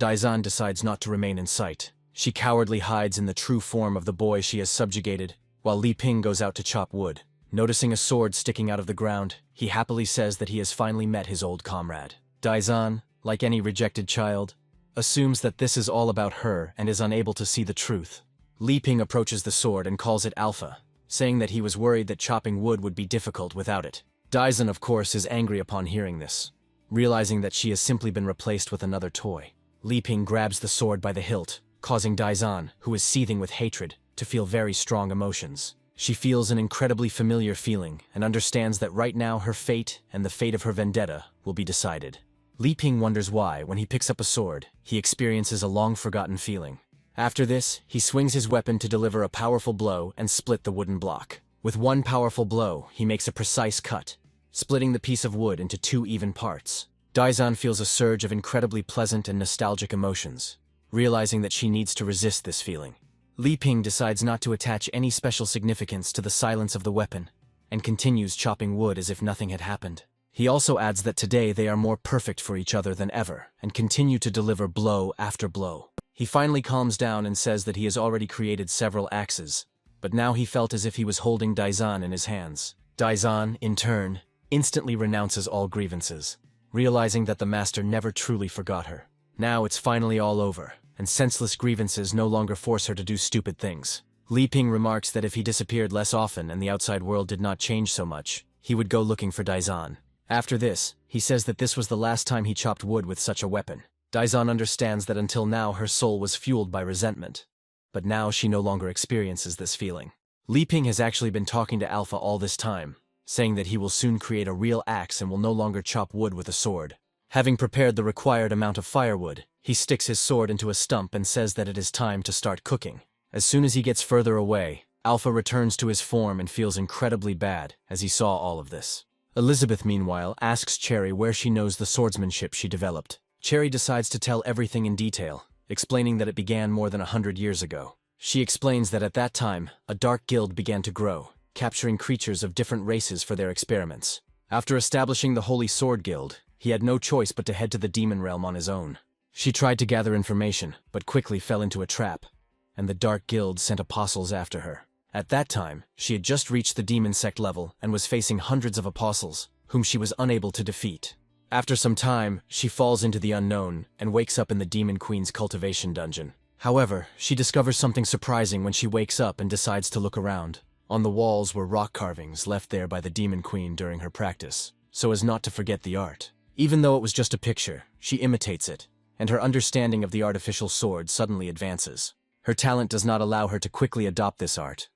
Daizan decides not to remain in sight. She cowardly hides in the true form of the boy she has subjugated, while Li Ping goes out to chop wood. Noticing a sword sticking out of the ground, he happily says that he has finally met his old comrade. Daizan, like any rejected child, assumes that this is all about her and is unable to see the truth. Li Ping approaches the sword and calls it Alpha, saying that he was worried that chopping wood would be difficult without it. Daizan, of course, is angry upon hearing this, realizing that she has simply been replaced with another toy. Li Ping grabs the sword by the hilt, causing Daizan, who is seething with hatred, to feel very strong emotions. She feels an incredibly familiar feeling and understands that right now her fate and the fate of her vendetta will be decided. Li Ping wonders why, when he picks up a sword, he experiences a long-forgotten feeling. After this, he swings his weapon to deliver a powerful blow and split the wooden block. With one powerful blow, he makes a precise cut, splitting the piece of wood into 2 even parts. Daizan feels a surge of incredibly pleasant and nostalgic emotions, realizing that she needs to resist this feeling. Li Ping decides not to attach any special significance to the silence of the weapon, and continues chopping wood as if nothing had happened. He also adds that today they are more perfect for each other than ever, and continue to deliver blow after blow. He finally calms down and says that he has already created several axes, but now he felt as if he was holding Daizan in his hands. Daizan, in turn, instantly renounces all grievances, realizing that the master never truly forgot her. Now it's finally all over, and senseless grievances no longer force her to do stupid things. Li Ping remarks that if he disappeared less often and the outside world did not change so much, he would go looking for Daizan. After this, he says that this was the last time he chopped wood with such a weapon. Daizan understands that until now her soul was fueled by resentment, but now she no longer experiences this feeling. Li Ping has actually been talking to Alpha all this time, saying that he will soon create a real axe and will no longer chop wood with a sword. Having prepared the required amount of firewood, he sticks his sword into a stump and says that it is time to start cooking. As soon as he gets further away, Alpha returns to his form and feels incredibly bad as he saw all of this. Elizabeth, meanwhile, asks Cherry where she knows the swordsmanship she developed. Cherry decides to tell everything in detail, explaining that it began more than 100 years ago. She explains that at that time, a dark guild began to grow, capturing creatures of different races for their experiments. After establishing the Holy Sword Guild, he had no choice but to head to the demon realm on his own. She tried to gather information, but quickly fell into a trap, and the Dark Guild sent apostles after her. At that time, she had just reached the demon sect level and was facing hundreds of apostles, whom she was unable to defeat. After some time, she falls into the unknown and wakes up in the Demon Queen's cultivation dungeon. However, she discovers something surprising when she wakes up and decides to look around. On the walls were rock carvings left there by the Demon Queen during her practice, so as not to forget the art. Even though it was just a picture, she imitates it, and her understanding of the artificial sword suddenly advances. Her talent does not allow her to quickly adopt this art,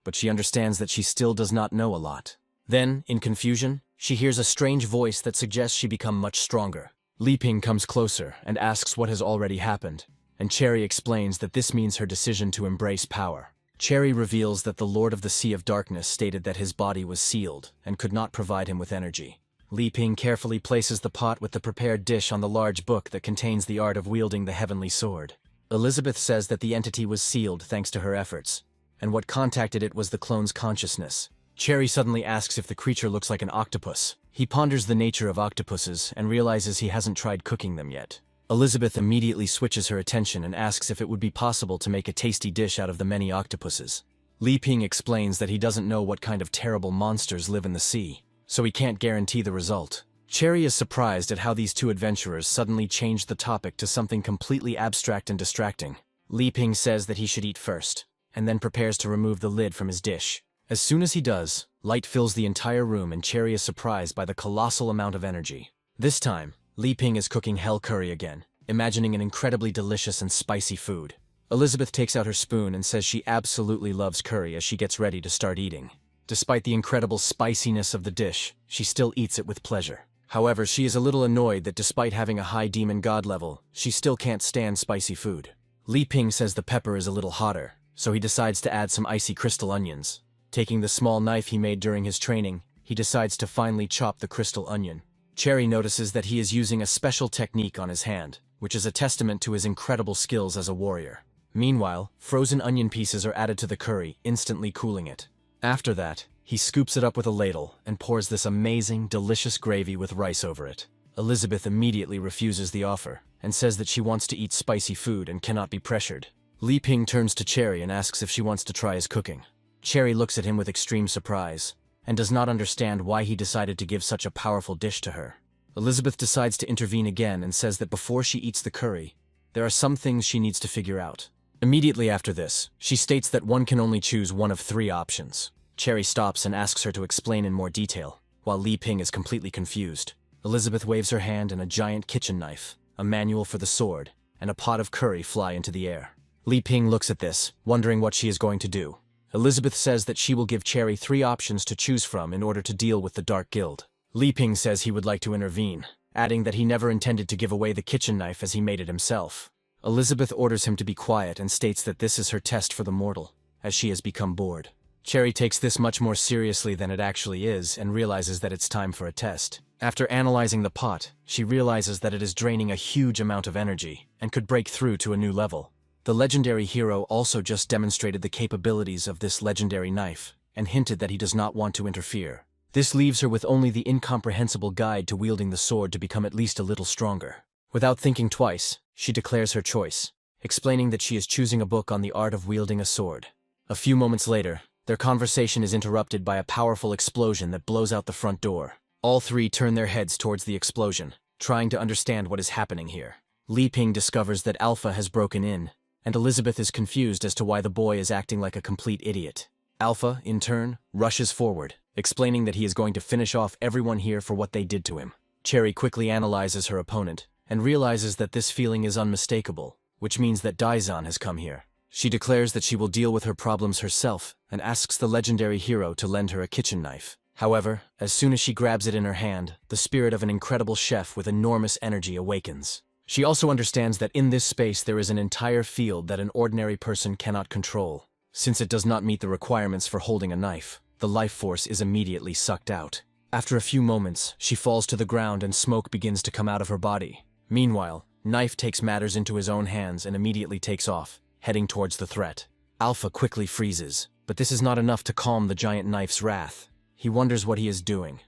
but she understands that she still does not know a lot. Then, in confusion, she hears a strange voice that suggests she become much stronger. Li Ping comes closer and asks what has already happened, and Cherry explains that this means her decision to embrace power. Cherry reveals that the Lord of the Sea of Darkness stated that his body was sealed and could not provide him with energy. Li Ping carefully places the pot with the prepared dish on the large book that contains the art of wielding the heavenly sword. Elizabeth says that the entity was sealed thanks to her efforts, and what contacted it was the clone's consciousness. Cherry suddenly asks if the creature looks like an octopus. He ponders the nature of octopuses and realizes he hasn't tried cooking them yet. Elizabeth immediately switches her attention and asks if it would be possible to make a tasty dish out of the many octopuses. Li Ping explains that he doesn't know what kind of terrible monsters live in the sea, so he can't guarantee the result. Cherry is surprised at how these two adventurers suddenly changed the topic to something completely abstract and distracting. Li Ping says that he should eat first, and then prepares to remove the lid from his dish. As soon as he does, light fills the entire room and Cherry is surprised by the colossal amount of energy. This time, Li Ping is cooking hell curry again, imagining an incredibly delicious and spicy food. Elizabeth takes out her spoon and says she absolutely loves curry as she gets ready to start eating. Despite the incredible spiciness of the dish, she still eats it with pleasure. However, she is a little annoyed that despite having a high demon god level, she still can't stand spicy food. Li Ping says the pepper is a little hotter, so he decides to add some icy crystal onions. Taking the small knife he made during his training, he decides to finely chop the crystal onion. Cherry notices that he is using a special technique on his hand, which is a testament to his incredible skills as a warrior. Meanwhile, frozen onion pieces are added to the curry, instantly cooling it. After that, he scoops it up with a ladle and pours this amazing, delicious gravy with rice over it. Elizabeth immediately refuses the offer and says that she wants to eat spicy food and cannot be pressured. Li Ping turns to Cherry and asks if she wants to try his cooking. Cherry looks at him with extreme surprise and does not understand why he decided to give such a powerful dish to her. Elizabeth decides to intervene again and says that before she eats the curry, there are some things she needs to figure out. Immediately after this, she states that one can only choose one of 3 options. Cherry stops and asks her to explain in more detail, while Li Ping is completely confused. Elizabeth waves her hand and a giant kitchen knife, a manual for the sword, and a pot of curry fly into the air. Li Ping looks at this, wondering what she is going to do. Elizabeth says that she will give Cherry 3 options to choose from in order to deal with the Dark Guild. Li Ping says he would like to intervene, adding that he never intended to give away the kitchen knife as he made it himself. Elizabeth orders him to be quiet and states that this is her test for the mortal, as she has become bored. Cherry takes this much more seriously than it actually is and realizes that it's time for a test. After analyzing the pot, she realizes that it is draining a huge amount of energy and could break through to a new level. The legendary hero also just demonstrated the capabilities of this legendary knife and hinted that he does not want to interfere. This leaves her with only the incomprehensible guide to wielding the sword to become at least a little stronger. Without thinking twice, she declares her choice, explaining that she is choosing a book on the art of wielding a sword. A few moments later, their conversation is interrupted by a powerful explosion that blows out the front door. All 3 turn their heads towards the explosion, trying to understand what is happening here. Li Ping discovers that Alpha has broken in, and Elizabeth is confused as to why the boy is acting like a complete idiot. Alpha, in turn, rushes forward, explaining that he is going to finish off everyone here for what they did to him. Cherry quickly analyzes her opponent, and realizes that this feeling is unmistakable, which means that Daizan has come here. She declares that she will deal with her problems herself, and asks the legendary hero to lend her a kitchen knife. However, as soon as she grabs it in her hand, the spirit of an incredible chef with enormous energy awakens. She also understands that in this space there is an entire field that an ordinary person cannot control. Since it does not meet the requirements for holding a knife, the life force is immediately sucked out. After a few moments, she falls to the ground and smoke begins to come out of her body. Meanwhile, Knife takes matters into his own hands and immediately takes off, heading towards the threat. Alpha quickly freezes, but this is not enough to calm the giant Knife's wrath. He wonders what he is doing,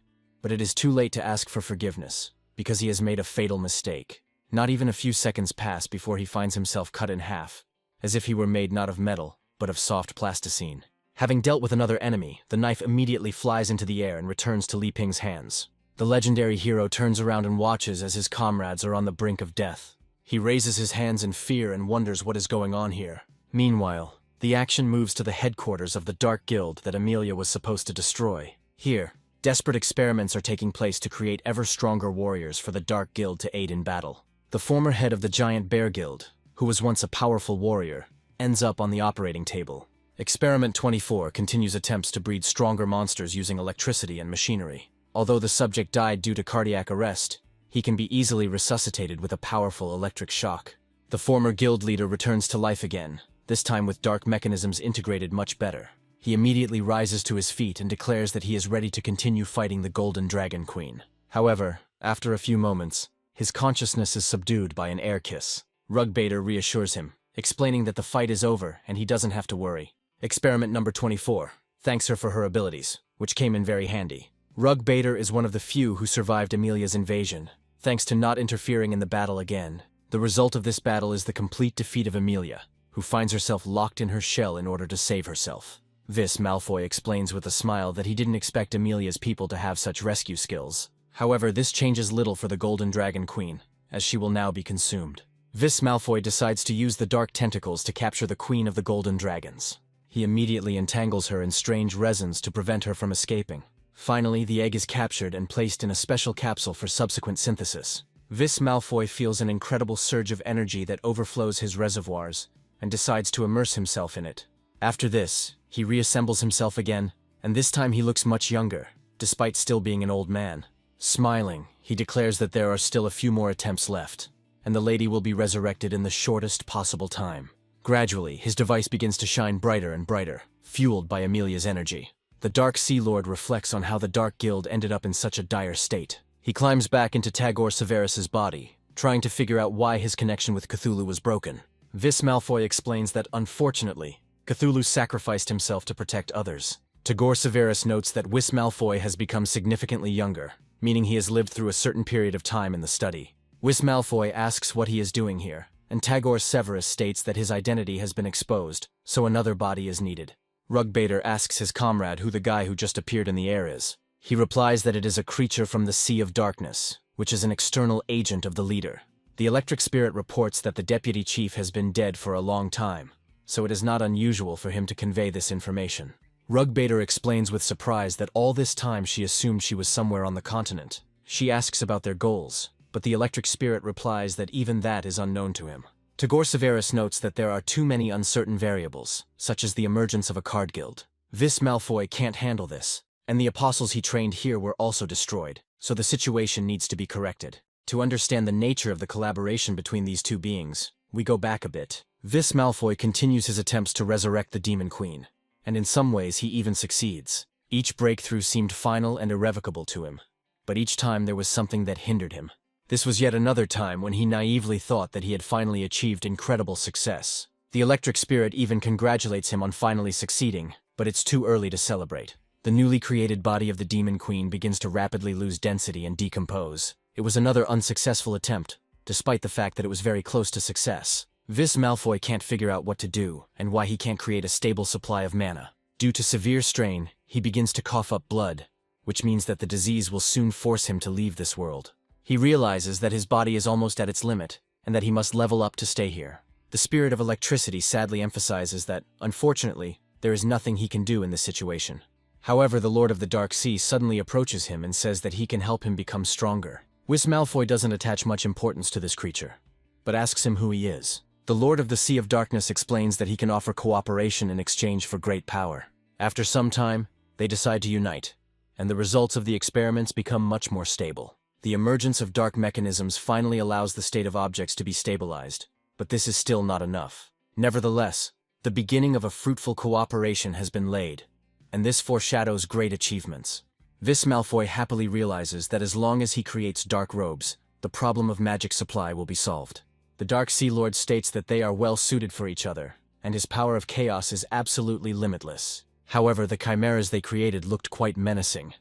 but it is too late to ask for forgiveness, because he has made a fatal mistake. Not even a few seconds pass before he finds himself cut in half, as if he were made not of metal, but of soft plasticine. Having dealt with another enemy, the knife immediately flies into the air and returns to Li Ping's hands. The legendary hero turns around and watches as his comrades are on the brink of death. He raises his hands in fear and wonders what is going on here. Meanwhile, the action moves to the headquarters of the Dark Guild that Amelia was supposed to destroy. Here, desperate experiments are taking place to create ever stronger warriors for the Dark Guild to aid in battle. The former head of the Giant Bear Guild, who was once a powerful warrior, ends up on the operating table. Experiment 24 continues attempts to breed stronger monsters using electricity and machinery. Although the subject died due to cardiac arrest, he can be easily resuscitated with a powerful electric shock. The former guild leader returns to life again, this time with dark mechanisms integrated much better. He immediately rises to his feet and declares that he is ready to continue fighting the Golden Dragon Queen. However, after a few moments, his consciousness is subdued by an air kiss. Rugbaiter reassures him, explaining that the fight is over and he doesn't have to worry. Experiment number 24 thanks her for her abilities, which came in very handy. Rugbaiter is one of the few who survived Amelia's invasion, thanks to not interfering in the battle again. The result of this battle is the complete defeat of Amelia, who finds herself locked in her shell in order to save herself. Vis Malfoy explains with a smile that he didn't expect Amelia's people to have such rescue skills. However, this changes little for the Golden Dragon Queen, as she will now be consumed. Vis Malfoy decides to use the dark tentacles to capture the Queen of the Golden Dragons. He immediately entangles her in strange resins to prevent her from escaping. Finally, the egg is captured and placed in a special capsule for subsequent synthesis. Vis Malfoy feels an incredible surge of energy that overflows his reservoirs, and decides to immerse himself in it. After this, he reassembles himself again, and this time he looks much younger, despite still being an old man. Smiling, he declares that there are still a few more attempts left, and the lady will be resurrected in the shortest possible time. Gradually, his device begins to shine brighter and brighter, fueled by Amelia's energy. The Dark Sea Lord reflects on how the Dark Guild ended up in such a dire state. He climbs back into Tagore Severus's body, trying to figure out why his connection with Cthulhu was broken. Vis Malfoy explains that, unfortunately, Cthulhu sacrificed himself to protect others. Tagore Severus notes that Vis Malfoy has become significantly younger, meaning he has lived through a certain period of time in the study. Whis Malfoy asks what he is doing here, and Tagore Severus states that his identity has been exposed, so another body is needed. Rugbader asks his comrade who the guy who just appeared in the air is. He replies that it is a creature from the Sea of Darkness, which is an external agent of the leader. The electric spirit reports that the deputy chief has been dead for a long time, so it is not unusual for him to convey this information. Rugbader explains with surprise that all this time she assumed she was somewhere on the continent. She asks about their goals, but the electric spirit replies that even that is unknown to him. Tagore Severus notes that there are too many uncertain variables, such as the emergence of a card guild. Vis Malfoy can't handle this, and the apostles he trained here were also destroyed, so the situation needs to be corrected. To understand the nature of the collaboration between these two beings, we go back a bit. Vis Malfoy continues his attempts to resurrect the Demon Queen, and in some ways he even succeeds. Each breakthrough seemed final and irrevocable to him, but each time there was something that hindered him. This was yet another time when he naively thought that he had finally achieved incredible success. The electric spirit even congratulates him on finally succeeding, but it's too early to celebrate. The newly created body of the Demon Queen begins to rapidly lose density and decompose. It was another unsuccessful attempt, despite the fact that it was very close to success. Vis Malfoy can't figure out what to do and why he can't create a stable supply of mana. Due to severe strain, he begins to cough up blood, which means that the disease will soon force him to leave this world. He realizes that his body is almost at its limit, and that he must level up to stay here. The spirit of electricity sadly emphasizes that, unfortunately, there is nothing he can do in this situation. However, the Lord of the Dark Sea suddenly approaches him and says that he can help him become stronger. Whis Malfoy doesn't attach much importance to this creature, but asks him who he is. The Lord of the Sea of Darkness explains that he can offer cooperation in exchange for great power. After some time, they decide to unite, and the results of the experiments become much more stable. The emergence of dark mechanisms finally allows the state of objects to be stabilized, but this is still not enough. Nevertheless, the beginning of a fruitful cooperation has been laid, and this foreshadows great achievements. Vis Malfoy happily realizes that as long as he creates dark robes, the problem of magic supply will be solved. The Dark Sea Lord states that they are well suited for each other, and his power of chaos is absolutely limitless. However, the chimeras they created looked quite menacing,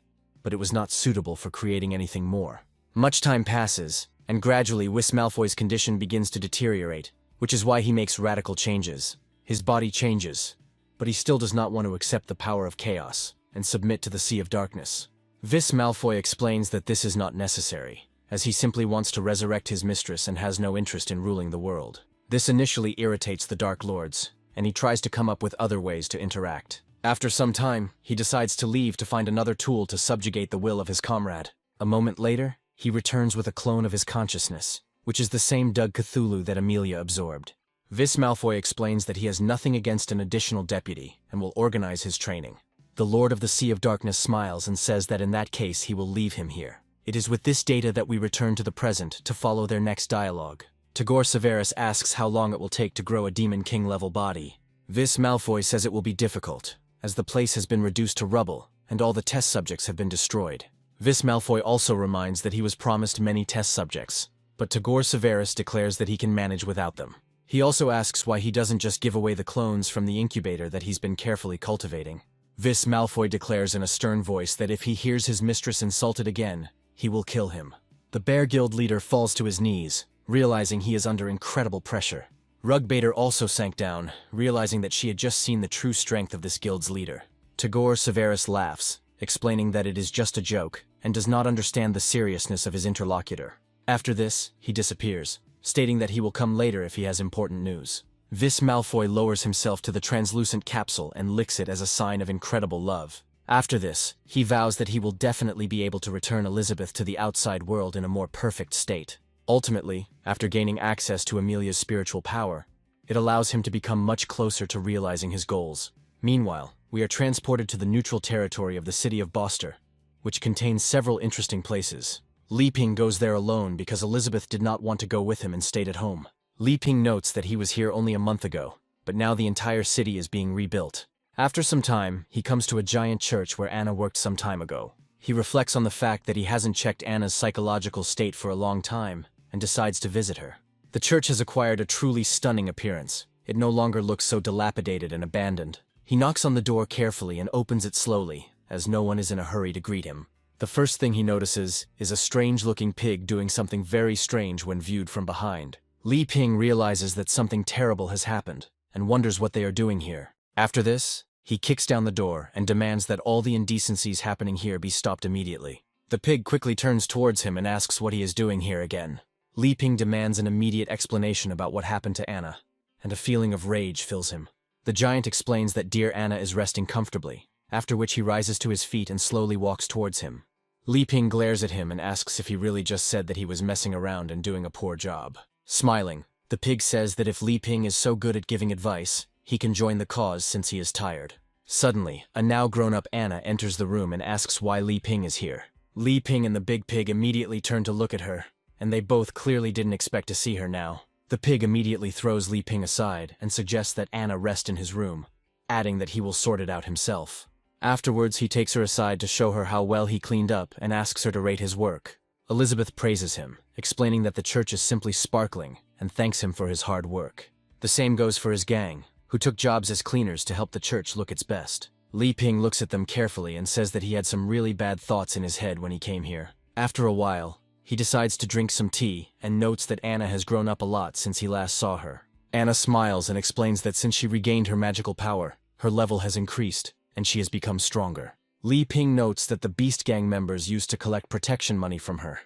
but it was not suitable for creating anything more. Much time passes, and gradually Whis Malfoy's condition begins to deteriorate, which is why he makes radical changes. His body changes, but he still does not want to accept the power of chaos and submit to the Sea of Darkness. Vis Malfoy explains that this is not necessary, as he simply wants to resurrect his mistress and has no interest in ruling the world. This initially irritates the Dark Lords, and he tries to come up with other ways to interact. After some time, he decides to leave to find another tool to subjugate the will of his comrade. A moment later, he returns with a clone of his consciousness, which is the same Doug Cthulhu that Amelia absorbed. Vis Malfoy explains that he has nothing against an additional deputy and will organize his training. The Lord of the Sea of Darkness smiles and says that in that case he will leave him here. It is with this data that we return to the present to follow their next dialogue. Tagore Severus asks how long it will take to grow a Demon King-level body. Vis Malfoy says it will be difficult, as the place has been reduced to rubble and all the test subjects have been destroyed. Vis Malfoy also reminds that he was promised many test subjects, but Tagore Severus declares that he can manage without them. He also asks why he doesn't just give away the clones from the incubator that he's been carefully cultivating. Vis Malfoy declares in a stern voice that if he hears his mistress insulted again, he will kill him. The Bear Guild leader falls to his knees, realizing he is under incredible pressure. Rugbader also sank down, realizing that she had just seen the true strength of this guild's leader. Tagore Severus laughs, explaining that it is just a joke, and does not understand the seriousness of his interlocutor. After this, he disappears, stating that he will come later if he has important news. Vis Malfoy lowers himself to the translucent capsule and licks it as a sign of incredible love. After this, he vows that he will definitely be able to return Elizabeth to the outside world in a more perfect state. Ultimately, after gaining access to Amelia's spiritual power, it allows him to become much closer to realizing his goals. Meanwhile, we are transported to the neutral territory of the city of Boster, which contains several interesting places. Li Ping goes there alone because Elizabeth did not want to go with him and stayed at home. Li Ping notes that he was here only a month ago, but now the entire city is being rebuilt. After some time, he comes to a giant church where Anna worked some time ago. He reflects on the fact that he hasn't checked Anna's psychological state for a long time, and decides to visit her. The church has acquired a truly stunning appearance. It no longer looks so dilapidated and abandoned. He knocks on the door carefully and opens it slowly, as no one is in a hurry to greet him. The first thing he notices is a strange-looking pig doing something very strange when viewed from behind. Li Ping realizes that something terrible has happened and wonders what they are doing here. After this, he kicks down the door and demands that all the indecencies happening here be stopped immediately. The pig quickly turns towards him and asks what he is doing here again. Li Ping demands an immediate explanation about what happened to Anna, and a feeling of rage fills him. The giant explains that dear Anna is resting comfortably, after which he rises to his feet and slowly walks towards him. Li Ping glares at him and asks if he really just said that he was messing around and doing a poor job. Smiling, the pig says that if Li Ping is so good at giving advice, he can join the cause since he is tired. Suddenly, a now grown-up Anna enters the room and asks why Li Ping is here. Li Ping and the big pig immediately turn to look at her, and they both clearly didn't expect to see her now. The pig immediately throws Li Ping aside and suggests that Anna rest in his room, adding that he will sort it out himself. Afterwards, he takes her aside to show her how well he cleaned up and asks her to rate his work. Elizabeth praises him, explaining that the church is simply sparkling and thanks him for his hard work. The same goes for his gang, who took jobs as cleaners to help the church look its best. Li Ping looks at them carefully and says that he had some really bad thoughts in his head when he came here. After a while, he decides to drink some tea and notes that Anna has grown up a lot since he last saw her. Anna smiles and explains that since she regained her magical power, her level has increased and she has become stronger. Li Ping notes that the Beast Gang members used to collect protection money from her,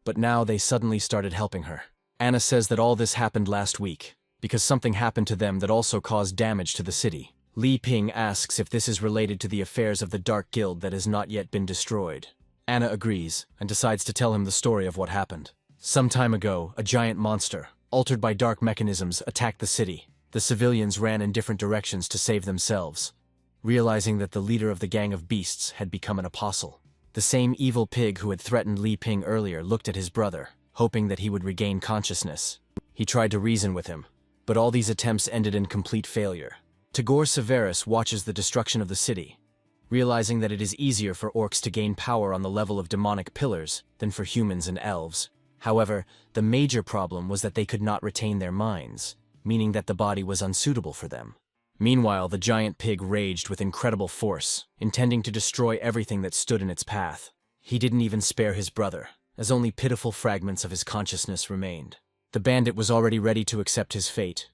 but now they suddenly started helping her. Anna says that all this happened last week, because something happened to them that also caused damage to the city. Li Ping asks if this is related to the affairs of the Dark Guild that has not yet been destroyed. Anna agrees and decides to tell him the story of what happened. Some time ago, a giant monster, altered by dark mechanisms, attacked the city. The civilians ran in different directions to save themselves, realizing that the leader of the gang of beasts had become an apostle. The same evil pig who had threatened Li Ping earlier looked at his brother, hoping that he would regain consciousness. He tried to reason with him, but all these attempts ended in complete failure. Tagore Severus watches the destruction of the city, realizing that it is easier for orcs to gain power on the level of demonic pillars than for humans and elves. However, the major problem was that they could not retain their minds, meaning that the body was unsuitable for them. Meanwhile, the giant pig raged with incredible force, intending to destroy everything that stood in its path. He didn't even spare his brother, as only pitiful fragments of his consciousness remained. The bandit was already ready to accept his fate,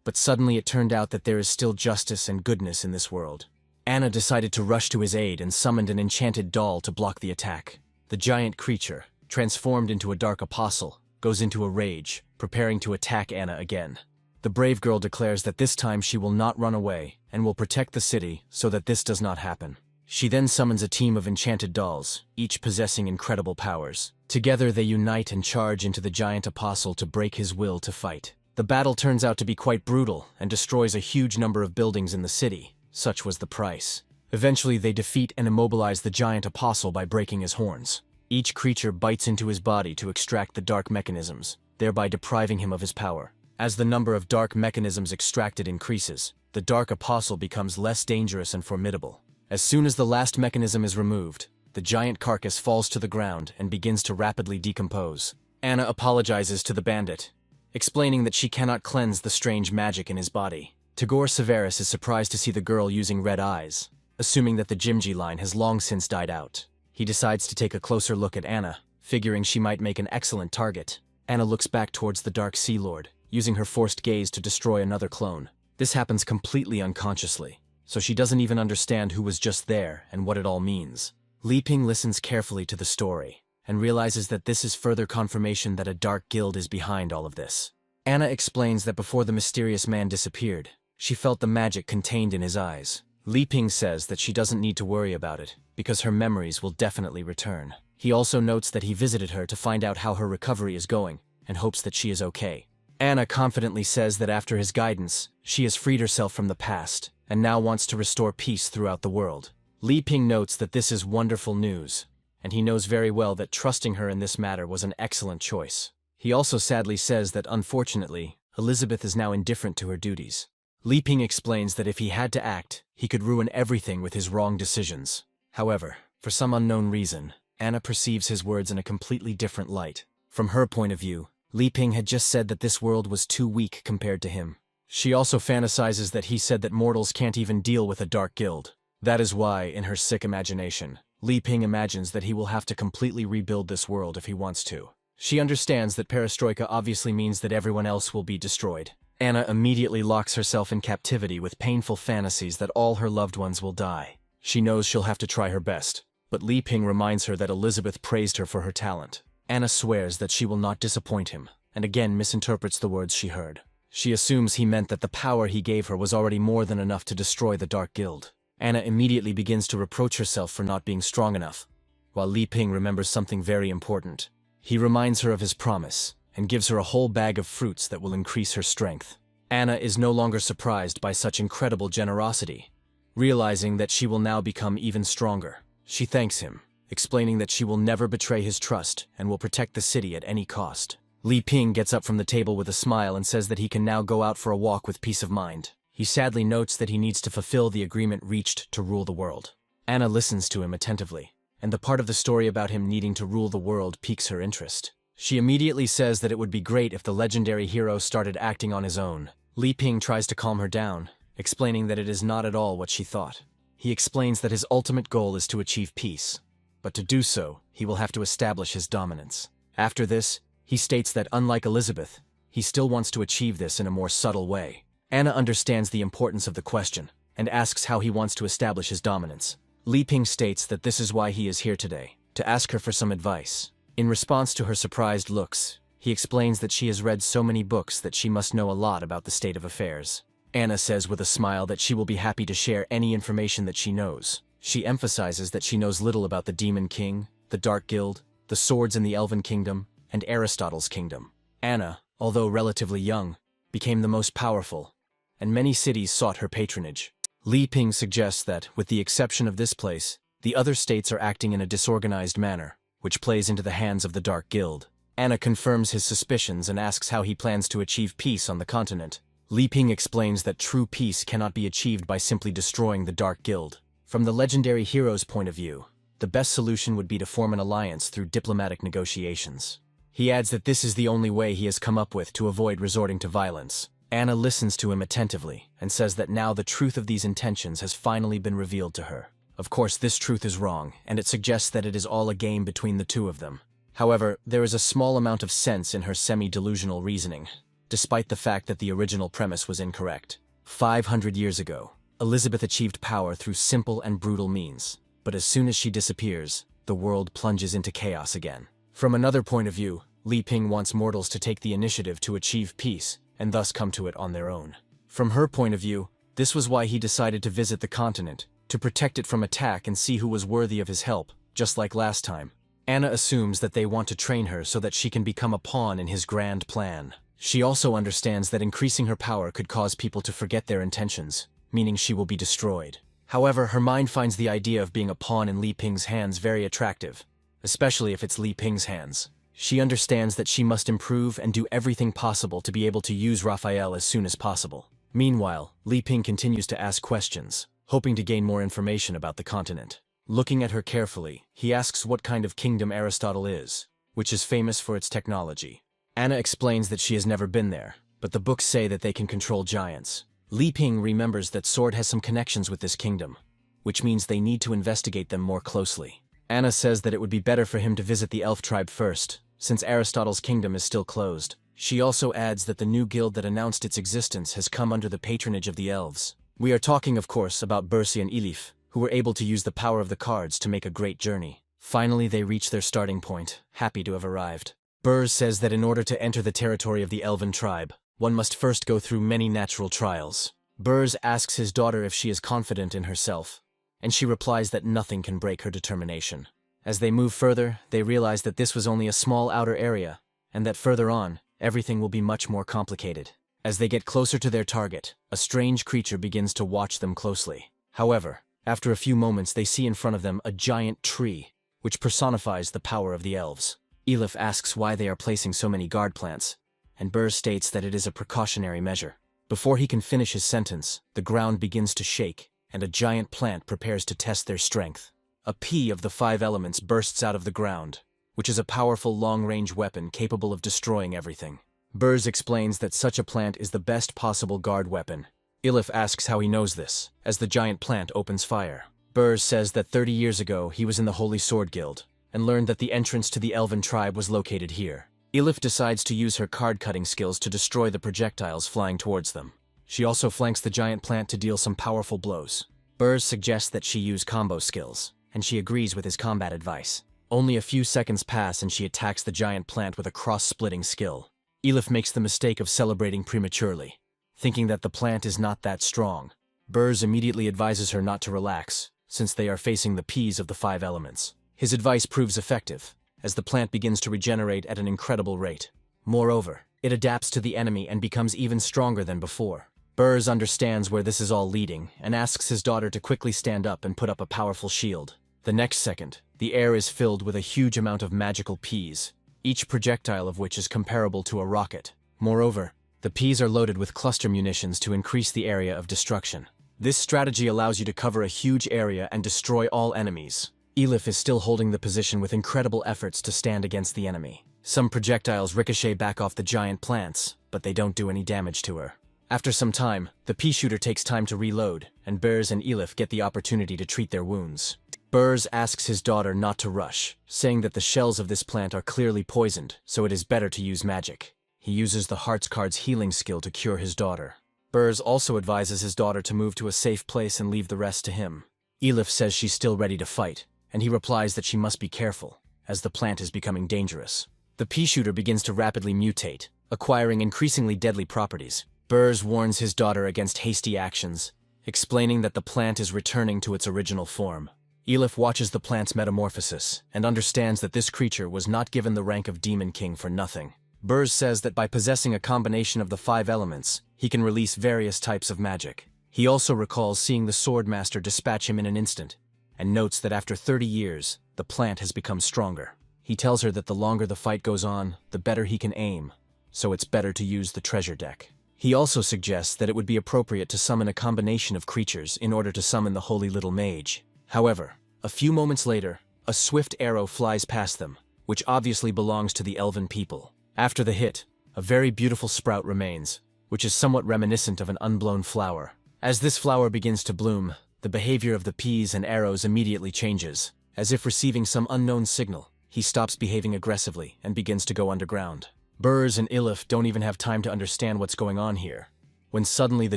but suddenly it turned out that there is still justice and goodness in this world. Anna decided to rush to his aid and summoned an enchanted doll to block the attack. The giant creature, transformed into a dark apostle, goes into a rage, preparing to attack Anna again. The brave girl declares that this time she will not run away and will protect the city so that this does not happen. She then summons a team of enchanted dolls, each possessing incredible powers. Together they unite and charge into the giant apostle to break his will to fight. The battle turns out to be quite brutal and destroys a huge number of buildings in the city. Such was the price. Eventually they defeat and immobilize the giant apostle by breaking his horns. Each creature bites into his body to extract the dark mechanisms, thereby depriving him of his power. As the number of dark mechanisms extracted increases, the dark apostle becomes less dangerous and formidable. As soon as the last mechanism is removed, the giant carcass falls to the ground and begins to rapidly decompose. Anna apologizes to the bandit, explaining that she cannot cleanse the strange magic in his body. Tagore Severus is surprised to see the girl using red eyes, assuming that the Jimji line has long since died out. He decides to take a closer look at Anna, figuring she might make an excellent target. Anna looks back towards the Dark Sea Lord, using her forced gaze to destroy another clone. This happens completely unconsciously, so she doesn't even understand who was just there and what it all means. Li Ping listens carefully to the story, and realizes that this is further confirmation that a dark guild is behind all of this. Anna explains that before the mysterious man disappeared, she felt the magic contained in his eyes. Li Ping says that she doesn't need to worry about it, because her memories will definitely return. He also notes that he visited her to find out how her recovery is going, and hopes that she is okay. Anna confidently says that after his guidance, she has freed herself from the past, and now wants to restore peace throughout the world. Li Ping notes that this is wonderful news, and he knows very well that trusting her in this matter was an excellent choice. He also sadly says that, unfortunately, Elizabeth is now indifferent to her duties. Li Ping explains that if he had to act, he could ruin everything with his wrong decisions. However, for some unknown reason, Anna perceives his words in a completely different light. From her point of view, Li Ping had just said that this world was too weak compared to him. She also fantasizes that he said that mortals can't even deal with a dark guild. That is why, in her sick imagination, Li Ping imagines that he will have to completely rebuild this world if he wants to. She understands that perestroika obviously means that everyone else will be destroyed. Anna immediately locks herself in captivity with painful fantasies that all her loved ones will die. She knows she'll have to try her best, but Li Ping reminds her that Elizabeth praised her for her talent. Anna swears that she will not disappoint him, and again misinterprets the words she heard. She assumes he meant that the power he gave her was already more than enough to destroy the Dark Guild. Anna immediately begins to reproach herself for not being strong enough, while Li Ping remembers something very important. He reminds her of his promise, and gives her a whole bag of fruits that will increase her strength. Anna is no longer surprised by such incredible generosity. Realizing that she will now become even stronger, she thanks him, explaining that she will never betray his trust and will protect the city at any cost. Li Ping gets up from the table with a smile and says that he can now go out for a walk with peace of mind. He sadly notes that he needs to fulfill the agreement reached to rule the world. Anna listens to him attentively, and the part of the story about him needing to rule the world piques her interest. She immediately says that it would be great if the legendary hero started acting on his own. Li Ping tries to calm her down, explaining that it is not at all what she thought. He explains that his ultimate goal is to achieve peace, but to do so, he will have to establish his dominance. After this, he states that unlike Elizabeth, he still wants to achieve this in a more subtle way. Anna understands the importance of the question, and asks how he wants to establish his dominance. Li Ping states that this is why he is here today, to ask her for some advice. In response to her surprised looks, he explains that she has read so many books that she must know a lot about the state of affairs. Anna says with a smile that she will be happy to share any information that she knows. She emphasizes that she knows little about the Demon King, the Dark Guild, the swords in the Elven Kingdom, and Aristotle's kingdom. Anna, although relatively young, became the most powerful, and many cities sought her patronage. Li Ping suggests that, with the exception of this place, the other states are acting in a disorganized manner, which plays into the hands of the Dark Guild. Anna confirms his suspicions and asks how he plans to achieve peace on the continent. Li Ping explains that true peace cannot be achieved by simply destroying the Dark Guild. From the legendary hero's point of view, the best solution would be to form an alliance through diplomatic negotiations. He adds that this is the only way he has come up with to avoid resorting to violence. Anna listens to him attentively and says that now the truth of these intentions has finally been revealed to her. Of course, this truth is wrong, and it suggests that it is all a game between the two of them. However, there is a small amount of sense in her semi-delusional reasoning, despite the fact that the original premise was incorrect. 500 years ago, Elizabeth achieved power through simple and brutal means, but as soon as she disappears, the world plunges into chaos again. From another point of view, Li Ping wants mortals to take the initiative to achieve peace, and thus come to it on their own. From her point of view, this was why he decided to visit the continent, to protect it from attack and see who was worthy of his help, just like last time. Anna assumes that they want to train her so that she can become a pawn in his grand plan. She also understands that increasing her power could cause people to forget their intentions, meaning she will be destroyed. However, her mind finds the idea of being a pawn in Li Ping's hands very attractive, especially if it's Li Ping's hands. She understands that she must improve and do everything possible to be able to use Raphael as soon as possible. Meanwhile, Li Ping continues to ask questions, hoping to gain more information about the continent. Looking at her carefully, he asks what kind of kingdom Aristotle is, which is famous for its technology. Anna explains that she has never been there, but the books say that they can control giants. Li Ping remembers that Sword has some connections with this kingdom, which means they need to investigate them more closely. Anna says that it would be better for him to visit the elf tribe first, since Aristotle's kingdom is still closed. She also adds that the new guild that announced its existence has come under the patronage of the elves. We are talking, of course, about Bercy and Elif, who were able to use the power of the cards to make a great journey. Finally, they reach their starting point, happy to have arrived. Burrs says that in order to enter the territory of the elven tribe, one must first go through many natural trials. Burrs asks his daughter if she is confident in herself, and she replies that nothing can break her determination. As they move further, they realize that this was only a small outer area, and that further on, everything will be much more complicated. As they get closer to their target, a strange creature begins to watch them closely. However, after a few moments they see in front of them a giant tree, which personifies the power of the elves. Elif asks why they are placing so many guard plants, and Burr states that it is a precautionary measure. Before he can finish his sentence, the ground begins to shake, and a giant plant prepares to test their strength. A pea of the 5 elements bursts out of the ground, which is a powerful long-range weapon capable of destroying everything. Burrs explains that such a plant is the best possible guard weapon. Elif asks how he knows this, as the giant plant opens fire. Burrs says that 30 years ago he was in the Holy Sword Guild, and learned that the entrance to the elven tribe was located here. Elif decides to use her card-cutting skills to destroy the projectiles flying towards them. She also flanks the giant plant to deal some powerful blows. Burrs suggests that she use combo skills, and she agrees with his combat advice. Only a few seconds pass and she attacks the giant plant with a cross-splitting skill. Elif makes the mistake of celebrating prematurely, thinking that the plant is not that strong. Burrs immediately advises her not to relax, since they are facing the P's of the 5 elements. His advice proves effective, as the plant begins to regenerate at an incredible rate. Moreover, it adapts to the enemy and becomes even stronger than before. Burrs understands where this is all leading, and asks his daughter to quickly stand up and put up a powerful shield. The next second, the air is filled with a huge amount of magical P's, each projectile of which is comparable to a rocket. Moreover, the P's are loaded with cluster munitions to increase the area of destruction. This strategy allows you to cover a huge area and destroy all enemies. Elif is still holding the position with incredible efforts to stand against the enemy. Some projectiles ricochet back off the giant plants, but they don't do any damage to her. After some time, the pea shooter takes time to reload, and Burrs and Elif get the opportunity to treat their wounds. Burrs asks his daughter not to rush, saying that the shells of this plant are clearly poisoned, so it is better to use magic. He uses the Hearts card's healing skill to cure his daughter. Burrs also advises his daughter to move to a safe place and leave the rest to him. Elif says she's still ready to fight, and he replies that she must be careful, as the plant is becoming dangerous. The pea shooter begins to rapidly mutate, acquiring increasingly deadly properties. Burrs warns his daughter against hasty actions, explaining that the plant is returning to its original form. Elif watches the plant's metamorphosis, and understands that this creature was not given the rank of Demon King for nothing. Burrs says that by possessing a combination of the 5 elements, he can release various types of magic. He also recalls seeing the Swordmaster dispatch him in an instant, and notes that after 30 years, the plant has become stronger. He tells her that the longer the fight goes on, the better he can aim, so it's better to use the treasure deck. He also suggests that it would be appropriate to summon a combination of creatures in order to summon the Holy Little Mage. However, a few moments later, a swift arrow flies past them, which obviously belongs to the elven people. After the hit, a very beautiful sprout remains, which is somewhat reminiscent of an unblown flower. As this flower begins to bloom, the behavior of the peas and arrows immediately changes. As if receiving some unknown signal, he stops behaving aggressively and begins to go underground. Burrs and Elif don't even have time to understand what's going on here, when suddenly the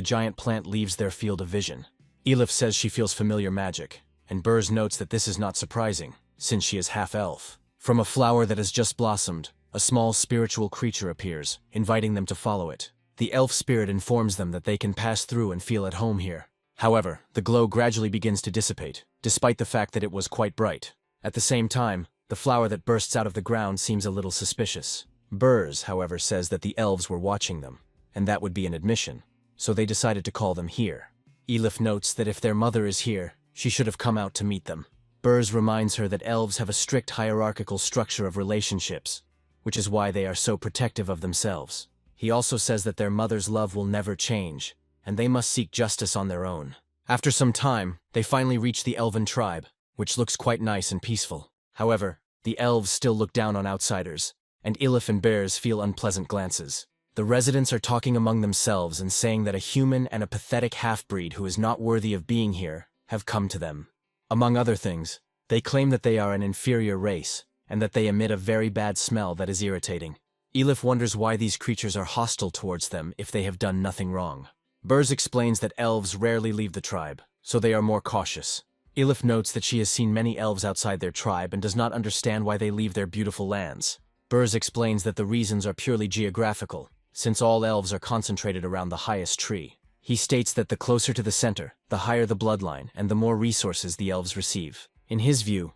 giant plant leaves their field of vision. Elif says she feels familiar magic, and Burrs notes that this is not surprising, since she is half-elf. From a flower that has just blossomed, a small spiritual creature appears, inviting them to follow it. The elf spirit informs them that they can pass through and feel at home here. However, the glow gradually begins to dissipate, despite the fact that it was quite bright. At the same time, the flower that bursts out of the ground seems a little suspicious. Burrs, however, says that the elves were watching them, and that would be an admission, so they decided to call them here. Elif notes that if their mother is here, she should have come out to meet them. Burrs reminds her that elves have a strict hierarchical structure of relationships, which is why they are so protective of themselves. He also says that their mother's love will never change, and they must seek justice on their own. After some time, they finally reach the elven tribe, which looks quite nice and peaceful. However, the elves still look down on outsiders, and Elif and Burrs feel unpleasant glances. The residents are talking among themselves and saying that a human and a pathetic half-breed who is not worthy of being here have come to them. Among other things, they claim that they are an inferior race, and that they emit a very bad smell that is irritating. Elif wonders why these creatures are hostile towards them if they have done nothing wrong. Burrs explains that elves rarely leave the tribe, so they are more cautious. Elif notes that she has seen many elves outside their tribe and does not understand why they leave their beautiful lands. Burrs explains that the reasons are purely geographical, since all elves are concentrated around the highest tree. He states that the closer to the center, the higher the bloodline and the more resources the elves receive. In his view,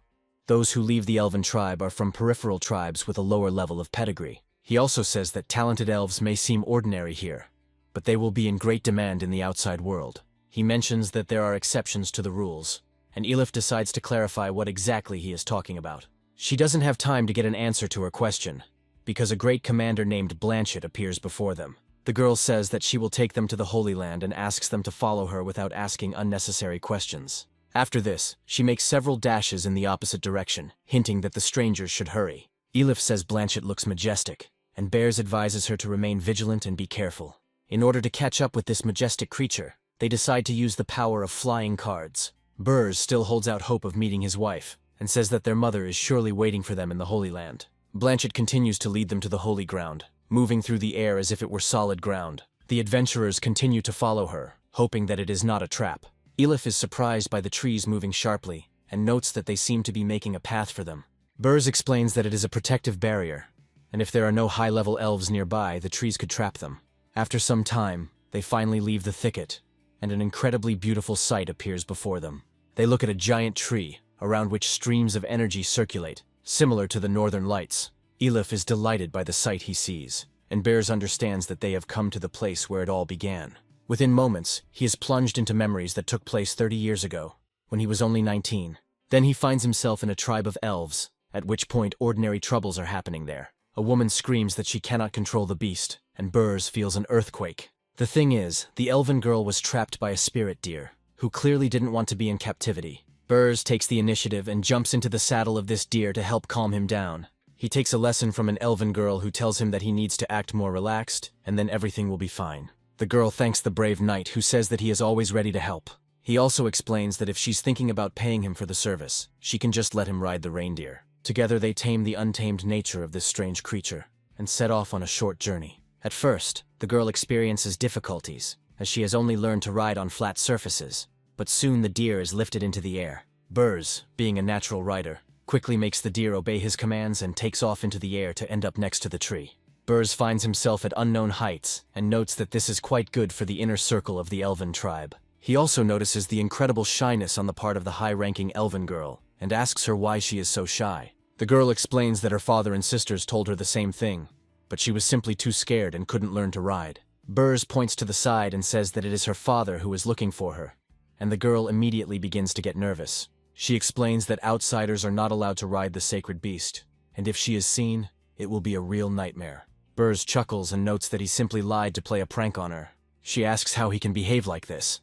those who leave the elven tribe are from peripheral tribes with a lower level of pedigree. He also says that talented elves may seem ordinary here, but they will be in great demand in the outside world. He mentions that there are exceptions to the rules, and Elif decides to clarify what exactly he is talking about. She doesn't have time to get an answer to her question, because a great commander named Blanchett appears before them. The girl says that she will take them to the Holy Land and asks them to follow her without asking unnecessary questions. After this, she makes several dashes in the opposite direction, hinting that the strangers should hurry. Elif says Blanchett looks majestic, and Burrs advises her to remain vigilant and be careful. In order to catch up with this majestic creature, they decide to use the power of flying cards. Burrs still holds out hope of meeting his wife, and says that their mother is surely waiting for them in the Holy Land. Blanchett continues to lead them to the holy ground, moving through the air as if it were solid ground. The adventurers continue to follow her, hoping that it is not a trap. Elif is surprised by the trees moving sharply, and notes that they seem to be making a path for them. Burrs explains that it is a protective barrier, and if there are no high-level elves nearby, the trees could trap them. After some time, they finally leave the thicket, and an incredibly beautiful sight appears before them. They look at a giant tree, around which streams of energy circulate, similar to the northern lights. Elif is delighted by the sight he sees, and Bears understands that they have come to the place where it all began. Within moments, he is plunged into memories that took place 30 years ago, when he was only 19. Then he finds himself in a tribe of elves, at which point ordinary troubles are happening there. A woman screams that she cannot control the beast, and Burrs feels an earthquake. The thing is, the elven girl was trapped by a spirit deer, who clearly didn't want to be in captivity. Burrs takes the initiative and jumps into the saddle of this deer to help calm him down. He takes a lesson from an elven girl who tells him that he needs to act more relaxed, and then everything will be fine. The girl thanks the brave knight, who says that he is always ready to help. He also explains that if she's thinking about paying him for the service, she can just let him ride the reindeer. Together they tame the untamed nature of this strange creature, and set off on a short journey. At first, the girl experiences difficulties, as she has only learned to ride on flat surfaces, but soon the deer is lifted into the air. Burrs, being a natural rider, quickly makes the deer obey his commands and takes off into the air to end up next to the tree. Burrs finds himself at unknown heights, and notes that this is quite good for the inner circle of the elven tribe. He also notices the incredible shyness on the part of the high-ranking elven girl, and asks her why she is so shy. The girl explains that her father and sisters told her the same thing, but she was simply too scared and couldn't learn to ride. Burrs points to the side and says that it is her father who is looking for her, and the girl immediately begins to get nervous. She explains that outsiders are not allowed to ride the sacred beast, and if she is seen, it will be a real nightmare. Burrs chuckles and notes that he simply lied to play a prank on her. She asks how he can behave like this,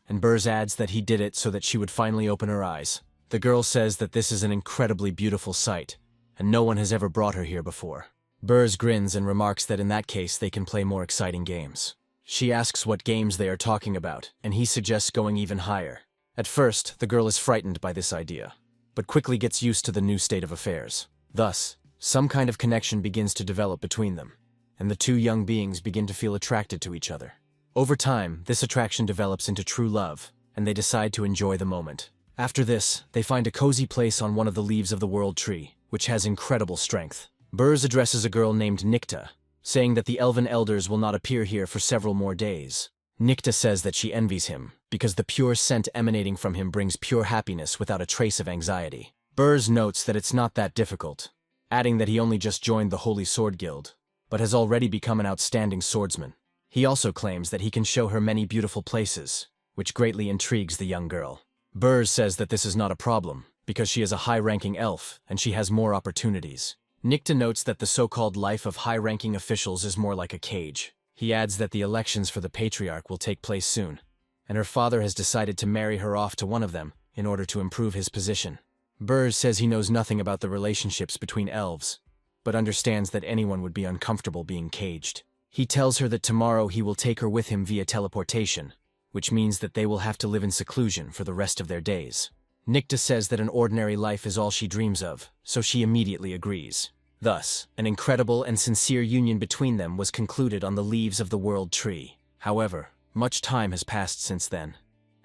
and Burrs adds that he did it so that she would finally open her eyes. The girl says that this is an incredibly beautiful sight, and no one has ever brought her here before. Burrs grins and remarks that in that case they can play more exciting games. She asks what games they are talking about, and he suggests going even higher. At first, the girl is frightened by this idea, but quickly gets used to the new state of affairs. Thus, some kind of connection begins to develop between them, and the two young beings begin to feel attracted to each other. Over time, this attraction develops into true love, and they decide to enjoy the moment. After this, they find a cozy place on one of the leaves of the world tree, which has incredible strength. Burrs addresses a girl named Nikta, saying that the elven elders will not appear here for several more days. Nikta says that she envies him, because the pure scent emanating from him brings pure happiness without a trace of anxiety. Burrs notes that it's not that difficult, adding that he only just joined the Holy Sword Guild, but has already become an outstanding swordsman. He also claims that he can show her many beautiful places, which greatly intrigues the young girl. Burrs says that this is not a problem, because she is a high-ranking elf, and she has more opportunities. Nikta notes that the so-called life of high-ranking officials is more like a cage. He adds that the elections for the Patriarch will take place soon, and her father has decided to marry her off to one of them in order to improve his position. Burrs says he knows nothing about the relationships between elves, but understands that anyone would be uncomfortable being caged. He tells her that tomorrow he will take her with him via teleportation, which means that they will have to live in seclusion for the rest of their days. Nikta says that an ordinary life is all she dreams of, so she immediately agrees. Thus, an incredible and sincere union between them was concluded on the leaves of the world tree. However, much time has passed since then,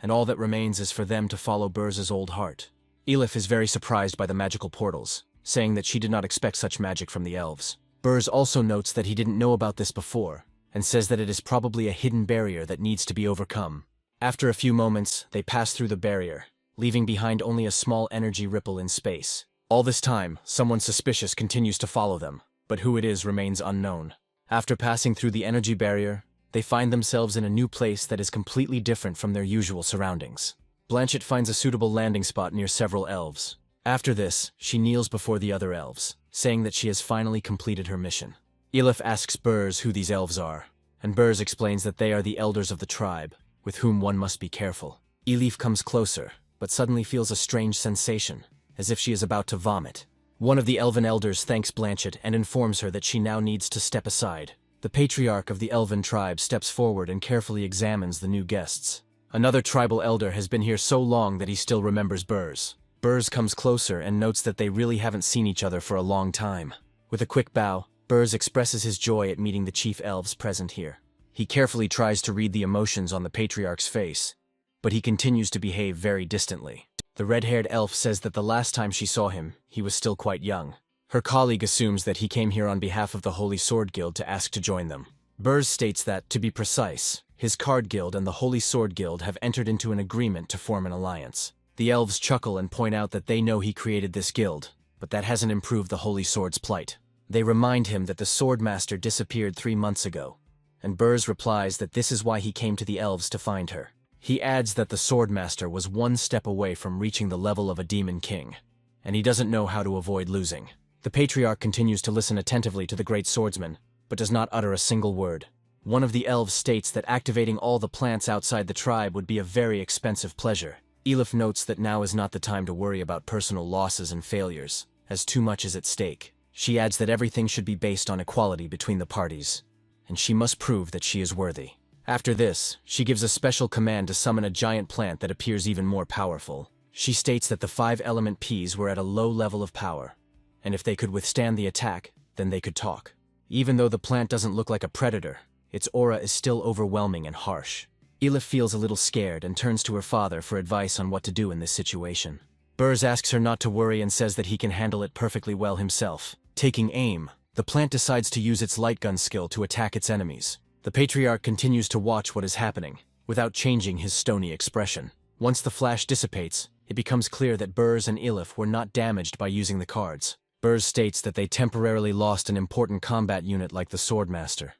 and all that remains is for them to follow Burrs' old heart. Elif is very surprised by the magical portals, saying that she did not expect such magic from the elves. Burrs also notes that he didn't know about this before, and says that it is probably a hidden barrier that needs to be overcome. After a few moments, they pass through the barrier, leaving behind only a small energy ripple in space. All this time, someone suspicious continues to follow them, but who it is remains unknown. After passing through the energy barrier, they find themselves in a new place that is completely different from their usual surroundings. Blanchett finds a suitable landing spot near several elves. After this, she kneels before the other elves, saying that she has finally completed her mission. Elif asks Burrs who these elves are, and Burrs explains that they are the elders of the tribe, with whom one must be careful. Elif comes closer, but suddenly feels a strange sensation, as if she is about to vomit. One of the elven elders thanks Blanchett and informs her that she now needs to step aside. The patriarch of the elven tribe steps forward and carefully examines the new guests. Another tribal elder has been here so long that he still remembers Burrs. Burrs comes closer and notes that they really haven't seen each other for a long time. With a quick bow, Burrs expresses his joy at meeting the chief elves present here. He carefully tries to read the emotions on the patriarch's face, but he continues to behave very distantly. The red-haired elf says that the last time she saw him, he was still quite young. Her colleague assumes that he came here on behalf of the Holy Sword Guild to ask to join them. Burrs states that, to be precise, his card guild and the Holy Sword Guild have entered into an agreement to form an alliance. The elves chuckle and point out that they know he created this guild, but that hasn't improved the Holy Sword's plight. They remind him that the Swordmaster disappeared 3 months ago, and Burrs replies that this is why he came to the elves to find her. He adds that the Swordmaster was 1 step away from reaching the level of a demon king, and he doesn't know how to avoid losing. The patriarch continues to listen attentively to the great swordsman, but does not utter a single word. One of the elves states that activating all the plants outside the tribe would be a very expensive pleasure. Elif notes that now is not the time to worry about personal losses and failures, as too much is at stake. She adds that everything should be based on equality between the parties, and she must prove that she is worthy. After this, she gives a special command to summon a giant plant that appears even more powerful. She states that the 5-element peas were at a low level of power, and if they could withstand the attack, then they could talk. Even though the plant doesn't look like a predator, its aura is still overwhelming and harsh. Elif feels a little scared and turns to her father for advice on what to do in this situation. Burrs asks her not to worry and says that he can handle it perfectly well himself. Taking aim, the plant decides to use its light gun skill to attack its enemies. The patriarch continues to watch what is happening, without changing his stony expression. Once the flash dissipates, it becomes clear that Burrs and Elif were not damaged by using the cards. Burrs states that they temporarily lost an important combat unit like the Swordmaster,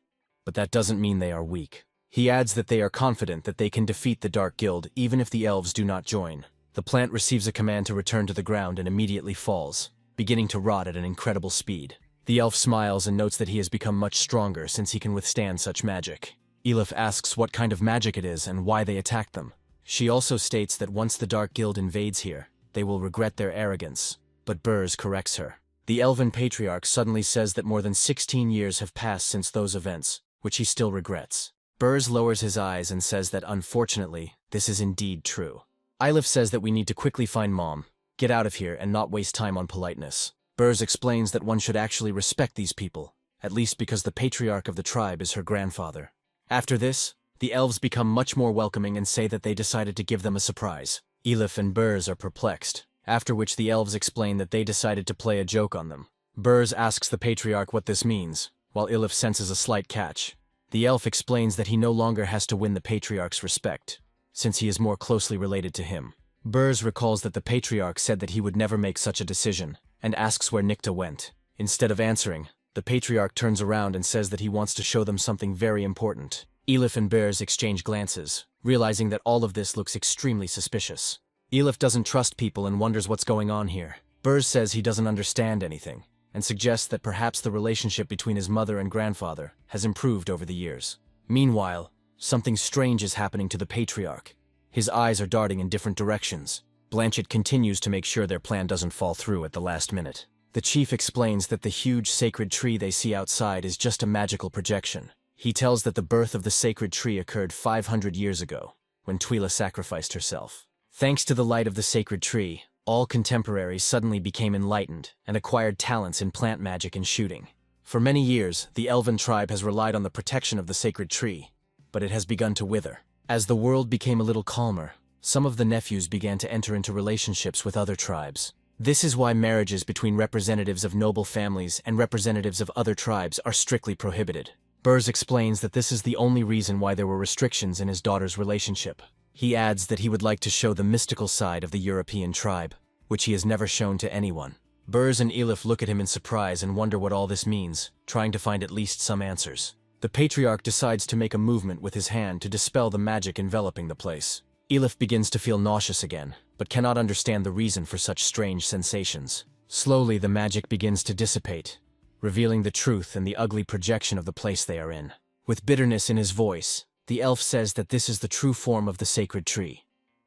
but that doesn't mean they are weak. He adds that they are confident that they can defeat the Dark Guild even if the elves do not join. The plant receives a command to return to the ground and immediately falls, beginning to rot at an incredible speed. The elf smiles and notes that he has become much stronger since he can withstand such magic. Elif asks what kind of magic it is and why they attacked them. She also states that once the Dark Guild invades here, they will regret their arrogance, but Burrs corrects her. The elven patriarch suddenly says that more than 16 years have passed since those events, which he still regrets. Burrs lowers his eyes and says that unfortunately, this is indeed true. Elif says that we need to quickly find Mom, get out of here and not waste time on politeness. Burrs explains that one should actually respect these people, at least because the patriarch of the tribe is her grandfather. After this, the elves become much more welcoming and say that they decided to give them a surprise. Elif and Burrs are perplexed, after which the elves explain that they decided to play a joke on them. Burrs asks the patriarch what this means, while Elif senses a slight catch. The elf explains that he no longer has to win the patriarch's respect, since he is more closely related to him. Burrs recalls that the patriarch said that he would never make such a decision, and asks where Nikta went. Instead of answering, the patriarch turns around and says that he wants to show them something very important. Elif and Burrs exchange glances, realizing that all of this looks extremely suspicious. Elif doesn't trust people and wonders what's going on here. Burrs says he doesn't understand anything, and suggests that perhaps the relationship between his mother and grandfather has improved over the years. Meanwhile, something strange is happening to the patriarch. His eyes are darting in different directions. Blanchett continues to make sure their plan doesn't fall through at the last minute. The chief explains that the huge sacred tree they see outside is just a magical projection. He tells that the birth of the sacred tree occurred 500 years ago, when Twyla sacrificed herself. Thanks to the light of the sacred tree, all contemporaries suddenly became enlightened and acquired talents in plant magic and shooting. For many years, the elven tribe has relied on the protection of the sacred tree, but it has begun to wither. As the world became a little calmer, some of the nephews began to enter into relationships with other tribes. This is why marriages between representatives of noble families and representatives of other tribes are strictly prohibited. Burrs explains that this is the only reason why there were restrictions in his daughter's relationship. He adds that he would like to show the mystical side of the European tribe, which he has never shown to anyone. Burrs and Elif look at him in surprise and wonder what all this means, trying to find at least some answers. The patriarch decides to make a movement with his hand to dispel the magic enveloping the place. Elif begins to feel nauseous again, but cannot understand the reason for such strange sensations. Slowly the magic begins to dissipate, revealing the truth and the ugly projection of the place they are in. With bitterness in his voice, the elf says that this is the true form of the sacred tree,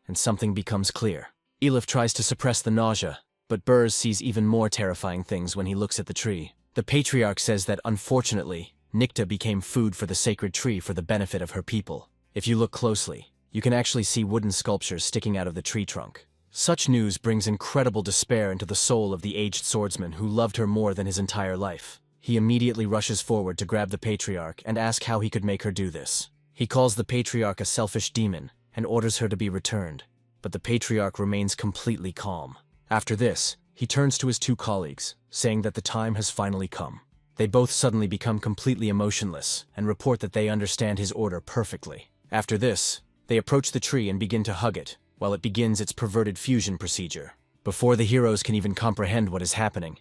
and something becomes clear. Elif tries to suppress the nausea, but Burrs sees even more terrifying things when he looks at the tree. The patriarch says that, unfortunately, Nikta became food for the sacred tree for the benefit of her people. If you look closely, You can actually see wooden sculptures sticking out of the tree trunk. Such news brings incredible despair into the soul of the aged swordsman who loved her more than his entire life. He immediately rushes forward to grab the patriarch and ask how he could make her do this. He calls the patriarch a selfish demon and orders her to be returned, but the patriarch remains completely calm. After this, he turns to his two colleagues, saying that the time has finally come. They both suddenly become completely emotionless and report that they understand his order perfectly. After this, they approach the tree and begin to hug it, while it begins its perverted fusion procedure. Before the heroes can even comprehend what is happening,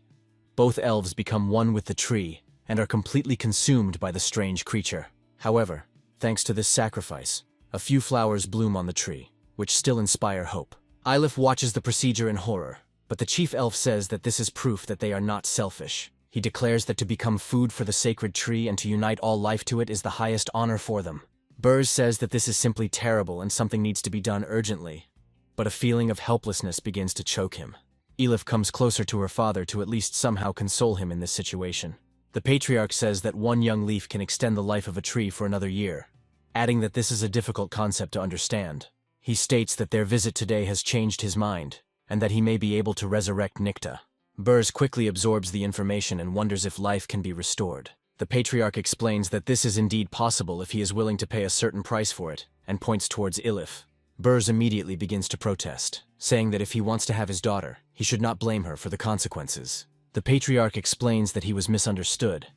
both elves become one with the tree and are completely consumed by the strange creature. However, thanks to this sacrifice, a few flowers bloom on the tree, which still inspire hope. Ylif watches the procedure in horror, but the chief elf says that this is proof that they are not selfish. He declares that to become food for the sacred tree and to unite all life to it is the highest honor for them. Burrs says that this is simply terrible and something needs to be done urgently, but a feeling of helplessness begins to choke him. Ylif comes closer to her father to at least somehow console him in this situation. The patriarch says that one young leaf can extend the life of a tree for another year, adding that this is a difficult concept to understand. He states that their visit today has changed his mind, and that he may be able to resurrect Nikta. Burrs quickly absorbs the information and wonders if life can be restored. The patriarch explains that this is indeed possible if he is willing to pay a certain price for it, and points towards Ylif. Burrs immediately begins to protest, saying that if he wants to have his daughter, he should not blame her for the consequences. The patriarch explains that he was misunderstood,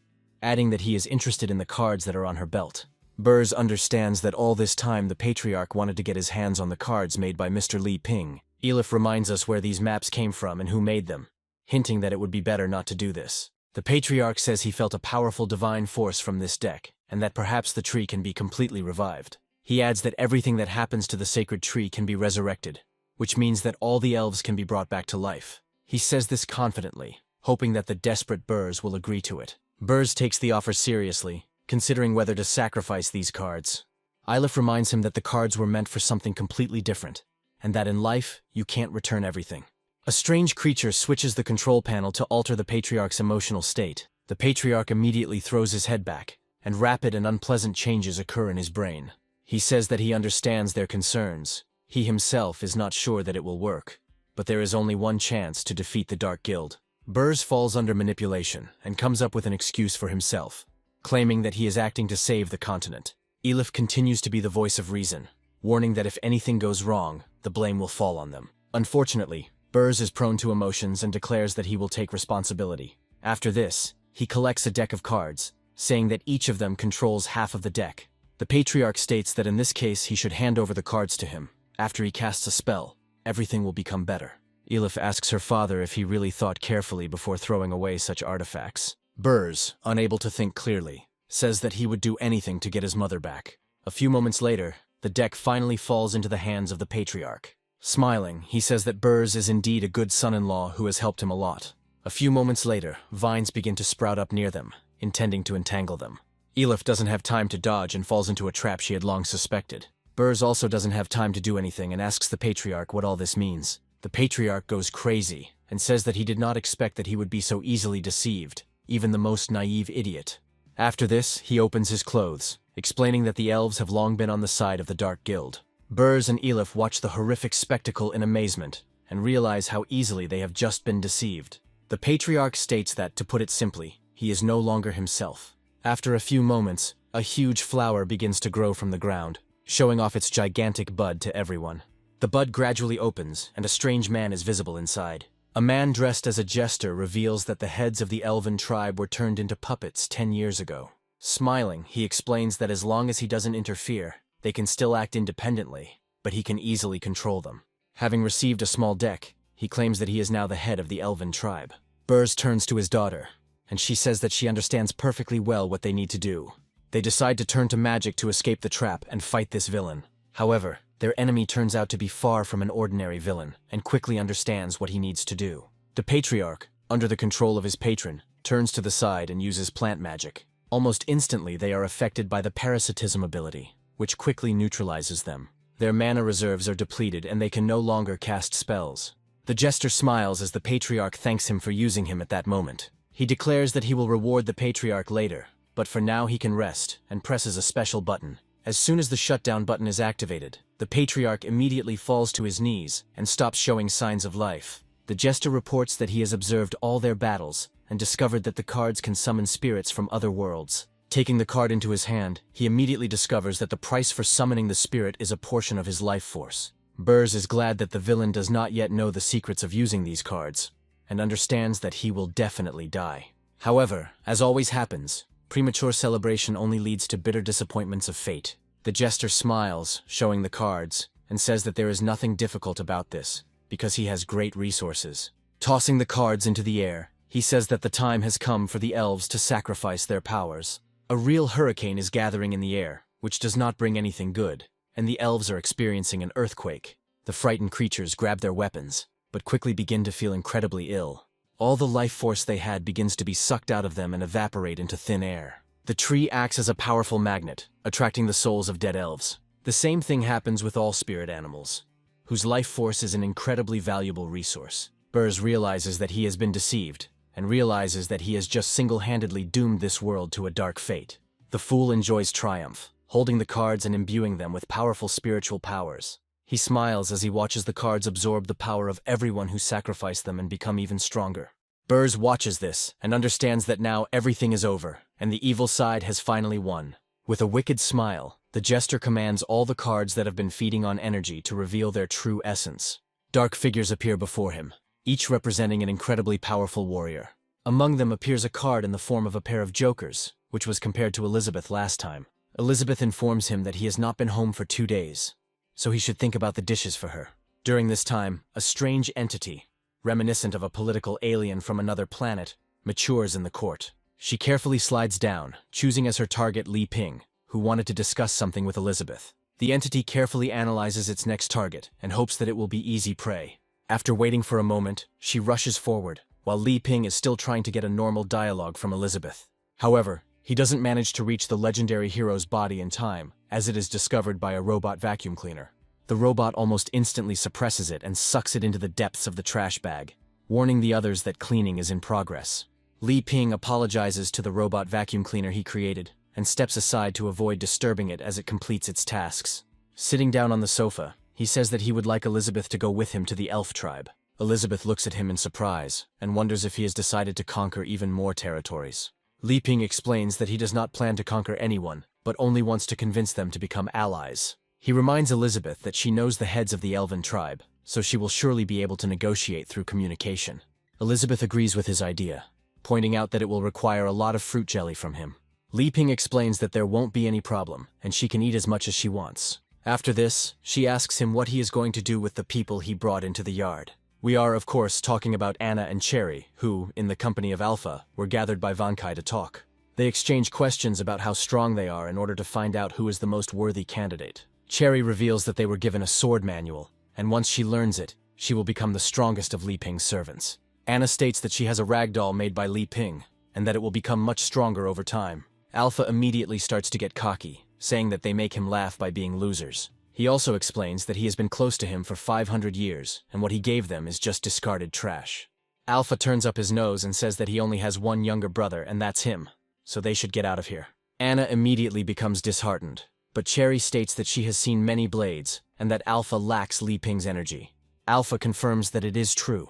adding that he is interested in the cards that are on her belt. Burrs understands that all this time the patriarch wanted to get his hands on the cards made by Mr. Li Ping. Ylif reminds us where these maps came from and who made them, hinting that it would be better not to do this. The patriarch says he felt a powerful divine force from this deck, and that perhaps the tree can be completely revived. He adds that everything that happens to the sacred tree can be resurrected, which means that all the elves can be brought back to life. He says this confidently, hoping that the desperate Burrs will agree to it. Burrs takes the offer seriously, considering whether to sacrifice these cards. Ylif reminds him that the cards were meant for something completely different, and that in life, you can't return everything. A strange creature switches the control panel to alter the patriarch's emotional state. The patriarch immediately throws his head back, and rapid and unpleasant changes occur in his brain. He says that he understands their concerns. He himself is not sure that it will work, but there is only one chance to defeat the Dark Guild. Burrs falls under manipulation and comes up with an excuse for himself, claiming that he is acting to save the continent. Ylif continues to be the voice of reason, warning that if anything goes wrong, the blame will fall on them. Unfortunately, Burrs is prone to emotions and declares that he will take responsibility. After this, he collects a deck of cards, saying that each of them controls half of the deck. The patriarch states that in this case he should hand over the cards to him. After he casts a spell, everything will become better. Ylif asks her father if he really thought carefully before throwing away such artifacts. Burrs, unable to think clearly, says that he would do anything to get his mother back. A few moments later, the deck finally falls into the hands of the patriarch. Smiling, he says that Burrs is indeed a good son-in-law who has helped him a lot. A few moments later, vines begin to sprout up near them, intending to entangle them. Ylif doesn't have time to dodge and falls into a trap she had long suspected. Burrs also doesn't have time to do anything and asks the patriarch what all this means. The patriarch goes crazy and says that he did not expect that he would be so easily deceived, even the most naive idiot. After this, he opens his clothes, explaining that the elves have long been on the side of the Dark Guild. Burrs and Ylif watch the horrific spectacle in amazement and realize how easily they have just been deceived. The patriarch states that, to put it simply, he is no longer himself. After a few moments, a huge flower begins to grow from the ground, showing off its gigantic bud to everyone. The bud gradually opens, and a strange man is visible inside. A man dressed as a jester reveals that the heads of the elven tribe were turned into puppets 10 years ago. Smiling, he explains that as long as he doesn't interfere, they can still act independently, but he can easily control them. Having received a small deck, he claims that he is now the head of the elven tribe. Burrs turns to his daughter, and she says that she understands perfectly well what they need to do. They decide to turn to magic to escape the trap and fight this villain. However, their enemy turns out to be far from an ordinary villain, and quickly understands what he needs to do. The patriarch, under the control of his patron, turns to the side and uses plant magic. Almost instantly they are affected by the parasitism ability, which quickly neutralizes them. Their mana reserves are depleted and they can no longer cast spells. The jester smiles as the patriarch thanks him for using him at that moment. He declares that he will reward the patriarch later, but for now he can rest, and presses a special button. As soon as the shutdown button is activated, The patriarch immediately falls to his knees and stops showing signs of life. The jester reports that he has observed all their battles and discovered that the cards can summon spirits from other worlds. Taking the card into his hand, he immediately discovers that the price for summoning the spirit is a portion of his life force. Burrs is glad that the villain does not yet know the secrets of using these cards, and understands that he will definitely die. However, as always happens, premature celebration only leads to bitter disappointments of fate. The jester smiles, showing the cards, and says that there is nothing difficult about this, because he has great resources. Tossing the cards into the air, he says that the time has come for the elves to sacrifice their powers. A real hurricane is gathering in the air, which does not bring anything good, and the elves are experiencing an earthquake. The frightened creatures grab their weapons, but quickly begin to feel incredibly ill. All the life force they had begins to be sucked out of them and evaporate into thin air. The tree acts as a powerful magnet, attracting the souls of dead elves. The same thing happens with all spirit animals, whose life force is an incredibly valuable resource. Burrs realizes that he has been deceived, and realizes that he has just single-handedly doomed this world to a dark fate. The fool enjoys triumph, holding the cards and imbuing them with powerful spiritual powers. He smiles as he watches the cards absorb the power of everyone who sacrificed them and become even stronger. Burrs watches this and understands that now everything is over, and the evil side has finally won. With a wicked smile, the jester commands all the cards that have been feeding on energy to reveal their true essence. Dark figures appear before him, each representing an incredibly powerful warrior. Among them appears a card in the form of a pair of jokers, which was compared to Elizabeth last time. Elizabeth informs him that he has not been home for 2 days, so he should think about the dishes for her. During this time, a strange entity, reminiscent of a political alien from another planet, matures in the court. She carefully slides down, choosing as her target Li Ping, who wanted to discuss something with Elizabeth. The entity carefully analyzes its next target and hopes that it will be easy prey. After waiting for a moment, she rushes forward, while Li Ping is still trying to get a normal dialogue from Elizabeth. However, he doesn't manage to reach the legendary hero's body in time, as it is discovered by a robot vacuum cleaner. The robot almost instantly suppresses it and sucks it into the depths of the trash bag, warning the others that cleaning is in progress. Li Ping apologizes to the robot vacuum cleaner he created, and steps aside to avoid disturbing it as it completes its tasks. Sitting down on the sofa, he says that he would like Elizabeth to go with him to the elf tribe. Elizabeth looks at him in surprise, and wonders if he has decided to conquer even more territories. Li Ping explains that he does not plan to conquer anyone, but only wants to convince them to become allies. He reminds Elizabeth that she knows the heads of the elven tribe, so she will surely be able to negotiate through communication. Elizabeth agrees with his idea, pointing out that it will require a lot of fruit jelly from him. Li Ping explains that there won't be any problem, and she can eat as much as she wants. After this, she asks him what he is going to do with the people he brought into the yard. We are, of course, talking about Anna and Cherry, who, in the company of Alpha, were gathered by Vankai to talk. They exchange questions about how strong they are in order to find out who is the most worthy candidate. Cherry reveals that they were given a sword manual, and once she learns it, she will become the strongest of Li Ping's servants. Anna states that she has a ragdoll made by Li Ping, and that it will become much stronger over time. Alpha immediately starts to get cocky, saying that they make him laugh by being losers. He also explains that he has been close to him for 500 years, and what he gave them is just discarded trash. Alpha turns up his nose and says that he only has one younger brother, and that's him, so they should get out of here. Anna immediately becomes disheartened, but Cherry states that she has seen many blades, and that Alpha lacks Li Ping's energy. Alpha confirms that it is true.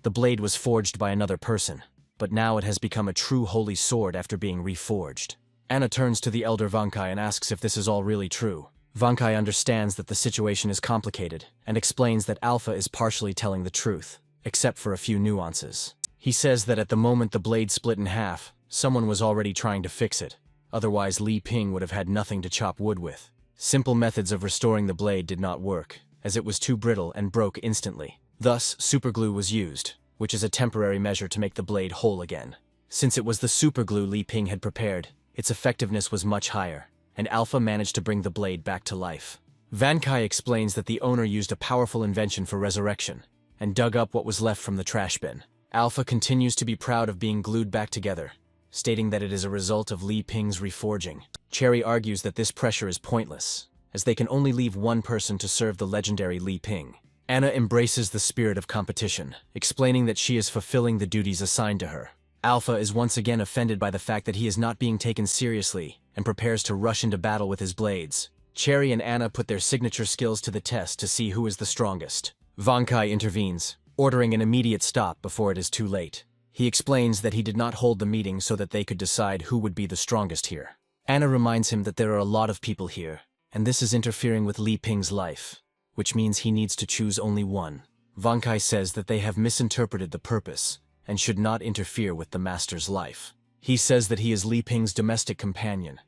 The blade was forged by another person, but now it has become a true holy sword after being reforged. Anna turns to the elder Vankai and asks if this is all really true. Vankai understands that the situation is complicated, and explains that Alpha is partially telling the truth, except for a few nuances. He says that at the moment the blade split in half, someone was already trying to fix it, otherwise Li Ping would have had nothing to chop wood with. Simple methods of restoring the blade did not work, as it was too brittle and broke instantly. Thus, superglue was used, which is a temporary measure to make the blade whole again. Since it was the superglue Li Ping had prepared, its effectiveness was much higher, and Alpha managed to bring the blade back to life. Vankai explains that the owner used a powerful invention for resurrection, and dug up what was left from the trash bin. Alpha continues to be proud of being glued back together, stating that it is a result of Li Ping's reforging. Cherry argues that this pressure is pointless, as they can only leave one person to serve the legendary Li Ping. Anna embraces the spirit of competition, explaining that she is fulfilling the duties assigned to her. Alpha is once again offended by the fact that he is not being taken seriously, and prepares to rush into battle with his blades. Cherry and Anna put their signature skills to the test to see who is the strongest. Vankai intervenes, ordering an immediate stop before it is too late. He explains that he did not hold the meeting so that they could decide who would be the strongest here. Anna reminds him that there are a lot of people here, and this is interfering with Li Ping's life, which means he needs to choose only one. Vankai says that they have misinterpreted the purpose and should not interfere with the master's life. He says that he is Li Ping's domestic companion,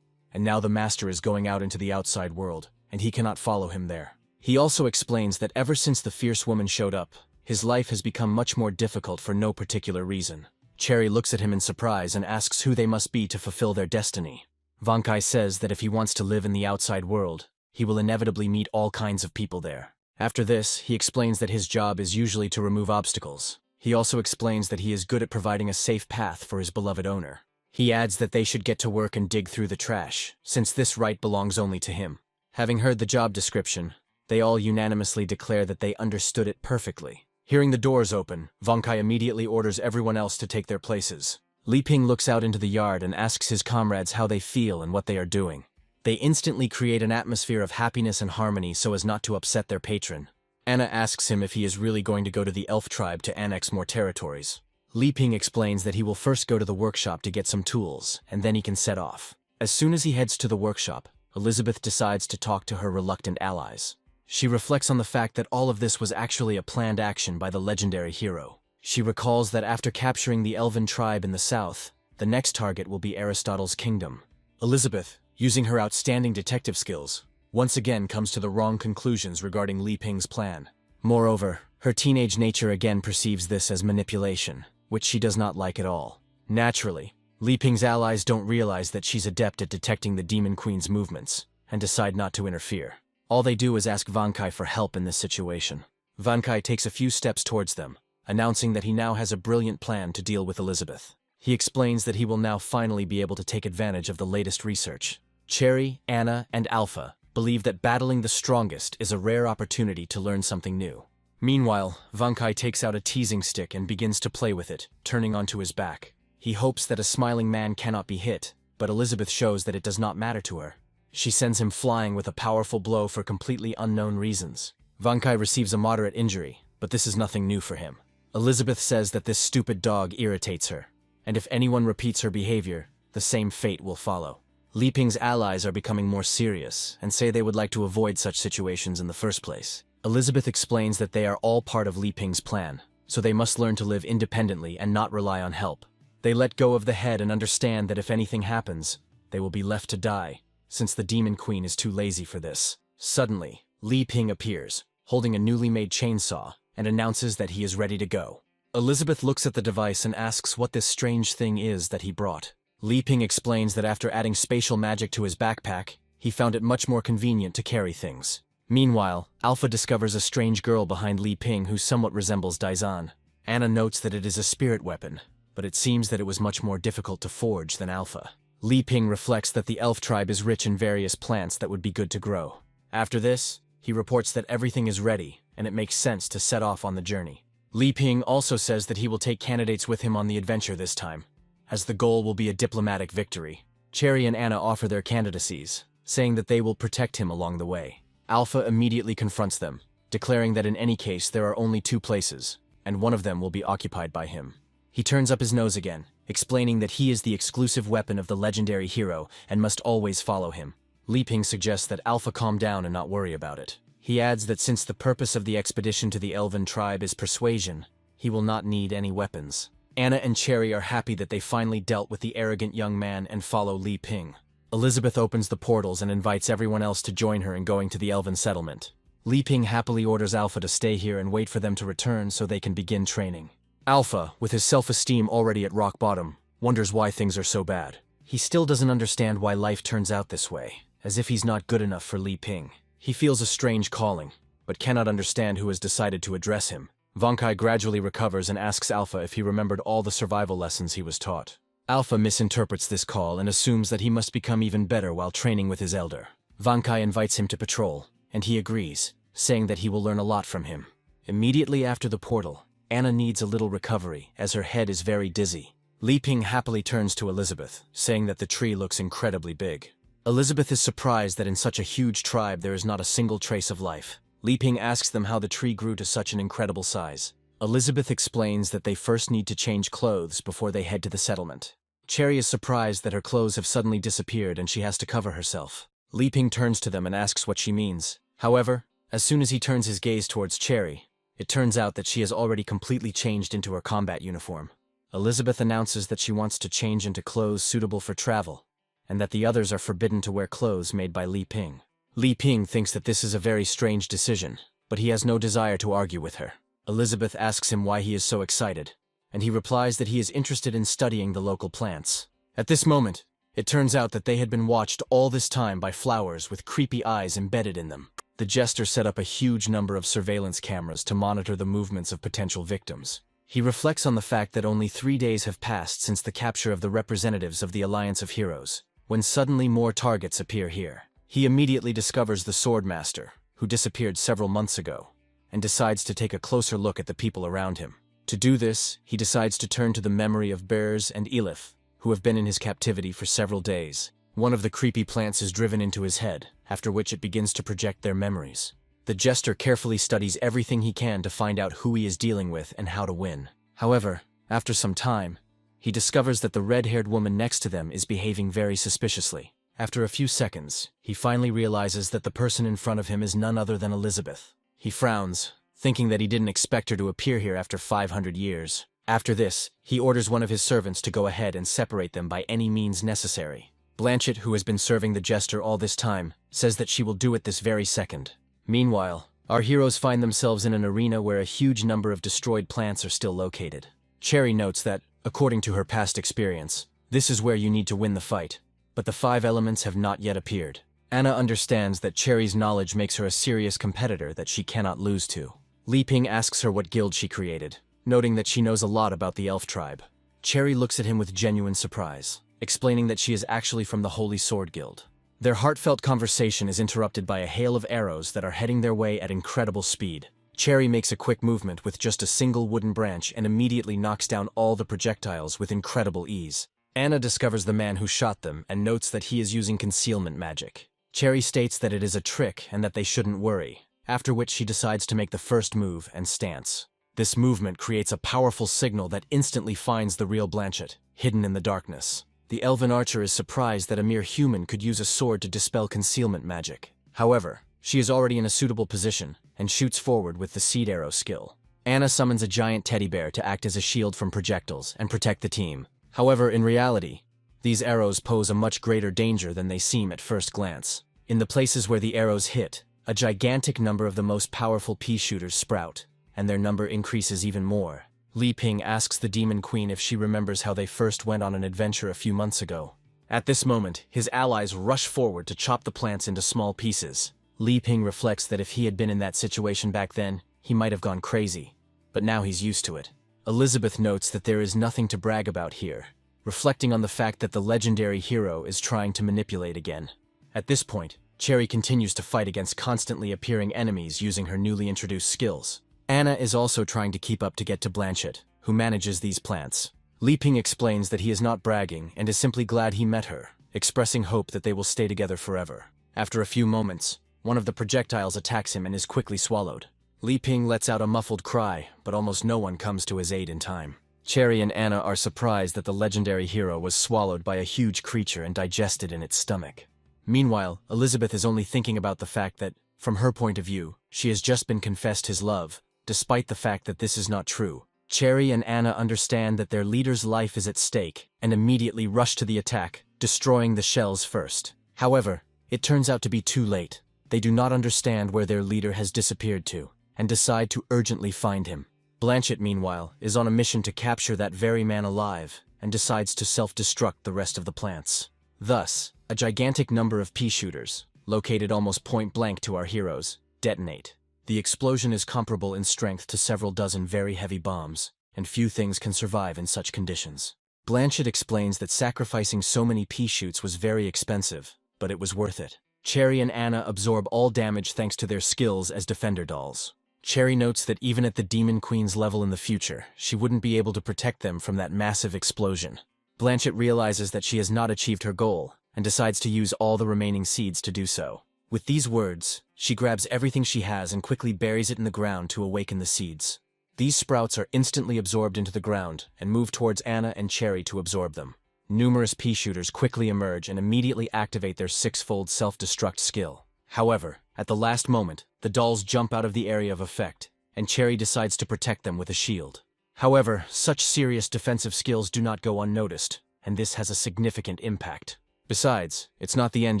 and now the master is going out into the outside world, and he cannot follow him there. He also explains that ever since the fierce woman showed up, his life has become much more difficult for no particular reason. Cherry looks at him in surprise and asks who they must be to fulfill their destiny. Vankai says that if he wants to live in the outside world, he will inevitably meet all kinds of people there. After this, he explains that his job is usually to remove obstacles. He also explains that he is good at providing a safe path for his beloved owner. He adds that they should get to work and dig through the trash, since this right belongs only to him. Having heard the job description, they all unanimously declare that they understood it perfectly. Hearing the doors open, Vankai immediately orders everyone else to take their places. Li Ping looks out into the yard and asks his comrades how they feel and what they are doing. They instantly create an atmosphere of happiness and harmony so as not to upset their patron. Anna asks him if he is really going to go to the elf tribe to annex more territories. Li Ping explains that he will first go to the workshop to get some tools, and then he can set off. As soon as he heads to the workshop, Elizabeth decides to talk to her reluctant allies. She reflects on the fact that all of this was actually a planned action by the legendary hero. She recalls that after capturing the elven tribe in the south, the next target will be Aristotle's kingdom. Elizabeth, using her outstanding detective skills, once again comes to the wrong conclusions regarding Li Ping's plan. Moreover, her teenage nature again perceives this as manipulation, which she does not like at all. Naturally, Li Ping's allies don't realize that she's adept at detecting the Demon Queen's movements, and decide not to interfere. All they do is ask Vankai for help in this situation. Vankai takes a few steps towards them, announcing that he now has a brilliant plan to deal with Elizabeth. He explains that he will now finally be able to take advantage of the latest research. Cherry, Anna, and Alpha believe that battling the strongest is a rare opportunity to learn something new. Meanwhile, Vankai takes out a teasing stick and begins to play with it, turning onto his back. He hopes that a smiling man cannot be hit, but Elizabeth shows that it does not matter to her. She sends him flying with a powerful blow for completely unknown reasons. Vankai receives a moderate injury, but this is nothing new for him. Elizabeth says that this stupid dog irritates her, and if anyone repeats her behavior, the same fate will follow. Li Ping's allies are becoming more serious and say they would like to avoid such situations in the first place. Elizabeth explains that they are all part of Li Ping's plan, so they must learn to live independently and not rely on help. They let go of the head and understand that if anything happens, they will be left to die, since the Demon Queen is too lazy for this. Suddenly, Li Ping appears, holding a newly made chainsaw, and announces that he is ready to go. Elizabeth looks at the device and asks what this strange thing is that he brought. Li Ping explains that after adding spatial magic to his backpack, he found it much more convenient to carry things. Meanwhile, Alpha discovers a strange girl behind Li Ping who somewhat resembles Daizan. Anna notes that it is a spirit weapon, but it seems that it was much more difficult to forge than Alpha. Li Ping reflects that the elf tribe is rich in various plants that would be good to grow. After this, he reports that everything is ready, and it makes sense to set off on the journey. Li Ping also says that he will take candidates with him on the adventure this time, as the goal will be a diplomatic victory. Cherry and Anna offer their candidacies, saying that they will protect him along the way. Alpha immediately confronts them, declaring that in any case there are only two places, and one of them will be occupied by him. He turns up his nose again, explaining that he is the exclusive weapon of the legendary hero and must always follow him. Li Ping suggests that Alpha calm down and not worry about it. He adds that since the purpose of the expedition to the Elven tribe is persuasion, he will not need any weapons. Anna and Cherry are happy that they finally dealt with the arrogant young man and follow Li Ping. Elizabeth opens the portals and invites everyone else to join her in going to the Elven settlement. Li Ping happily orders Alpha to stay here and wait for them to return so they can begin training. Alpha, with his self-esteem already at rock bottom, wonders why things are so bad. He still doesn't understand why life turns out this way, as if he's not good enough for Li Ping. He feels a strange calling, but cannot understand who has decided to address him. Vankai gradually recovers and asks Alpha if he remembered all the survival lessons he was taught. Alpha misinterprets this call and assumes that he must become even better while training with his elder. Vankai invites him to patrol, and he agrees, saying that he will learn a lot from him. Immediately after the portal, Anna needs a little recovery, as her head is very dizzy. Li Ping happily turns to Elizabeth, saying that the tree looks incredibly big. Elizabeth is surprised that in such a huge tribe there is not a single trace of life. Li Ping asks them how the tree grew to such an incredible size. Elizabeth explains that they first need to change clothes before they head to the settlement. Cherry is surprised that her clothes have suddenly disappeared and she has to cover herself. Li Ping turns to them and asks what she means. However, as soon as he turns his gaze towards Cherry, it turns out that she has already completely changed into her combat uniform. Elizabeth announces that she wants to change into clothes suitable for travel, and that the others are forbidden to wear clothes made by Li Ping. Li Ping thinks that this is a very strange decision, but he has no desire to argue with her. Elizabeth asks him why he is so excited, and he replies that he is interested in studying the local plants. At this moment, it turns out that they had been watched all this time by flowers with creepy eyes embedded in them. The jester set up a huge number of surveillance cameras to monitor the movements of potential victims. He reflects on the fact that only 3 days have passed since the capture of the representatives of the Alliance of Heroes, when suddenly more targets appear here. He immediately discovers the Swordmaster, who disappeared several months ago, and decides to take a closer look at the people around him. To do this, he decides to turn to the memory of Bears and Elif, who have been in his captivity for several days. One of the creepy plants is driven into his head, after which it begins to project their memories. The jester carefully studies everything he can to find out who he is dealing with and how to win. However, after some time, he discovers that the red-haired woman next to them is behaving very suspiciously. After a few seconds, he finally realizes that the person in front of him is none other than Elizabeth. He frowns, thinking that he didn't expect her to appear here after 500 years. After this, he orders one of his servants to go ahead and separate them by any means necessary. Blanchett, who has been serving the jester all this time, says that she will do it this very second. Meanwhile, our heroes find themselves in an arena where a huge number of destroyed plants are still located. Cherry notes that, according to her past experience, this is where you need to win the fight, but the 5 elements have not yet appeared. Anna understands that Cherry's knowledge makes her a serious competitor that she cannot lose to. Li Ping asks her what guild she created, noting that she knows a lot about the elf tribe. Cherry looks at him with genuine surprise, explaining that she is actually from the Holy Sword Guild. Their heartfelt conversation is interrupted by a hail of arrows that are heading their way at incredible speed. Cherry makes a quick movement with just a single wooden branch and immediately knocks down all the projectiles with incredible ease. Anna discovers the man who shot them and notes that he is using concealment magic. Cherry states that it is a trick and that they shouldn't worry, after which she decides to make the first move and stance. This movement creates a powerful signal that instantly finds the real Blanchett, hidden in the darkness. The elven archer is surprised that a mere human could use a sword to dispel concealment magic. However, she is already in a suitable position and shoots forward with the seed arrow skill. Anna summons a giant teddy bear to act as a shield from projectiles and protect the team. However, in reality, these arrows pose a much greater danger than they seem at first glance. In the places where the arrows hit, a gigantic number of the most powerful pea shooters sprout, and their number increases even more. Li Ping asks the Demon Queen if she remembers how they first went on an adventure a few months ago. At this moment, his allies rush forward to chop the plants into small pieces. Li Ping reflects that if he had been in that situation back then, he might have gone crazy, but now he's used to it. Elizabeth notes that there is nothing to brag about here, reflecting on the fact that the legendary hero is trying to manipulate again. At this point, Cherry continues to fight against constantly appearing enemies using her newly introduced skills. Anna is also trying to keep up to get to Blanchett, who manages these plants. Li Ping explains that he is not bragging and is simply glad he met her, expressing hope that they will stay together forever. After a few moments, one of the projectiles attacks him and is quickly swallowed. Li Ping lets out a muffled cry, but almost no one comes to his aid in time. Cherry and Anna are surprised that the legendary hero was swallowed by a huge creature and digested in its stomach. Meanwhile, Elizabeth is only thinking about the fact that, from her point of view, she has just been confessed his love, despite the fact that this is not true. Cherry and Anna understand that their leader's life is at stake and immediately rush to the attack, destroying the shells first. However, it turns out to be too late. They do not understand where their leader has disappeared to, and decide to urgently find him. Blanchett, meanwhile, is on a mission to capture that very man alive, and decides to self-destruct the rest of the plants. Thus, a gigantic number of pea shooters, located almost point-blank to our heroes, detonate. The explosion is comparable in strength to several dozen very heavy bombs, and few things can survive in such conditions. Blanchett explains that sacrificing so many pea shoots was very expensive, but it was worth it. Cherry and Anna absorb all damage thanks to their skills as defender dolls. Cherry notes that even at the Demon Queen's level in the future, she wouldn't be able to protect them from that massive explosion. Blanchett realizes that she has not achieved her goal, and decides to use all the remaining seeds to do so. With these words, she grabs everything she has and quickly buries it in the ground to awaken the seeds. These sprouts are instantly absorbed into the ground and move towards Anna and Cherry to absorb them. Numerous pea shooters quickly emerge and immediately activate their six-fold self-destruct skill. However, at the last moment, the dolls jump out of the area of effect, and Cherry decides to protect them with a shield. However, such serious defensive skills do not go unnoticed, and this has a significant impact. Besides, it's not the end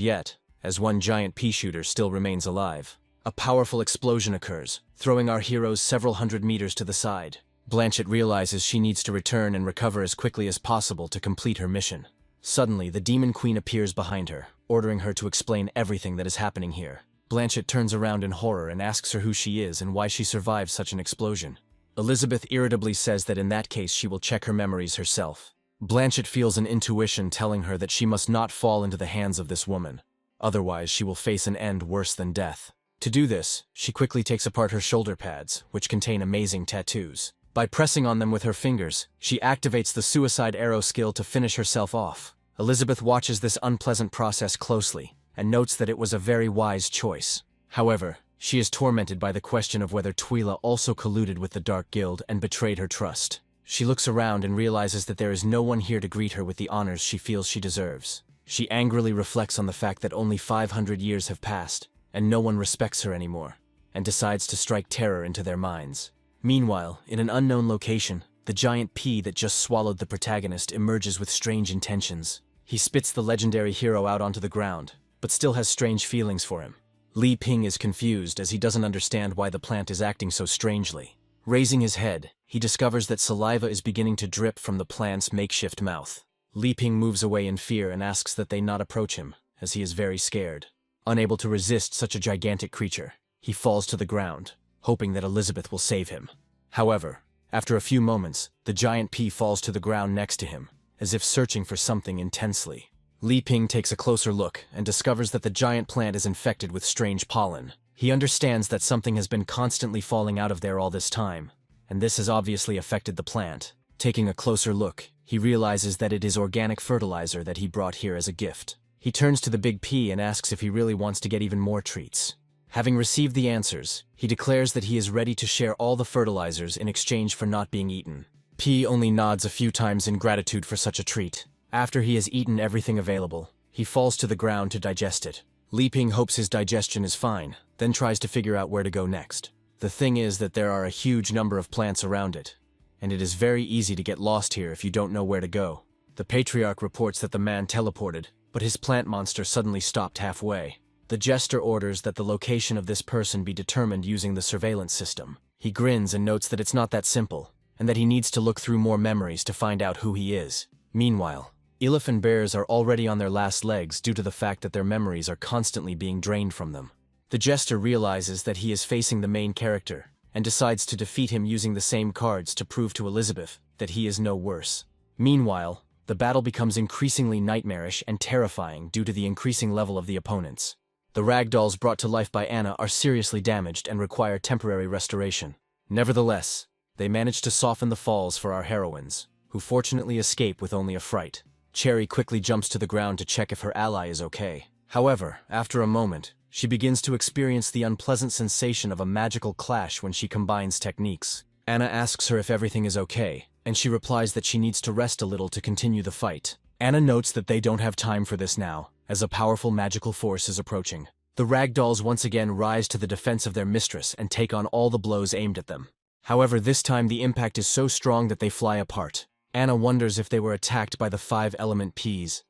yet, as one giant pea shooter still remains alive. A powerful explosion occurs, throwing our heroes several hundred meters to the side. Blanchett realizes she needs to return and recover as quickly as possible to complete her mission. Suddenly, the Demon Queen appears behind her, ordering her to explain everything that is happening here. Blanchett turns around in horror and asks her who she is and why she survived such an explosion. Elizabeth irritably says that in that case she will check her memories herself. Blanchett feels an intuition telling her that she must not fall into the hands of this woman. Otherwise, she will face an end worse than death. To do this, she quickly takes apart her shoulder pads, which contain amazing tattoos. By pressing on them with her fingers, she activates the suicide arrow skill to finish herself off. Elizabeth watches this unpleasant process closely, and notes that it was a very wise choice. However, she is tormented by the question of whether Twyla also colluded with the Dark Guild and betrayed her trust. She looks around and realizes that there is no one here to greet her with the honors she feels she deserves. She angrily reflects on the fact that only 500 years have passed, and no one respects her anymore, and decides to strike terror into their minds. Meanwhile, in an unknown location, the giant pea that just swallowed the protagonist emerges with strange intentions. He spits the legendary hero out onto the ground, but still has strange feelings for him. Li Ping is confused as he doesn't understand why the plant is acting so strangely. Raising his head, he discovers that saliva is beginning to drip from the plant's makeshift mouth. Li Ping moves away in fear and asks that they not approach him, as he is very scared. Unable to resist such a gigantic creature, he falls to the ground, hoping that Elizabeth will save him. However, after a few moments, the giant pea falls to the ground next to him, as if searching for something intensely. Li Ping takes a closer look and discovers that the giant plant is infected with strange pollen. He understands that something has been constantly falling out of there all this time, and this has obviously affected the plant. Taking a closer look, he realizes that it is organic fertilizer that he brought here as a gift. He turns to the big pea and asks if he really wants to get even more treats. Having received the answers, he declares that he is ready to share all the fertilizers in exchange for not being eaten. P only nods a few times in gratitude for such a treat. After he has eaten everything available, he falls to the ground to digest it. Li Ping hopes his digestion is fine, then tries to figure out where to go next. The thing is that there are a huge number of plants around it, and it is very easy to get lost here if you don't know where to go. The Patriarch reports that the man teleported, but his plant monster suddenly stopped halfway. The Jester orders that the location of this person be determined using the surveillance system. He grins and notes that it's not that simple, and that he needs to look through more memories to find out who he is. Meanwhile, elephant bears are already on their last legs due to the fact that their memories are constantly being drained from them. The Jester realizes that he is facing the main character, and decides to defeat him using the same cards to prove to Elizabeth that he is no worse. Meanwhile, the battle becomes increasingly nightmarish and terrifying due to the increasing level of the opponents. The ragdolls brought to life by Anna are seriously damaged and require temporary restoration. Nevertheless, they manage to soften the falls for our heroines, who fortunately escape with only a fright. Cherry quickly jumps to the ground to check if her ally is okay. However, after a moment, she begins to experience the unpleasant sensation of a magical clash when she combines techniques. Anna asks her if everything is okay, and she replies that she needs to rest a little to continue the fight. Anna notes that they don't have time for this now, as a powerful magical force is approaching. The ragdolls once again rise to the defense of their mistress and take on all the blows aimed at them. However, this time the impact is so strong that they fly apart. Anna wonders if they were attacked by the 5-element peas,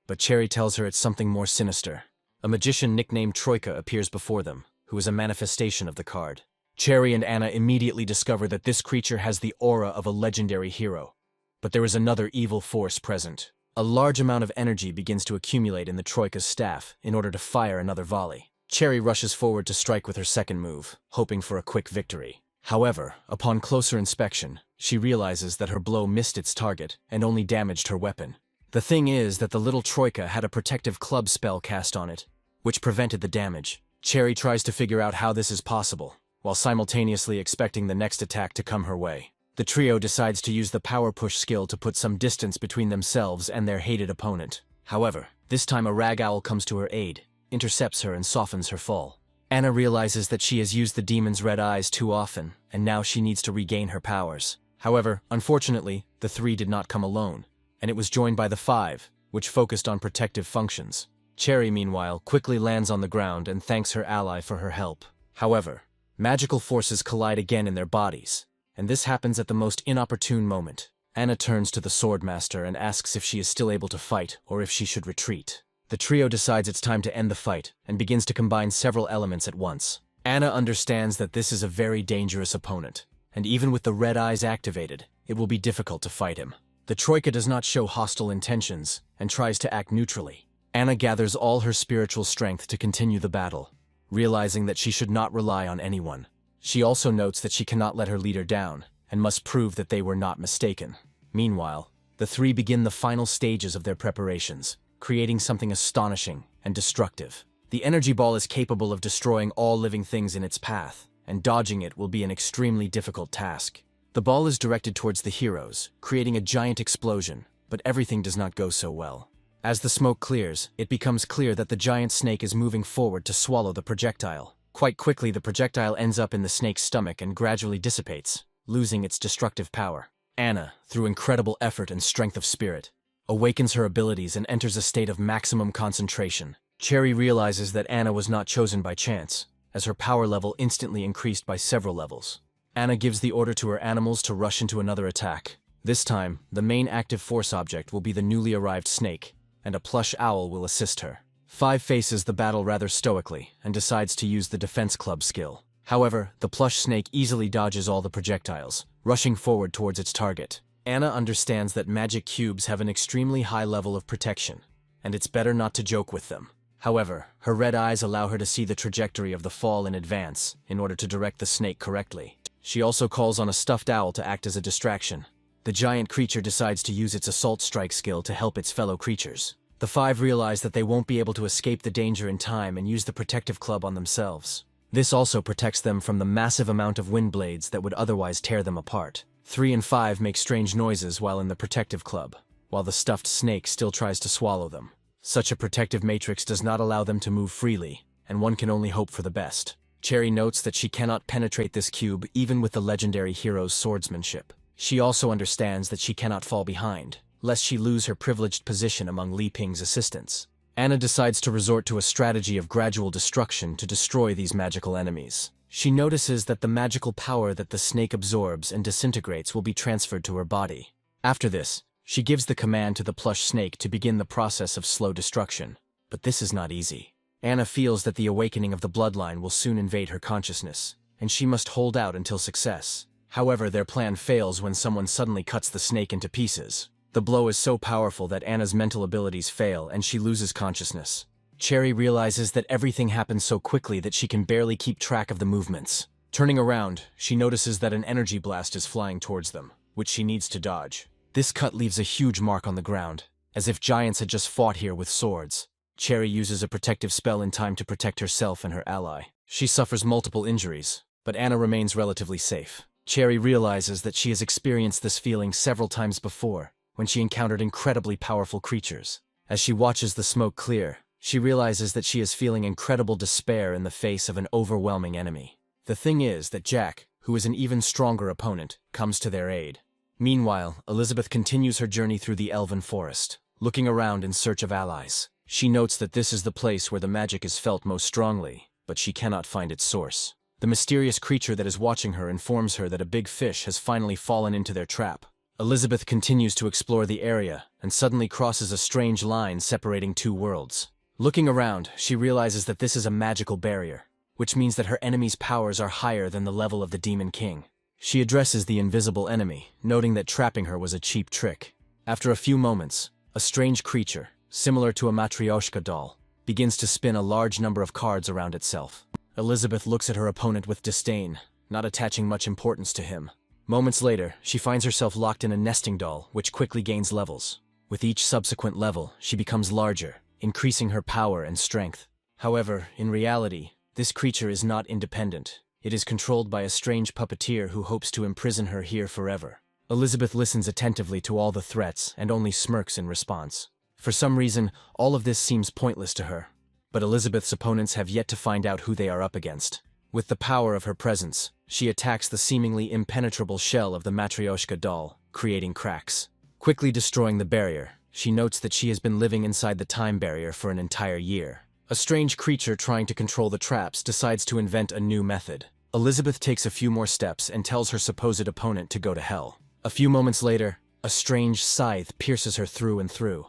but Cherry tells her it's something more sinister. A magician nicknamed Troika appears before them, who is a manifestation of the card. Cherry and Anna immediately discover that this creature has the aura of a legendary hero. But there is another evil force present. A large amount of energy begins to accumulate in the Troika's staff in order to fire another volley. Cherry rushes forward to strike with her second move, hoping for a quick victory. However, upon closer inspection, she realizes that her blow missed its target and only damaged her weapon. The thing is that the little Troika had a protective club spell cast on it, which prevented the damage. Cherry tries to figure out how this is possible, while simultaneously expecting the next attack to come her way. The trio decides to use the power push skill to put some distance between themselves and their hated opponent. However, This time a rag owl comes to her aid, intercepts her and softens her fall. Anna realizes that she has used the demon's red eyes too often, and now she needs to regain her powers. However, unfortunately, the three did not come alone, and it was joined by the five, which focused on protective functions. Cherry, meanwhile, quickly lands on the ground and thanks her ally for her help. However, magical forces collide again in their bodies, and this happens at the most inopportune moment. Anna turns to the Swordmaster and asks if she is still able to fight or if she should retreat. The trio decides it's time to end the fight and begins to combine several elements at once. Anna understands that this is a very dangerous opponent, and even with the red eyes activated, it will be difficult to fight him. The Troika does not show hostile intentions and tries to act neutrally. Anna gathers all her spiritual strength to continue the battle, realizing that she should not rely on anyone. She also notes that she cannot let her leader down and must prove that they were not mistaken. Meanwhile, the three begin the final stages of their preparations, creating something astonishing and destructive. The energy ball is capable of destroying all living things in its path, and dodging it will be an extremely difficult task. The ball is directed towards the heroes, creating a giant explosion, but everything does not go so well. As the smoke clears, it becomes clear that the giant snake is moving forward to swallow the projectile. Quite quickly, the projectile ends up in the snake's stomach and gradually dissipates, losing its destructive power. Anna, through incredible effort and strength of spirit, awakens her abilities and enters a state of maximum concentration. Cherry realizes that Anna was not chosen by chance, as her power level instantly increased by several levels. Anna gives the order to her animals to rush into another attack. This time, the main active force object will be the newly arrived snake, and a plush owl will assist her. Five faces the battle rather stoically and decides to use the defense club skill. However, the plush snake easily dodges all the projectiles, rushing forward towards its target. Anna understands that magic cubes have an extremely high level of protection, and it's better not to joke with them. However, her red eyes allow her to see the trajectory of the fall in advance in order to direct the snake correctly. She also calls on a stuffed owl to act as a distraction. The giant creature decides to use its assault strike skill to help its fellow creatures. The five realize that they won't be able to escape the danger in time and use the protective club on themselves. This also protects them from the massive amount of wind blades that would otherwise tear them apart. 3 and 5 make strange noises while in the protective club, while the stuffed snake still tries to swallow them. Such a protective matrix does not allow them to move freely, and one can only hope for the best. Cherry notes that she cannot penetrate this cube even with the legendary hero's swordsmanship. She also understands that she cannot fall behind, lest she lose her privileged position among Li Ping's assistants. Anna decides to resort to a strategy of gradual destruction to destroy these magical enemies. She notices that the magical power that the snake absorbs and disintegrates will be transferred to her body. After this, she gives the command to the plush snake to begin the process of slow destruction. But this is not easy. Anna feels that the awakening of the bloodline will soon invade her consciousness, and she must hold out until success. However, their plan fails when someone suddenly cuts the snake into pieces. The blow is so powerful that Anna's mental abilities fail and she loses consciousness. Cherry realizes that everything happens so quickly that she can barely keep track of the movements. Turning around, she notices that an energy blast is flying towards them, which she needs to dodge. This cut leaves a huge mark on the ground, as if giants had just fought here with swords. Cherry uses a protective spell in time to protect herself and her ally. She suffers multiple injuries, but Anna remains relatively safe. Cherry realizes that she has experienced this feeling several times before, when she encountered incredibly powerful creatures. As she watches the smoke clear, she realizes that she is feeling incredible despair in the face of an overwhelming enemy. The thing is that Jack, who is an even stronger opponent, comes to their aid. Meanwhile, Elizabeth continues her journey through the elven forest, looking around in search of allies. She notes that this is the place where the magic is felt most strongly, but she cannot find its source. The mysterious creature that is watching her informs her that a big fish has finally fallen into their trap. Elizabeth continues to explore the area and suddenly crosses a strange line separating two worlds. Looking around, she realizes that this is a magical barrier, which means that her enemy's powers are higher than the level of the Demon King. She addresses the invisible enemy, noting that trapping her was a cheap trick. After a few moments, a strange creature, similar to a Matryoshka doll, begins to spin a large number of cards around itself. Elizabeth looks at her opponent with disdain, not attaching much importance to him. Moments later, she finds herself locked in a nesting doll, which quickly gains levels. With each subsequent level, she becomes larger, increasing her power and strength. However, in reality, this creature is not independent. It is controlled by a strange puppeteer who hopes to imprison her here forever. Elizabeth listens attentively to all the threats and only smirks in response. For some reason, all of this seems pointless to her. But Elizabeth's opponents have yet to find out who they are up against. With the power of her presence, she attacks the seemingly impenetrable shell of the Matryoshka doll, creating cracks. Quickly destroying the barrier, she notes that she has been living inside the time barrier for an entire year. A strange creature trying to control the traps decides to invent a new method. Elizabeth takes a few more steps and tells her supposed opponent to go to hell. A few moments later, a strange scythe pierces her through and through,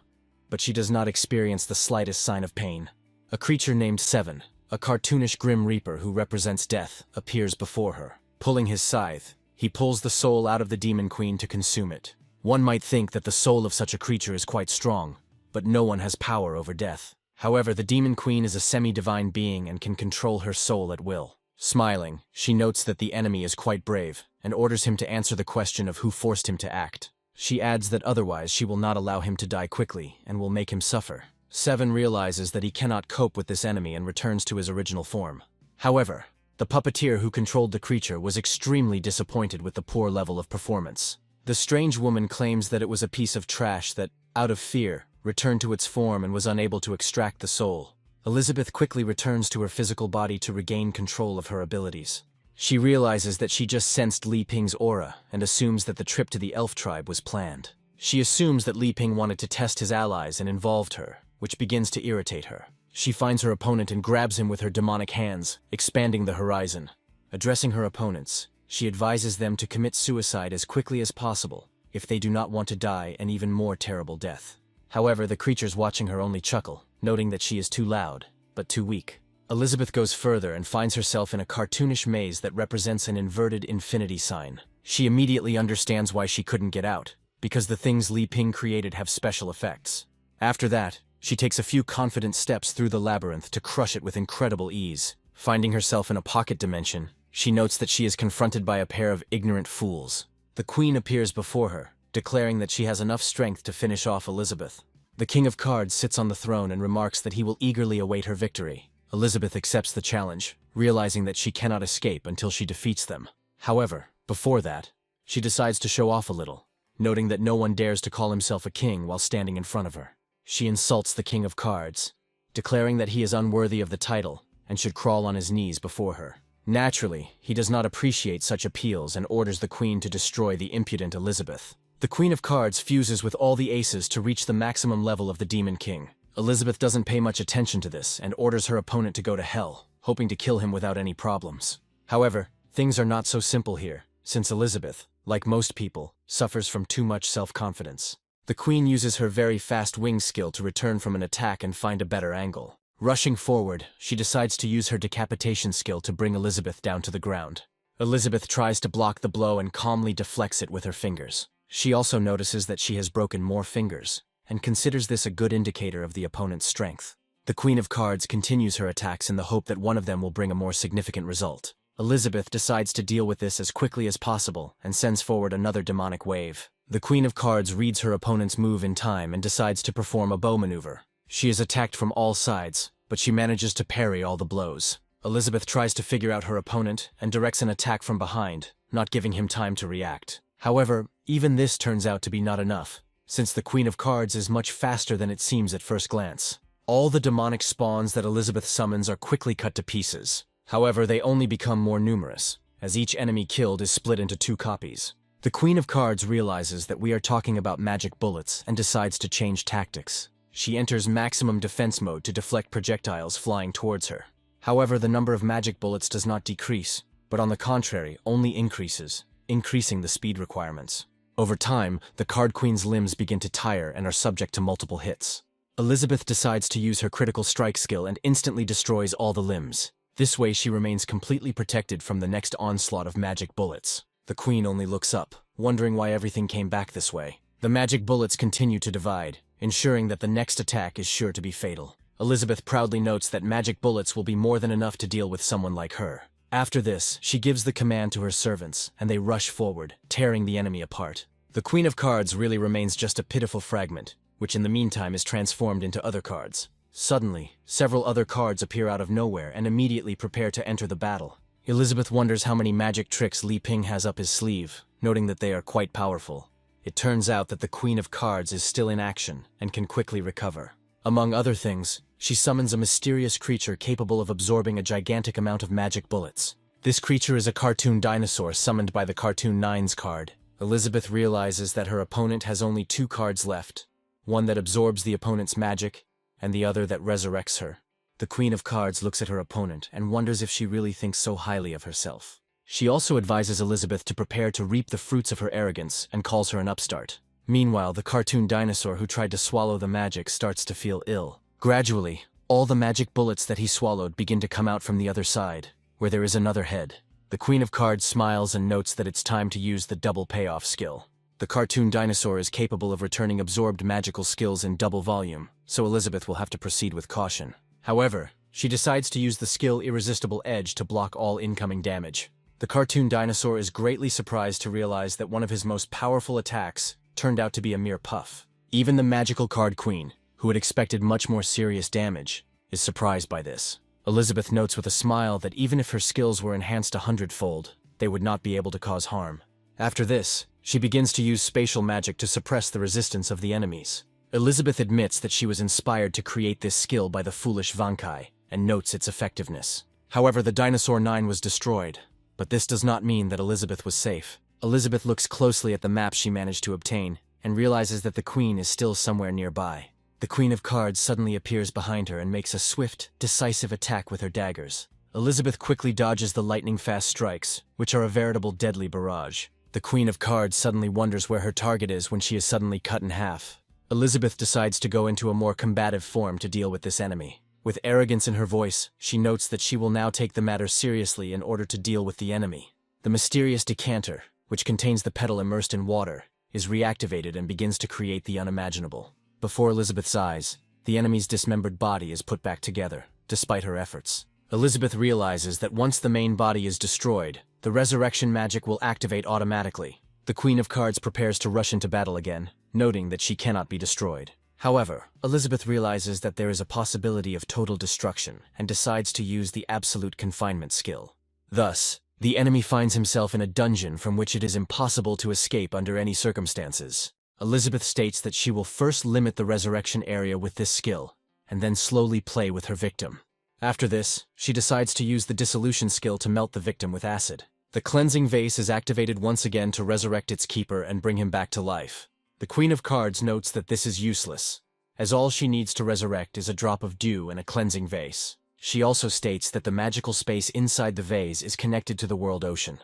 but she does not experience the slightest sign of pain. A creature named Seven, a cartoonish Grim Reaper who represents death, appears before her. Pulling his scythe, he pulls the soul out of the Demon Queen to consume it. One might think that the soul of such a creature is quite strong, but no one has power over death. However, the Demon Queen is a semi-divine being and can control her soul at will. Smiling, she notes that the enemy is quite brave, and orders him to answer the question of who forced him to act. She adds that otherwise she will not allow him to die quickly, and will make him suffer. Seven realizes that he cannot cope with this enemy and returns to his original form. However, the puppeteer who controlled the creature was extremely disappointed with the poor level of performance. The strange woman claims that it was a piece of trash that, out of fear, returned to its form and was unable to extract the soul. Elizabeth quickly returns to her physical body to regain control of her abilities. She realizes that she just sensed Li Ping's aura and assumes that the trip to the elf tribe was planned. She assumes that Li Ping wanted to test his allies and involved her, which begins to irritate her. She finds her opponent and grabs him with her demonic hands, expanding the horizon. Addressing her opponents, she advises them to commit suicide as quickly as possible if they do not want to die an even more terrible death. However, the creatures watching her only chuckle, noting that she is too loud, but too weak. Elizabeth goes further and finds herself in a cartoonish maze that represents an inverted infinity sign. She immediately understands why she couldn't get out, because the things Li Ping created have special effects. After that, she takes a few confident steps through the labyrinth to crush it with incredible ease. Finding herself in a pocket dimension, she notes that she is confronted by a pair of ignorant fools. The Queen appears before her, declaring that she has enough strength to finish off Elizabeth. The King of Cards sits on the throne and remarks that he will eagerly await her victory. Elizabeth accepts the challenge, realizing that she cannot escape until she defeats them. However, before that, she decides to show off a little, noting that no one dares to call himself a king while standing in front of her. She insults the King of Cards, declaring that he is unworthy of the title and should crawl on his knees before her. Naturally, he does not appreciate such appeals and orders the Queen to destroy the impudent Elizabeth. The Queen of Cards fuses with all the aces to reach the maximum level of the Demon King. Elizabeth doesn't pay much attention to this and orders her opponent to go to hell, hoping to kill him without any problems. However, things are not so simple here, since Elizabeth, like most people, suffers from too much self-confidence. The Queen uses her very fast wing skill to return from an attack and find a better angle. Rushing forward, she decides to use her decapitation skill to bring Elizabeth down to the ground. Elizabeth tries to block the blow and calmly deflects it with her fingers. She also notices that she has broken more fingers, and considers this a good indicator of the opponent's strength. The Queen of Cards continues her attacks in the hope that one of them will bring a more significant result. Elizabeth decides to deal with this as quickly as possible and sends forward another demonic wave. The Queen of Cards reads her opponent's move in time and decides to perform a bow maneuver. She is attacked from all sides, but she manages to parry all the blows. Elizabeth tries to figure out her opponent and directs an attack from behind, not giving him time to react. However, even this turns out to be not enough, since the Queen of Cards is much faster than it seems at first glance. All the demonic spawns that Elizabeth summons are quickly cut to pieces. However, they only become more numerous, as each enemy killed is split into 2 copies. The Queen of Cards realizes that we are talking about magic bullets and decides to change tactics. She enters maximum defense mode to deflect projectiles flying towards her. However, the number of magic bullets does not decrease, but on the contrary, only increases, increasing the speed requirements. Over time, the Card Queen's limbs begin to tire and are subject to multiple hits. Elizabeth decides to use her critical strike skill and instantly destroys all the limbs. This way she remains completely protected from the next onslaught of magic bullets. The Queen only looks up, wondering why everything came back this way. The magic bullets continue to divide, ensuring that the next attack is sure to be fatal. Elizabeth proudly notes that magic bullets will be more than enough to deal with someone like her. After this, she gives the command to her servants, and they rush forward, tearing the enemy apart. The Queen of Cards really remains just a pitiful fragment, which in the meantime is transformed into other cards. Suddenly, several other cards appear out of nowhere and immediately prepare to enter the battle. Elizabeth wonders how many magic tricks Li Ping has up his sleeve, noting that they are quite powerful. It turns out that the Queen of Cards is still in action and can quickly recover. Among other things, she summons a mysterious creature capable of absorbing a gigantic amount of magic bullets. This creature is a cartoon dinosaur summoned by the Cartoon 9's card. Elizabeth realizes that her opponent has only 2 cards left, one that absorbs the opponent's magic, and the other that resurrects her. The Queen of Cards looks at her opponent and wonders if she really thinks so highly of herself. She also advises Elizabeth to prepare to reap the fruits of her arrogance and calls her an upstart. Meanwhile, the cartoon dinosaur who tried to swallow the magic starts to feel ill. Gradually, all the magic bullets that he swallowed begin to come out from the other side, where there is another head. The Queen of Cards smiles and notes that it's time to use the double payoff skill. The cartoon dinosaur is capable of returning absorbed magical skills in double volume, so Elizabeth will have to proceed with caution. However, she decides to use the skill Irresistible Edge to block all incoming damage. The cartoon dinosaur is greatly surprised to realize that one of his most powerful attacks turned out to be a mere puff. Even the magical card queen, who had expected much more serious damage, is surprised by this. Elizabeth notes with a smile that even if her skills were enhanced 100-fold, they would not be able to cause harm. After this, she begins to use spatial magic to suppress the resistance of the enemies. Elizabeth admits that she was inspired to create this skill by the foolish Vankai, and notes its effectiveness. However, the Dinosaur 9 was destroyed, but this does not mean that Elizabeth was safe. Elizabeth looks closely at the map she managed to obtain, and realizes that the Queen is still somewhere nearby. The Queen of Cards suddenly appears behind her and makes a swift, decisive attack with her daggers. Elizabeth quickly dodges the lightning-fast strikes, which are a veritable deadly barrage. The Queen of Cards suddenly wonders where her target is when she is suddenly cut in half. Elizabeth decides to go into a more combative form to deal with this enemy. With arrogance in her voice, she notes that she will now take the matter seriously in order to deal with the enemy. The mysterious decanter, which contains the petal immersed in water, is reactivated and begins to create the unimaginable. Before Elizabeth's eyes, the enemy's dismembered body is put back together, despite her efforts. Elizabeth realizes that once the main body is destroyed, the resurrection magic will activate automatically. The Queen of Cards prepares to rush into battle again, noting that she cannot be destroyed. However, Elizabeth realizes that there is a possibility of total destruction and decides to use the absolute confinement skill. Thus, the enemy finds himself in a dungeon from which it is impossible to escape under any circumstances. Elizabeth states that she will first limit the resurrection area with this skill, and then slowly play with her victim. After this, she decides to use the dissolution skill to melt the victim with acid. The cleansing vase is activated once again to resurrect its keeper and bring him back to life. The Queen of Cards notes that this is useless, as all she needs to resurrect is a drop of dew in a cleansing vase. She also states that the magical space inside the vase is connected to the world ocean,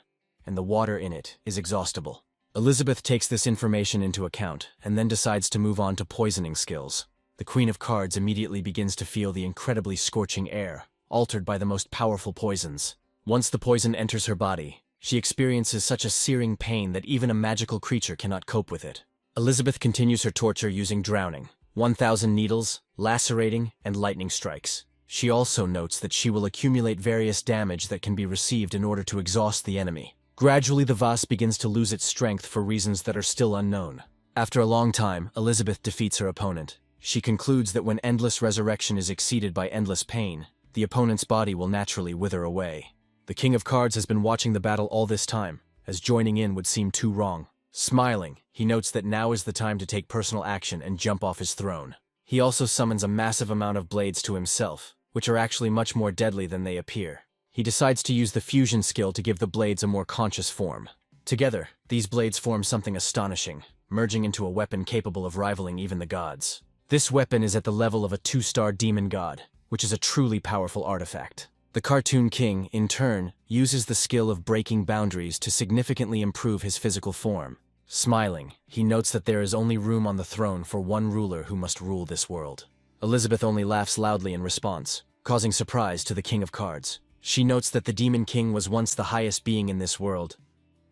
and the water in it is exhaustible. Elizabeth takes this information into account and then decides to move on to poisoning skills. The Queen of Cards immediately begins to feel the incredibly scorching air, altered by the most powerful poisons. Once the poison enters her body, she experiences such a searing pain that even a magical creature cannot cope with it. Elizabeth continues her torture using drowning, 1,000 needles, lacerating, and lightning strikes. She also notes that she will accumulate various damage that can be received in order to exhaust the enemy. Gradually, the vase begins to lose its strength for reasons that are still unknown. After a long time, Elizabeth defeats her opponent. She concludes that when endless resurrection is exceeded by endless pain, the opponent's body will naturally wither away. The King of Cards has been watching the battle all this time, as joining in would seem too wrong. Smiling, he notes that now is the time to take personal action and jump off his throne. He also summons a massive amount of blades to himself, which are actually much more deadly than they appear. He decides to use the fusion skill to give the blades a more conscious form. Together, these blades form something astonishing, merging into a weapon capable of rivaling even the gods. This weapon is at the level of a 2-star demon god, which is a truly powerful artifact. The Cartoon King, in turn, uses the skill of breaking boundaries to significantly improve his physical form. Smiling, he notes that there is only room on the throne for one ruler who must rule this world. Elizabeth only laughs loudly in response, causing surprise to the King of Cards. She notes that the Demon King was once the highest being in this world,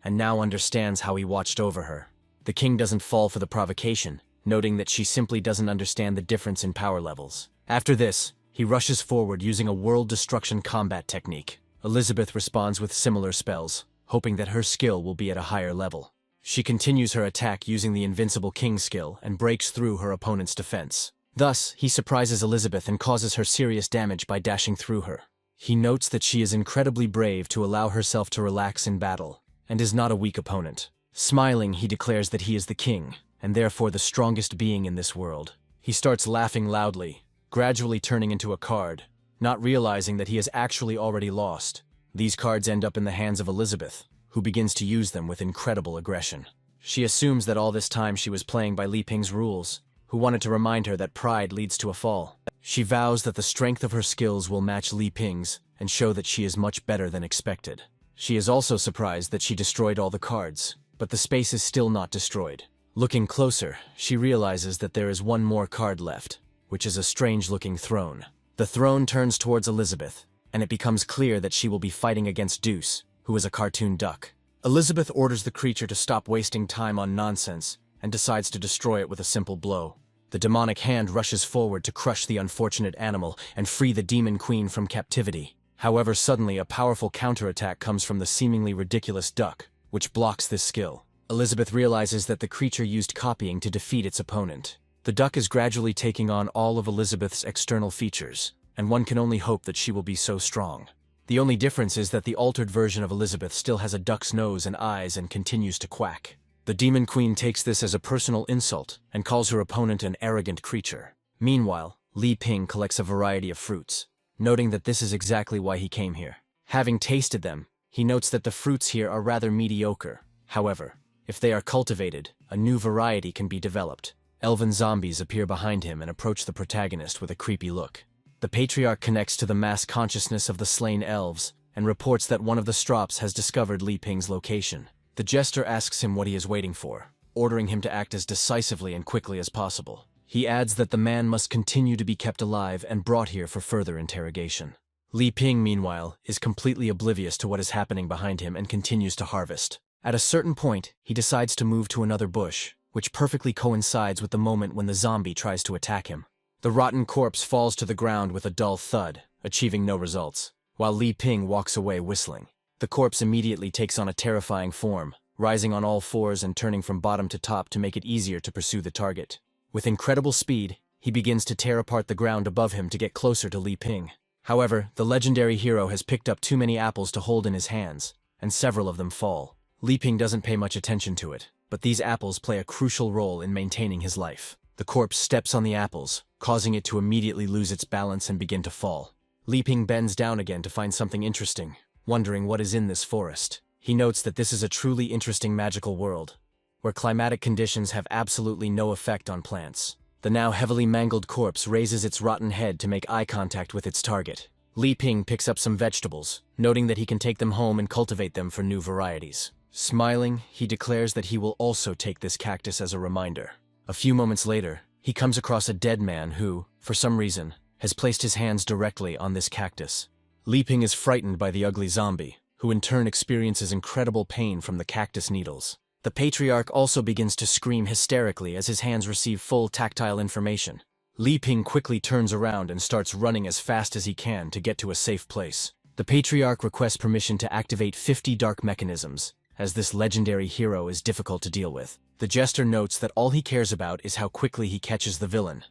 and now understands how he watched over her. The king doesn't fall for the provocation, noting that she simply doesn't understand the difference in power levels. After this, he rushes forward using a world destruction combat technique. Elizabeth responds with similar spells, hoping that her skill will be at a higher level. She continues her attack using the Invincible King skill and breaks through her opponent's defense. Thus, he surprises Elizabeth and causes her serious damage by dashing through her. He notes that she is incredibly brave to allow herself to relax in battle, and is not a weak opponent. Smiling, he declares that he is the king, and therefore the strongest being in this world. He starts laughing loudly, gradually turning into a card, not realizing that he has actually already lost. These cards end up in the hands of Elizabeth, who begins to use them with incredible aggression. She assumes that all this time she was playing by Li Ping's rules, who wanted to remind her that pride leads to a fall. She vows that the strength of her skills will match Li Ping's and show that she is much better than expected. She is also surprised that she destroyed all the cards, but the space is still not destroyed. Looking closer, she realizes that there is one more card left, which is a strange-looking throne. The throne turns towards Elizabeth, and it becomes clear that she will be fighting against Deuce, who is a cartoon duck. Elizabeth orders the creature to stop wasting time on nonsense and decides to destroy it with a simple blow. The demonic hand rushes forward to crush the unfortunate animal and free the demon queen from captivity. However, suddenly a powerful counterattack comes from the seemingly ridiculous duck, which blocks this skill. Elizabeth realizes that the creature used copying to defeat its opponent. The duck is gradually taking on all of Elizabeth's external features, and one can only hope that she will be so strong. The only difference is that the altered version of Elizabeth still has a duck's nose and eyes and continues to quack. The demon queen takes this as a personal insult and calls her opponent an arrogant creature. Meanwhile, Li Ping collects a variety of fruits, noting that this is exactly why he came here. Having tasted them, he notes that the fruits here are rather mediocre. However, if they are cultivated, a new variety can be developed. Elven zombies appear behind him and approach the protagonist with a creepy look. The patriarch connects to the mass consciousness of the slain elves and reports that one of the strops has discovered Li Ping's location. The jester asks him what he is waiting for, ordering him to act as decisively and quickly as possible. He adds that the man must continue to be kept alive and brought here for further interrogation. Li Ping, meanwhile, is completely oblivious to what is happening behind him and continues to harvest. At a certain point, he decides to move to another bush, which perfectly coincides with the moment when the zombie tries to attack him. The rotten corpse falls to the ground with a dull thud, achieving no results, while Li Ping walks away whistling. The corpse immediately takes on a terrifying form, rising on all fours and turning from bottom to top to make it easier to pursue the target. With incredible speed, he begins to tear apart the ground above him to get closer to Li Ping. However, the legendary hero has picked up too many apples to hold in his hands, and several of them fall. Li Ping doesn't pay much attention to it, but these apples play a crucial role in maintaining his life. The corpse steps on the apples, causing it to immediately lose its balance and begin to fall. Li Ping bends down again to find something interesting, wondering what is in this forest. He notes that this is a truly interesting magical world, where climatic conditions have absolutely no effect on plants. The now heavily mangled corpse raises its rotten head to make eye contact with its target. Li Ping picks up some vegetables, noting that he can take them home and cultivate them for new varieties. Smiling, he declares that he will also take this cactus as a reminder. A few moments later, he comes across a dead man who, for some reason, has placed his hands directly on this cactus. Li Ping is frightened by the ugly zombie, who in turn experiences incredible pain from the cactus needles. The patriarch also begins to scream hysterically as his hands receive full tactile information. Li Ping quickly turns around and starts running as fast as he can to get to a safe place. The patriarch requests permission to activate 50 dark mechanisms, as this legendary hero is difficult to deal with. The jester notes that all he cares about is how quickly he catches the villain,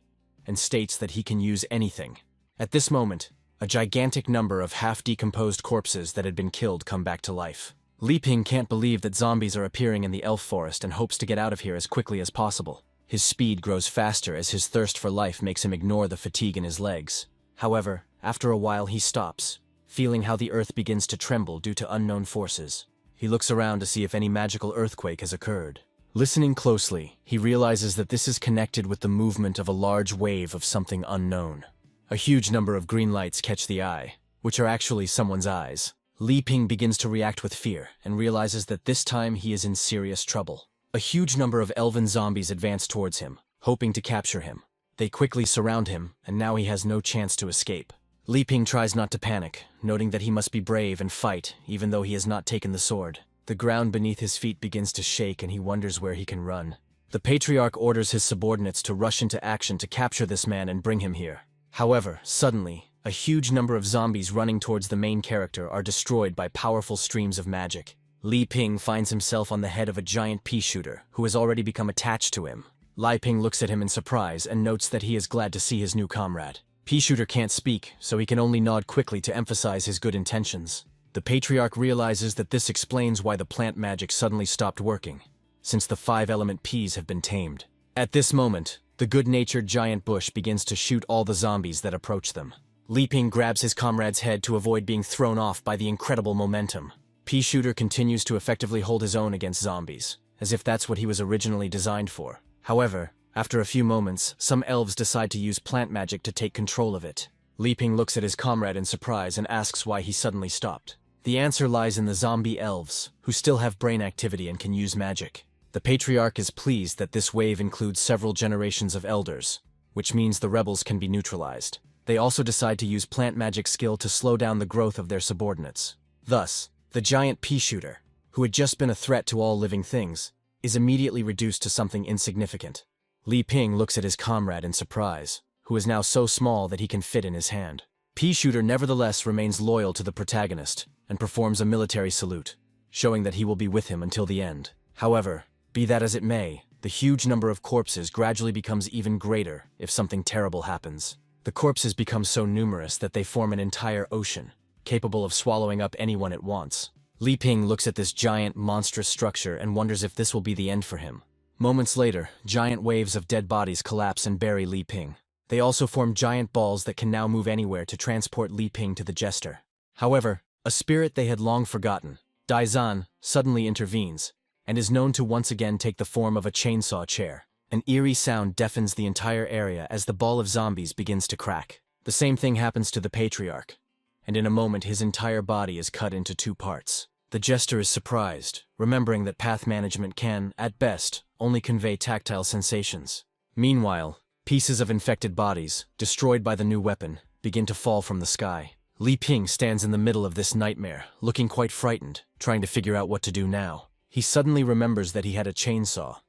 and states that he can use anything. At this moment, a gigantic number of half-decomposed corpses that had been killed come back to life. Li Ping can't believe that zombies are appearing in the elf forest and hopes to get out of here as quickly as possible. His speed grows faster as his thirst for life makes him ignore the fatigue in his legs. However, after a while he stops, feeling how the earth begins to tremble due to unknown forces. He looks around to see if any magical earthquake has occurred. Listening closely, he realizes that this is connected with the movement of a large wave of something unknown. A huge number of green lights catch the eye, which are actually someone's eyes. Li Ping begins to react with fear and realizes that this time he is in serious trouble. A huge number of elven zombies advance towards him, hoping to capture him. They quickly surround him, and now he has no chance to escape. Li Ping tries not to panic, noting that he must be brave and fight even though he has not taken the sword. The ground beneath his feet begins to shake and he wonders where he can run. The patriarch orders his subordinates to rush into action to capture this man and bring him here. However, suddenly, a huge number of zombies running towards the main character are destroyed by powerful streams of magic. Li Ping finds himself on the head of a giant pea shooter who has already become attached to him. Li Ping looks at him in surprise and notes that he is glad to see his new comrade. Pea shooter can't speak, so he can only nod quickly to emphasize his good intentions. The patriarch realizes that this explains why the plant magic suddenly stopped working. since the 5-element peas have been tamed. At this moment, the good-natured giant bush begins to shoot all the zombies that approach them. Li Ping grabs his comrade's head to avoid being thrown off by the incredible momentum. Pea Shooter continues to effectively hold his own against zombies, as if that's what he was originally designed for. However, after a few moments, some elves decide to use plant magic to take control of it. Li Ping looks at his comrade in surprise and asks why he suddenly stopped. The answer lies in the zombie elves, who still have brain activity and can use magic. The Patriarch is pleased that this wave includes several generations of elders, which means the rebels can be neutralized. They also decide to use plant magic skill to slow down the growth of their subordinates. Thus, the giant pea shooter, who had just been a threat to all living things, is immediately reduced to something insignificant. Li Ping looks at his comrade in surprise, who is now so small that he can fit in his hand. Pea Shooter nevertheless remains loyal to the protagonist and performs a military salute, showing that he will be with him until the end. However, be that as it may, the huge number of corpses gradually becomes even greater if something terrible happens. The corpses become so numerous that they form an entire ocean, capable of swallowing up anyone it wants. Li Ping looks at this giant, monstrous structure and wonders if this will be the end for him. Moments later, giant waves of dead bodies collapse and bury Li Ping. They also form giant balls that can now move anywhere to transport Li Ping to the jester. However, a spirit they had long forgotten, Daizan, suddenly intervenes, and is known to once again take the form of a chainsaw chair. An eerie sound deafens the entire area as the ball of zombies begins to crack. The same thing happens to the Patriarch, and in a moment his entire body is cut into 2 parts. The jester is surprised, remembering that path management can, at best, only convey tactile sensations. Meanwhile, pieces of infected bodies, destroyed by the new weapon, begin to fall from the sky. Li Ping stands in the middle of this nightmare, looking quite frightened, trying to figure out what to do now. He suddenly remembers that he had a chainsaw,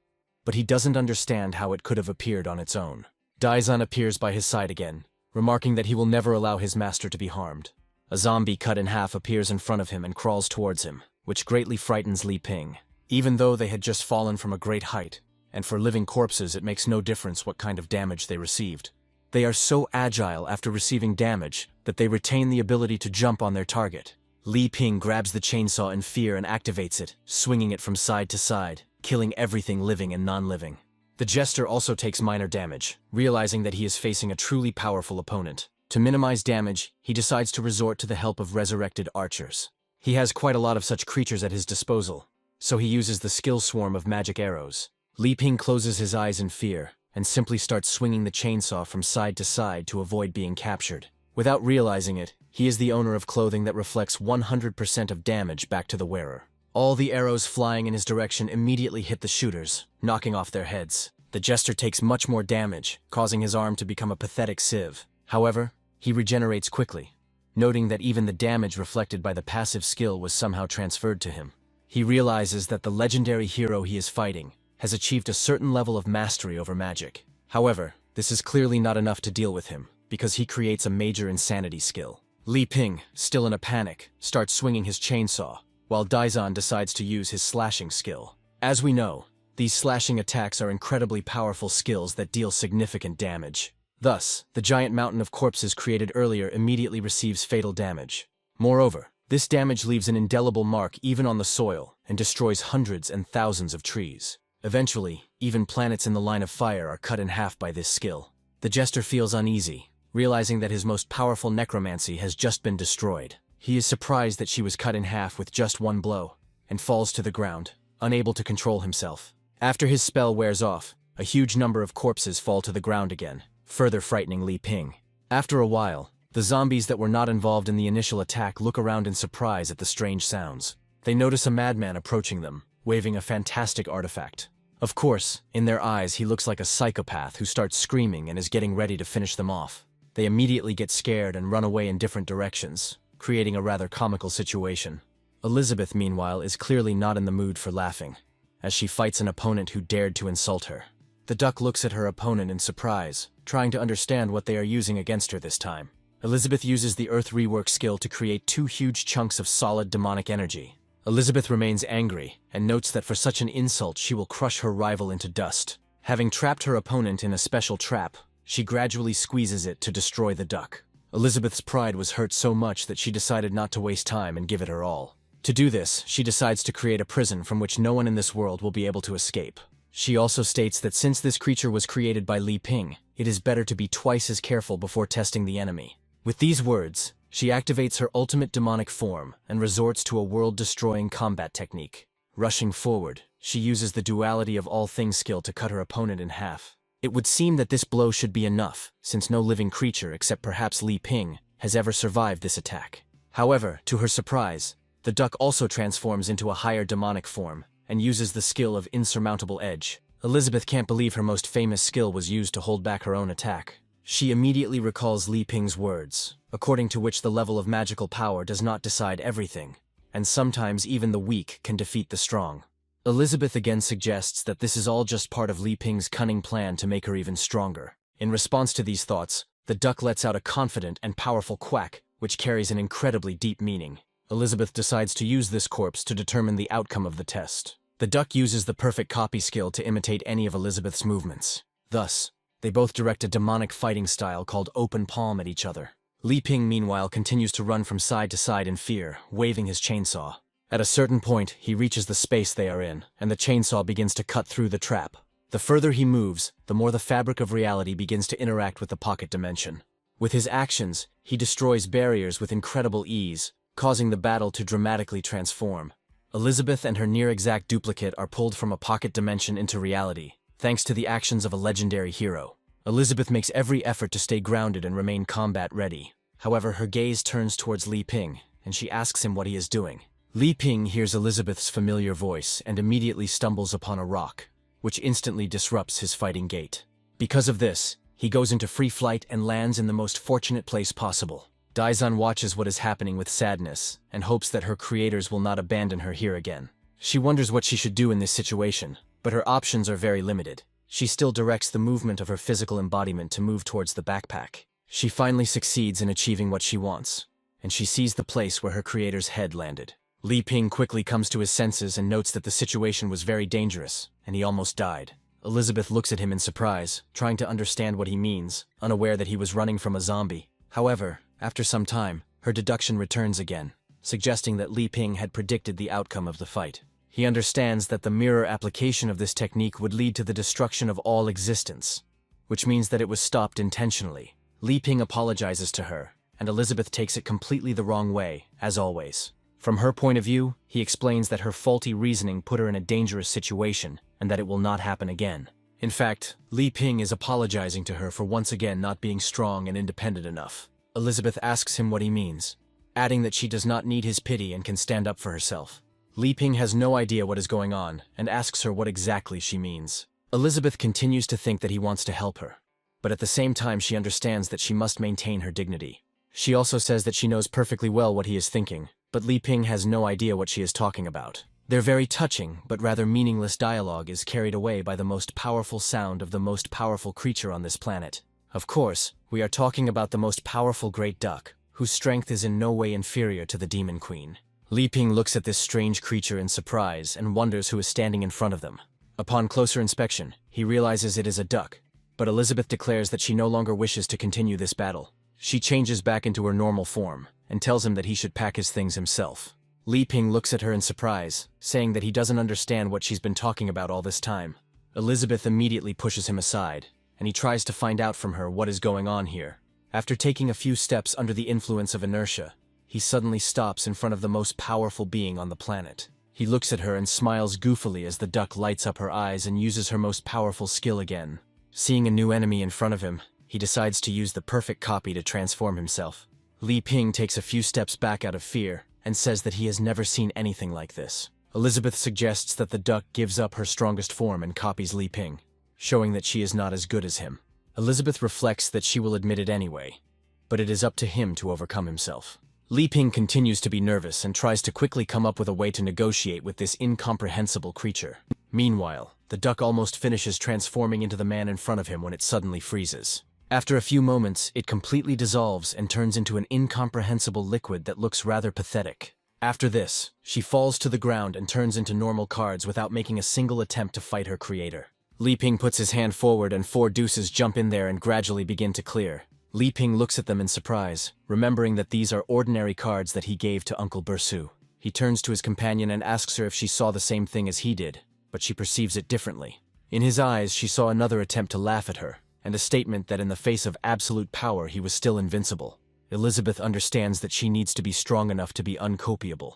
but he doesn't understand how it could have appeared on its own. Daizan appears by his side again, remarking that he will never allow his master to be harmed. A zombie cut in half appears in front of him and crawls towards him, which greatly frightens Li Ping. Even though they had just fallen from a great height, and for living corpses it makes no difference what kind of damage they received. They are so agile after receiving damage that they retain the ability to jump on their target. Li Ping grabs the chainsaw in fear and activates it, swinging it from side to side, killing everything living and non-living. The jester also takes minor damage, realizing that he is facing a truly powerful opponent. To minimize damage, he decides to resort to the help of resurrected archers. He has quite a lot of such creatures at his disposal, so he uses the skill swarm of magic arrows. Li Ping closes his eyes in fear and simply starts swinging the chainsaw from side to side to avoid being captured. Without realizing it, he is the owner of clothing that reflects 100% of damage back to the wearer. All the arrows flying in his direction immediately hit the shooters, knocking off their heads. The jester takes much more damage, causing his arm to become a pathetic sieve. However, he regenerates quickly, noting that even the damage reflected by the passive skill was somehow transferred to him. He realizes that the legendary hero he is fighting has achieved a certain level of mastery over magic. However, this is clearly not enough to deal with him, because he creates a major insanity skill. Li Ping, still in a panic, starts swinging his chainsaw, while Daizan decides to use his slashing skill. As we know, these slashing attacks are incredibly powerful skills that deal significant damage. Thus, the giant mountain of corpses created earlier immediately receives fatal damage. Moreover, this damage leaves an indelible mark even on the soil and destroys hundreds and thousands of trees. Eventually, even planets in the line of fire are cut in half by this skill. The jester feels uneasy, realizing that his most powerful necromancy has just been destroyed. He is surprised that she was cut in half with just one blow, and falls to the ground, unable to control himself. After his spell wears off, a huge number of corpses fall to the ground again, further frightening Li Ping. After a while, the zombies that were not involved in the initial attack look around in surprise at the strange sounds. They notice a madman approaching them, waving a fantastic artifact. Of course, in their eyes he looks like a psychopath who starts screaming and is getting ready to finish them off. They immediately get scared and run away in different directions, creating a rather comical situation. Elizabeth, meanwhile, is clearly not in the mood for laughing, as she fights an opponent who dared to insult her. The duck looks at her opponent in surprise, trying to understand what they are using against her this time. Elizabeth uses the Earth Rework skill to create 2 huge chunks of solid demonic energy. Elizabeth remains angry and notes that for such an insult she will crush her rival into dust. Having trapped her opponent in a special trap, she gradually squeezes it to destroy the duck. Elizabeth's pride was hurt so much that she decided not to waste time and give it her all. To do this, she decides to create a prison from which no one in this world will be able to escape. She also states that since this creature was created by Li Ping, it is better to be twice as careful before testing the enemy. With these words, she activates her ultimate demonic form and resorts to a world-destroying combat technique. Rushing forward, she uses the duality of all things skill to cut her opponent in half. It would seem that this blow should be enough, since no living creature except perhaps Li Ping has ever survived this attack. However, to her surprise, the duck also transforms into a higher demonic form and uses the skill of insurmountable edge. Elizabeth can't believe her most famous skill was used to hold back her own attack. She immediately recalls Li Ping's words, according to which the level of magical power does not decide everything, and sometimes even the weak can defeat the strong. Elizabeth again suggests that this is all just part of Li Ping's cunning plan to make her even stronger. In response to these thoughts, the duck lets out a confident and powerful quack, which carries an incredibly deep meaning. Elizabeth decides to use this corpse to determine the outcome of the test. The duck uses the perfect copy skill to imitate any of Elizabeth's movements. Thus, they both direct a demonic fighting style called open palm at each other. Li Ping, meanwhile, continues to run from side to side in fear, waving his chainsaw. At a certain point, he reaches the space they are in, and the chainsaw begins to cut through the trap. The further he moves, the more the fabric of reality begins to interact with the pocket dimension. With his actions, he destroys barriers with incredible ease, causing the battle to dramatically transform. Elizabeth and her near-exact duplicate are pulled from a pocket dimension into reality, thanks to the actions of a legendary hero. Elizabeth makes every effort to stay grounded and remain combat-ready. However, her gaze turns towards Li Ping, and she asks him what he is doing. Li Ping hears Elizabeth's familiar voice and immediately stumbles upon a rock, which instantly disrupts his fighting gait. Because of this, he goes into free flight and lands in the most fortunate place possible. Daizan watches what is happening with sadness and hopes that her creators will not abandon her here again. She wonders what she should do in this situation, but her options are very limited. She still directs the movement of her physical embodiment to move towards the backpack. She finally succeeds in achieving what she wants, and she sees the place where her creator's head landed. Li Ping quickly comes to his senses and notes that the situation was very dangerous, and he almost died. Elizabeth looks at him in surprise, trying to understand what he means, unaware that he was running from a zombie. However, after some time, her deduction returns again, suggesting that Li Ping had predicted the outcome of the fight. He understands that the mirror application of this technique would lead to the destruction of all existence, which means that it was stopped intentionally. Li Ping apologizes to her, and Elizabeth takes it completely the wrong way, as always. From her point of view, he explains that her faulty reasoning put her in a dangerous situation, and that it will not happen again. In fact, Li Ping is apologizing to her for once again not being strong and independent enough. Elizabeth asks him what he means, adding that she does not need his pity and can stand up for herself. Li Ping has no idea what is going on and asks her what exactly she means. Elizabeth continues to think that he wants to help her, but at the same time she understands that she must maintain her dignity. She also says that she knows perfectly well what he is thinking, but Li Ping has no idea what she is talking about. Their very touching, but rather meaningless dialogue is carried away by the most powerful sound of the most powerful creature on this planet. Of course, we are talking about the most powerful great duck, whose strength is in no way inferior to the Demon Queen. Li Ping looks at this strange creature in surprise and wonders who is standing in front of them. Upon closer inspection, he realizes it is a duck, but Elizabeth declares that she no longer wishes to continue this battle. She changes back into her normal form and tells him that he should pack his things himself. Li Ping looks at her in surprise, saying that he doesn't understand what she's been talking about all this time. Elizabeth immediately pushes him aside, and he tries to find out from her what is going on here. After taking a few steps under the influence of inertia, he suddenly stops in front of the most powerful being on the planet. He looks at her and smiles goofily as the duck lights up her eyes and uses her most powerful skill again. Seeing a new enemy in front of him, he decides to use the perfect copy to transform himself. Li Ping takes a few steps back out of fear and says that he has never seen anything like this. Elizabeth suggests that the duck gives up her strongest form and copies Li Ping, showing that she is not as good as him. Elizabeth reflects that she will admit it anyway, but it is up to him to overcome himself. Li Ping continues to be nervous and tries to quickly come up with a way to negotiate with this incomprehensible creature. Meanwhile, the duck almost finishes transforming into the man in front of him when it suddenly freezes. After a few moments, it completely dissolves and turns into an incomprehensible liquid that looks rather pathetic. After this, she falls to the ground and turns into normal cards without making a single attempt to fight her creator. Li Ping puts his hand forward and 4 deuces jump in there and gradually begin to clear. Li Ping looks at them in surprise, remembering that these are ordinary cards that he gave to Uncle Bursu. he turns to his companion and asks her if she saw the same thing as he did, but she perceives it differently. In his eyes, she saw another attempt to laugh at her, and a statement that in the face of absolute power he was still invincible. Elizabeth understands that she needs to be strong enough to be uncopyable,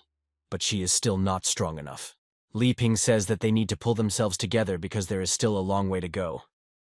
but she is still not strong enough. Li Ping says that they need to pull themselves together because there is still a long way to go.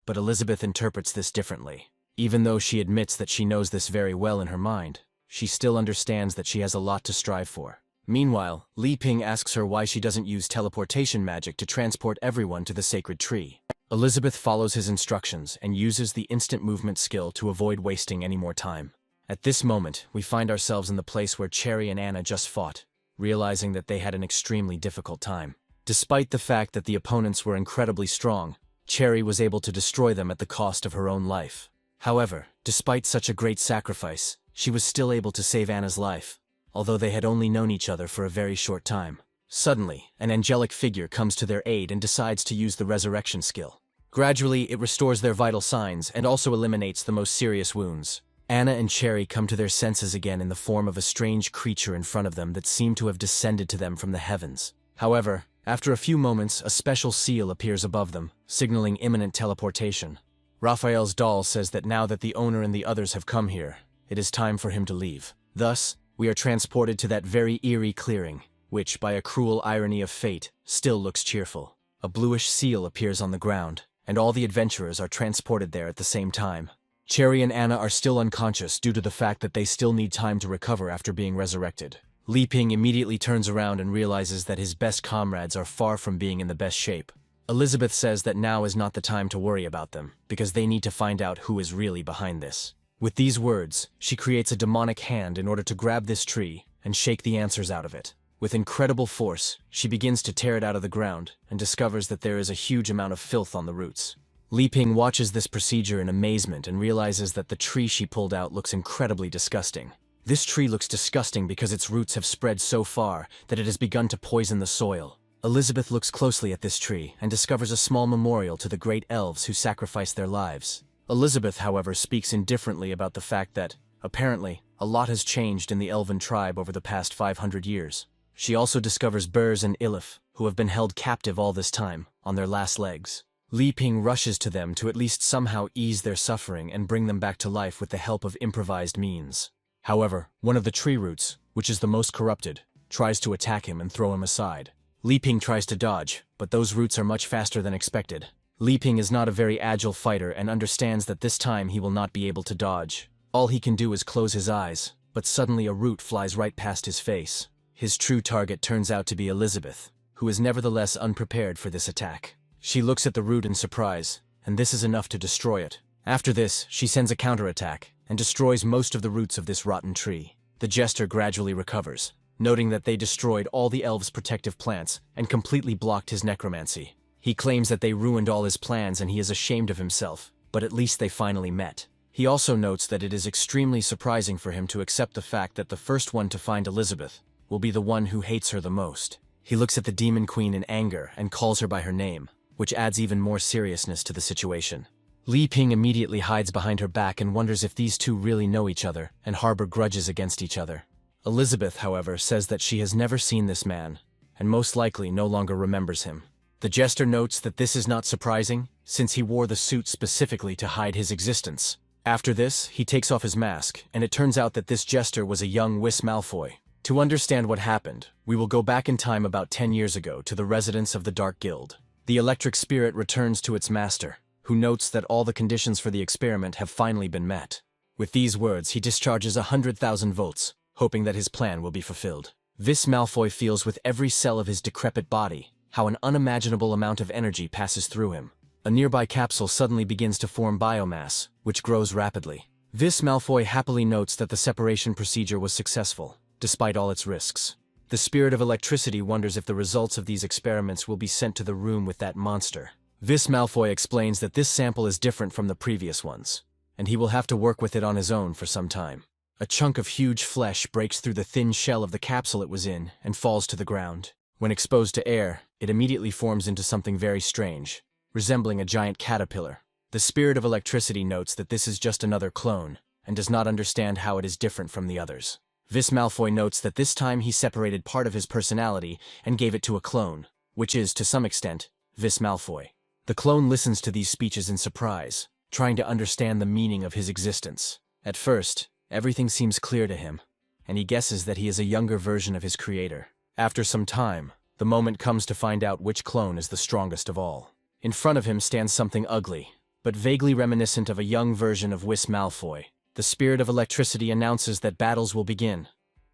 But Elizabeth interprets this differently. Even though she admits that she knows this very well in her mind, she still understands that she has a lot to strive for. Meanwhile, Li Ping asks her why she doesn't use teleportation magic to transport everyone to the sacred tree. Elizabeth follows his instructions and uses the instant movement skill to avoid wasting any more time. At this moment, we find ourselves in the place where Cherry and Anna just fought, realizing that they had an extremely difficult time. Despite the fact that the opponents were incredibly strong, Cherry was able to destroy them at the cost of her own life. However, despite such a great sacrifice, she was still able to save Anna's life, although they had only known each other for a very short time. Suddenly, an angelic figure comes to their aid and decides to use the resurrection skill. Gradually, it restores their vital signs and also eliminates the most serious wounds. Anna and Cherry come to their senses again in the form of a strange creature in front of them that seemed to have descended to them from the heavens. However, after a few moments, a special seal appears above them, signaling imminent teleportation. Raphael's doll says that now that the owner and the others have come here, it is time for him to leave. Thus, we are transported to that very eerie clearing, which, by a cruel irony of fate, still looks cheerful. A bluish seal appears on the ground, and all the adventurers are transported there at the same time. Cherry and Anna are still unconscious due to the fact that they still need time to recover after being resurrected. Li Ping immediately turns around and realizes that his best comrades are far from being in the best shape. Elizabeth says that now is not the time to worry about them, because they need to find out who is really behind this. With these words, she creates a demonic hand in order to grab this tree and shake the answers out of it. With incredible force, she begins to tear it out of the ground and discovers that there is a huge amount of filth on the roots. Li Ping watches this procedure in amazement and realizes that the tree she pulled out looks incredibly disgusting. This tree looks disgusting because its roots have spread so far that it has begun to poison the soil. Elizabeth looks closely at this tree and discovers a small memorial to the great elves who sacrificed their lives. Elizabeth, however, speaks indifferently about the fact that, apparently, a lot has changed in the elven tribe over the past 500 years. She also discovers Burs and Ilif, who have been held captive all this time, on their last legs. Li Ping rushes to them to at least somehow ease their suffering and bring them back to life with the help of improvised means. However, one of the tree roots, which is the most corrupted, tries to attack him and throw him aside. Li Ping tries to dodge, but those roots are much faster than expected. Li Ping is not a very agile fighter and understands that this time he will not be able to dodge. All he can do is close his eyes, but suddenly a root flies right past his face. His true target turns out to be Elizabeth, who is nevertheless unprepared for this attack. She looks at the root in surprise, and this is enough to destroy it. After this, she sends a counterattack and destroys most of the roots of this rotten tree. The jester gradually recovers, noting that they destroyed all the elves' protective plants and completely blocked his necromancy. He claims that they ruined all his plans and he is ashamed of himself, but at least they finally met. He also notes that it is extremely surprising for him to accept the fact that the first one to find Elizabeth will be the one who hates her the most. He looks at the Demon Queen in anger and calls her by her name, which adds even more seriousness to the situation. Li Ping immediately hides behind her back and wonders if these two really know each other and harbor grudges against each other. Elizabeth, however, says that she has never seen this man, and most likely no longer remembers him. The jester notes that this is not surprising, since he wore the suit specifically to hide his existence. After this, he takes off his mask, and it turns out that this jester was a young Whis Malfoy. To understand what happened, we will go back in time about 10 years ago to the residence of the Dark Guild. The electric spirit returns to its master, who notes that all the conditions for the experiment have finally been met. With these words, he discharges 100,000 volts, hoping that his plan will be fulfilled. Whis Malfoy feels with every cell of his decrepit body how an unimaginable amount of energy passes through him. A nearby capsule suddenly begins to form biomass, which grows rapidly. Whis Malfoy happily notes that the separation procedure was successful, despite all its risks. The spirit of electricity wonders if the results of these experiments will be sent to the room with that monster. Whis Malfoy explains that this sample is different from the previous ones, and he will have to work with it on his own for some time. A chunk of huge flesh breaks through the thin shell of the capsule it was in and falls to the ground. When exposed to air, it immediately forms into something very strange, resembling a giant caterpillar. The spirit of electricity notes that this is just another clone, and does not understand how it is different from the others. Vis Malfoy notes that this time he separated part of his personality and gave it to a clone, which is, to some extent, Vis Malfoy. The clone listens to these speeches in surprise, trying to understand the meaning of his existence. At first, everything seems clear to him, and he guesses that he is a younger version of his creator. After some time, the moment comes to find out which clone is the strongest of all. In front of him stands something ugly, but vaguely reminiscent of a young version of Vis Malfoy. The spirit of electricity announces that battles will begin,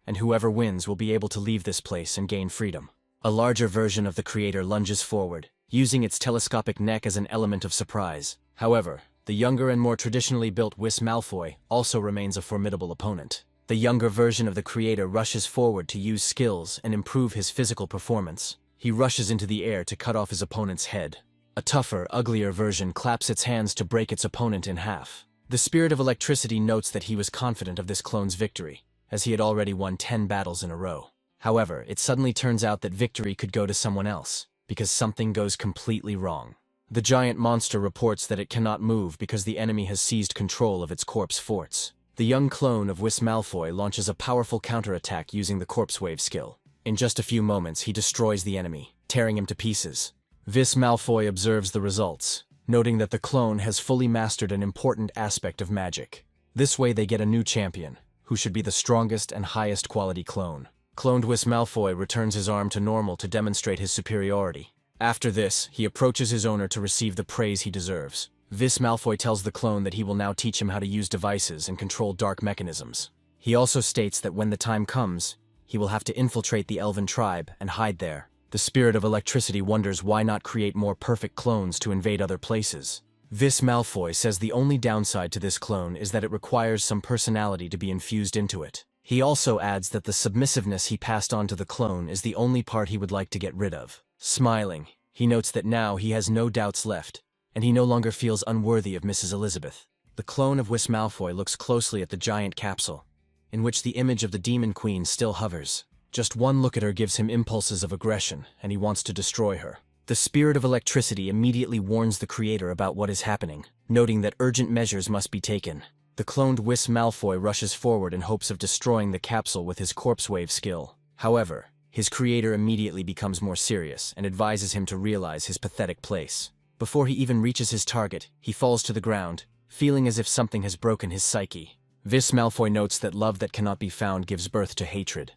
and whoever wins will be able to leave this place and gain freedom. A larger version of the creator lunges forward, using its telescopic neck as an element of surprise. However, the younger and more traditionally built Vis Malfoy also remains a formidable opponent. The younger version of the creator rushes forward to use skills and improve his physical performance. He rushes into the air to cut off his opponent's head. A tougher, uglier version claps its hands to break its opponent in half. The spirit of electricity notes that he was confident of this clone's victory, as he had already won 10 battles in a row. However, it suddenly turns out that victory could go to someone else, because something goes completely wrong. The giant monster reports that it cannot move because the enemy has seized control of its corpse forts. The young clone of Vis Malfoy launches a powerful counterattack using the Corpse Wave skill. In just a few moments, he destroys the enemy, tearing him to pieces. Vis Malfoy observes the results, noting that the clone has fully mastered an important aspect of magic. This way they get a new champion, who should be the strongest and highest quality clone. Cloned Vis Malfoy returns his arm to normal to demonstrate his superiority. After this, he approaches his owner to receive the praise he deserves. Vis Malfoy tells the clone that he will now teach him how to use devices and control dark mechanisms. He also states that when the time comes, he will have to infiltrate the elven tribe and hide there. The spirit of electricity wonders why not create more perfect clones to invade other places. Vis Malfoy says the only downside to this clone is that it requires some personality to be infused into it. He also adds that the submissiveness he passed on to the clone is the only part he would like to get rid of. Smiling, he notes that now he has no doubts left, and he no longer feels unworthy of Mrs. Elizabeth. The clone of Vis Malfoy looks closely at the giant capsule, in which the image of the Demon Queen still hovers. Just one look at her gives him impulses of aggression, and he wants to destroy her. The spirit of electricity immediately warns the creator about what is happening, noting that urgent measures must be taken. The cloned Vis Malfoy rushes forward in hopes of destroying the capsule with his Corpse Wave skill. However, his creator immediately becomes more serious and advises him to realize his pathetic place. Before he even reaches his target, he falls to the ground, feeling as if something has broken his psyche. Vis Malfoy notes that love that cannot be found gives birth to hatred,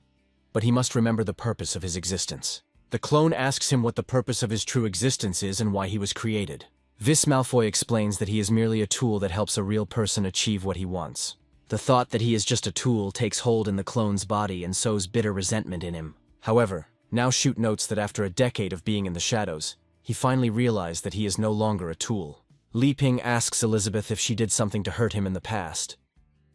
but he must remember the purpose of his existence. The clone asks him what the purpose of his true existence is and why he was created. Vis Malfoy explains that he is merely a tool that helps a real person achieve what he wants. The thought that he is just a tool takes hold in the clone's body and sows bitter resentment in him. However, now Shoot notes that after a decade of being in the shadows, he finally realized that he is no longer a tool. Li Ping asks Elizabeth if she did something to hurt him in the past,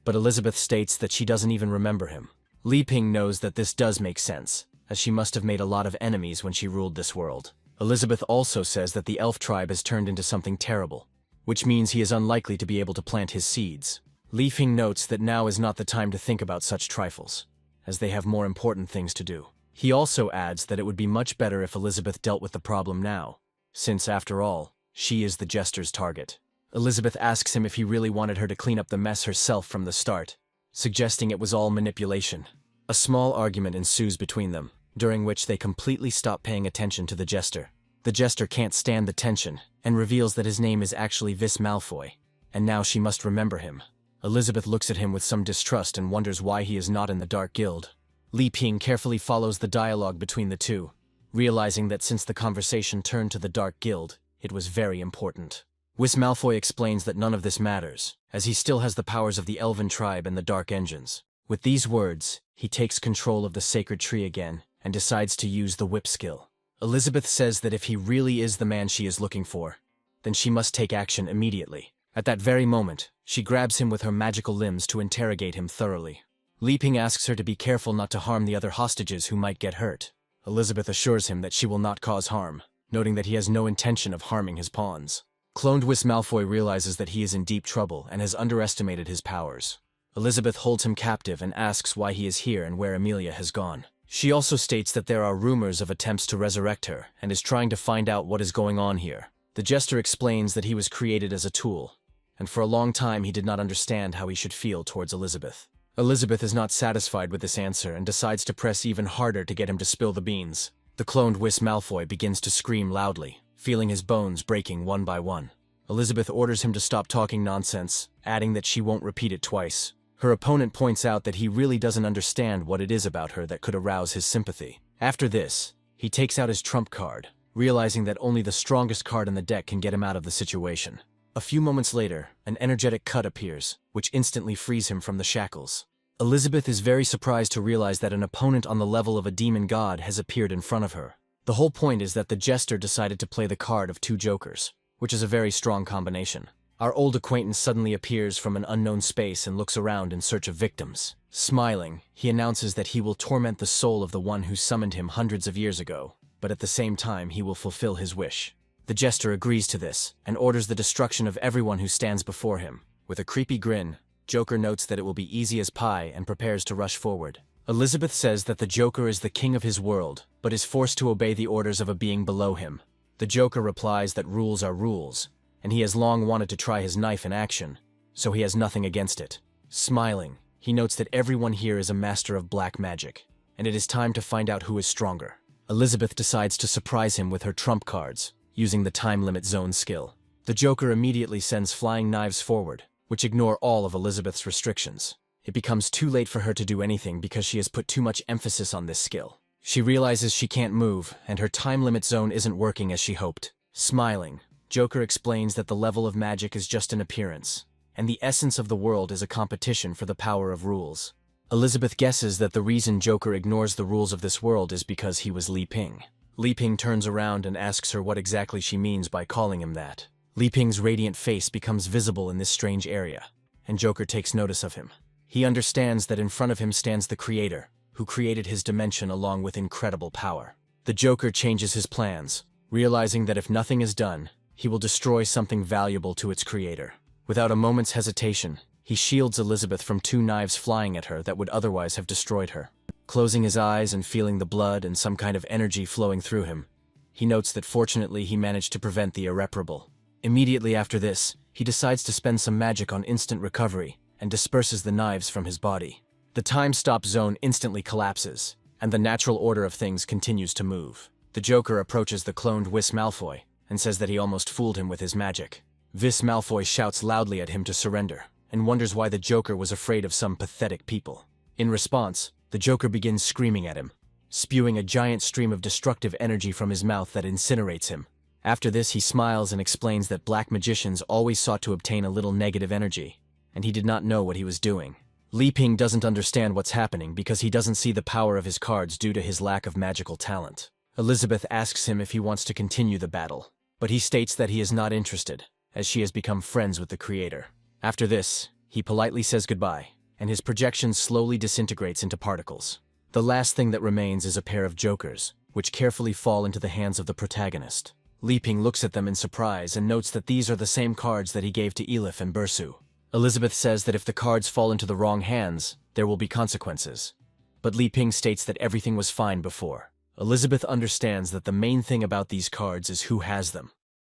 but Elizabeth states that she doesn't even remember him. Li Ping knows that this does make sense, as she must have made a lot of enemies when she ruled this world. Elizabeth also says that the elf tribe has turned into something terrible, which means he is unlikely to be able to plant his seeds. Li Ping notes that now is not the time to think about such trifles, as they have more important things to do. He also adds that it would be much better if Elizabeth dealt with the problem now, since, after all, she is the jester's target. Elizabeth asks him if he really wanted her to clean up the mess herself from the start, suggesting it was all manipulation. A small argument ensues between them, during which they completely stop paying attention to the jester. The jester can't stand the tension, and reveals that his name is actually Vis Malfoy, and now she must remember him. Elizabeth looks at him with some distrust and wonders why he is not in the Dark Guild. Li Ping carefully follows the dialogue between the two, realizing that since the conversation turned to the Dark Guild, it was very important. Vis Malfoy explains that none of this matters, as he still has the powers of the Elven Tribe and the Dark Engines. With these words, he takes control of the sacred tree again, and decides to use the whip skill. Elizabeth says that if he really is the man she is looking for, then she must take action immediately. At that very moment, she grabs him with her magical limbs to interrogate him thoroughly. Li Ping asks her to be careful not to harm the other hostages who might get hurt. Elizabeth assures him that she will not cause harm, noting that he has no intention of harming his pawns. Cloned Vis Malfoy realizes that he is in deep trouble and has underestimated his powers. Elizabeth holds him captive and asks why he is here and where Amelia has gone. She also states that there are rumors of attempts to resurrect her and is trying to find out what is going on here. The jester explains that he was created as a tool, and for a long time he did not understand how he should feel towards Elizabeth. Elizabeth is not satisfied with this answer and decides to press even harder to get him to spill the beans. The cloned Whis Malfoy begins to scream loudly, feeling his bones breaking one by one. Elizabeth orders him to stop talking nonsense, adding that she won't repeat it twice. Her opponent points out that he really doesn't understand what it is about her that could arouse his sympathy. After this, he takes out his trump card, realizing that only the strongest card in the deck can get him out of the situation. A few moments later, an energetic cut appears, which instantly frees him from the shackles. Elizabeth is very surprised to realize that an opponent on the level of a demon god has appeared in front of her. The whole point is that the jester decided to play the card of two jokers, which is a very strong combination. Our old acquaintance suddenly appears from an unknown space and looks around in search of victims. Smiling, he announces that he will torment the soul of the one who summoned him hundreds of years ago, but at the same time he will fulfill his wish. The jester agrees to this, and orders the destruction of everyone who stands before him. With a creepy grin, Joker notes that it will be easy as pie and prepares to rush forward. Elizabeth says that the Joker is the king of his world, but is forced to obey the orders of a being below him. The Joker replies that rules are rules, and he has long wanted to try his knife in action, so he has nothing against it. Smiling, he notes that everyone here is a master of black magic, and it is time to find out who is stronger. Elizabeth decides to surprise him with her trump cards, using the time limit zone skill. The Joker immediately sends flying knives forward, which ignore all of Elizabeth's restrictions. It becomes too late for her to do anything because she has put too much emphasis on this skill. She realizes she can't move, and her time limit zone isn't working as she hoped. Smiling, Joker explains that the level of magic is just an appearance, and the essence of the world is a competition for the power of rules. Elizabeth guesses that the reason Joker ignores the rules of this world is because he was Li Ping. Li Ping turns around and asks her what exactly she means by calling him that. Li Ping's radiant face becomes visible in this strange area, and Joker takes notice of him. He understands that in front of him stands the Creator, who created his dimension along with incredible power. The Joker changes his plans, realizing that if nothing is done, he will destroy something valuable to its creator. Without a moment's hesitation, he shields Elizabeth from two knives flying at her that would otherwise have destroyed her. Closing his eyes and feeling the blood and some kind of energy flowing through him, he notes that fortunately he managed to prevent the irreparable. Immediately after this, he decides to spend some magic on instant recovery and disperses the knives from his body. The time-stop zone instantly collapses, and the natural order of things continues to move. The Joker approaches the cloned Whis Malfoy and says that he almost fooled him with his magic. Whis Malfoy shouts loudly at him to surrender, and wonders why the Joker was afraid of some pathetic people. In response, the Joker begins screaming at him, spewing a giant stream of destructive energy from his mouth that incinerates him. After this, he smiles and explains that black magicians always sought to obtain a little negative energy, and he did not know what he was doing. Li Ping doesn't understand what's happening because he doesn't see the power of his cards due to his lack of magical talent. Elizabeth asks him if he wants to continue the battle, but he states that he is not interested, as she has become friends with the Creator. After this, he politely says goodbye, and his projection slowly disintegrates into particles. The last thing that remains is a pair of jokers, which carefully fall into the hands of the protagonist. Li Ping looks at them in surprise and notes that these are the same cards that he gave to Elif and Bursu. Elizabeth says that if the cards fall into the wrong hands, there will be consequences. But Li Ping states that everything was fine before. Elizabeth understands that the main thing about these cards is who has them,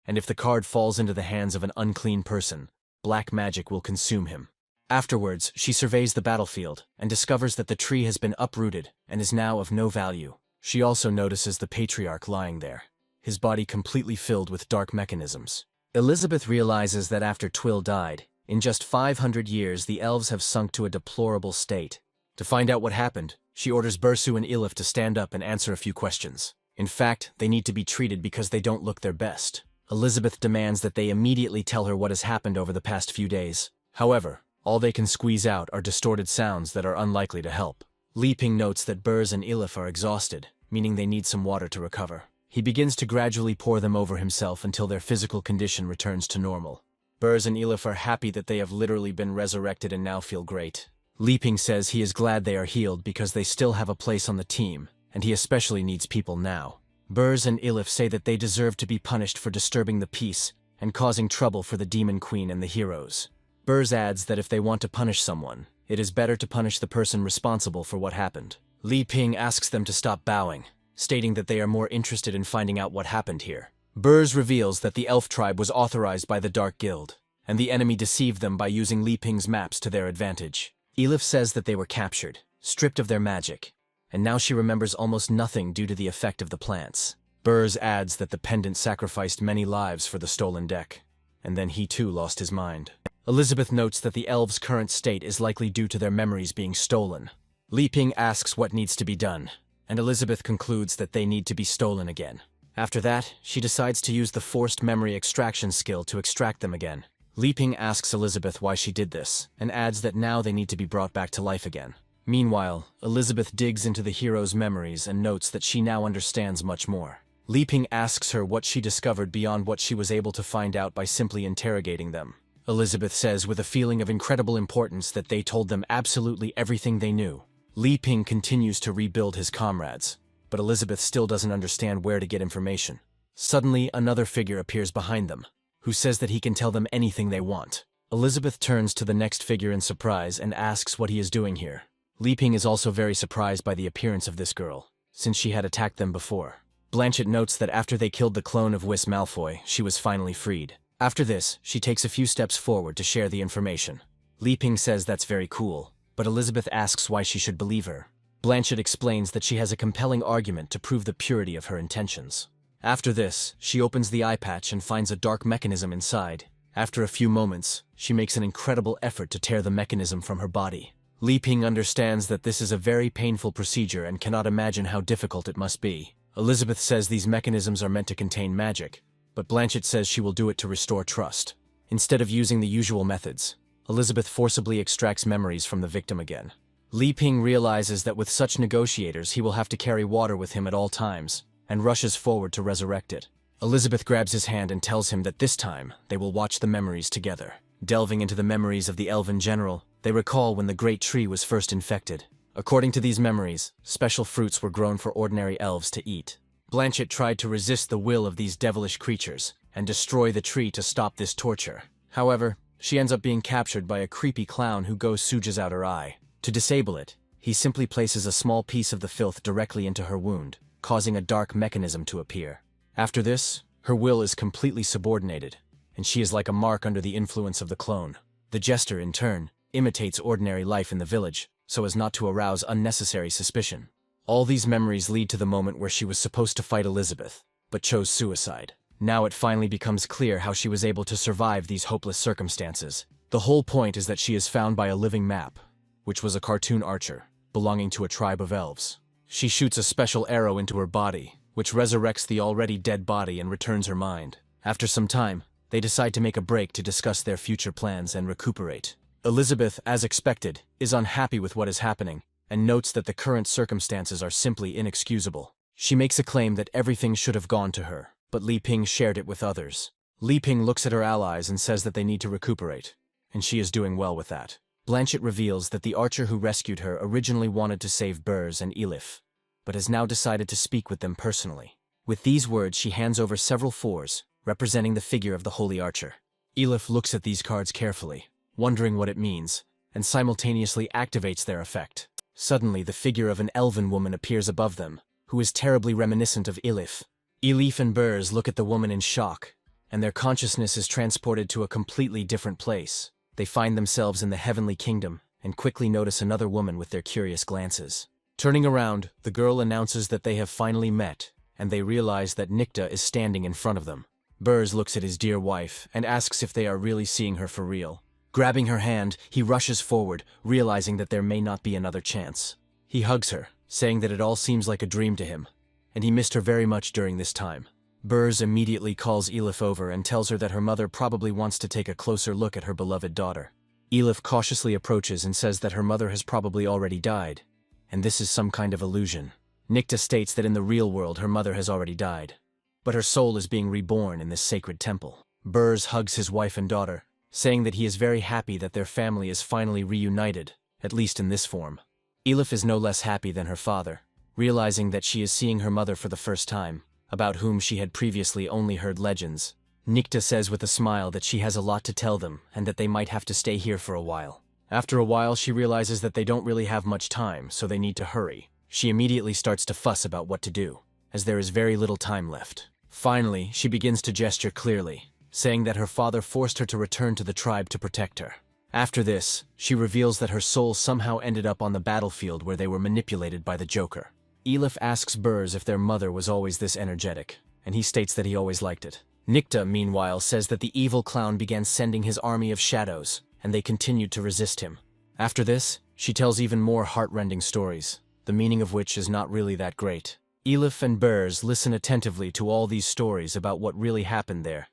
and if the card falls into the hands of an unclean person, black magic will consume him. Afterwards, she surveys the battlefield and discovers that the tree has been uprooted and is now of no value. She also notices the patriarch lying there, his body completely filled with dark mechanisms. Elizabeth realizes that after Twill died, in just 500 years the elves have sunk to a deplorable state. To find out what happened, she orders Bursu and Elif to stand up and answer a few questions. In fact, they need to be treated because they don't look their best. Elizabeth demands that they immediately tell her what has happened over the past few days. However, all they can squeeze out are distorted sounds that are unlikely to help. Li Ping notes that Burz and Elif are exhausted, meaning they need some water to recover. He begins to gradually pour them over himself until their physical condition returns to normal. Burz and Elif are happy that they have literally been resurrected and now feel great. Li Ping says he is glad they are healed because they still have a place on the team, and he especially needs people now. Burz and Elif say that they deserve to be punished for disturbing the peace and causing trouble for the Demon Queen and the heroes. Burz adds that if they want to punish someone, it is better to punish the person responsible for what happened. Li Ping asks them to stop bowing, stating that they are more interested in finding out what happened here. Burz reveals that the elf tribe was authorized by the Dark Guild, and the enemy deceived them by using Li Ping's maps to their advantage. Elif says that they were captured, stripped of their magic, and now she remembers almost nothing due to the effect of the plants. Burrs adds that the pendant sacrificed many lives for the stolen deck, and then he too lost his mind. Elizabeth notes that the elves' current state is likely due to their memories being stolen. Li Ping asks what needs to be done, and Elizabeth concludes that they need to be stolen again. After that, she decides to use the forced memory extraction skill to extract them again. Li Ping asks Elizabeth why she did this, and adds that now they need to be brought back to life again. Meanwhile, Elizabeth digs into the hero's memories and notes that she now understands much more. Li Ping asks her what she discovered beyond what she was able to find out by simply interrogating them. Elizabeth says with a feeling of incredible importance that they told them absolutely everything they knew. Li Ping continues to rebuild his comrades, but Elizabeth still doesn't understand where to get information. Suddenly, another figure appears behind them, who says that he can tell them anything they want. Elizabeth turns to the next figure in surprise and asks what he is doing here. Li Ping is also very surprised by the appearance of this girl, since she had attacked them before. Blanchett notes that after they killed the clone of Whis Malfoy, she was finally freed. After this, she takes a few steps forward to share the information. Li Ping says that's very cool, but Elizabeth asks why she should believe her. Blanchett explains that she has a compelling argument to prove the purity of her intentions. After this, she opens the eye patch and finds a dark mechanism inside. After a few moments, she makes an incredible effort to tear the mechanism from her body. Li Ping understands that this is a very painful procedure and cannot imagine how difficult it must be. Elizabeth says these mechanisms are meant to contain magic, but Blanchett says she will do it to restore trust. Instead of using the usual methods, Elizabeth forcibly extracts memories from the victim again. Li Ping realizes that with such negotiators he will have to carry water with him at all times, and rushes forward to resurrect it. Elizabeth grabs his hand and tells him that this time they will watch the memories together. Delving into the memories of the elven general, they recall when the great tree was first infected. According to these memories, special fruits were grown for ordinary elves to eat. Blanchett tried to resist the will of these devilish creatures and destroy the tree to stop this torture. However, she ends up being captured by a creepy clown who gouges out her eye. To disable it, he simply places a small piece of the filth directly into her wound, causing a dark mechanism to appear. After this, her will is completely subordinated, and she is like a mark under the influence of the clone. The jester, in turn, imitates ordinary life in the village, so as not to arouse unnecessary suspicion. All these memories lead to the moment where she was supposed to fight Elizabeth, but chose suicide. Now it finally becomes clear how she was able to survive these hopeless circumstances. The whole point is that she is found by a living map, which was a cartoon archer, belonging to a tribe of elves. She shoots a special arrow into her body, which resurrects the already dead body and returns her mind. After some time, they decide to make a break to discuss their future plans and recuperate. Elizabeth, as expected, is unhappy with what is happening, and notes that the current circumstances are simply inexcusable. She makes a claim that everything should have gone to her, but Li Ping shared it with others. Li Ping looks at her allies and says that they need to recuperate, and she is doing well with that. Blanchett reveals that the archer who rescued her originally wanted to save Burrs and Elif, but has now decided to speak with them personally. With these words, she hands over several fours, representing the figure of the holy archer. Elif looks at these cards carefully, wondering what it means, and simultaneously activates their effect. Suddenly, the figure of an elven woman appears above them, who is terribly reminiscent of Elif. Elif and Burrs look at the woman in shock, and their consciousness is transported to a completely different place. They find themselves in the heavenly kingdom, and quickly notice another woman with their curious glances. Turning around, the girl announces that they have finally met, and they realize that Nikta is standing in front of them. Burrs looks at his dear wife and asks if they are really seeing her for real. Grabbing her hand, he rushes forward, realizing that there may not be another chance. He hugs her, saying that it all seems like a dream to him, and he missed her very much during this time. Burrs immediately calls Elif over and tells her that her mother probably wants to take a closer look at her beloved daughter. Elif cautiously approaches and says that her mother has probably already died, and this is some kind of illusion. Nikta states that in the real world her mother has already died, but her soul is being reborn in this sacred temple. Burrs hugs his wife and daughter, saying that he is very happy that their family is finally reunited, at least in this form. Elif is no less happy than her father, realizing that she is seeing her mother for the first time, about whom she had previously only heard legends. Nikta says with a smile that she has a lot to tell them and that they might have to stay here for a while. After a while, she realizes that they don't really have much time, so they need to hurry. She immediately starts to fuss about what to do, as there is very little time left. Finally, she begins to gesture clearly, saying that her father forced her to return to the tribe to protect her. After this, she reveals that her soul somehow ended up on the battlefield where they were manipulated by the Joker. Elif asks Burrs if their mother was always this energetic, and he states that he always liked it. Nikta, meanwhile, says that the evil clown began sending his army of shadows, and they continued to resist him. After this, she tells even more heart-rending stories, the meaning of which is not really that great. Elif and Burrs listen attentively to all these stories about what really happened there,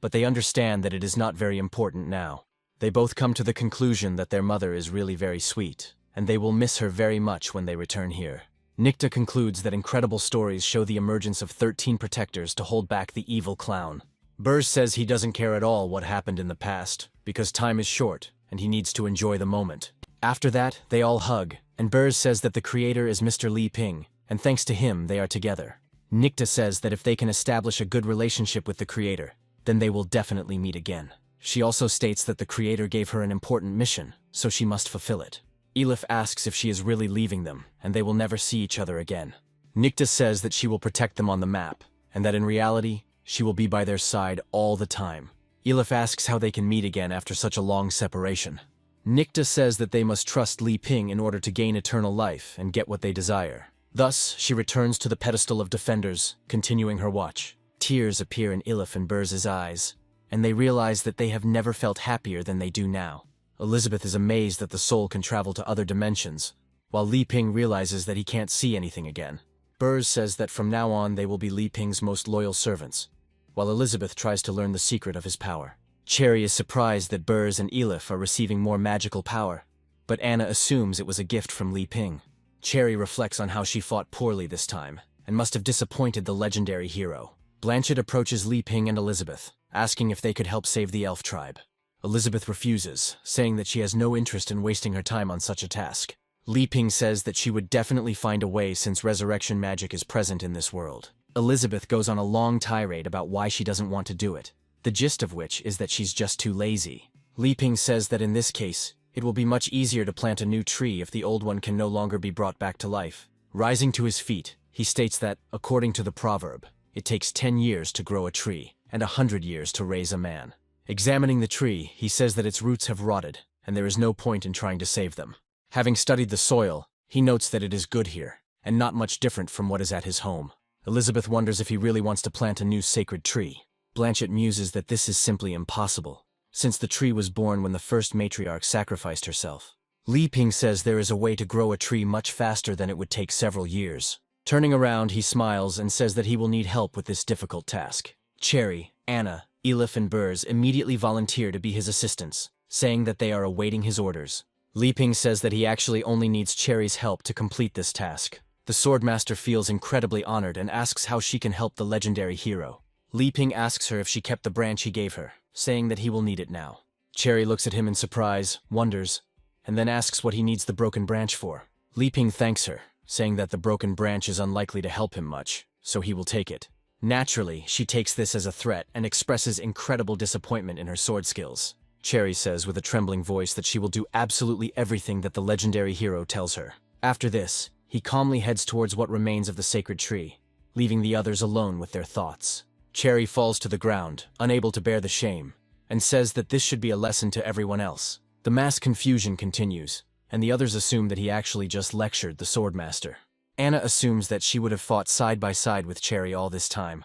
but they understand that it is not very important now. They both come to the conclusion that their mother is really very sweet, and they will miss her very much when they return here. Nikta concludes that incredible stories show the emergence of 13 protectors to hold back the evil clown. Burrs says he doesn't care at all what happened in the past, because time is short, and he needs to enjoy the moment. After that, they all hug, and Burrs says that the creator is Mr. Li Ping, and thanks to him, they are together. Nikta says that if they can establish a good relationship with the creator, then they will definitely meet again. She also states that the creator gave her an important mission, so she must fulfill it. Elif asks if she is really leaving them, and they will never see each other again. Nikta says that she will protect them on the map, and that in reality, she will be by their side all the time. Elif asks how they can meet again after such a long separation. Nikta says that they must trust Li Ping in order to gain eternal life and get what they desire. Thus, she returns to the pedestal of defenders, continuing her watch. Tears appear in Elif and Burrs' eyes, and they realize that they have never felt happier than they do now. Elizabeth is amazed that the soul can travel to other dimensions, while Li Ping realizes that he can't see anything again. Burrs says that from now on they will be Li Ping's most loyal servants, while Elizabeth tries to learn the secret of his power. Cherry is surprised that Burrs and Elif are receiving more magical power, but Anna assumes it was a gift from Li Ping. Cherry reflects on how she fought poorly this time, and must have disappointed the legendary hero. Blanchett approaches Li Ping and Elizabeth, asking if they could help save the elf tribe. Elizabeth refuses, saying that she has no interest in wasting her time on such a task. Li Ping says that she would definitely find a way since resurrection magic is present in this world. Elizabeth goes on a long tirade about why she doesn't want to do it, the gist of which is that she's just too lazy. Li Ping says that in this case, it will be much easier to plant a new tree if the old one can no longer be brought back to life. Rising to his feet, he states that, according to the proverb, it takes 10 years to grow a tree, and 100 years to raise a man. Examining the tree, he says that its roots have rotted, and there is no point in trying to save them. Having studied the soil, he notes that it is good here, and not much different from what is at his home. Elizabeth wonders if he really wants to plant a new sacred tree. Blanchett muses that this is simply impossible, since the tree was born when the first matriarch sacrificed herself. Li Ping says there is a way to grow a tree much faster than it would take several years. Turning around, he smiles and says that he will need help with this difficult task. Cherry, Anna, Elif and Burrs immediately volunteer to be his assistants, saying that they are awaiting his orders. Li Ping says that he actually only needs Cherry's help to complete this task. The Swordmaster feels incredibly honored and asks how she can help the legendary hero. Li Ping asks her if she kept the branch he gave her, saying that he will need it now. Cherry looks at him in surprise, wonders, and then asks what he needs the broken branch for. Li Ping thanks her, saying that the broken branch is unlikely to help him much, so he will take it. Naturally, she takes this as a threat and expresses incredible disappointment in her sword skills. Cherry says with a trembling voice that she will do absolutely everything that the legendary hero tells her. After this, he calmly heads towards what remains of the sacred tree, leaving the others alone with their thoughts. Cherry falls to the ground, unable to bear the shame, and says that this should be a lesson to everyone else. The mass confusion continues, and the others assume that he actually just lectured the Swordmaster. Anna assumes that she would have fought side by side with Cherry all this time,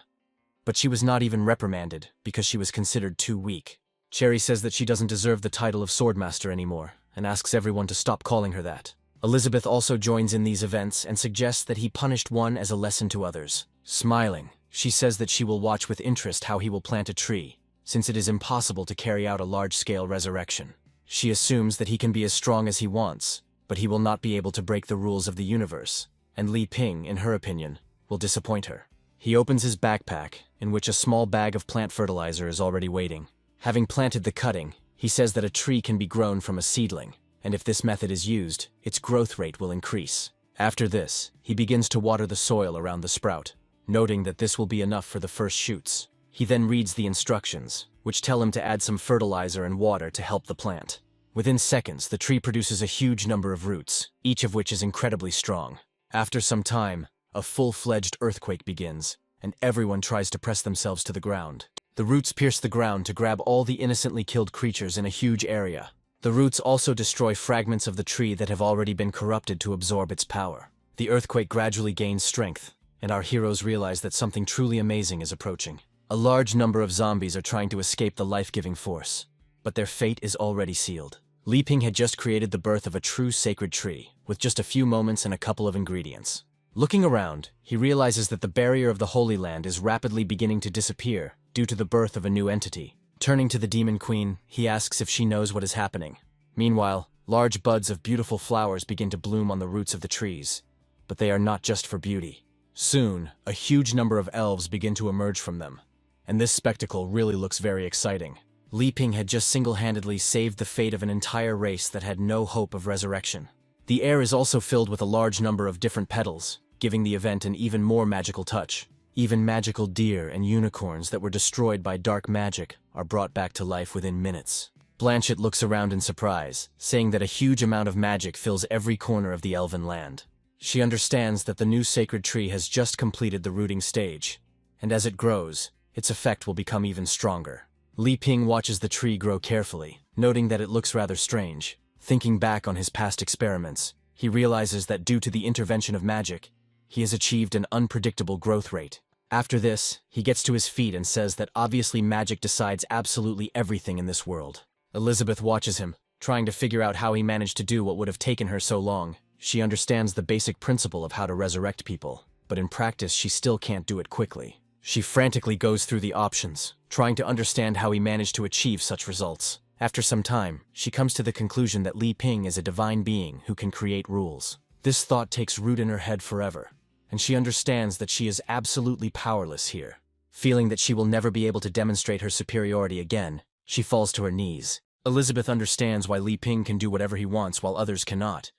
but she was not even reprimanded because she was considered too weak. Cherry says that she doesn't deserve the title of Swordmaster anymore, and asks everyone to stop calling her that. Elizabeth also joins in these events and suggests that he punished one as a lesson to others. Smiling, she says that she will watch with interest how he will plant a tree, since it is impossible to carry out a large-scale resurrection. She assumes that he can be as strong as he wants, but he will not be able to break the rules of the universe, and Li Ping, in her opinion, will disappoint her. He opens his backpack, in which a small bag of plant fertilizer is already waiting. Having planted the cutting, he says that a tree can be grown from a seedling, and if this method is used, its growth rate will increase. After this, he begins to water the soil around the sprout, noting that this will be enough for the first shoots. He then reads the instructions, which tell him to add some fertilizer and water to help the plant. Within seconds, the tree produces a huge number of roots, each of which is incredibly strong. After some time, a full-fledged earthquake begins, and everyone tries to press themselves to the ground. The roots pierce the ground to grab all the innocently killed creatures in a huge area, The roots also destroy fragments of the tree that have already been corrupted to absorb its power. The earthquake gradually gains strength, and our heroes realize that something truly amazing is approaching. A large number of zombies are trying to escape the life-giving force, but their fate is already sealed. Li Ping had just created the birth of a true sacred tree, with just a few moments and a couple of ingredients. Looking around, he realizes that the barrier of the Holy Land is rapidly beginning to disappear due to the birth of a new entity. Turning to the Demon Queen, he asks if she knows what is happening. Meanwhile, large buds of beautiful flowers begin to bloom on the roots of the trees, but they are not just for beauty. Soon, a huge number of elves begin to emerge from them, and this spectacle really looks very exciting. Li Ping had just single-handedly saved the fate of an entire race that had no hope of resurrection. The air is also filled with a large number of different petals, giving the event an even more magical touch. Even magical deer and unicorns that were destroyed by dark magic are brought back to life within minutes. Blanchett looks around in surprise, saying that a huge amount of magic fills every corner of the elven land. She understands that the new sacred tree has just completed the rooting stage, and as it grows, its effect will become even stronger. Li Ping watches the tree grow carefully, noting that it looks rather strange. Thinking back on his past experiments, he realizes that due to the intervention of magic, he has achieved an unpredictable growth rate. After this, he gets to his feet and says that obviously magic decides absolutely everything in this world. Elizabeth watches him, trying to figure out how he managed to do what would have taken her so long. She understands the basic principle of how to resurrect people, but in practice she still can't do it quickly. She frantically goes through the options, trying to understand how he managed to achieve such results. After some time, she comes to the conclusion that Li Ping is a divine being who can create rules. This thought takes root in her head forever, and she understands that she is absolutely powerless here. Feeling that she will never be able to demonstrate her superiority again, she falls to her knees. Elizabeth understands why Li Ping can do whatever he wants while others cannot,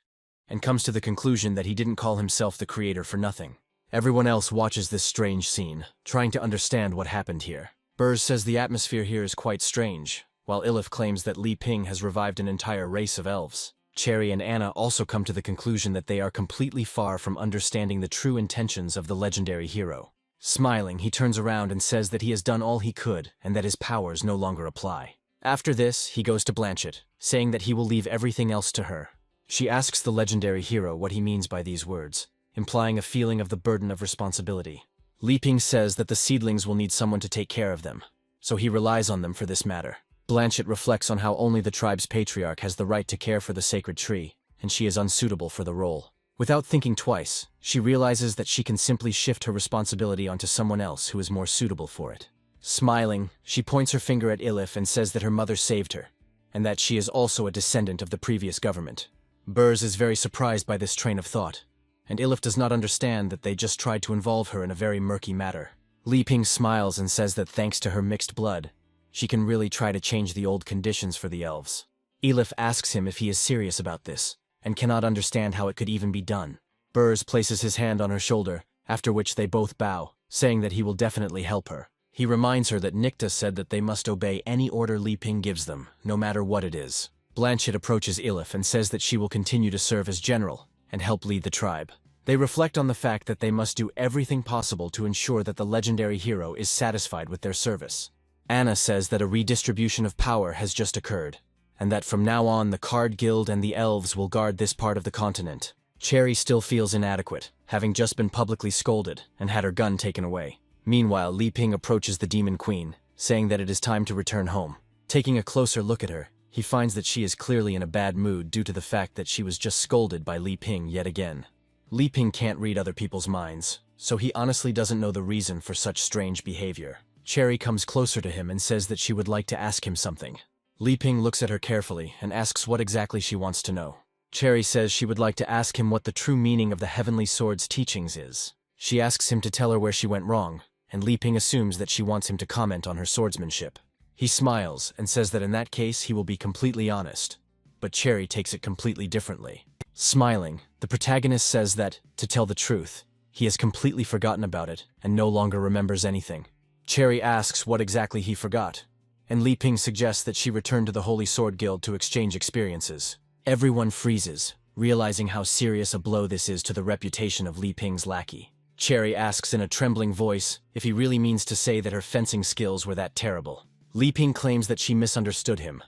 and comes to the conclusion that he didn't call himself the creator for nothing. Everyone else watches this strange scene, trying to understand what happened here. Burrs says the atmosphere here is quite strange, while Ilif claims that Li Ping has revived an entire race of elves. Cherry and Anna also come to the conclusion that they are completely far from understanding the true intentions of the legendary hero. Smiling, he turns around and says that he has done all he could and that his powers no longer apply. After this, he goes to Blanchett, saying that he will leave everything else to her. She asks the legendary hero what he means by these words, implying a feeling of the burden of responsibility. Li Ping says that the seedlings will need someone to take care of them, so he relies on them for this matter. Blanchett reflects on how only the tribe's patriarch has the right to care for the sacred tree, and she is unsuitable for the role. Without thinking twice, she realizes that she can simply shift her responsibility onto someone else who is more suitable for it. Smiling, she points her finger at Ilif and says that her mother saved her, and that she is also a descendant of the previous government. Burrs is very surprised by this train of thought, and Ilif does not understand that they just tried to involve her in a very murky matter. Li Ping smiles and says that thanks to her mixed blood, she can really try to change the old conditions for the elves. Ilif asks him if he is serious about this, and cannot understand how it could even be done. Burrs places his hand on her shoulder, after which they both bow, saying that he will definitely help her. He reminds her that Nikta said that they must obey any order Li Ping gives them, no matter what it is. Blanchett approaches Ilif and says that she will continue to serve as general and help lead the tribe. They reflect on the fact that they must do everything possible to ensure that the legendary hero is satisfied with their service. Anna says that a redistribution of power has just occurred, and that from now on the Card Guild and the elves will guard this part of the continent. Cherry still feels inadequate, having just been publicly scolded and had her gun taken away. Meanwhile, Li Ping approaches the Demon Queen, saying that it is time to return home. Taking a closer look at her, he finds that she is clearly in a bad mood due to the fact that she was just scolded by Li Ping yet again. Li Ping can't read other people's minds, so he honestly doesn't know the reason for such strange behavior. Cherry comes closer to him and says that she would like to ask him something. Li Ping looks at her carefully and asks what exactly she wants to know. Cherry says she would like to ask him what the true meaning of the Heavenly Sword's teachings is. She asks him to tell her where she went wrong, and Li Ping assumes that she wants him to comment on her swordsmanship. He smiles and says that in that case he will be completely honest, but Cherry takes it completely differently. Smiling, the protagonist says that, to tell the truth, he has completely forgotten about it and no longer remembers anything. Cherry asks what exactly he forgot, and Li Ping suggests that she return to the Holy Sword Guild to exchange experiences. Everyone freezes, realizing how serious a blow this is to the reputation of Li Ping's lackey. Cherry asks in a trembling voice if he really means to say that her fencing skills were that terrible. Li Ping claims that she misunderstood him,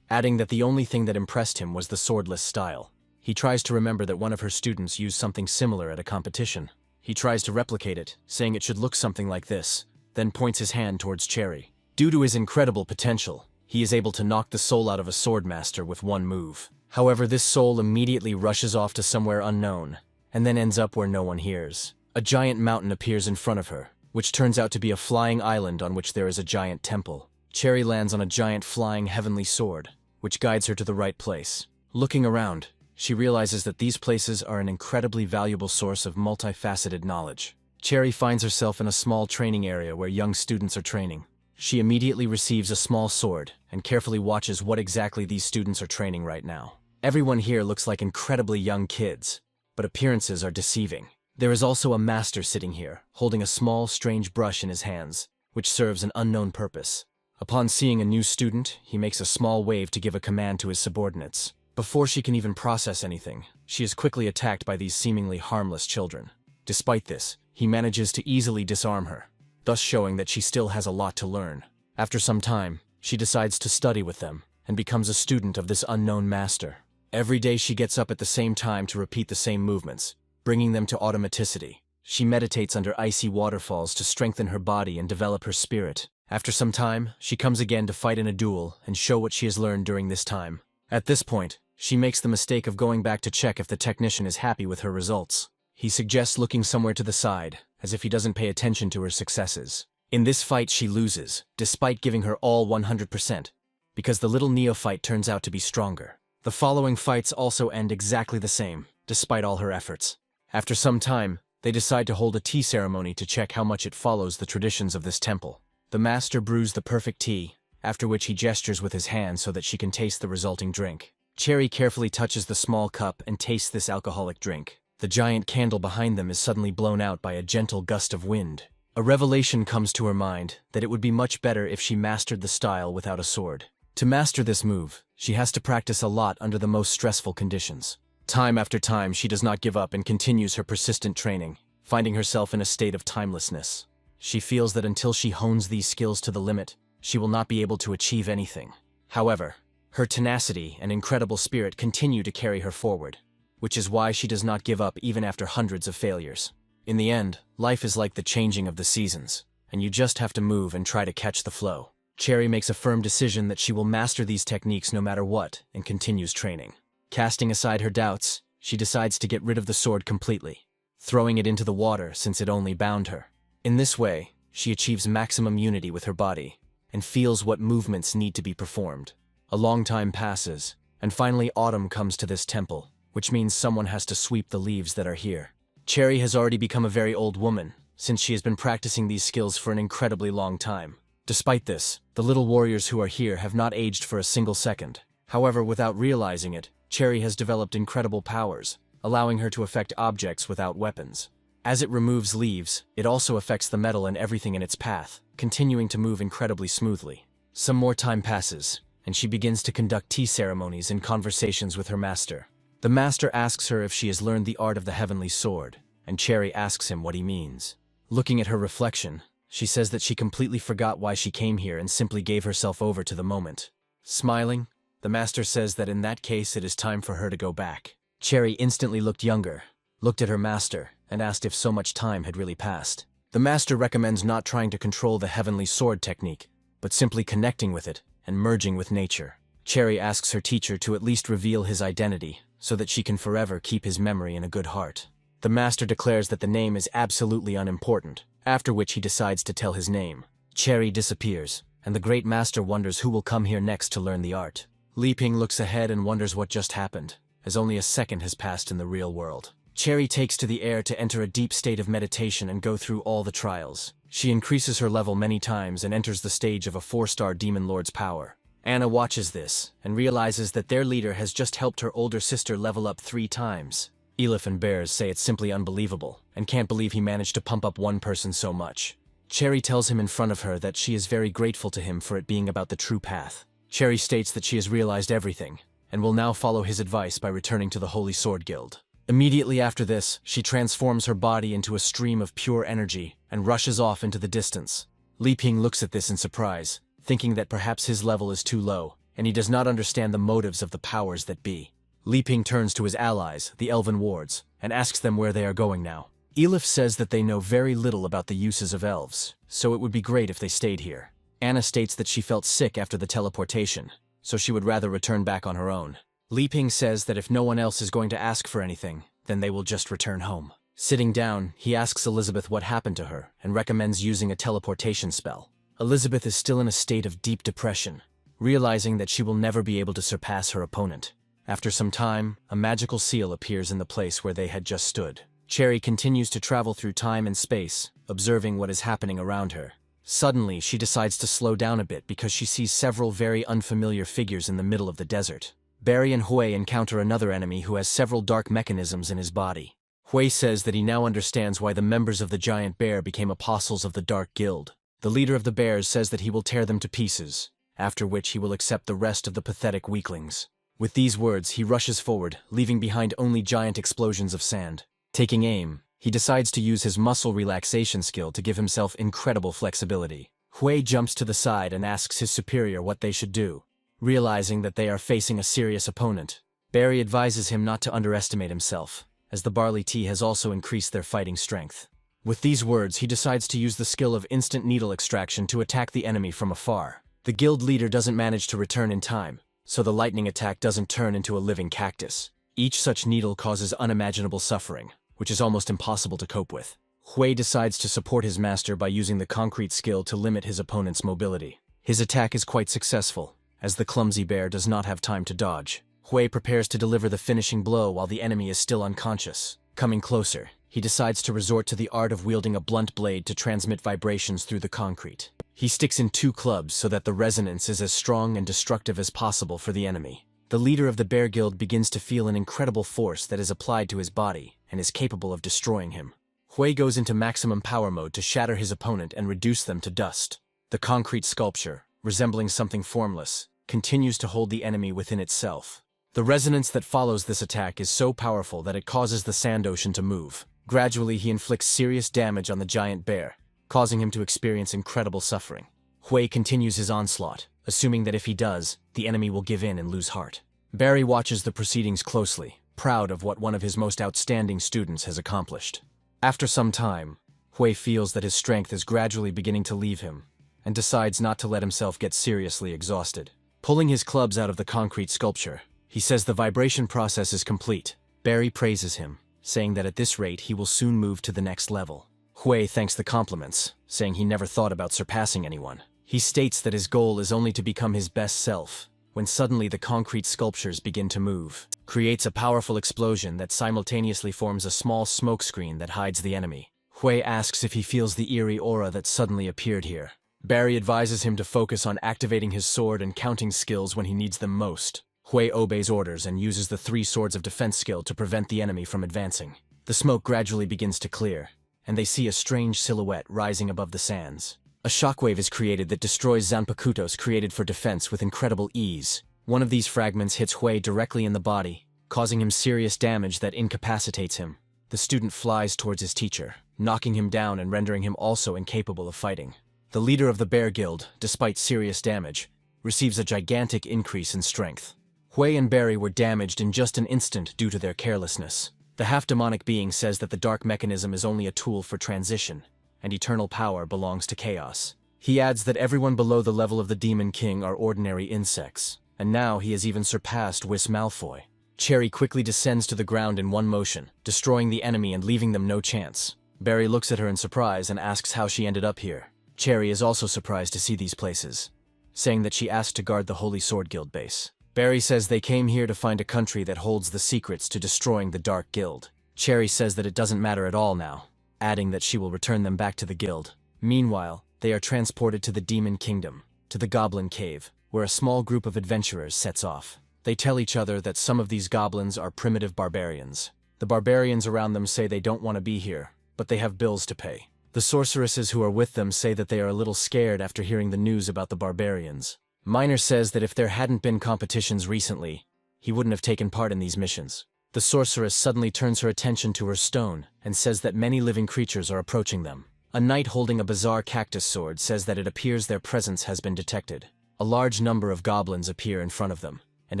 adding that the only thing that impressed him was the swordless style. He tries to remember that one of her students used something similar at a competition. He tries to replicate it, saying it should look something like this, then points his hand towards Cherry. Due to his incredible potential, he is able to knock the soul out of a swordmaster with one move. However, this soul immediately rushes off to somewhere unknown, and then ends up where no one hears. A giant mountain appears in front of her, which turns out to be a flying island on which there is a giant temple. Cherry lands on a giant flying heavenly sword, which guides her to the right place. Looking around, she realizes that these places are an incredibly valuable source of multifaceted knowledge. Cherry finds herself in a small training area where young students are training. She immediately receives a small sword and carefully watches what exactly these students are training right now. Everyone here looks like incredibly young kids, but appearances are deceiving. There is also a master sitting here, holding a small, strange brush in his hands, which serves an unknown purpose. Upon seeing a new student, he makes a small wave to give a command to his subordinates. Before she can even process anything, she is quickly attacked by these seemingly harmless children. Despite this, he manages to easily disarm her, thus showing that she still has a lot to learn. After some time, she decides to study with them and becomes a student of this unknown master. Every day she gets up at the same time to repeat the same movements, bringing them to automaticity. She meditates under icy waterfalls to strengthen her body and develop her spirit. After some time, she comes again to fight in a duel and show what she has learned during this time. At this point, she makes the mistake of going back to check if the technician is happy with her results. He suggests looking somewhere to the side, as if he doesn't pay attention to her successes. In this fight she loses, despite giving her all 100%, because the little neophyte turns out to be stronger. The following fights also end exactly the same, despite all her efforts. After some time, they decide to hold a tea ceremony to check how much it follows the traditions of this temple. The master brews the perfect tea, after which he gestures with his hand so that she can taste the resulting drink. Cherry carefully touches the small cup and tastes this alcoholic drink. The giant candle behind them is suddenly blown out by a gentle gust of wind. A revelation comes to her mind that it would be much better if she mastered the style without a sword. To master this move, she has to practice a lot under the most stressful conditions. Time after time, she does not give up and continues her persistent training, finding herself in a state of timelessness. She feels that until she hones these skills to the limit, she will not be able to achieve anything. However, her tenacity and incredible spirit continue to carry her forward, which is why she does not give up even after hundreds of failures. In the end, life is like the changing of the seasons, and you just have to move and try to catch the flow. Cherry makes a firm decision that she will master these techniques no matter what and continues training. Casting aside her doubts, she decides to get rid of the sword completely, throwing it into the water since it only bound her. In this way, she achieves maximum unity with her body and feels what movements need to be performed. A long time passes, and finally autumn comes to this temple, which means someone has to sweep the leaves that are here. Cherry has already become a very old woman, since she has been practicing these skills for an incredibly long time. Despite this, the little warriors who are here have not aged for a single second. However, without realizing it, Cherry has developed incredible powers, allowing her to affect objects without weapons. As it removes leaves, it also affects the metal and everything in its path, continuing to move incredibly smoothly. Some more time passes, and she begins to conduct tea ceremonies and conversations with her master. The master asks her if she has learned the art of the heavenly sword, and Cherry asks him what he means. Looking at her reflection, she says that she completely forgot why she came here and simply gave herself over to the moment. Smiling, the master says that in that case it is time for her to go back. Cherry instantly looked younger, looked at her master, and asked if so much time had really passed. The master recommends not trying to control the heavenly sword technique, but simply connecting with it and merging with nature. Cherry asks her teacher to at least reveal his identity, so that she can forever keep his memory in a good heart. The master declares that the name is absolutely unimportant, after which he decides to tell his name. Cherry disappears, and the great master wonders who will come here next to learn the art. Li Ping looks ahead and wonders what just happened, as only a second has passed in the real world. Cherry takes to the air to enter a deep state of meditation and go through all the trials. She increases her level many times and enters the stage of a 4-star demon lord's power. Anna watches this and realizes that their leader has just helped her older sister level up 3 times. Elif and Bears say it's simply unbelievable and can't believe he managed to pump up one person so much. Cherry tells him in front of her that she is very grateful to him for it being about the true path. Cherry states that she has realized everything and will now follow his advice by returning to the Holy Sword Guild. Immediately after this, she transforms her body into a stream of pure energy and rushes off into the distance. Li Ping looks at this in surprise, thinking that perhaps his level is too low and he does not understand the motives of the powers that be. Li Ping turns to his allies, the elven wards, and asks them where they are going now. Elif says that they know very little about the uses of elves, so it would be great if they stayed here. Anna states that she felt sick after the teleportation, so she would rather return back on her own. Li Ping says that if no one else is going to ask for anything, then they will just return home. Sitting down, he asks Elizabeth what happened to her and recommends using a teleportation spell. Elizabeth is still in a state of deep depression, realizing that she will never be able to surpass her opponent. After some time, a magical seal appears in the place where they had just stood. Cherry continues to travel through time and space, observing what is happening around her. Suddenly, she decides to slow down a bit because she sees several very unfamiliar figures in the middle of the desert. Barry and Hui encounter another enemy who has several dark mechanisms in his body. Hui says that he now understands why the members of the giant bear became apostles of the Dark Guild. The leader of the bears says that he will tear them to pieces, after which he will accept the rest of the pathetic weaklings. With these words, he rushes forward, leaving behind only giant explosions of sand. Taking aim, he decides to use his muscle relaxation skill to give himself incredible flexibility. Hui jumps to the side and asks his superior what they should do. Realizing that they are facing a serious opponent, Barry advises him not to underestimate himself, as the barley tea has also increased their fighting strength. With these words, he decides to use the skill of instant needle extraction to attack the enemy from afar. The guild leader doesn't manage to return in time, so the lightning attack doesn't turn into a living cactus. Each such needle causes unimaginable suffering, which is almost impossible to cope with. Hui decides to support his master by using the concrete skill to limit his opponent's mobility. His attack is quite successful, as the clumsy bear does not have time to dodge. Hui prepares to deliver the finishing blow while the enemy is still unconscious. Coming closer, he decides to resort to the art of wielding a blunt blade to transmit vibrations through the concrete. He sticks in 2 clubs so that the resonance is as strong and destructive as possible for the enemy. The leader of the Bear Guild begins to feel an incredible force that is applied to his body and is capable of destroying him. Hui goes into maximum power mode to shatter his opponent and reduce them to dust. The concrete sculpture, resembling something formless, continues to hold the enemy within itself. The resonance that follows this attack is so powerful that it causes the sand ocean to move. Gradually, he inflicts serious damage on the giant bear, causing him to experience incredible suffering. Hui continues his onslaught, assuming that if he does, the enemy will give in and lose heart. Barry watches the proceedings closely, proud of what one of his most outstanding students has accomplished. After some time, Hui feels that his strength is gradually beginning to leave him, and decides not to let himself get seriously exhausted. Pulling his clubs out of the concrete sculpture, he says the vibration process is complete. Barry praises him, saying that at this rate he will soon move to the next level. Hui thanks the compliments, saying he never thought about surpassing anyone. He states that his goal is only to become his best self, when suddenly the concrete sculptures begin to move. Creates a powerful explosion that simultaneously forms a small smoke screen that hides the enemy. Hui asks if he feels the eerie aura that suddenly appeared here. Barry advises him to focus on activating his sword and counting skills when he needs them most. Hui obeys orders and uses the 3 swords of defense skill to prevent the enemy from advancing. The smoke gradually begins to clear, and they see a strange silhouette rising above the sands. A shockwave is created that destroys Zanpakutos created for defense with incredible ease. One of these fragments hits Hui directly in the body, causing him serious damage that incapacitates him. The student flies towards his teacher, knocking him down and rendering him also incapable of fighting. The leader of the Bear Guild, despite serious damage, receives a gigantic increase in strength. Hui and Barry were damaged in just an instant due to their carelessness. The half-demonic being says that the dark mechanism is only a tool for transition, and eternal power belongs to chaos. He adds that everyone below the level of the Demon King are ordinary insects, and now he has even surpassed Whis Malfoy. Cherry quickly descends to the ground in one motion, destroying the enemy and leaving them no chance. Barry looks at her in surprise and asks how she ended up here. Cherry is also surprised to see these places, saying that she asked to guard the Holy Sword Guild base. Barry says they came here to find a country that holds the secrets to destroying the Dark Guild. Cherry says that it doesn't matter at all now, adding that she will return them back to the guild. Meanwhile, they are transported to the Demon Kingdom, to the Goblin Cave, where a small group of adventurers sets off. They tell each other that some of these goblins are primitive barbarians. The barbarians around them say they don't want to be here, but they have bills to pay. The sorceresses who are with them say that they are a little scared after hearing the news about the barbarians. Miner says that if there hadn't been competitions recently, he wouldn't have taken part in these missions. The sorceress suddenly turns her attention to her stone and says that many living creatures are approaching them. A knight holding a bizarre cactus sword says that it appears their presence has been detected. A large number of goblins appear in front of them, and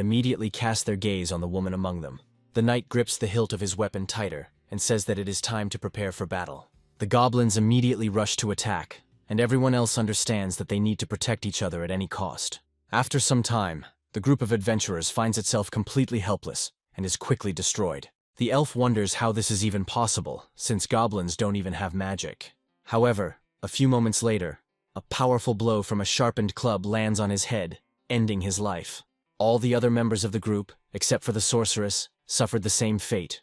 immediately cast their gaze on the woman among them. The knight grips the hilt of his weapon tighter, and says that it is time to prepare for battle. The goblins immediately rush to attack, and everyone else understands that they need to protect each other at any cost. After some time, the group of adventurers finds itself completely helpless, and is quickly destroyed. The elf wonders how this is even possible, since goblins don't even have magic. However, a few moments later, a powerful blow from a sharpened club lands on his head, ending his life. All the other members of the group, except for the sorceress, suffered the same fate.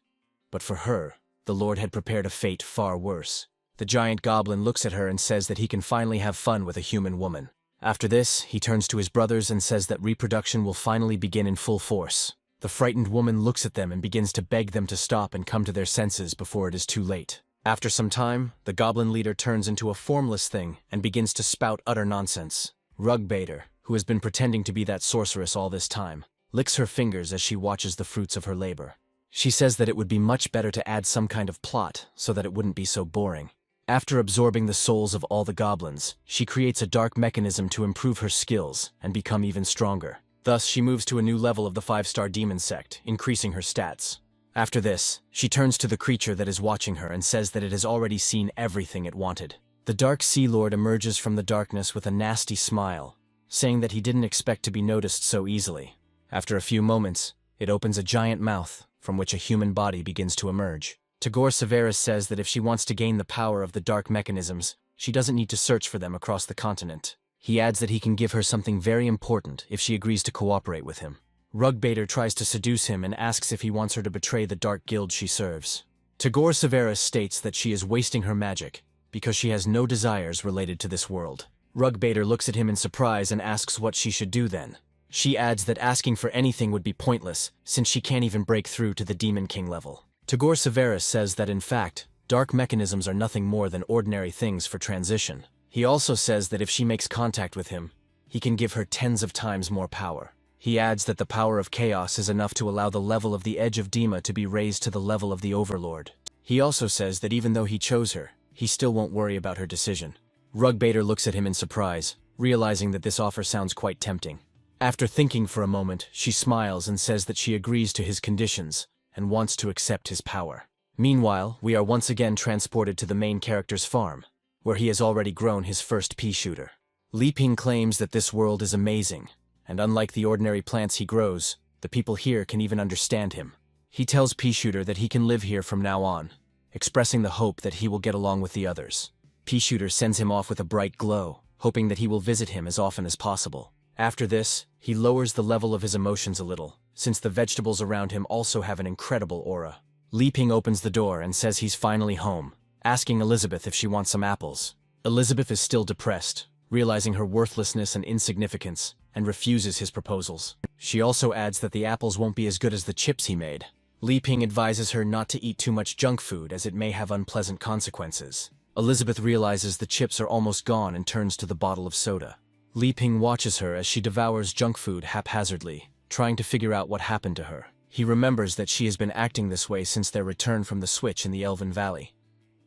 But for her, the Lord had prepared a fate far worse. The giant goblin looks at her and says that he can finally have fun with a human woman. After this, he turns to his brothers and says that reproduction will finally begin in full force. The frightened woman looks at them and begins to beg them to stop and come to their senses before it is too late. After some time, the goblin leader turns into a formless thing and begins to spout utter nonsense. Rugbader, who has been pretending to be that sorceress all this time, licks her fingers as she watches the fruits of her labor. She says that it would be much better to add some kind of plot so that it wouldn't be so boring. After absorbing the souls of all the goblins, she creates a dark mechanism to improve her skills and become even stronger. Thus, she moves to a new level of the 5-star demon sect, increasing her stats. After this, she turns to the creature that is watching her and says that it has already seen everything it wanted. The Dark Sea Lord emerges from the darkness with a nasty smile, saying that he didn't expect to be noticed so easily. After a few moments, it opens a giant mouth, from which a human body begins to emerge. Tagore Severus says that if she wants to gain the power of the dark mechanisms, she doesn't need to search for them across the continent. He adds that he can give her something very important if she agrees to cooperate with him. Rugbader tries to seduce him and asks if he wants her to betray the dark guild she serves. Tagore Severus states that she is wasting her magic because she has no desires related to this world. Rugbader looks at him in surprise and asks what she should do then. She adds that asking for anything would be pointless since she can't even break through to the Demon King level. Tagore Severus says that in fact, dark mechanisms are nothing more than ordinary things for transition. He also says that if she makes contact with him, he can give her tens of times more power. He adds that the power of chaos is enough to allow the level of the Edge of Dima to be raised to the level of the Overlord. He also says that even though he chose her, he still won't worry about her decision. Rugbader looks at him in surprise, realizing that this offer sounds quite tempting. After thinking for a moment, she smiles and says that she agrees to his conditions and wants to accept his power. Meanwhile, we are once again transported to the main character's farm, where he has already grown his first pea shooter. Li Ping claims that this world is amazing, and unlike the ordinary plants he grows, the people here can even understand him. He tells Pea Shooter that he can live here from now on, expressing the hope that he will get along with the others. Pea Shooter sends him off with a bright glow, hoping that he will visit him as often as possible. After this, he lowers the level of his emotions a little, since the vegetables around him also have an incredible aura. Li Ping opens the door and says he's finally home, asking Elizabeth if she wants some apples. Elizabeth is still depressed, realizing her worthlessness and insignificance, and refuses his proposals. She also adds that the apples won't be as good as the chips he made. Li Ping advises her not to eat too much junk food as it may have unpleasant consequences. Elizabeth realizes the chips are almost gone and turns to the bottle of soda. Li Ping watches her as she devours junk food haphazardly, trying to figure out what happened to her. He remembers that she has been acting this way since their return from the switch in the Elven Valley,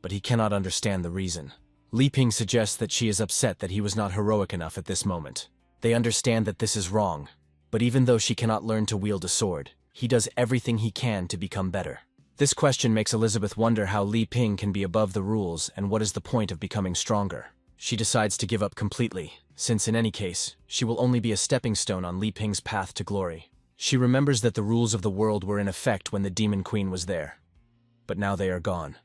but he cannot understand the reason. Li Ping suggests that she is upset that he was not heroic enough at this moment. They understand that this is wrong, but even though she cannot learn to wield a sword, he does everything he can to become better. This question makes Elizabeth wonder how Li Ping can be above the rules and what is the point of becoming stronger. She decides to give up completely, since in any case, she will only be a stepping stone on Li Ping's path to glory. She remembers that the rules of the world were in effect when the Demon Queen was there, but now they are gone,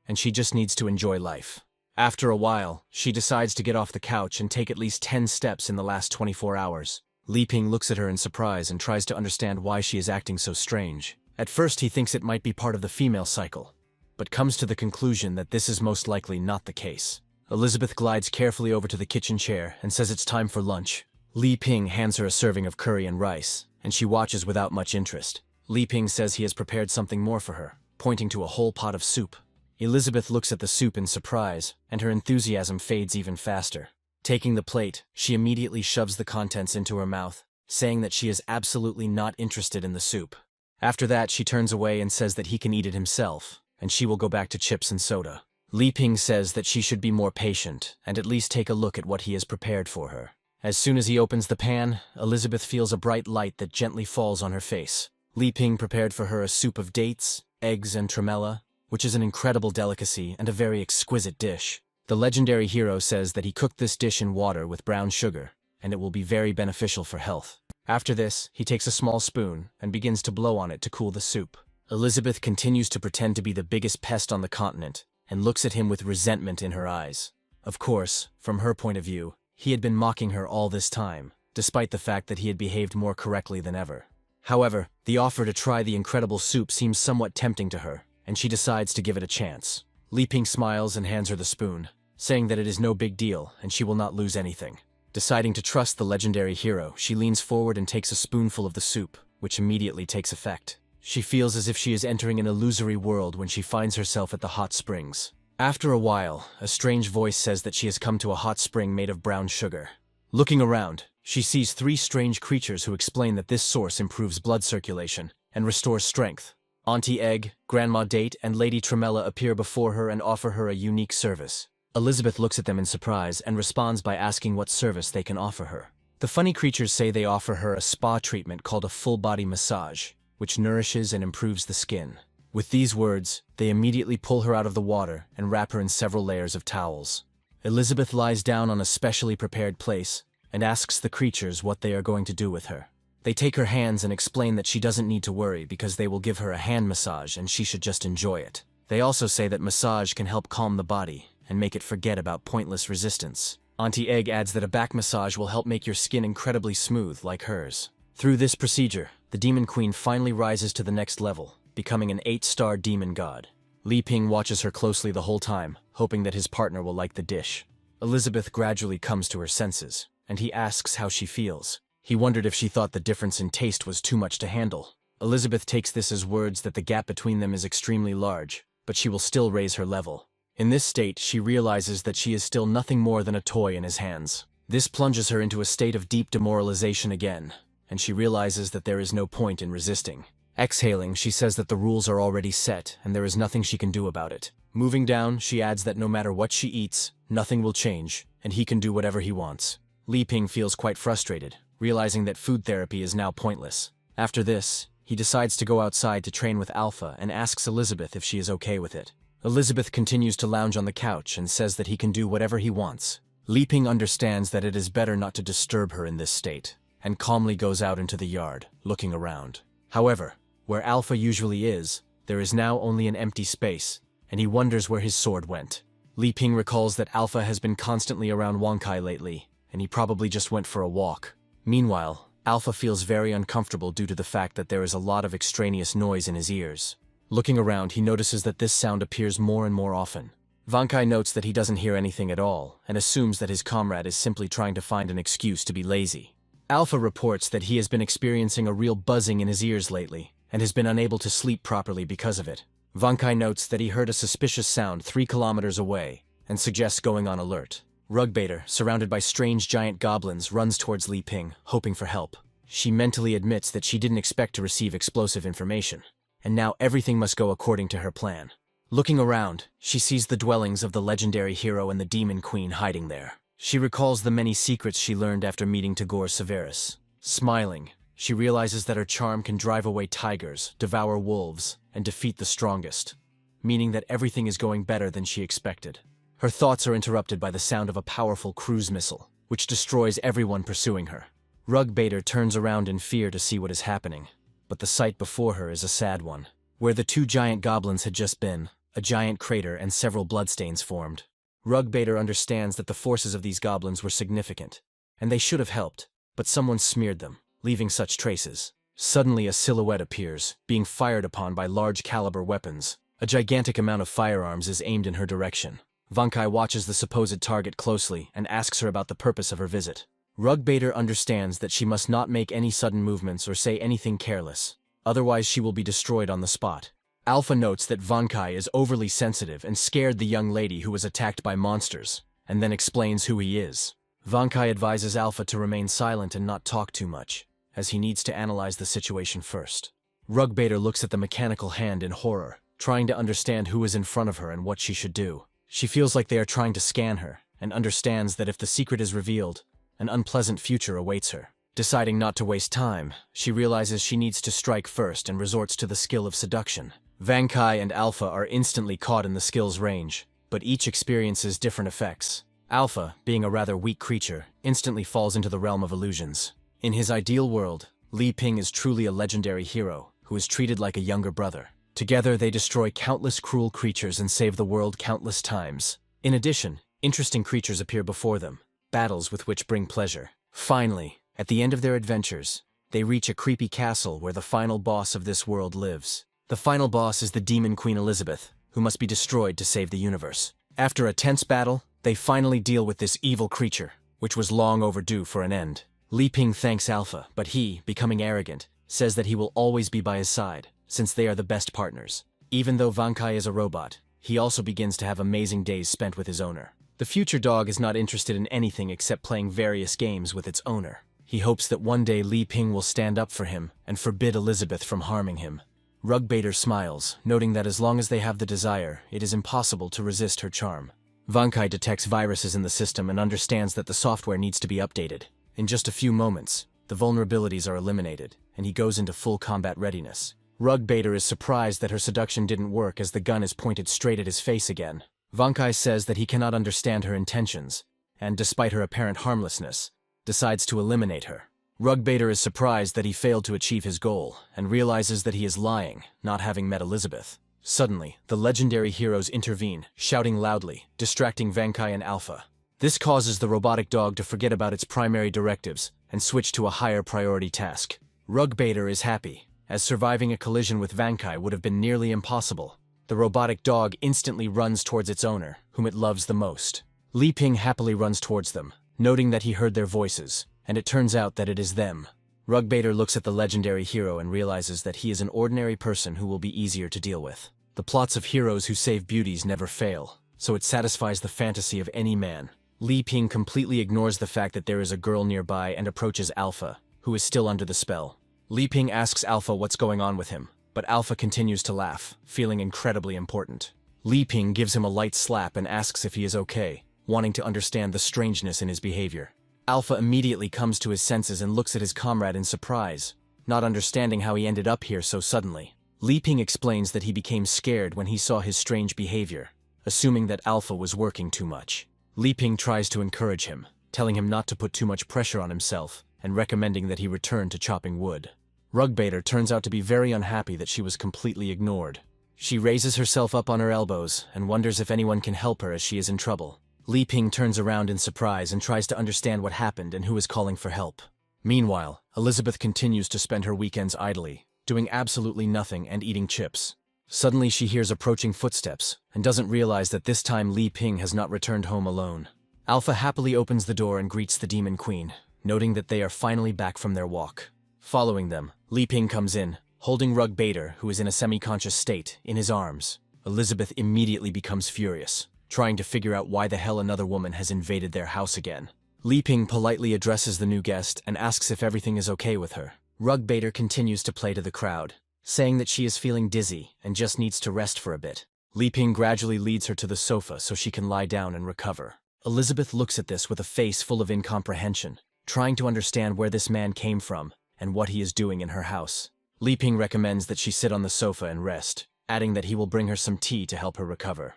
and she just needs to enjoy life. After a while, she decides to get off the couch and take at least 10 steps in the last 24 hours. Li Ping looks at her in surprise and tries to understand why she is acting so strange. At first he thinks it might be part of the female cycle, but comes to the conclusion that this is most likely not the case. Elizabeth glides carefully over to the kitchen chair and says it's time for lunch. Li Ping hands her a serving of curry and rice, and she watches without much interest. Li Ping says he has prepared something more for her, pointing to a whole pot of soup. Elizabeth looks at the soup in surprise, and her enthusiasm fades even faster. Taking the plate, she immediately shoves the contents into her mouth, saying that she is absolutely not interested in the soup. After that, she turns away and says that he can eat it himself, and she will go back to chips and soda. Li Ping says that she should be more patient and at least take a look at what he has prepared for her, As soon as he opens the pan, Elizabeth feels a bright light that gently falls on her face. Li Ping prepared for her a soup of dates, eggs, and tremella, which is an incredible delicacy and a very exquisite dish. The legendary hero says that he cooked this dish in water with brown sugar, and it will be very beneficial for health. After this, he takes a small spoon and begins to blow on it to cool the soup. Elizabeth continues to pretend to be the biggest pest on the continent, and looks at him with resentment in her eyes. Of course, from her point of view, he had been mocking her all this time, despite the fact that he had behaved more correctly than ever. However, the offer to try the incredible soup seems somewhat tempting to her, and she decides to give it a chance. Li Ping smiles and hands her the spoon, saying that it is no big deal and she will not lose anything. Deciding to trust the legendary hero, she leans forward and takes a spoonful of the soup, which immediately takes effect. She feels as if she is entering an illusory world when she finds herself at the hot springs. After a while, a strange voice says that she has come to a hot spring made of brown sugar. Looking around, she sees three strange creatures who explain that this source improves blood circulation and restores strength. Auntie Egg, Grandma Date, and Lady Tremella appear before her and offer her a unique service. Elizabeth looks at them in surprise and responds by asking what service they can offer her. The funny creatures say they offer her a spa treatment called a full-body massage, which nourishes and improves the skin. With these words, they immediately pull her out of the water and wrap her in several layers of towels. Elizabeth lies down on a specially prepared place and asks the creatures what they are going to do with her. They take her hands and explain that she doesn't need to worry because they will give her a hand massage and she should just enjoy it. They also say that massage can help calm the body and make it forget about pointless resistance. Auntie Egg adds that a back massage will help make your skin incredibly smooth like hers. Through this procedure, the Demon Queen finally rises to the next level, becoming an 8-star demon god. Li Ping watches her closely the whole time, hoping that his partner will like the dish. Elizabeth gradually comes to her senses, and he asks how she feels. He wondered if she thought the difference in taste was too much to handle. Elizabeth takes this as words that the gap between them is extremely large, but she will still raise her level. In this state, she realizes that she is still nothing more than a toy in his hands. This plunges her into a state of deep demoralization again, and she realizes that there is no point in resisting. Exhaling, she says that the rules are already set and there is nothing she can do about it. Moving down, she adds that no matter what she eats, nothing will change, and he can do whatever he wants. Li Ping feels quite frustrated, realizing that food therapy is now pointless. After this, he decides to go outside to train with Alpha and asks Elizabeth if she is okay with it. Elizabeth continues to lounge on the couch and says that he can do whatever he wants. Li Ping understands that it is better not to disturb her in this state, and calmly goes out into the yard, looking around. However, where Alpha usually is, there is now only an empty space, and he wonders where his sword went. Li Ping recalls that Alpha has been constantly around Wonkai lately, and he probably just went for a walk. Meanwhile, Alpha feels very uncomfortable due to the fact that there is a lot of extraneous noise in his ears. Looking around, he notices that this sound appears more and more often. Wonkai notes that he doesn't hear anything at all, and assumes that his comrade is simply trying to find an excuse to be lazy. Alpha reports that he has been experiencing a real buzzing in his ears lately, and has been unable to sleep properly because of it. Wonkai notes that he heard a suspicious sound 3 kilometers away, and suggests going on alert. Rugbaiter, surrounded by strange giant goblins, runs towards Li Ping, hoping for help. She mentally admits that she didn't expect to receive explosive information, and now everything must go according to her plan. Looking around, she sees the dwellings of the legendary hero and the Demon Queen hiding there. She recalls the many secrets she learned after meeting Tagore Severus. Smiling, she realizes that her charm can drive away tigers, devour wolves, and defeat the strongest, meaning that everything is going better than she expected. Her thoughts are interrupted by the sound of a powerful cruise missile, which destroys everyone pursuing her. Rugbaiter turns around in fear to see what is happening, but the sight before her is a sad one. Where the 2 giant goblins had just been, a giant crater and several bloodstains formed. Rugbaiter understands that the forces of these goblins were significant, and they should have helped, but someone smeared them, leaving such traces. Suddenly a silhouette appears, being fired upon by large-caliber weapons. A gigantic amount of firearms is aimed in her direction. Wonkai watches the supposed target closely and asks her about the purpose of her visit. Rugbaiter understands that she must not make any sudden movements or say anything careless, otherwise she will be destroyed on the spot. Alpha notes that Wonkai is overly sensitive and scared the young lady who was attacked by monsters, and then explains who he is. Wonkai advises Alpha to remain silent and not talk too much, as he needs to analyze the situation first. Rugbaiter looks at the mechanical hand in horror, trying to understand who is in front of her and what she should do. She feels like they are trying to scan her, and understands that if the secret is revealed, an unpleasant future awaits her. Deciding not to waste time, she realizes she needs to strike first and resorts to the skill of seduction. Vankai and Alpha are instantly caught in the skill's range, but each experiences different effects. Alpha, being a rather weak creature, instantly falls into the realm of illusions. In his ideal world, Li Ping is truly a legendary hero, who is treated like a younger brother. Together, they destroy countless cruel creatures and save the world countless times. In addition, interesting creatures appear before them, battles with which bring pleasure. Finally, at the end of their adventures, they reach a creepy castle where the final boss of this world lives. The final boss is the Demon Queen Elizabeth, who must be destroyed to save the universe. After a tense battle, they finally deal with this evil creature, which was long overdue for an end. Li Ping thanks Alpha, but he, becoming arrogant, says that he will always be by his side, since they are the best partners. Even though Vankai is a robot, he also begins to have amazing days spent with his owner. The future dog is not interested in anything except playing various games with its owner. He hopes that one day Li Ping will stand up for him and forbid Elizabeth from harming him. Rugbaiter smiles, noting that as long as they have the desire, it is impossible to resist her charm. Vankai detects viruses in the system and understands that the software needs to be updated. In just a few moments, the vulnerabilities are eliminated, and he goes into full combat readiness. Rugbaiter is surprised that her seduction didn't work as the gun is pointed straight at his face again. Vankai says that he cannot understand her intentions, and despite her apparent harmlessness, decides to eliminate her. Rugbaiter is surprised that he failed to achieve his goal, and realizes that he is lying, not having met Elizabeth. Suddenly, the legendary heroes intervene, shouting loudly, distracting Vankai and Alpha. This causes the robotic dog to forget about its primary directives and switch to a higher priority task. Rugbaiter is happy, as surviving a collision with Vankai would have been nearly impossible. The robotic dog instantly runs towards its owner, whom it loves the most. Li Ping happily runs towards them, noting that he heard their voices, and it turns out that it is them. Rugbaiter looks at the legendary hero and realizes that he is an ordinary person who will be easier to deal with. The plots of heroes who save beauties never fail, so it satisfies the fantasy of any man. Li Ping completely ignores the fact that there is a girl nearby and approaches Alpha, who is still under the spell. Li Ping asks Alpha what's going on with him, but Alpha continues to laugh, feeling incredibly important. Li Ping gives him a light slap and asks if he is okay, wanting to understand the strangeness in his behavior. Alpha immediately comes to his senses and looks at his comrade in surprise, not understanding how he ended up here so suddenly. Li Ping explains that he became scared when he saw his strange behavior, assuming that Alpha was working too much. Li Ping tries to encourage him, telling him not to put too much pressure on himself and recommending that he return to chopping wood. Rugbaiter turns out to be very unhappy that she was completely ignored. She raises herself up on her elbows and wonders if anyone can help her as she is in trouble. Li Ping turns around in surprise and tries to understand what happened and who is calling for help. Meanwhile, Elizabeth continues to spend her weekends idly, doing absolutely nothing and eating chips. Suddenly she hears approaching footsteps and doesn't realize that this time Li Ping has not returned home alone. Alpha happily opens the door and greets the Demon Queen, noting that they are finally back from their walk. Following them, Li Ping comes in, holding Rugbaiter, who is in a semi-conscious state, in his arms. Elizabeth immediately becomes furious, trying to figure out why the hell another woman has invaded their house again. Li Ping politely addresses the new guest and asks if everything is okay with her. Rugbaiter continues to play to the crowd, saying that she is feeling dizzy and just needs to rest for a bit. Li Ping gradually leads her to the sofa so she can lie down and recover. Elizabeth looks at this with a face full of incomprehension, trying to understand where this man came from and what he is doing in her house. Li Ping recommends that she sit on the sofa and rest, adding that he will bring her some tea to help her recover.